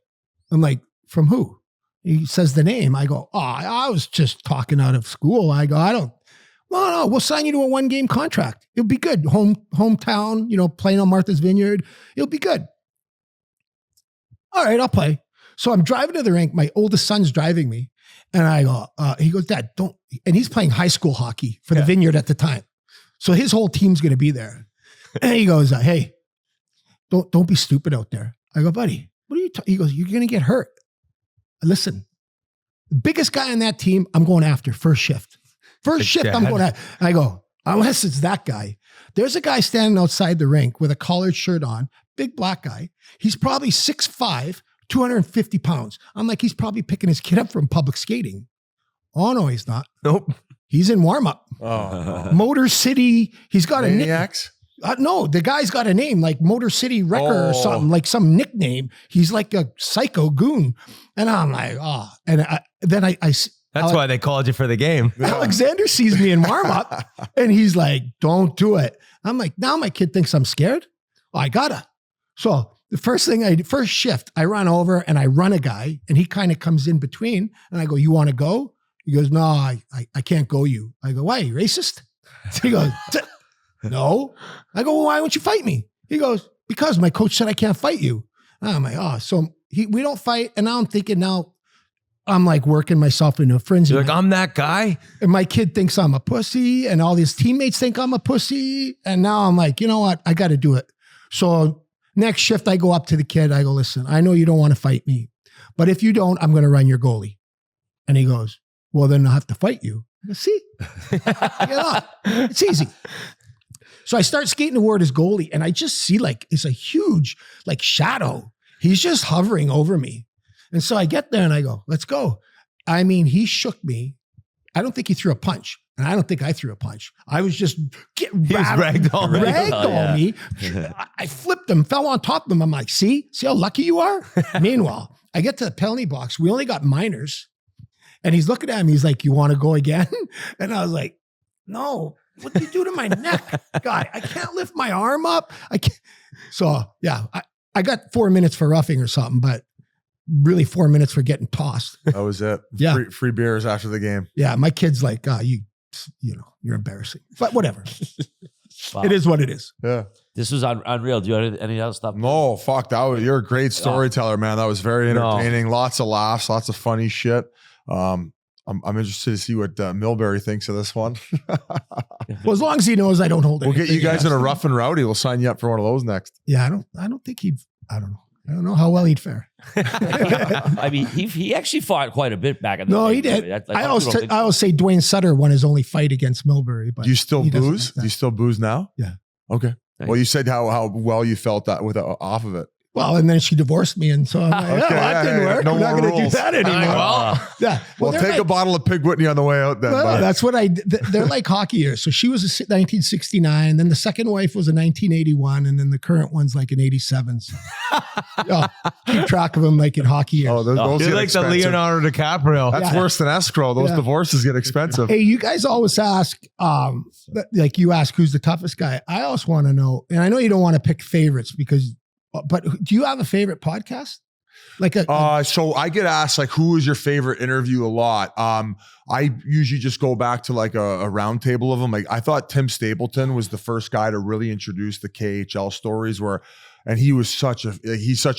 I'm like, from who? He says the name. I go, I was just talking out of school. I go, no, we'll sign you to a 1-game contract. It'll be good. Hometown, playing on Martha's Vineyard. It'll be good. All right, I'll play. So I'm driving to the rink. My oldest son's driving me. And I go, he goes, Dad, don't. And he's playing high school hockey for the Vineyard at the time. So his whole team's going to be there. And he goes, hey, don't be stupid out there. I go, buddy, what are you he goes, you're going to get hurt. Listen, the biggest guy on that team, I'm going after first shift. First shift, I'm going after. I go, unless it's that guy. There's a guy standing outside the rink with a collared shirt on, big black guy. He's probably 6'5", 250 pounds. I'm like, he's probably picking his kid up from public skating. Oh, no, he's not. Nope. He's in warm-up. Oh, Motor City. He's got Maniacs? no, the guy's got a name like Motor City Wrecker or something, like some nickname. He's like a psycho goon. And I'm like, And then I That's why they called you for the game. Alexander sees me in warm-up and he's like, don't do it. I'm like, now my kid thinks I'm scared. I gotta. So the first shift, I run over and I run a guy and he kind of comes in between and I go, you want to go? He goes, no, I can't go you. I go, why? You racist? He goes, No. I go, well, why won't you fight me? He goes, because my coach said I can't fight you. And I'm like, oh, so we don't fight. And now I'm thinking I'm like working myself into a frenzy. You're like, I'm that guy. And my kid thinks I'm a pussy and all these teammates think I'm a pussy. And now I'm like, you know what? I got to do it. So next shift, I go up to the kid. I go, listen, I know you don't want to fight me, but if you don't, I'm going to run your goalie. And he goes, well, then I'll have to fight you. I go, see, it's easy. So I start skating toward his goalie and I just see like, it's a huge like shadow. He's just hovering over me. And so I get there and I go, let's go. I mean, he shook me. I don't think he threw a punch. And I don't think I threw a punch. I was just ragdoll me. I flipped him, fell on top of him. I'm like, see how lucky you are? Meanwhile, I get to the penalty box. We only got minors. And he's looking at me. He's like, you want to go again? And I was like, no, what did you do to my neck? Guy, I can't lift my arm up. I can't. So yeah, I got 4 minutes for roughing or something, but really 4 minutes for getting tossed. That was it. Yeah. Free beers after the game. Yeah. My kid's like, you're embarrassing, but whatever. Wow. It is what it is. Yeah. This was unreal. Do you have any other stuff? No, fuck. You're a great storyteller, man. That was very entertaining. Lots of laughs, lots of funny shit. I'm interested to see what Milbury thinks of this one. Well, as long as he knows I don't hold it. We'll get you guys in a rough and rowdy. We'll sign you up for one of those next. Yeah, I don't think I don't know. I don't know how well he'd fare. I mean, he actually fought quite a bit back in the day. No, he did. I always say Dwayne Sutter won his only fight against Milbury. But do you still booze? Do you still booze now? Yeah. Okay. Well, you said how well you felt that with off of it. Well, and then she divorced me, and so I'm like, that didn't work. No We're not going to do that anymore. Well, take a bottle of Pink Whitney on the way out then. Well, that's what they're like hockey years. So she was a 1969, then the second wife was a 1981, and then the current one's like an 87. So, keep track of them like in hockey years. Oh, those You're like expensive. The Leonardo DiCaprio. That's worse than escrow. Those divorces get expensive. Hey, you guys always ask, like you ask who's the toughest guy. I also want to know, and I know you don't want to pick favorites but do you have a favorite podcast? So I get asked like, who is your favorite interview a lot. I usually just go back to like a round table of them. Like I thought Tim Stapleton was the first guy to really introduce the KHL stories and he's such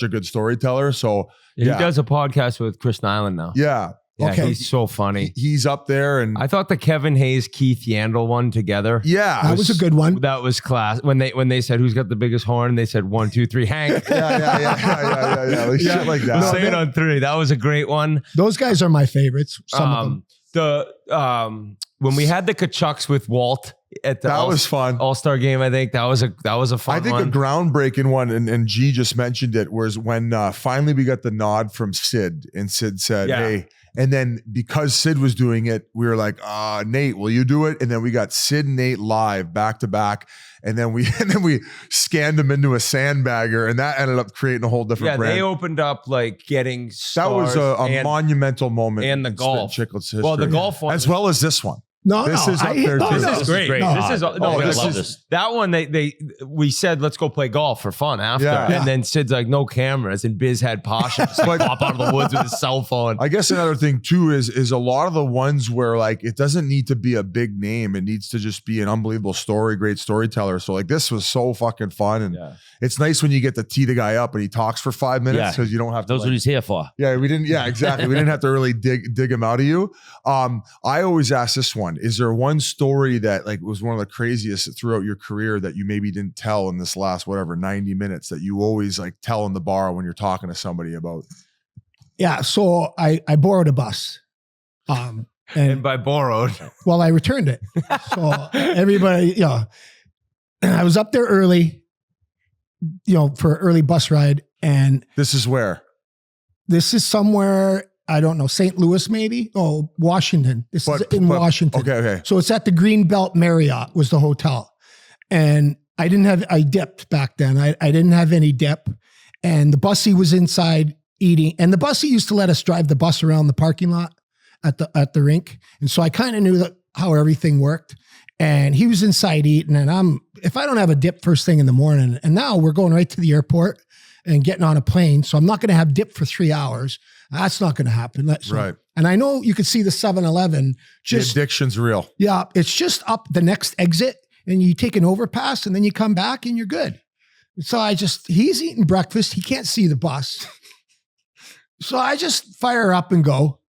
a good storyteller. So he does a podcast with Chris Nyland now. Yeah. Yeah, okay. He's so funny. He's up there, and I thought the Kevin Hayes, Keith Yandel one together. Yeah, that was a good one. That was class. When they said who's got the biggest horn, they said 1, 2, 3, Hank. Yeah. Like shit like that. Say it on 3. That was a great one. Those guys are my favorites. Some of them. When we had the Kachucks with Walt at the was fun. All-Star game, I think that was a fun. I think one. a groundbreaking one, and G just mentioned it, was when finally we got the nod from Sid, and Sid said, "Hey." And then because Sid was doing it, we were like, Nate, will you do it? And then we got Sid and Nate live back to back. And then we scanned them into a sandbagger, and that ended up creating a whole different brand. They opened up like getting stars. That was a monumental moment. And the golf. Spittin Chiclets history. Well, the golf one. As well as this one. This is up there too. This is great. This is that one. We said let's go play golf for fun after, and then Sid's like no cameras, and Biz had Pasha just like pop out of the woods with his cell phone. I guess another thing too is a lot of the ones where like it doesn't need to be a big name; it needs to just be an unbelievable story, great storyteller. So like this was so fucking fun, and it's nice when you get to tee the guy up and he talks for 5 minutes because you don't have to. Those are what he's here for. Yeah, we didn't. Yeah, exactly. We didn't have to really dig him out of you. I always ask this one. Is there one story that like was one of the craziest throughout your career that you maybe didn't tell in this last 90 minutes that you always like tell in the bar when you're talking to somebody about? Yeah, so I borrowed a bus. And by borrowed, well, I returned it. So everybody, I was up there early, for an early bus ride. And this is where? This is somewhere, I don't know, St. Louis maybe? Oh, Washington. This is in Washington. Okay. So it's at the Greenbelt Marriott was the hotel. And I dipped back then. I didn't have any dip. And the bussy was inside eating. And the bussy used to let us drive the bus around the parking lot at the rink. And so I kind of knew how everything worked. And he was inside eating. And if I don't have a dip first thing in the morning, and now we're going right to the airport and getting on a plane. So I'm not going to have dip for 3 hours. That's not going to happen. Right. And I know you could see the 7-Eleven. The addiction's real. Yeah. It's just up the next exit. and you take an overpass and then you come back and you're good. So he's eating breakfast. He can't see the bus. So I just fire up and go.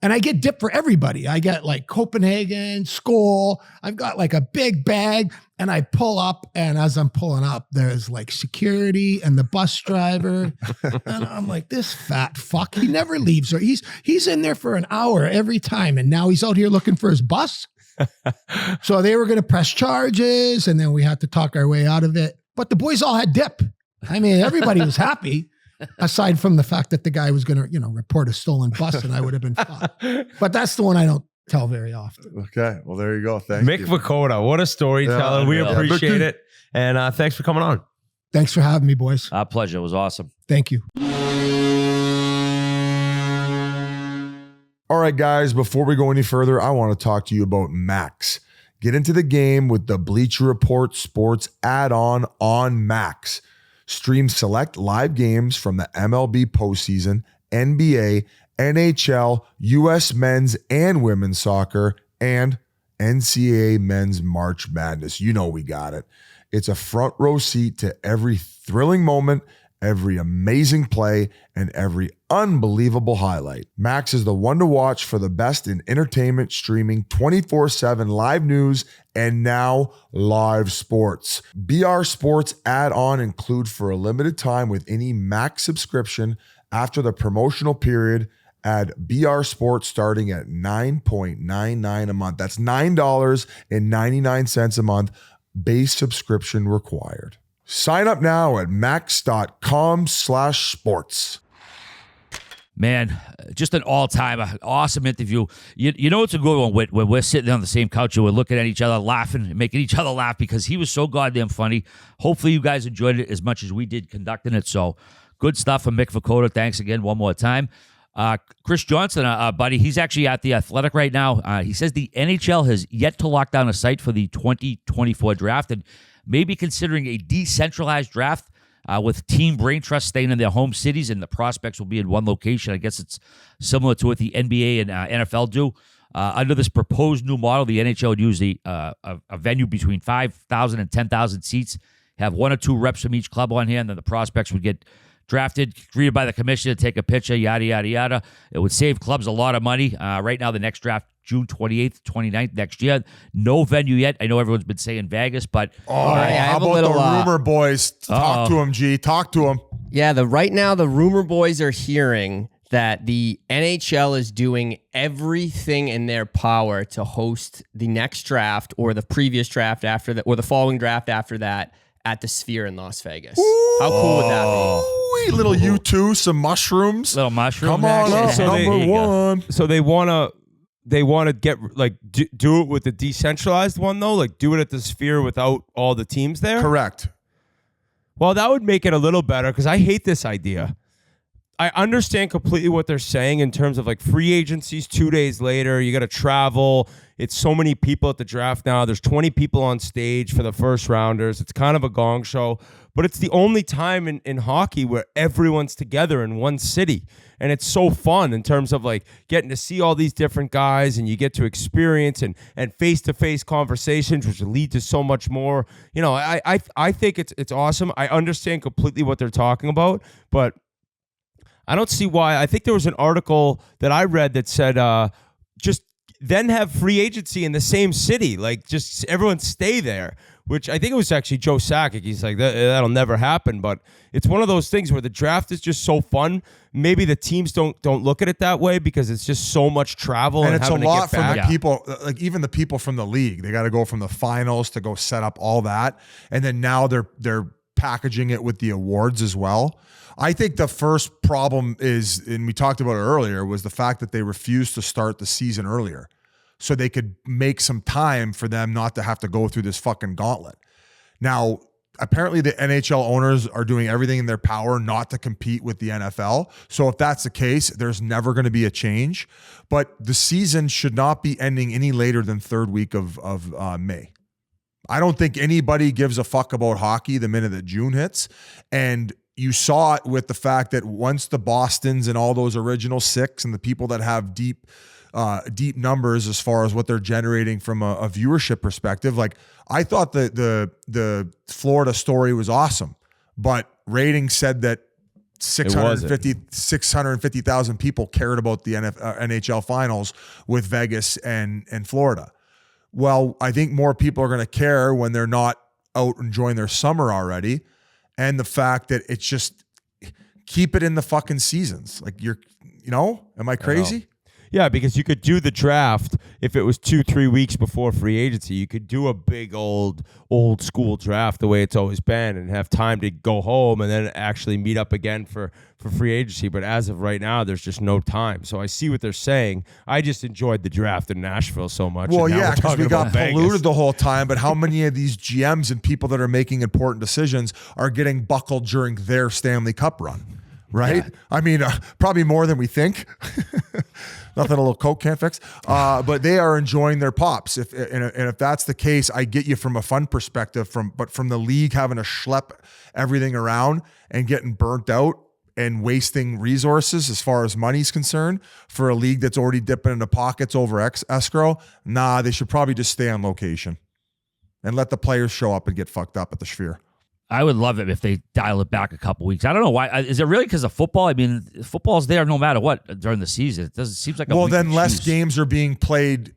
And I get dip for everybody. I get like Copenhagen, Skol. I've got like a big bag and I pull up. And as I'm pulling up, there's like security and the bus driver. And I'm like, this fat fuck, he never leaves. Or he's in there for an hour every time. And now he's out here looking for his bus. So they were going to press charges and then we had to talk our way out of it. But the boys all had dip. I mean, everybody was happy. Aside from the fact that the guy was going to, report a stolen bus and I would have been fine. But that's the one I don't tell very often. Okay. Well, there you go. Thank Mick you. Vukota, what a storyteller. We appreciate it. And thanks for coming on. Thanks for having me, boys. Our pleasure. It was awesome. Thank you. All right, guys, before we go any further, I want to talk to you about Max. Get into the game with the Bleacher Report Sports add-on on Max. Stream select live games from the MLB postseason, NBA, NHL, U.S. men's and women's soccer, and NCAA men's March Madness. You know we got it. It's a front row seat to every thrilling moment, every amazing play, and every unbelievable highlight. Max is the one to watch for the best in entertainment, streaming, 24/7 live news, and now live sports. BR Sports add-on include for a limited time with any Max subscription after the promotional period. Add BR Sports starting at $9.99 a month. That's $9.99 a month. Base subscription required. Sign up now at max.com/sports. Man, just an all-time awesome interview. You know it's a good one when we're sitting on the same couch and we're looking at each other, laughing, making each other laugh because he was so goddamn funny. Hopefully you guys enjoyed it as much as we did conducting it. So good stuff from Mick Vukota. Thanks again one more time. Chris Johnson, buddy, he's actually at the Athletic right now. He says the NHL has yet to lock down a site for the 2024 draft and maybe considering a decentralized draft with Team Brain Trust staying in their home cities and the prospects will be in one location. I guess it's similar to what the NBA and NFL do. Under this proposed new model, the NHL would use a venue between 5,000 and 10,000 seats, have one or two reps from each club on here, and then the prospects would get drafted, greeted by the commissioner, take a picture, yada, yada, yada. It would save clubs a lot of money. Right now, the next draft, June 28th, 29th next year. No venue yet. I know everyone's been saying Vegas, but... how about the rumor boys? Talk to him, G. Talk to him. Yeah, right now, the rumor boys are hearing that the NHL is doing everything in their power to host the next draft or the previous draft after that, or the following draft after that at the Sphere in Las Vegas. Ooh. How cool would that be? Little U2, some mushrooms. Little mushrooms. Come on up, So number one. So they want to get do it with the decentralized one though, like do it at the Sphere without all the teams there. Correct. Well, that would make it a little better because I hate this idea. I understand completely what they're saying in terms of like free agencies 2 days later. You got to travel. It's so many people at the draft now. There's 20 people on stage for the first rounders. It's kind of a gong show, but it's the only time in hockey where everyone's together in one city. And it's so fun in terms of like getting to see all these different guys and you get to experience and face-to-face conversations, which lead to so much more. You know, I think it's awesome. I understand completely what they're talking about, but I don't see why. I think there was an article that I read that said just then have free agency in the same city. Like just everyone stay there, which I think it was actually Joe Sakic. He's like, that'll never happen. But it's one of those things where the draft is just so fun. Maybe the teams don't look at it that way because it's just so much travel. And it's a lot for the Yeah. people, like even the people from the league. They got to go from the finals to go set up all that. And then now they're packaging it with the awards as well. I think the first problem is, and we talked about it earlier, was the fact that they refused to start the season earlier so they could make some time for them not to have to go through this fucking gauntlet. Now, apparently the NHL owners are doing everything in their power not to compete with the NFL. So if that's the case, there's never going to be a change. But the season should not be ending any later than third week of May. I don't think anybody gives a fuck about hockey the minute that June hits. And you saw it with the fact that once the Bostons and all those original six and the people that have deep deep numbers as far as what they're generating from a viewership perspective. Like, I thought the Florida story was awesome, but ratings said that 650,000 people cared about the NHL finals with Vegas and Florida. Well, I think more people are going to care when they're not out enjoying their summer already. And the fact that it's just, keep it in the fucking seasons. Like, am I crazy? Yeah, because you could do the draft if it was 2-3 weeks before free agency. You could do a big old school draft the way it's always been and have time to go home and then actually meet up again for free agency. But as of right now, there's just no time. So I see what they're saying. I just enjoyed the draft in Nashville so much. Well, yeah, because we got polluted Vegas the whole time. But how many of these GMs and people that are making important decisions are getting buckled during their Stanley Cup run? Right? Yeah. I mean, probably more than we think. Nothing a little Coke can't fix. But they are enjoying their pops. If that's the case, I get you from a fun perspective. But from the league having to schlep everything around and getting burnt out and wasting resources as far as money's concerned for a league that's already dipping into pockets over escrow, they should probably just stay on location and let the players show up and get fucked up at the Sphere. I would love it if they dial it back a couple weeks. I don't know why. Is it really because of football? I mean, football's there no matter what during the season. It seems like then less games are being played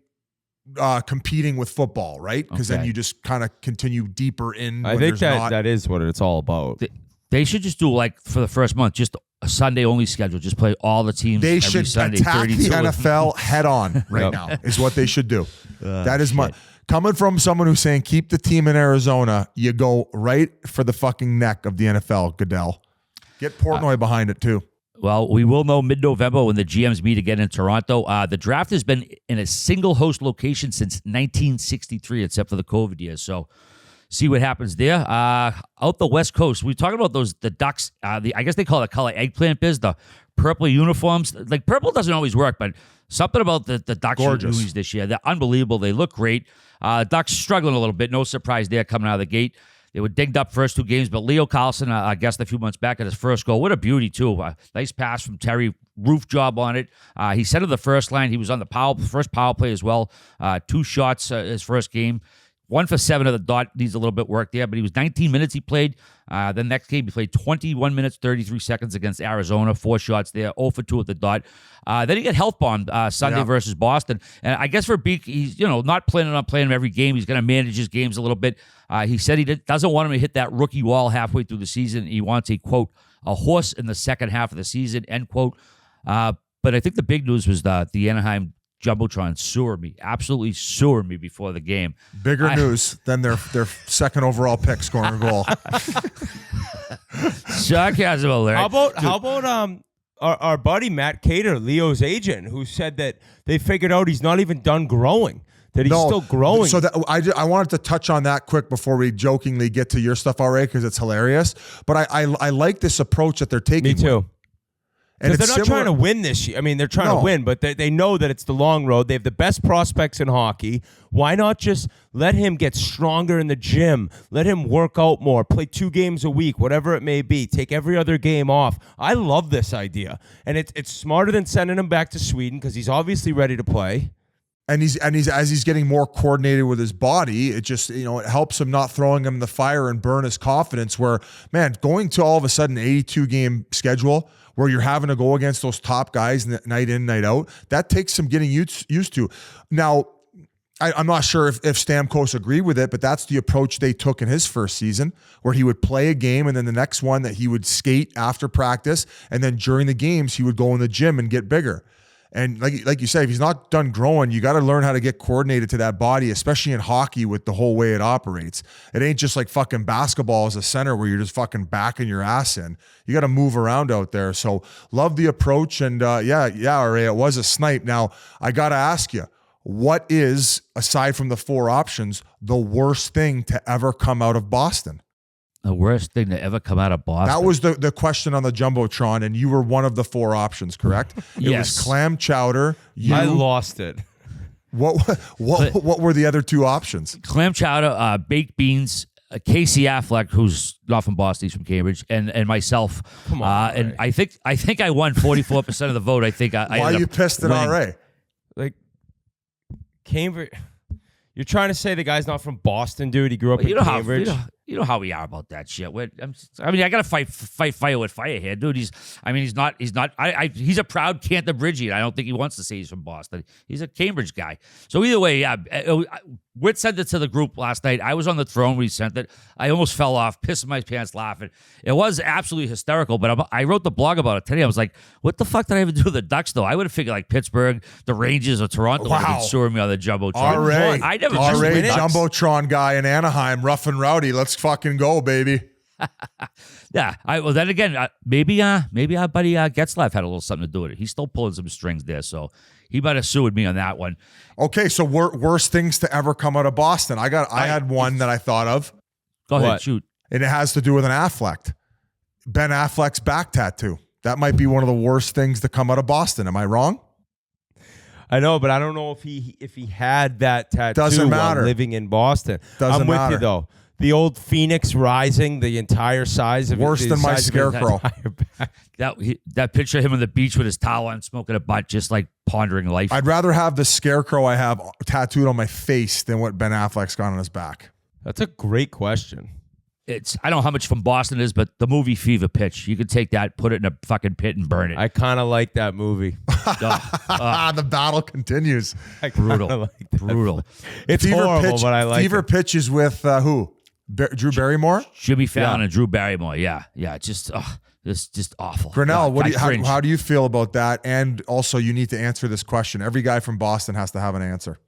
competing with football, right? Because then you just kind of continue deeper in. I think that is what it's all about. They should just do, like, for the first month, just a Sunday only schedule. Just play all the teams. They every should Sunday, attack the NFL head on right now. Is what they should do. That is my. Coming from someone who's saying keep the team in Arizona, you go right for the fucking neck of the NFL, Goodell. Get Portnoy behind it too. Well, we will know mid-November when the GMs meet again in Toronto. The draft has been in a single host location since 1963, except for the COVID years. So see what happens there. Out the West Coast, we talking about the Ducks. I guess they call it color eggplant biz, the purple uniforms. Like, purple doesn't always work, but something about the Ducks unis this year. They're unbelievable. They look great. Ducks struggling a little bit. No surprise there coming out of the gate. They were dinged up first 2 games, but Leo Carlson, I guessed a few months back at his first goal. What a beauty, too. Nice pass from Terry. Roof job on it. He centered the first line. He was on the first power play as well. 2 shots his first game. 1 for 7 at the dot. Needs a little bit work there, but he was 19 minutes he played. The next game, he played 21 minutes, 33 seconds against Arizona. 4 shots there, 0 for 2 at the dot. Then he got health bombed Sunday versus Boston. And I guess for Beak, he's not planning on playing him every game. He's going to manage his games a little bit. He said he doesn't want him to hit that rookie wall halfway through the season. He wants a, quote, a horse in the second half of the season, end quote. But I think the big news was the Anaheim Jumbotron absolutely sewered me before the game. Bigger news than their second overall pick scoring a goal. Sarcasm alert. How about our buddy Matt Cater, Leo's agent, who said that they figured out he's not even done growing, that he's still growing. So I wanted to touch on that quick before we jokingly get to your stuff already, because it's hilarious. But I like this approach that they're taking. Me too. And they're not trying to win this year. I mean, they're trying to win, but they know that it's the long road. They have the best prospects in hockey. Why not just let him get stronger in the gym? Let him work out more, play 2 games a week, whatever it may be. Take every other game off. I love this idea. And it's smarter than sending him back to Sweden, because he's obviously ready to play. And he's as he's getting more coordinated with his body, it just, it helps him not throwing him in the fire and burn his confidence, where, man, going to all of a sudden 82 game schedule where you're having to go against those top guys night in, night out, that takes some getting used to. Now, I'm not sure if Stamkos agreed with it, but that's the approach they took in his first season, where he would play a game and then the next one that he would skate after practice, and then during the games he would go in the gym and get bigger. And like you say, if he's not done growing, you got to learn how to get coordinated to that body, especially in hockey with the whole way it operates. It ain't just like fucking basketball as a center where you're just fucking backing your ass in. You got to move around out there. So love the approach. And Ray, it was a snipe. Now, I got to ask you, what is, aside from the 4 options, the worst thing to ever come out of Boston? The worst thing to ever come out of Boston. That was the question on the Jumbotron, and you were one of the 4 options, correct? It was clam chowder. I lost it. What were the other 2 options? Clam chowder, baked beans, Casey Affleck, who's not from Boston, he's from Cambridge, and myself. Come on, and I think I won 44% of the vote. I think Why are you pissed at RA? Like Cambridge. You're trying to say the guy's not from Boston, dude. He grew up in Cambridge. You know how we are about that shit. I gotta fight fire with fire here, dude. He's not. He's a proud Canterbridgian. I don't think he wants to say he's from Boston. He's a Cambridge guy. So either way, yeah. Whit sent it to the group last night. I was on the throne when he sent it. I almost fell off, pissing my pants laughing. It was absolutely hysterical, but I wrote the blog about it today. I was like, what the fuck did I even do with the Ducks, though? I would have figured like Pittsburgh, the Rangers, or Toronto would have been suing me on the Jumbotron. R.A. Jumbotron guy in Anaheim, rough and rowdy. Let's fucking go, baby. Yeah. Well, then again, maybe our buddy Getzlaff had a little something to do with it. He's still pulling some strings there, so he might have sued me on that one. Okay, so worst things to ever come out of Boston. I had one that I thought of. Go ahead, shoot. And it has to do with an Affleck. Ben Affleck's back tattoo. That might be one of the worst things to come out of Boston. Am I wrong? I know, but I don't know if he had that tattoo Doesn't matter. while living in Boston. Doesn't I'm with matter. you though. The old Phoenix rising, the entire size of Worse than my scarecrow. That picture of him on the beach with his towel on, smoking a butt, just like pondering life. I'd rather have the scarecrow I have tattooed on my face than what Ben Affleck's got on his back. That's a great question. I don't know how much from Boston it is, but the movie Fever Pitch, you could take that, put it in a fucking pit and burn it. I kind of like that movie. The battle continues. Brutal. Brutal. It's Fever horrible, Pitch, but I like Fever it. Pitch is with who? Drew Barrymore? Jimmy Fallon and Drew Barrymore. Yeah. It's just awful. Grinnell, God, how do you feel about that? And also, you need to answer this question. Every guy from Boston has to have an answer.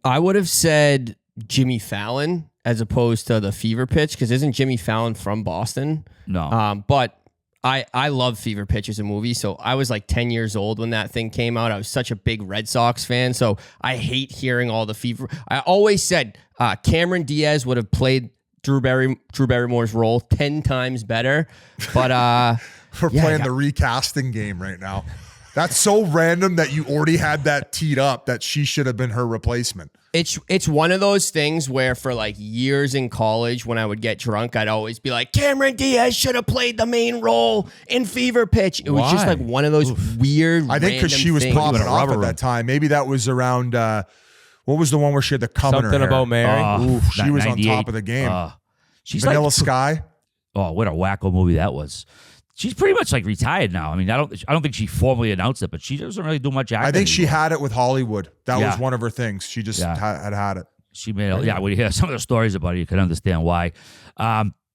I would have said Jimmy Fallon as opposed to the Fever Pitch, because isn't Jimmy Fallon from Boston? No. But I love Fever Pitch as a movie. So I was like 10 years old when that thing came out. I was such a big Red Sox fan. So I hate hearing all the Fever. I always said Cameron Diaz would have played Drew Barrymore's role 10 times better. But we're playing the recasting game right now. That's so random that you already had that teed up that she should have been her replacement. It's one of those things where for like years in college when I would get drunk, I'd always be like, Cameron Diaz should have played the main role in Fever Pitch. It was just like one of those weird, I think because she was popping off at that time. Maybe that was around, what was the one where she had the cum in her Something hair? About Mary. She was on top of the game. She's Vanilla like, Sky. Oh, what a wacko movie that was. She's pretty much like retired now. I mean, I don't think she formally announced it, but she doesn't really do much acting. I think she anymore. had it with Hollywood. That was one of her things. She just had it. She made it. Yeah, when you hear some of the stories about it, you can understand why.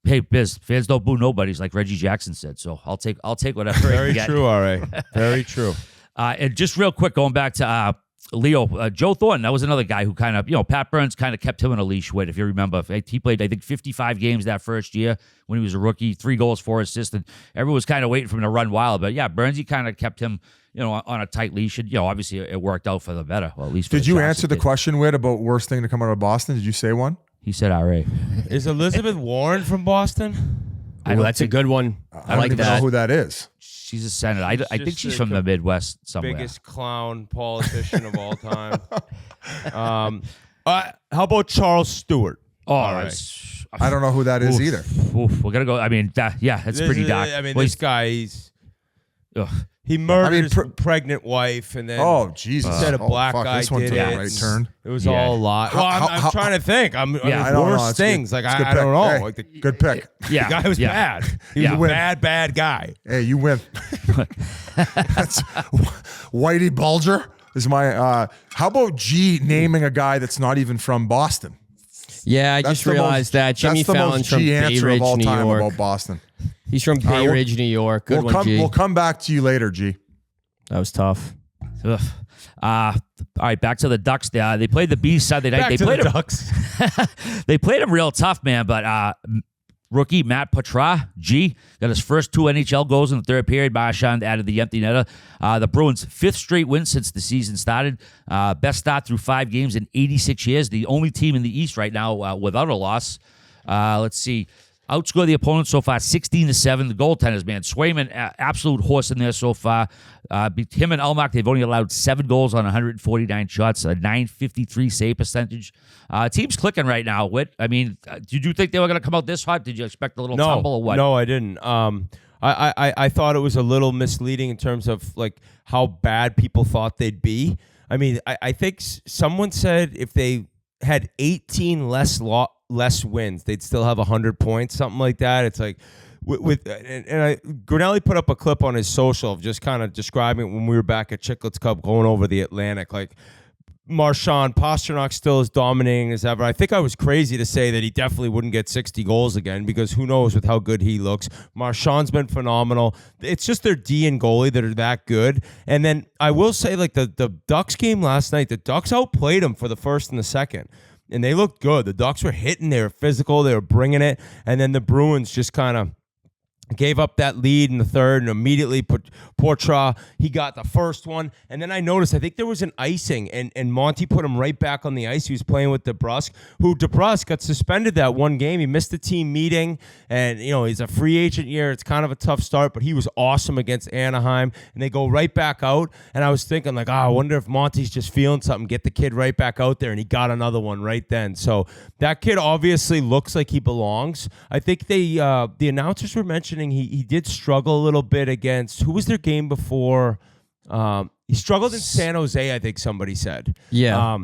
Hey, Biz, fans don't boo nobodies, like Reggie Jackson said. So I'll take whatever. Very I get. true, R.A. Very true. And just real quick, going back to Leo, Joe Thornton, that was another guy who kind of, Pat Burns kind of kept him on a leash with, if you remember. He played, I think, 55 games that first year when he was a rookie, 3 goals, 4 assists, and everyone was kind of waiting for him to run wild. But yeah, Burnsy kind of kept him, on a tight leash. And, obviously it worked out for the better. Well, at least. Did you answer the question, Whit, about worst thing to come out of Boston? Did you say one? He said R.A. Is Elizabeth Warren from Boston? That's a good one. I don't even know who that is. She's a senator. I think she's from the Midwest somewhere. Biggest clown politician of all time. How about Charles Stewart? Oh, right. I don't know who that is either. We're gonna go. I mean, it's pretty dark. I mean, this guy, he murdered his pregnant wife, and then Jesus, said a black guy this one did took it. a right turn. It was all a lie. Well, I'm trying to think. I don't know. Worst things. Like I don't know. Hey, like good pick. The guy was bad. He was a bad guy. Hey, you win. That's Whitey Bulger is my. How about G naming a guy that's not even from Boston? Yeah, I just realized that Jimmy Fallon's from Bay Ridge, New York. About Boston. He's from Bay Ridge, New York. Good one, G. We'll come back to you later, G. That was tough. All right, back to the Ducks. They played the Bees Sunday night. Ducks. They played them real tough, man. But rookie Matt Petra, G, got his first 2 NHL goals in the third period. Marchand added the empty netter. The Bruins' 5th straight win since the season started. Best start through 5 games in 86 years. The only team in the East right now without a loss. Let's see. Outscored the opponent so far 16-7. The goaltenders, man, Swayman, absolute horse in there so far. Him and Elmark, they've only allowed 7 goals on 149 shots, a .953 save percentage. Team's clicking right now. Whit, I mean, did you think they were going to come out this hot? Did you expect a little tumble or what? No, I didn't. I thought it was a little misleading in terms of like how bad people thought they'd be. I mean, I think someone said if they had 18 less wins, they'd still have 100 points, something like that. It's like Grinelli put up a clip on his social of just kind of describing when we were back at Chiclets Cup going over the Atlantic, like Marchand, Pasternak still as dominating as ever. I think I was crazy to say that he definitely wouldn't get 60 goals again because who knows with how good he looks. Marchand's been phenomenal. It's just their D and goalie that are that good. And then I will say, like the Ducks game last night, the Ducks outplayed them for the first and the second. And they looked good. The Ducks were hitting. They were physical. They were bringing it. And then the Bruins just kind of gave up that lead in the third and immediately put Portra. He got the first one. And then I noticed, I think there was an icing, and Monty put him right back on the ice. He was playing with DeBrusk, who DeBrusk got suspended that one game. He missed the team meeting, and, you know, he's a free agent year. It's kind of a tough start, but he was awesome against Anaheim. And they go right back out. And I was thinking, like, I wonder if Monty's just feeling something, get the kid right back out there. And he got another one right then. So that kid obviously looks like he belongs. I think the announcers were mentioning he did struggle a little bit against, who was their game before? He struggled in San Jose, I think somebody said. Yeah.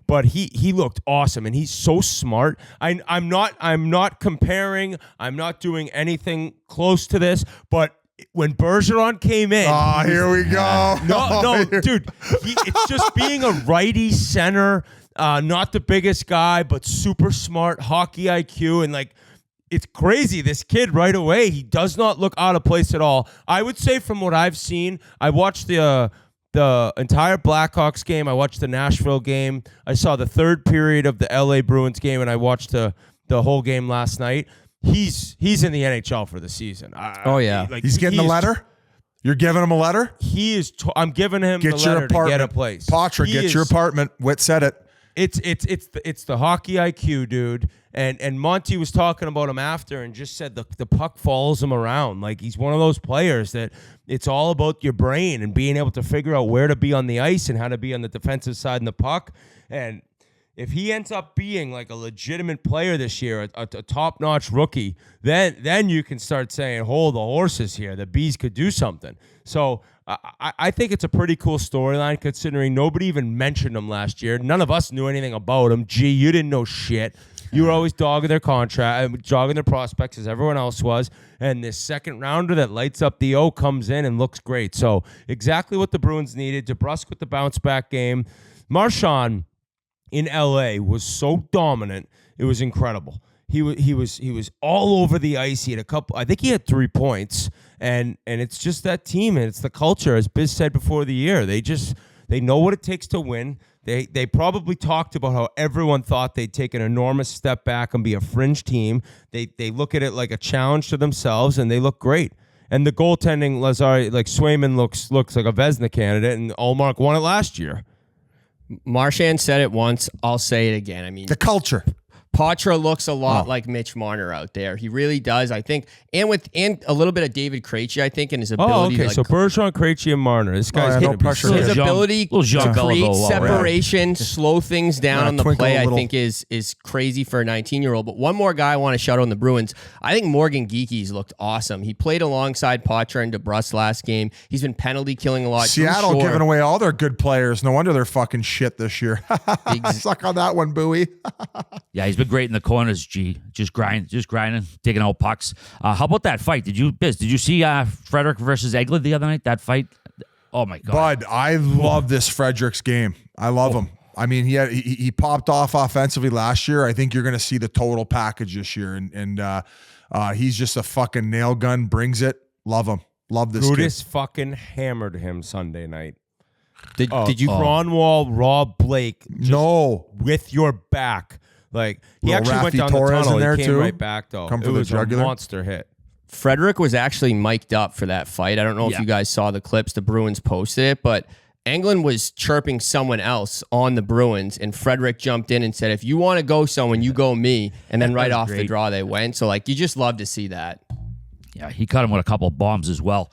But he looked awesome, and he's so smart. I'm not comparing. I'm not doing anything close to this. But when Bergeron came in, here we go. No, dude, it's just being a righty center. Not the biggest guy, but super smart, hockey IQ, and like. It's crazy. This kid right away, he does not look out of place at all. I would say from what I've seen, I watched the entire Blackhawks game. I watched the Nashville game. I saw the third period of the LA Bruins game, and I watched the whole game last night. He's in the NHL for the season. He's getting the letter? You're giving him a letter? He is. I'm giving him the letter to get a place. Poitras, get your apartment. Witt said it. It's the hockey IQ, dude. And Monty was talking about him after and just said the puck follows him around. Like, he's one of those players that it's all about your brain and being able to figure out where to be on the ice and how to be on the defensive side in the puck. And if he ends up being like a legitimate player this year, a top-notch rookie, then you can start saying, hold the horses here. The Bees could do something. So I think it's a pretty cool storyline considering nobody even mentioned him last year. None of us knew anything about him. Gee, you didn't know shit. You were always dogging their contract, dogging their prospects as everyone else was. And this second rounder that lights up the O comes in and looks great. So exactly what the Bruins needed. DeBrusk with the bounce back game. Marchand in LA was so dominant. It was incredible. He was all over the ice. He had I think he had 3 points. And it's just that team, and it's the culture, as Biz said before the year. They know what it takes to win. They probably talked about how everyone thought they'd take an enormous step back and be a fringe team. They look at it like a challenge to themselves, and they look great. And the goaltending, Lazari, like Swayman looks like a Vezina candidate, and Ullmark won it last year. Marchand said it once. I'll say it again. I mean, the culture. Poitras looks a lot like Mitch Marner out there. He really does, I think. And a little bit of David Krejci, I think, and his ability to so Bergeron, Krejci, and Marner. This guy's no pressure. His ability to create Beliveau, separation, slow things down on the play, I little. think is crazy for a 19-year-old. But one more guy I want to shout out on the Bruins. I think Morgan Geekies looked awesome. He played alongside Poitras and DeBrusk last game. He's been penalty killing a lot. Seattle giving away all their good players. No wonder they're fucking shit this year. Suck on that one, Bowie. Yeah, he's been great in the corners, G. Just grinding, digging out pucks. How about that fight? Did you see Frederick versus Eglin the other night? That fight? Oh my God. Bud, I love this Fredericks game. I love him. I mean, he popped off offensively last year. I think you're going to see the total package this year. And he's just a fucking nail gun, brings it. Love him. Love this Brutus kid. fucking hammered him Sunday night. Did you? Cronwall, Rob Blake. No. With your back. Like, he Little actually went Rafi down Torres the tunnel. in there He came too. right back, though. Come for it the was jugular. a monster hit. Frederick was actually mic'd up for that fight. I don't know if you guys saw the clips. The Bruins posted it, but Englund was chirping someone else on the Bruins, and Frederick jumped in and said, if you want to go someone, you go me. And then right off the draw, they went. So, like, you just love to see that. Yeah, he cut him with a couple of bombs as well.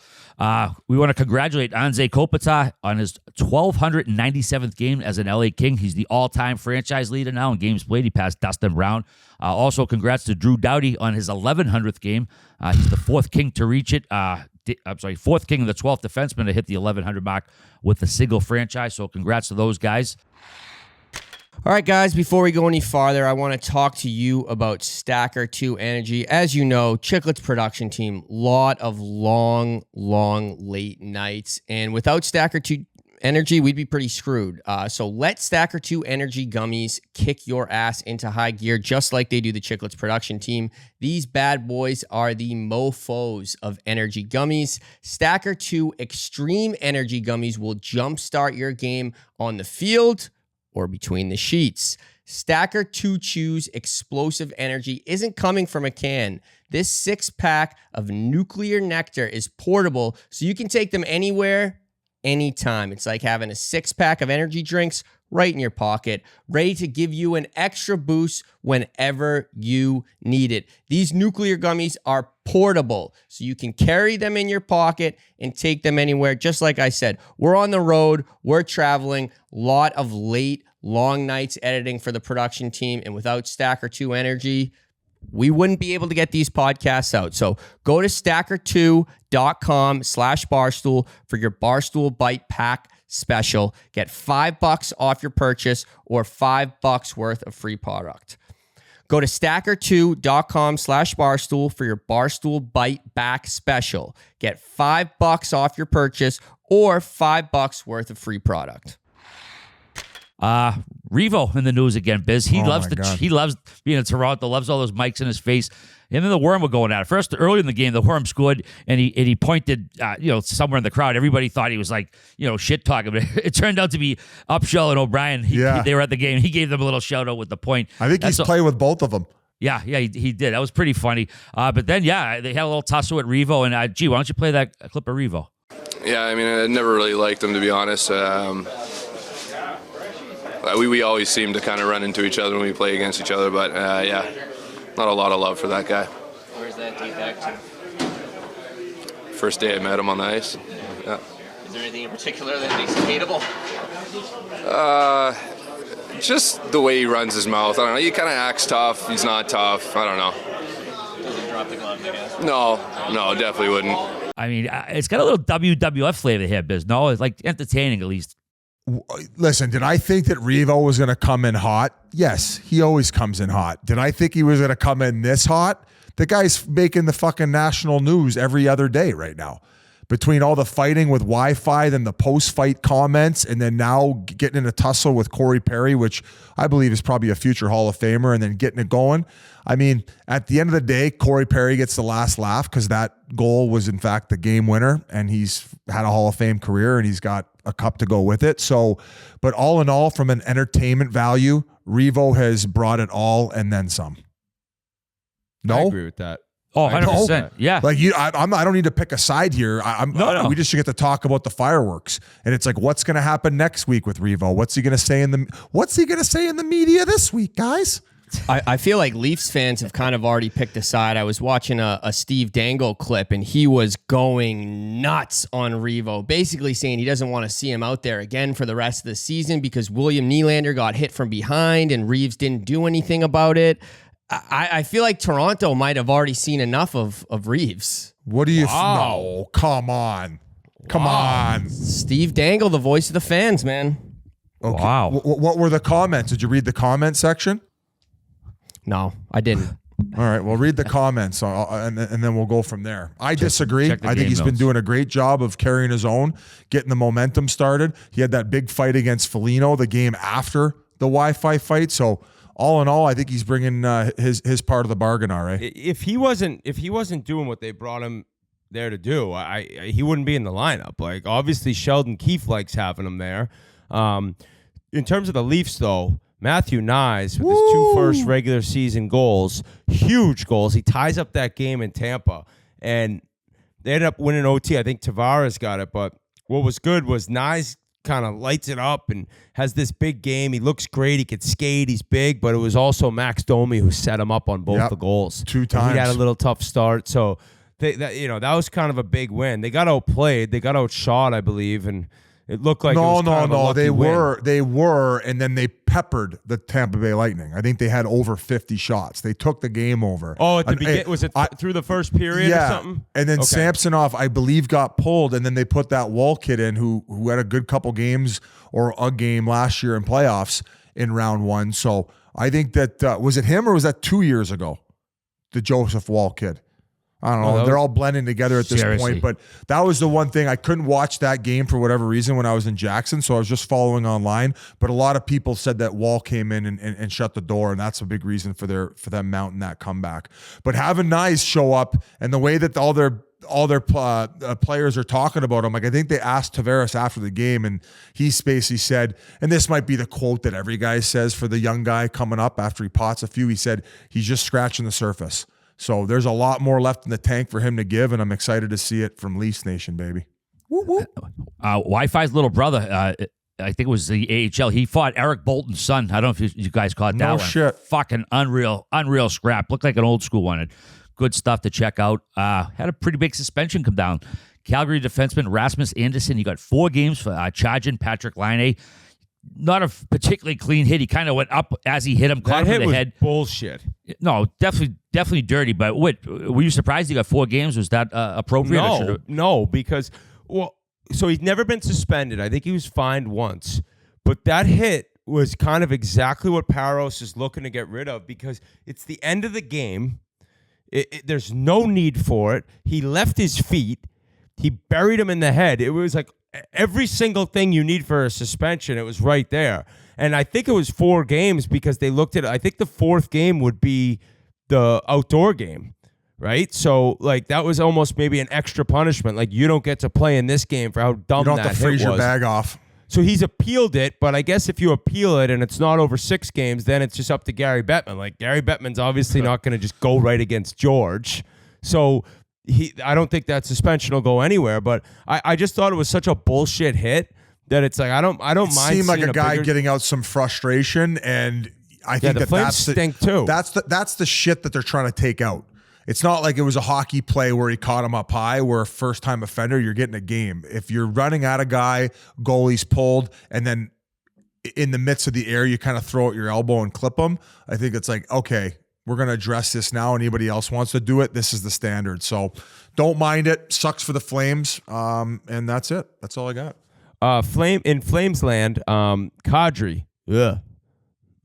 We want to congratulate Anze Kopitar on his 1,297th game as an LA King. He's the all-time franchise leader now in games played. He passed Dustin Brown. Also, congrats to Drew Doughty on his 1,100th game. He's the fourth King to reach it. fourth king of the 12th defenseman to hit the 1,100 mark with a single franchise. So congrats to those guys. All right, guys, before we go any farther, I want to talk to you about Stacker 2 Energy. As you know, Chiclets production team, lot of long late nights. And without Stacker 2 Energy, we'd be pretty screwed. So let Stacker 2 Energy gummies kick your ass into high gear just like they do the Chiclets production team. These bad boys are the mofos of energy gummies. Stacker 2 Extreme Energy gummies will jumpstart your game on the field or between the sheets. Stacker 2 Chews Explosive Energy isn't coming from a can. This 6-pack of nuclear nectar is portable, so you can take them anywhere, anytime. It's like having a 6-pack of energy drinks right in your pocket, ready to give you an extra boost whenever you need it. These nuclear gummies are portable, so you can carry them in your pocket and take them anywhere. Just like I said, we're on the road, we're traveling, lot of late, long nights editing for the production team, and without Stacker 2 Energy, we wouldn't be able to get these podcasts out. So go to stacker2.com/Barstool for your Barstool Bite Pack special. Get $5 off your purchase or $5 worth of free product. Go to stacker2.com/Barstool for your Barstool Bite Back special. Get $5 off your purchase or $5 worth of free product. Revo in the news again, Biz. He loves being in Toronto, loves all those mics in his face. And then the Worm were going at it. First, early in the game, the Worm scored, and he pointed, somewhere in the crowd. Everybody thought he was like, shit talking. But it turned out to be Upshall and O'Brien. They were at the game. He gave them a little shout out with the point. I think he's playing with both of them. Yeah, he did. That was pretty funny. But then, they had a little tussle with Revo. And, why don't you play that clip of Revo? Yeah, I mean, I never really liked him, to be honest. We always seem to kind of run into each other when we play against each other, but not a lot of love for that guy. Where's that date back to? First day I met him on the ice. Yeah. Is there anything in particular that makes him hateable? Just the way he runs his mouth. I don't know. He kind of acts tough. He's not tough. I don't know. Doesn't drop the gloves, I guess. No, definitely wouldn't. I mean, it's got a little WWF flavor here, Biz. No, it's like entertaining at least. Listen, did I think that Revo was going to come in hot? Yes, he always comes in hot. Did I think he was going to come in this hot? The guy's making the fucking national news every other day right now. Between all the fighting with Wi-Fi, then the post-fight comments, and then now getting in a tussle with Corey Perry, which I believe is probably a future Hall of Famer, and then getting it going. I mean, at the end of the day, Corey Perry gets the last laugh because that goal was, in fact, the game winner, and he's had a Hall of Fame career, and he's got a cup to go with it. So, but all in all, from an entertainment value, Revo has brought it all and then some. No? I agree with that. Oh, 100%. Yeah. Like I don't need to pick a side here. We just should get to talk about the fireworks. And it's like, what's going to happen next week with Revo? What's he going to say in the media this week, guys? I feel like Leafs fans have kind of already picked a side. I was watching a Steve Dangle clip, and he was going nuts on Revo, basically saying he doesn't want to see him out there again for the rest of the season because William Nylander got hit from behind and Reeves didn't do anything about it. I feel like Toronto might have already seen enough of Reeves. What do you... No, come on. Come on. Steve Dangle, the voice of the fans, man. Okay. Wow. What were the comments? Did you read the comment section? No, I didn't. All right, well, read the comments, and then we'll go from there. I disagree. I think he's been doing a great job of carrying his own, getting the momentum started. He had that big fight against Foligno the game after the Wi-Fi fight, so... All in all, I think he's bringing his part of the bargain. All right. If he wasn't doing what they brought him there to do, he wouldn't be in the lineup. Like obviously Sheldon Keefe likes having him there. In terms of the Leafs, though, Matthew Nyes with his 2 first regular season goals, huge goals. He ties up that game in Tampa, and they ended up winning OT. I think Tavares got it, but what was good was Nyes kind of lights it up and has this big game. He looks great. He could skate. He's big, but it was also Max Domi who set him up on both the goals. 2 times. He had a little tough start, so that was kind of a big win. They got outplayed. They got outshot, I believe, and It looked like it was kind of a lucky They win. were, and then they peppered the Tampa Bay Lightning. I think they had over 50 shots. They took the game over. Oh, at the beginning, was it through the first period or something? And then Samsonov, I believe, got pulled, and then they put that Wall kid in who had a good couple games or a game last year in playoffs in round one. So I think that, was it him or was that 2 years ago? The Joseph Wall kid. I don't know. They're all blending together at this point, but that was the one thing. I couldn't watch that game for whatever reason when I was in Jackson, so I was just following online. But a lot of people said that Wall came in and shut the door, and that's a big reason for them mounting that comeback. But having Nyes show up and the way that all their players are talking about him, like I think they asked Tavares after the game, and he basically said, and this might be the quote that every guy says for the young guy coming up after he pots a few, he said, he's just scratching the surface. So there's a lot more left in the tank for him to give, and I'm excited to see it from Leafs Nation, baby. Wi-Fi's little brother, I think it was the AHL. He fought Eric Bolton's son. I don't know if you guys caught that one. No shit. Fucking unreal scrap. Looked like an old school one. Good stuff to check out. Had a pretty big suspension come down. Calgary defenseman Rasmus Anderson, he got 4 games for charging Patrick Laine. Not a particularly clean hit. He kind of went up as he hit him, caught him in the head. Bullshit. No, definitely dirty. But were you surprised he got 4 games? Was that appropriate? No, because so he's never been suspended. I think he was fined once, but that hit was kind of exactly what Parros is looking to get rid of because it's the end of the game. There's no need for it. He left his feet. He buried him in the head. It was like every single thing you need for a suspension, it was right there. And I think it was 4 games because they looked at it. I think the 4th game would be the outdoor game, right? So, like, that was almost maybe an extra punishment. Like, you don't get to play in this game for how dumb that hit was. You don't have to freeze your bag off. So he's appealed it, but I guess if you appeal it and it's not over 6 games, then it's just up to Gary Bettman. Like, Gary Bettman's obviously not going to just go right against George. So I don't think that suspension will go anywhere, but I just thought it was such a bullshit hit that it's like I don't mind. Seemed like a guy getting out some frustration, and I think Flames stink too. That's the shit that they're trying to take out. It's not like it was a hockey play where he caught him up high, where a first-time offender, you're getting a game. If you're running at a guy, goalie's pulled, and then in the midst of the air, you kind of throw out your elbow and clip him, I think it's like, okay, we're going to address this now. Anybody else wants to do it, this is the standard. So don't mind it. Sucks for the Flames. And that's it. That's all I got. In Flames land, Kadri. See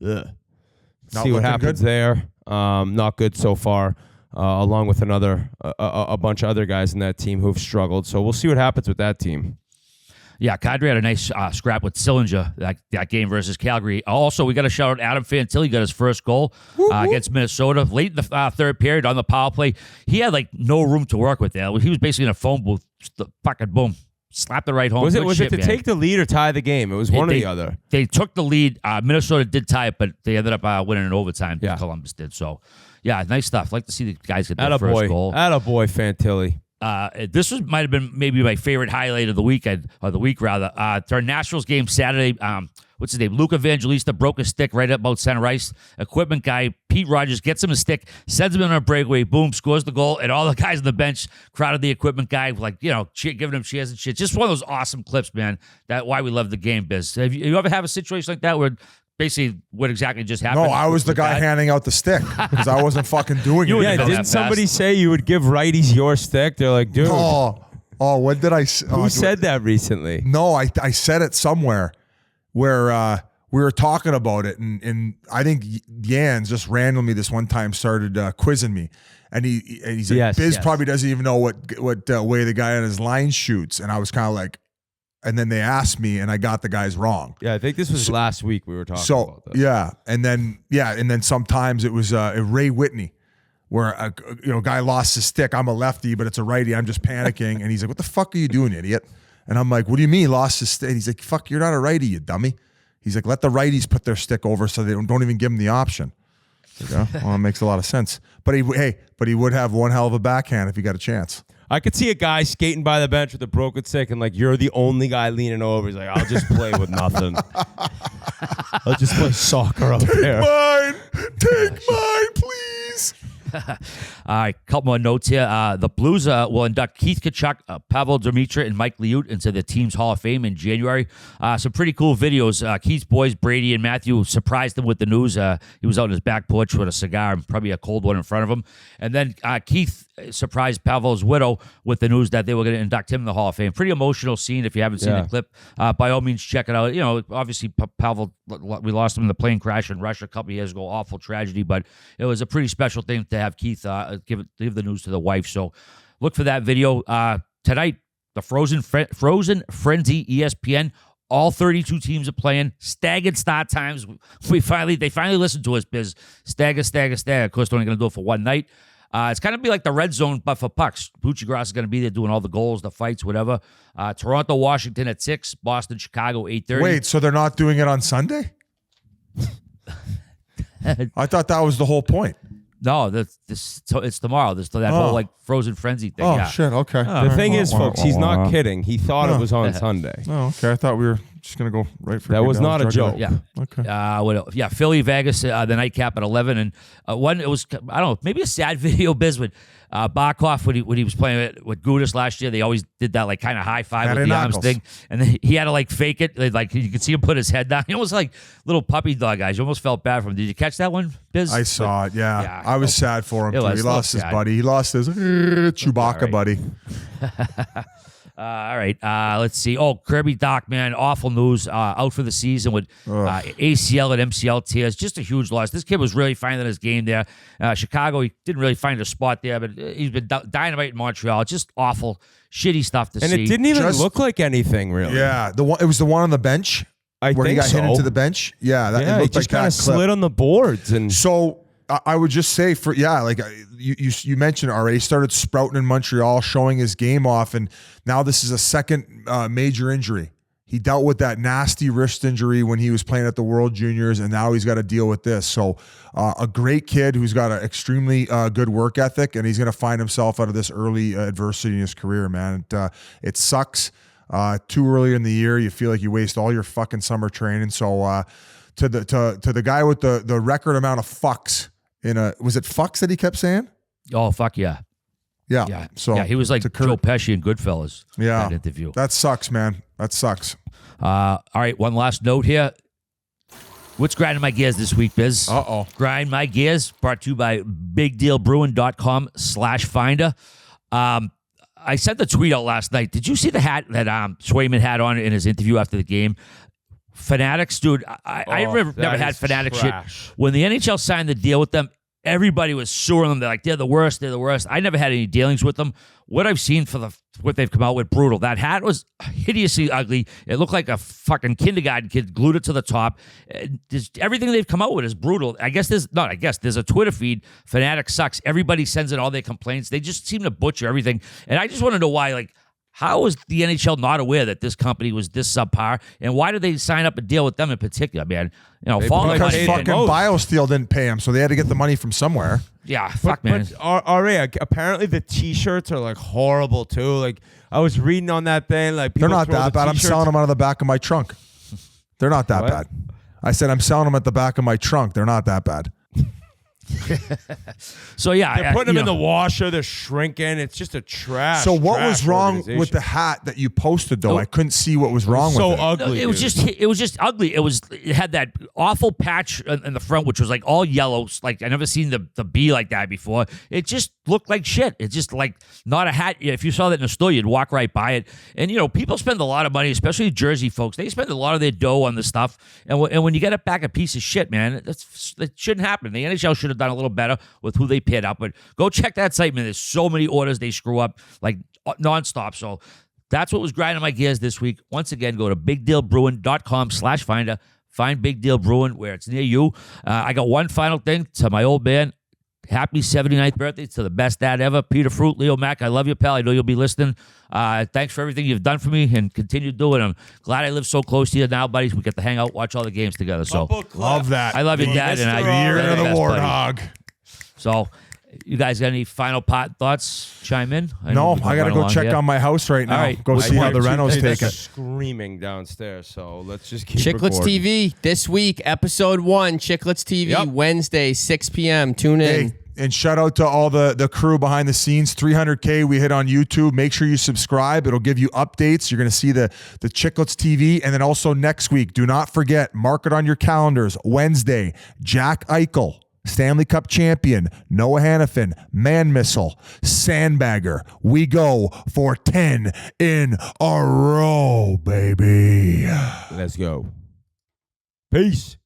what happens there. Not good so far. Along with a bunch of other guys in that team who've struggled. So we'll see what happens with that team. Yeah, Kadri had a nice scrap with Sillinger, that game versus Calgary. Also, we got to shout out Adam Fantilli, got his first goal against Minnesota late in the 3rd period on the power play. He had like no room to work with there. He was basically in a phone booth, fucking boom, slapped the right home. Was it to take the lead or tie the game? It was one or the other. They took the lead. Minnesota did tie it, but they ended up winning in overtime. Yeah. Columbus did. So, yeah, nice stuff. Like to see the guys get their first goal. Attaboy, Fantilli. This might have been maybe my favorite highlight of the weekend, or the week rather. Our Nationals game Saturday. What's his name? Luke Evangelista broke a stick right about center ice. Equipment guy Pete Rogers gets him a stick, sends him in a breakaway, boom, scores the goal, and all the guys on the bench crowded the equipment guy, like, giving him cheers and shit. Just one of those awesome clips, man. That's why we love the game, Biz. Have you ever have a situation like that where basically what exactly just happened? No, I was the guy handing out the stick because I wasn't fucking doing it. Yeah, didn't somebody say you would give righties your stick? They're like, dude. Oh, what did I say? Who said that recently? No, I said it somewhere where we were talking about it, and I think Jans just randomly this one time started quizzing me, and he's like, Biz probably doesn't even know what way the guy on his line shoots, and I was kind of like, and then they asked me, and I got the guys wrong. Yeah, I think this was last week we were talking about this. And then sometimes it was Ray Whitney, where a guy lost his stick. I'm a lefty, but it's a righty. I'm just panicking, and he's like, "What the fuck are you doing, idiot?" And I'm like, "What do you mean lost his stick?" He's like, "Fuck, you're not a righty, you dummy." He's like, "Let the righties put their stick over so they don't even give them the option." Well, it makes a lot of sense. But he would have one hell of a backhand if he got a chance. I could see a guy skating by the bench with a broken stick, and like you're the only guy leaning over. He's like, "I'll just play with nothing. I'll just play soccer out there." Take mine, please. All right, couple more notes here. The Blues will induct Keith Tkachuk, Pavel Demitra, and Mike Liut into the team's Hall of Fame in January. Some pretty cool videos. Keith's boys, Brady and Matthew, surprised him with the news. He was out on his back porch with a cigar and probably a cold one in front of him. And then Keith surprised Pavel's widow with the news that they were going to induct him in the Hall of Fame. Pretty emotional scene if you haven't seen the clip. By all means, check it out. You know, obviously, Pavel, we lost him in the plane crash in Russia a couple of years ago. Awful tragedy, but it was a pretty special thing to have Keith give the news to the wife. So look for that video. Tonight, the Frozen Frenzy, ESPN. All 32 teams are playing. Staggered start times. They finally listened to us, Biz. Stagger. Of course, they're only going to do it for one night. It's kind of be like the red zone, but for pucks. Buccigross is going to be there doing all the goals, the fights, whatever. Toronto, Washington at 6. Boston, Chicago, 8:30. Wait, so they're not doing it on Sunday? I thought that was the whole point. No, it's tomorrow. That whole like Frozen Frenzy thing. Oh, yeah. shit. Okay. The thing is, folks, he's not kidding. He thought it was on Sunday. Oh, okay. I thought we were just going to go right for that was not a joke. Yeah. Okay. Philly, Vegas, the nightcap at 11. And one, it was, I don't know, maybe a sad video, Biz, with Barkov when he was playing with Gudis last year. They always did that like kind of high five with the arms thing. And then he had to like fake it. Like you could see him put his head down. He almost like little puppy dog guys. You almost felt bad for him. Did you catch that one, Biz? I saw it, yeah. I was sad for him, too. He lost his sad. buddy. He lost his Chewbacca buddy. All right. Let's see. Oh, Kirby Dach, man. Awful news. Out for the season with ACL and MCL tears. Just a huge loss. This kid was really finding his game there. Chicago, he didn't really find a spot there, but he's been dynamite in Montreal. Just awful, shitty stuff to see. And it didn't even look like anything, really. Yeah. It was the one on the bench where he got hit into the bench. Yeah. It looked he just like kind of slid on the boards. And so I would just say you mentioned already, started sprouting in Montreal, showing his game off, and now this is a second major injury. He dealt with that nasty wrist injury when he was playing at the World Juniors, and now he's got to deal with this. So a great kid who's got an extremely good work ethic, and he's going to find himself out of this early adversity in his career, man. It sucks. Too early in the year, you feel like you waste all your fucking summer training. So to the guy with the record amount of fucks was it fucks that he kept saying? Oh, fuck yeah. Yeah. So he was like Joe Pesci in Goodfellas. Yeah. That interview. That sucks, man. That sucks. All right, one last note here. What's grinding my gears this week, Biz? Uh-oh. Grind my gears, brought to you by BigDealBrewing.com/finder. I sent the tweet out last night. Did you see the hat that Swayman had on in his interview after the game? Fanatics, dude. I never had Fanatics shit. When the NHL signed the deal with them, everybody was suing them. They're like, they're the worst. They're the worst. I never had any dealings with them. What I've seen for what they've come out with, brutal. That hat was hideously ugly. It looked like a fucking kindergarten kid glued it to the top. Everything they've come out with is brutal. There's a Twitter feed. Fanatics sucks. Everybody sends in all their complaints. They just seem to butcher everything. And I just want to know why, like, how was the NHL not aware that this company was this subpar, and why did they sign up a deal with them in particular, man? Because fucking BioSteel didn't pay them, so they had to get the money from somewhere. Yeah, fuck, man. But apparently the T-shirts are like horrible too. Like I was reading on that thing, like they're not that bad. I'm selling them out of the back of my trunk. They're not that bad. I said I'm selling them at the back of my trunk. They're not that bad. So yeah, they're putting them in the washer. They're shrinking. It's just a trash. So what was wrong with the hat that you posted though? I couldn't see what was wrong with it. So ugly. It was just ugly. It had that awful patch in the front, which was like all yellow. Like I never seen the B like that before. It just looked like shit. It's just like not a hat. If you saw that in the store, you'd walk right by it. And people spend a lot of money, especially Jersey folks. They spend a lot of their dough on this stuff. And when you get it back a piece of shit, man, that shouldn't happen. The NHL should have done a little better with who they paired up. But go check that site, man. There's so many orders they screw up like nonstop. So that's what was grinding my gears this week. Once again, go to BigDealBrewing.com/finder. Find Big Deal Brewing where it's near you. I got one final thing to my old man. Happy 79th birthday to the best dad ever, Peter Fruit, Leo Mack. I love you, pal. I know you'll be listening. Thanks for everything you've done for me and continue doing it. I'm glad I live so close to you now, buddies. We get to hang out, watch all the games together. So love that. I love you, Dad. And Year of the Warthog. So you guys got any final thoughts? Chime in. I got to go check on my house right now. All right. Go see how the renos take it. Screaming downstairs. So let's just keep Chiclets recording. TV this week, episode 1. Chiclets TV Wednesday 6 p.m. Tune in. Hey, and shout out to all the crew behind the scenes. 300K we hit on YouTube. Make sure you subscribe. It'll give you updates. You're going to see the Chiclets TV. And then also next week, do not forget, mark it on your calendars. Wednesday, Jack Eichel, Stanley Cup champion, Noah Hannafin, Man Missile, Sandbagger. We go for 10 in a row, baby. Let's go. Peace.